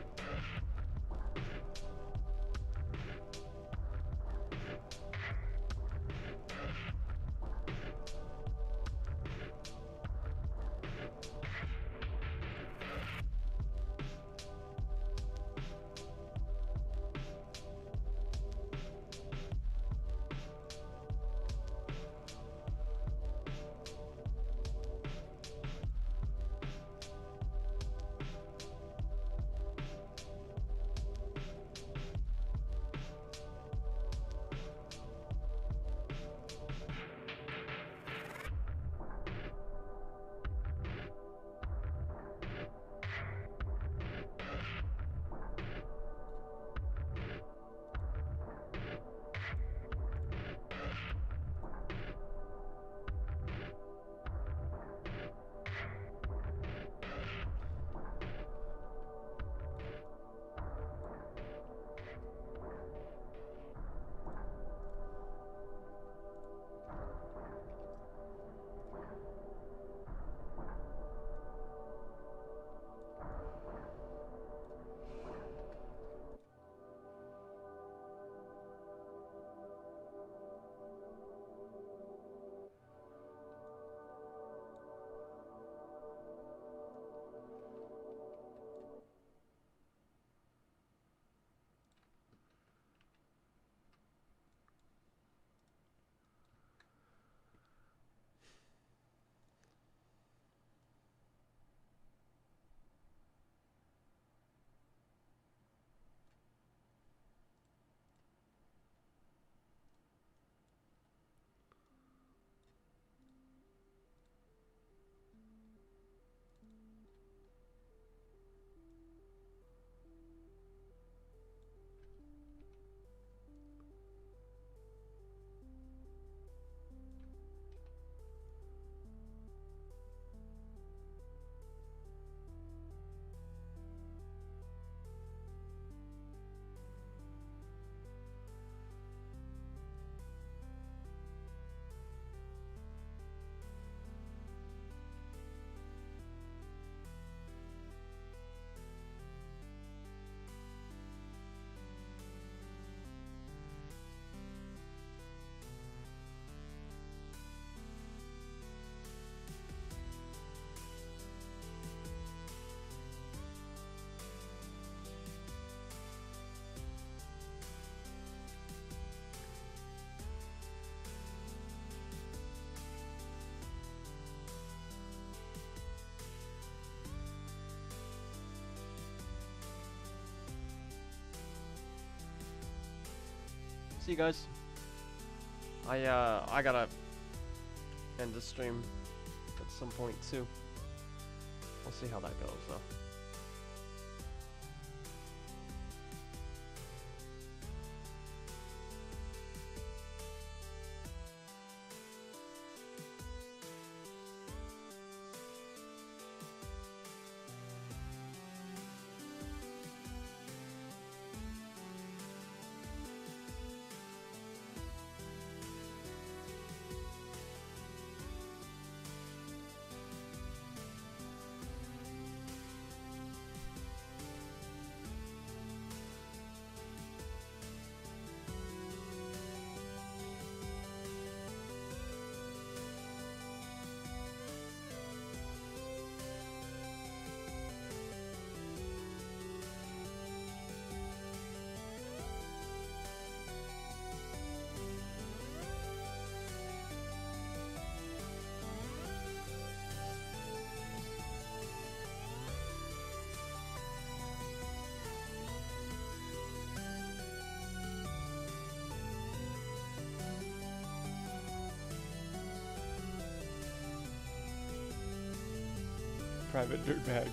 Speaker 1: See you guys. I gotta end the stream at some point too. We'll see how that goes though. Private dirtbag.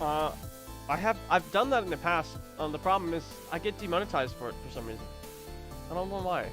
Speaker 1: I've done that in the past. The problem is I get demonetized for it for some reason. I don't know why.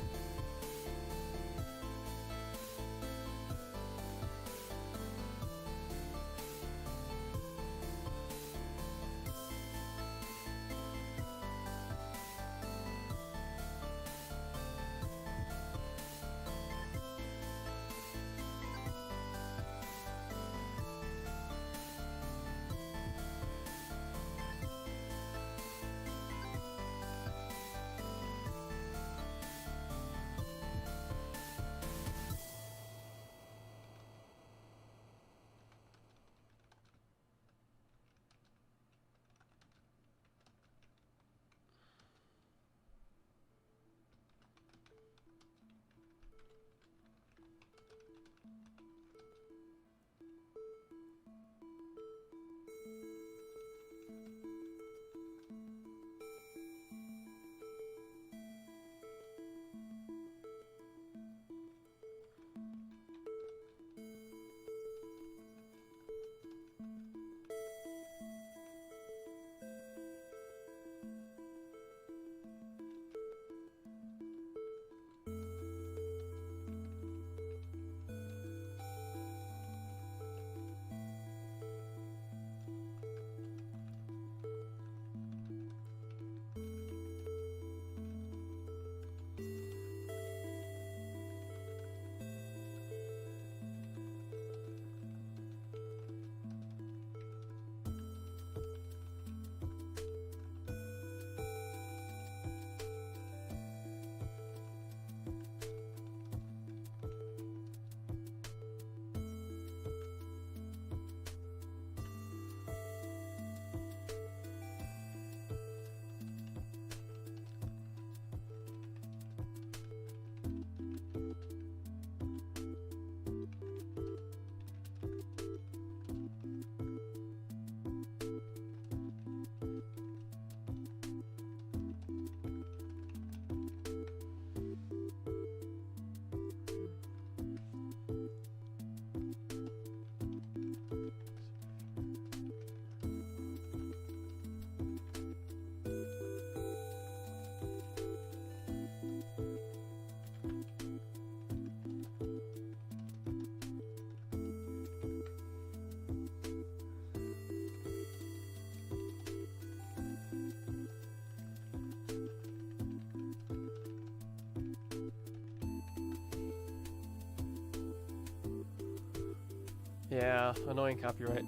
Speaker 1: Yeah, annoying copyright.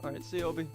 Speaker 1: Alright, see you, Obi.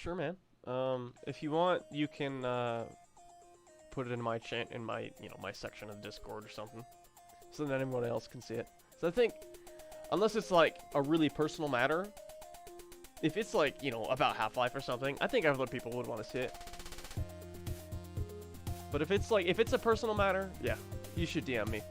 Speaker 1: Sure, man. If you want, you can put it in my my section of Discord or something, so that everyone else can see it. So I think, unless it's like a really personal matter, if it's like, about Half-Life or something, I think other people would want to see it. But if it's a personal matter, yeah, you should DM me.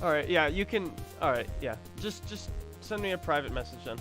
Speaker 1: Alright, yeah, you can... Alright, yeah. Just send me a private message then.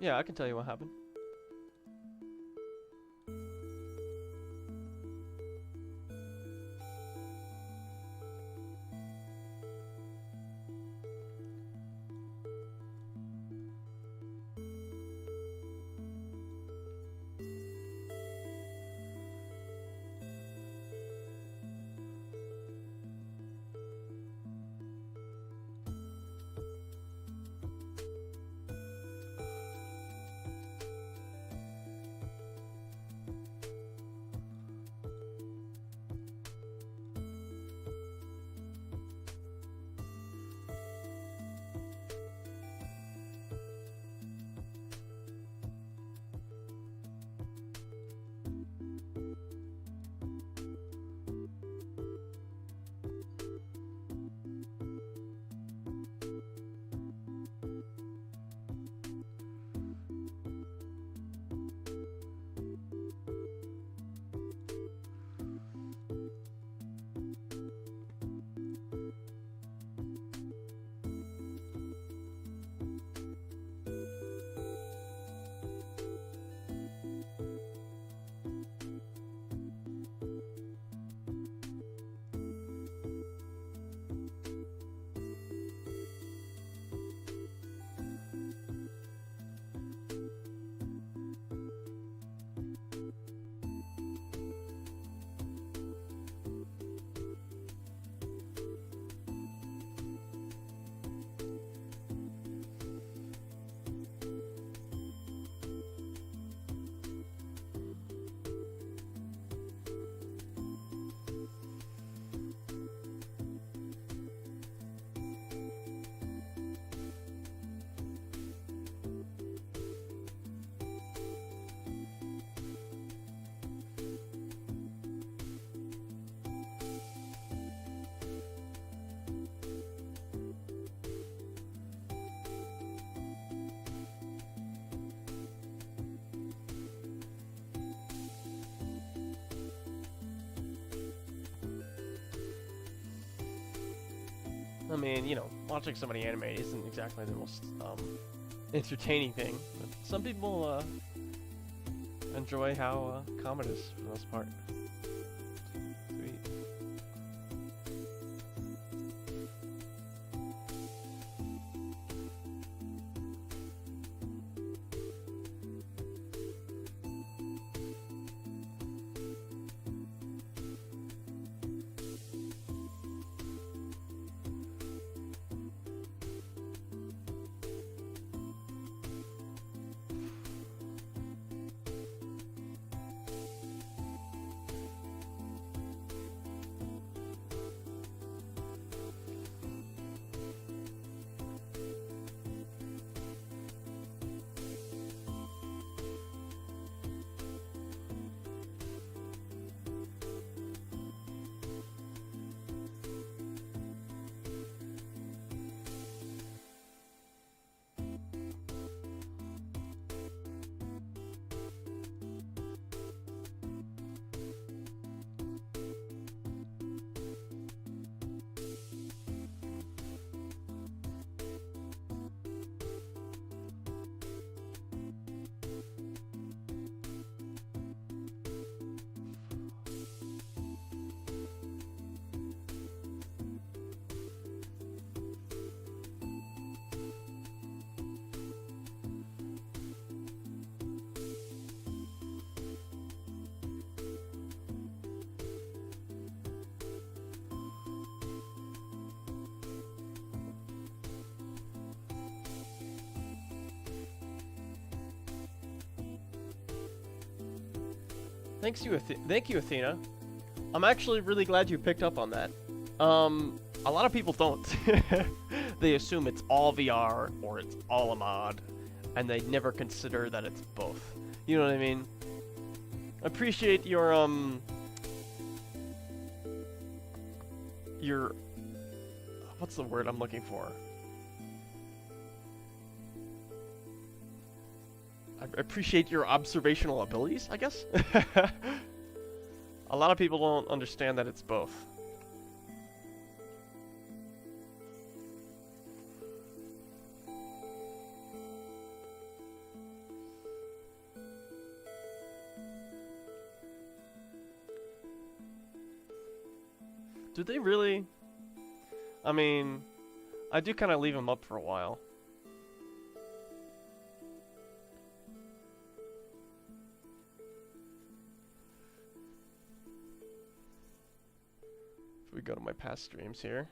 Speaker 1: Yeah, I can tell you what happened. I mean, watching somebody animate isn't exactly the most entertaining thing, but some people enjoy how calm it is for the most part. Sweet. Thank you, Athena. I'm actually really glad you picked up on that. A lot of people don't. They assume it's all VR or it's all a mod, and they never consider that it's both. You know what I mean? Appreciate your what's the word I'm looking for? I appreciate your observational abilities, I guess. A lot of people don't understand that it's both. Do they really? I mean, I do kind of leave them up for a while. If we go to my past streams here.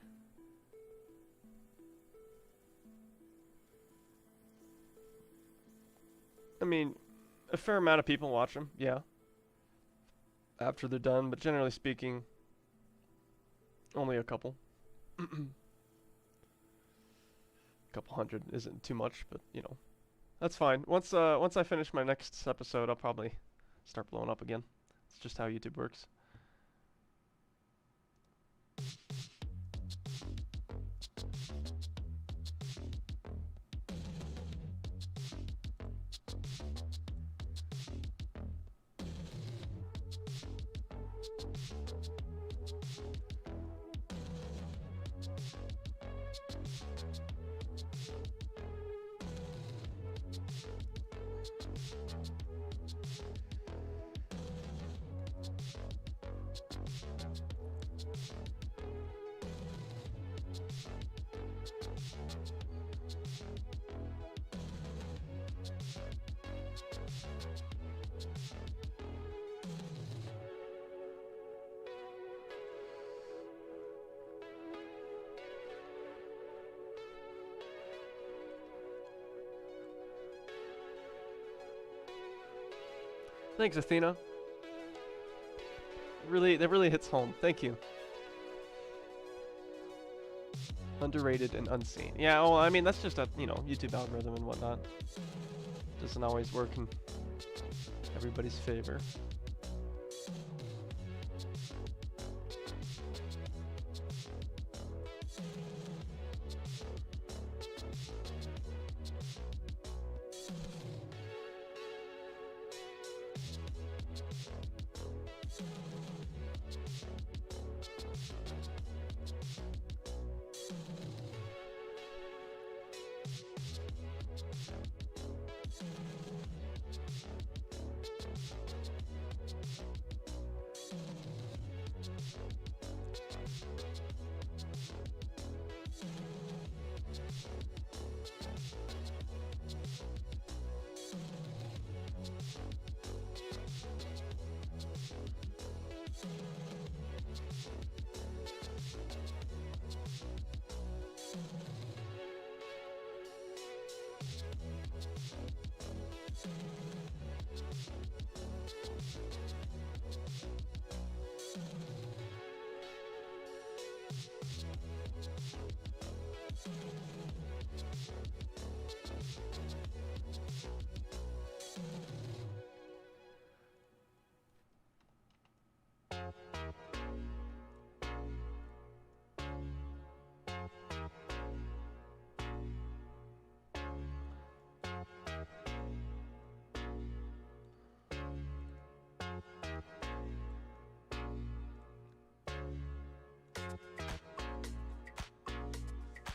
Speaker 1: I mean, a fair amount of people watch them, yeah. After they're done, but generally speaking, only a couple. Couple hundred isn't too much, but you know, that's fine. Once I finish my next episode, I'll probably start blowing up again. It's just how YouTube works. Thanks, Athena. That really hits home. Thank you. Underrated and unseen. Yeah, well, I mean, that's just a, you know, YouTube algorithm and whatnot. Doesn't always work in everybody's favor.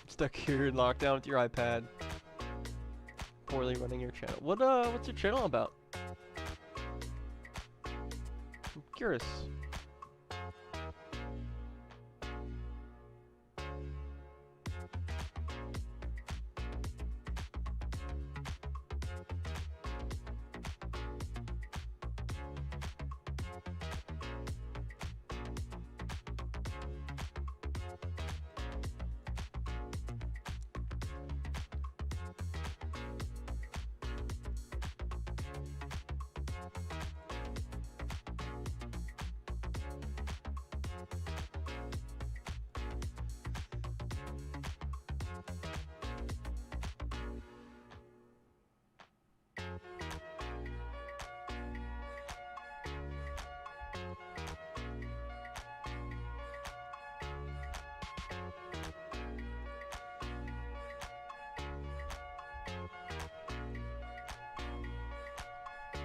Speaker 1: Stuck here in lockdown with your iPad. Poorly running your channel. What's your channel about? I'm curious.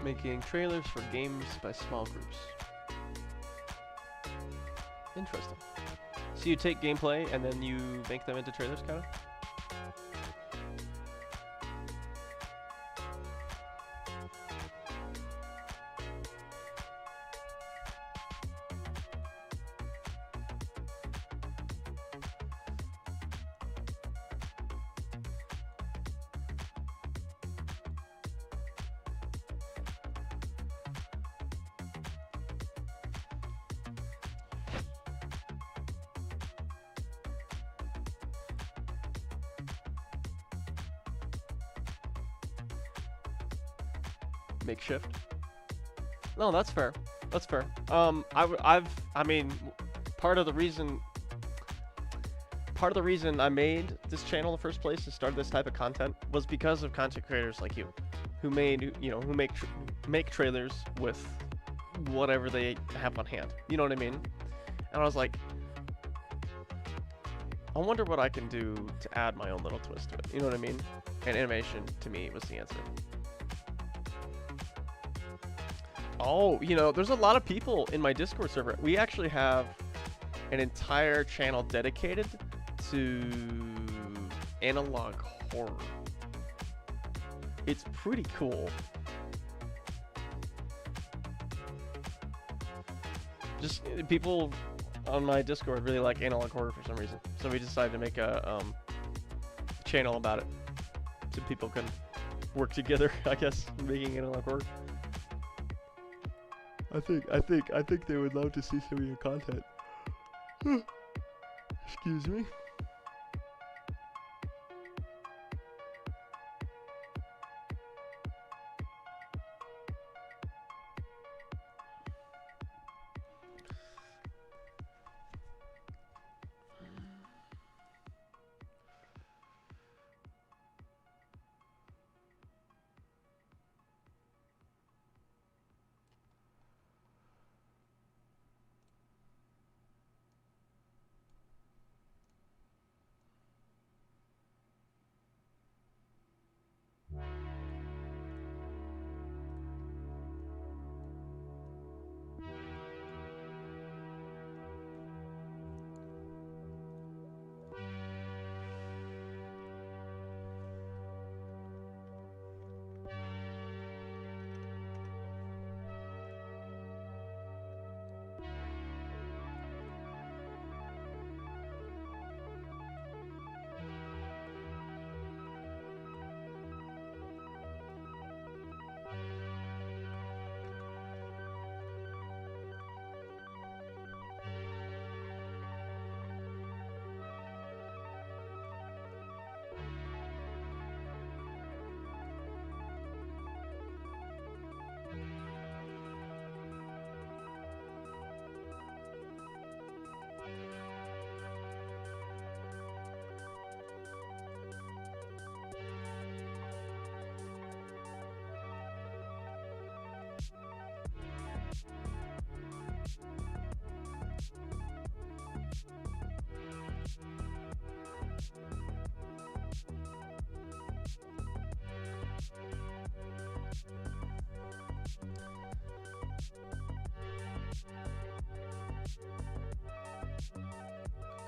Speaker 1: Making trailers for games by small groups. Interesting. So you take gameplay and then you make them into trailers, kind of? Makeshift. No, that's fair. That's fair. I mean, part of the reason I made this channel in the first place and started this type of content was because of content creators like you, who make trailers with whatever they have on hand. You know what I mean? And I was like, I wonder what I can do to add my own little twist to it. You know what I mean? And animation, to me, was the answer. Oh, you know, there's a lot of people in my Discord server. We actually have an entire channel dedicated to analog horror. It's pretty cool. Just people on my Discord really like analog horror for some reason. So we decided to make a channel about it so people can work together, I guess, making analog horror. I think they would love to see some of your content. Excuse me.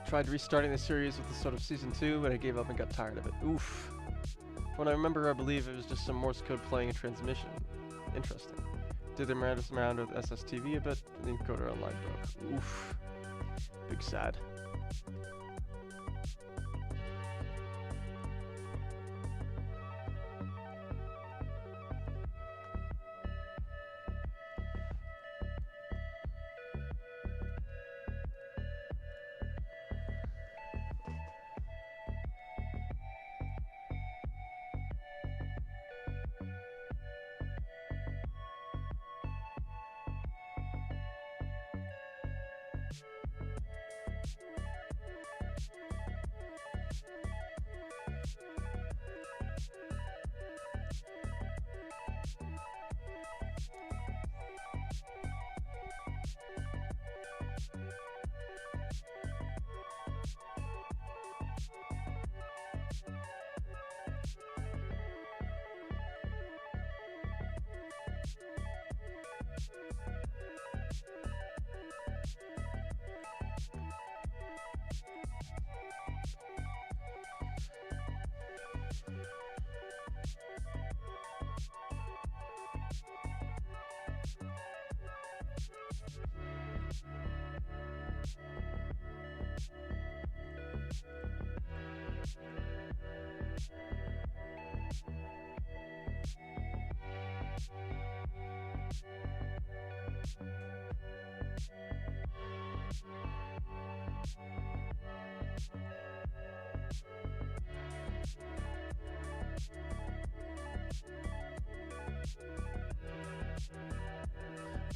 Speaker 1: Tried restarting the series with the start of season 2, but I gave up and got tired of it. Oof. When I remember, I believe it was just some Morse code playing a transmission. Interesting. Did the around with SSTV a bit, and the encoder online broke. Oof. Big sad.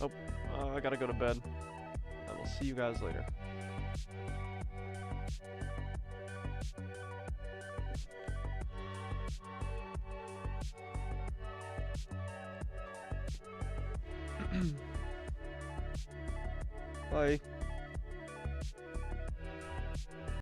Speaker 1: Oh, I gotta go to bed. I will see you guys later. Bye.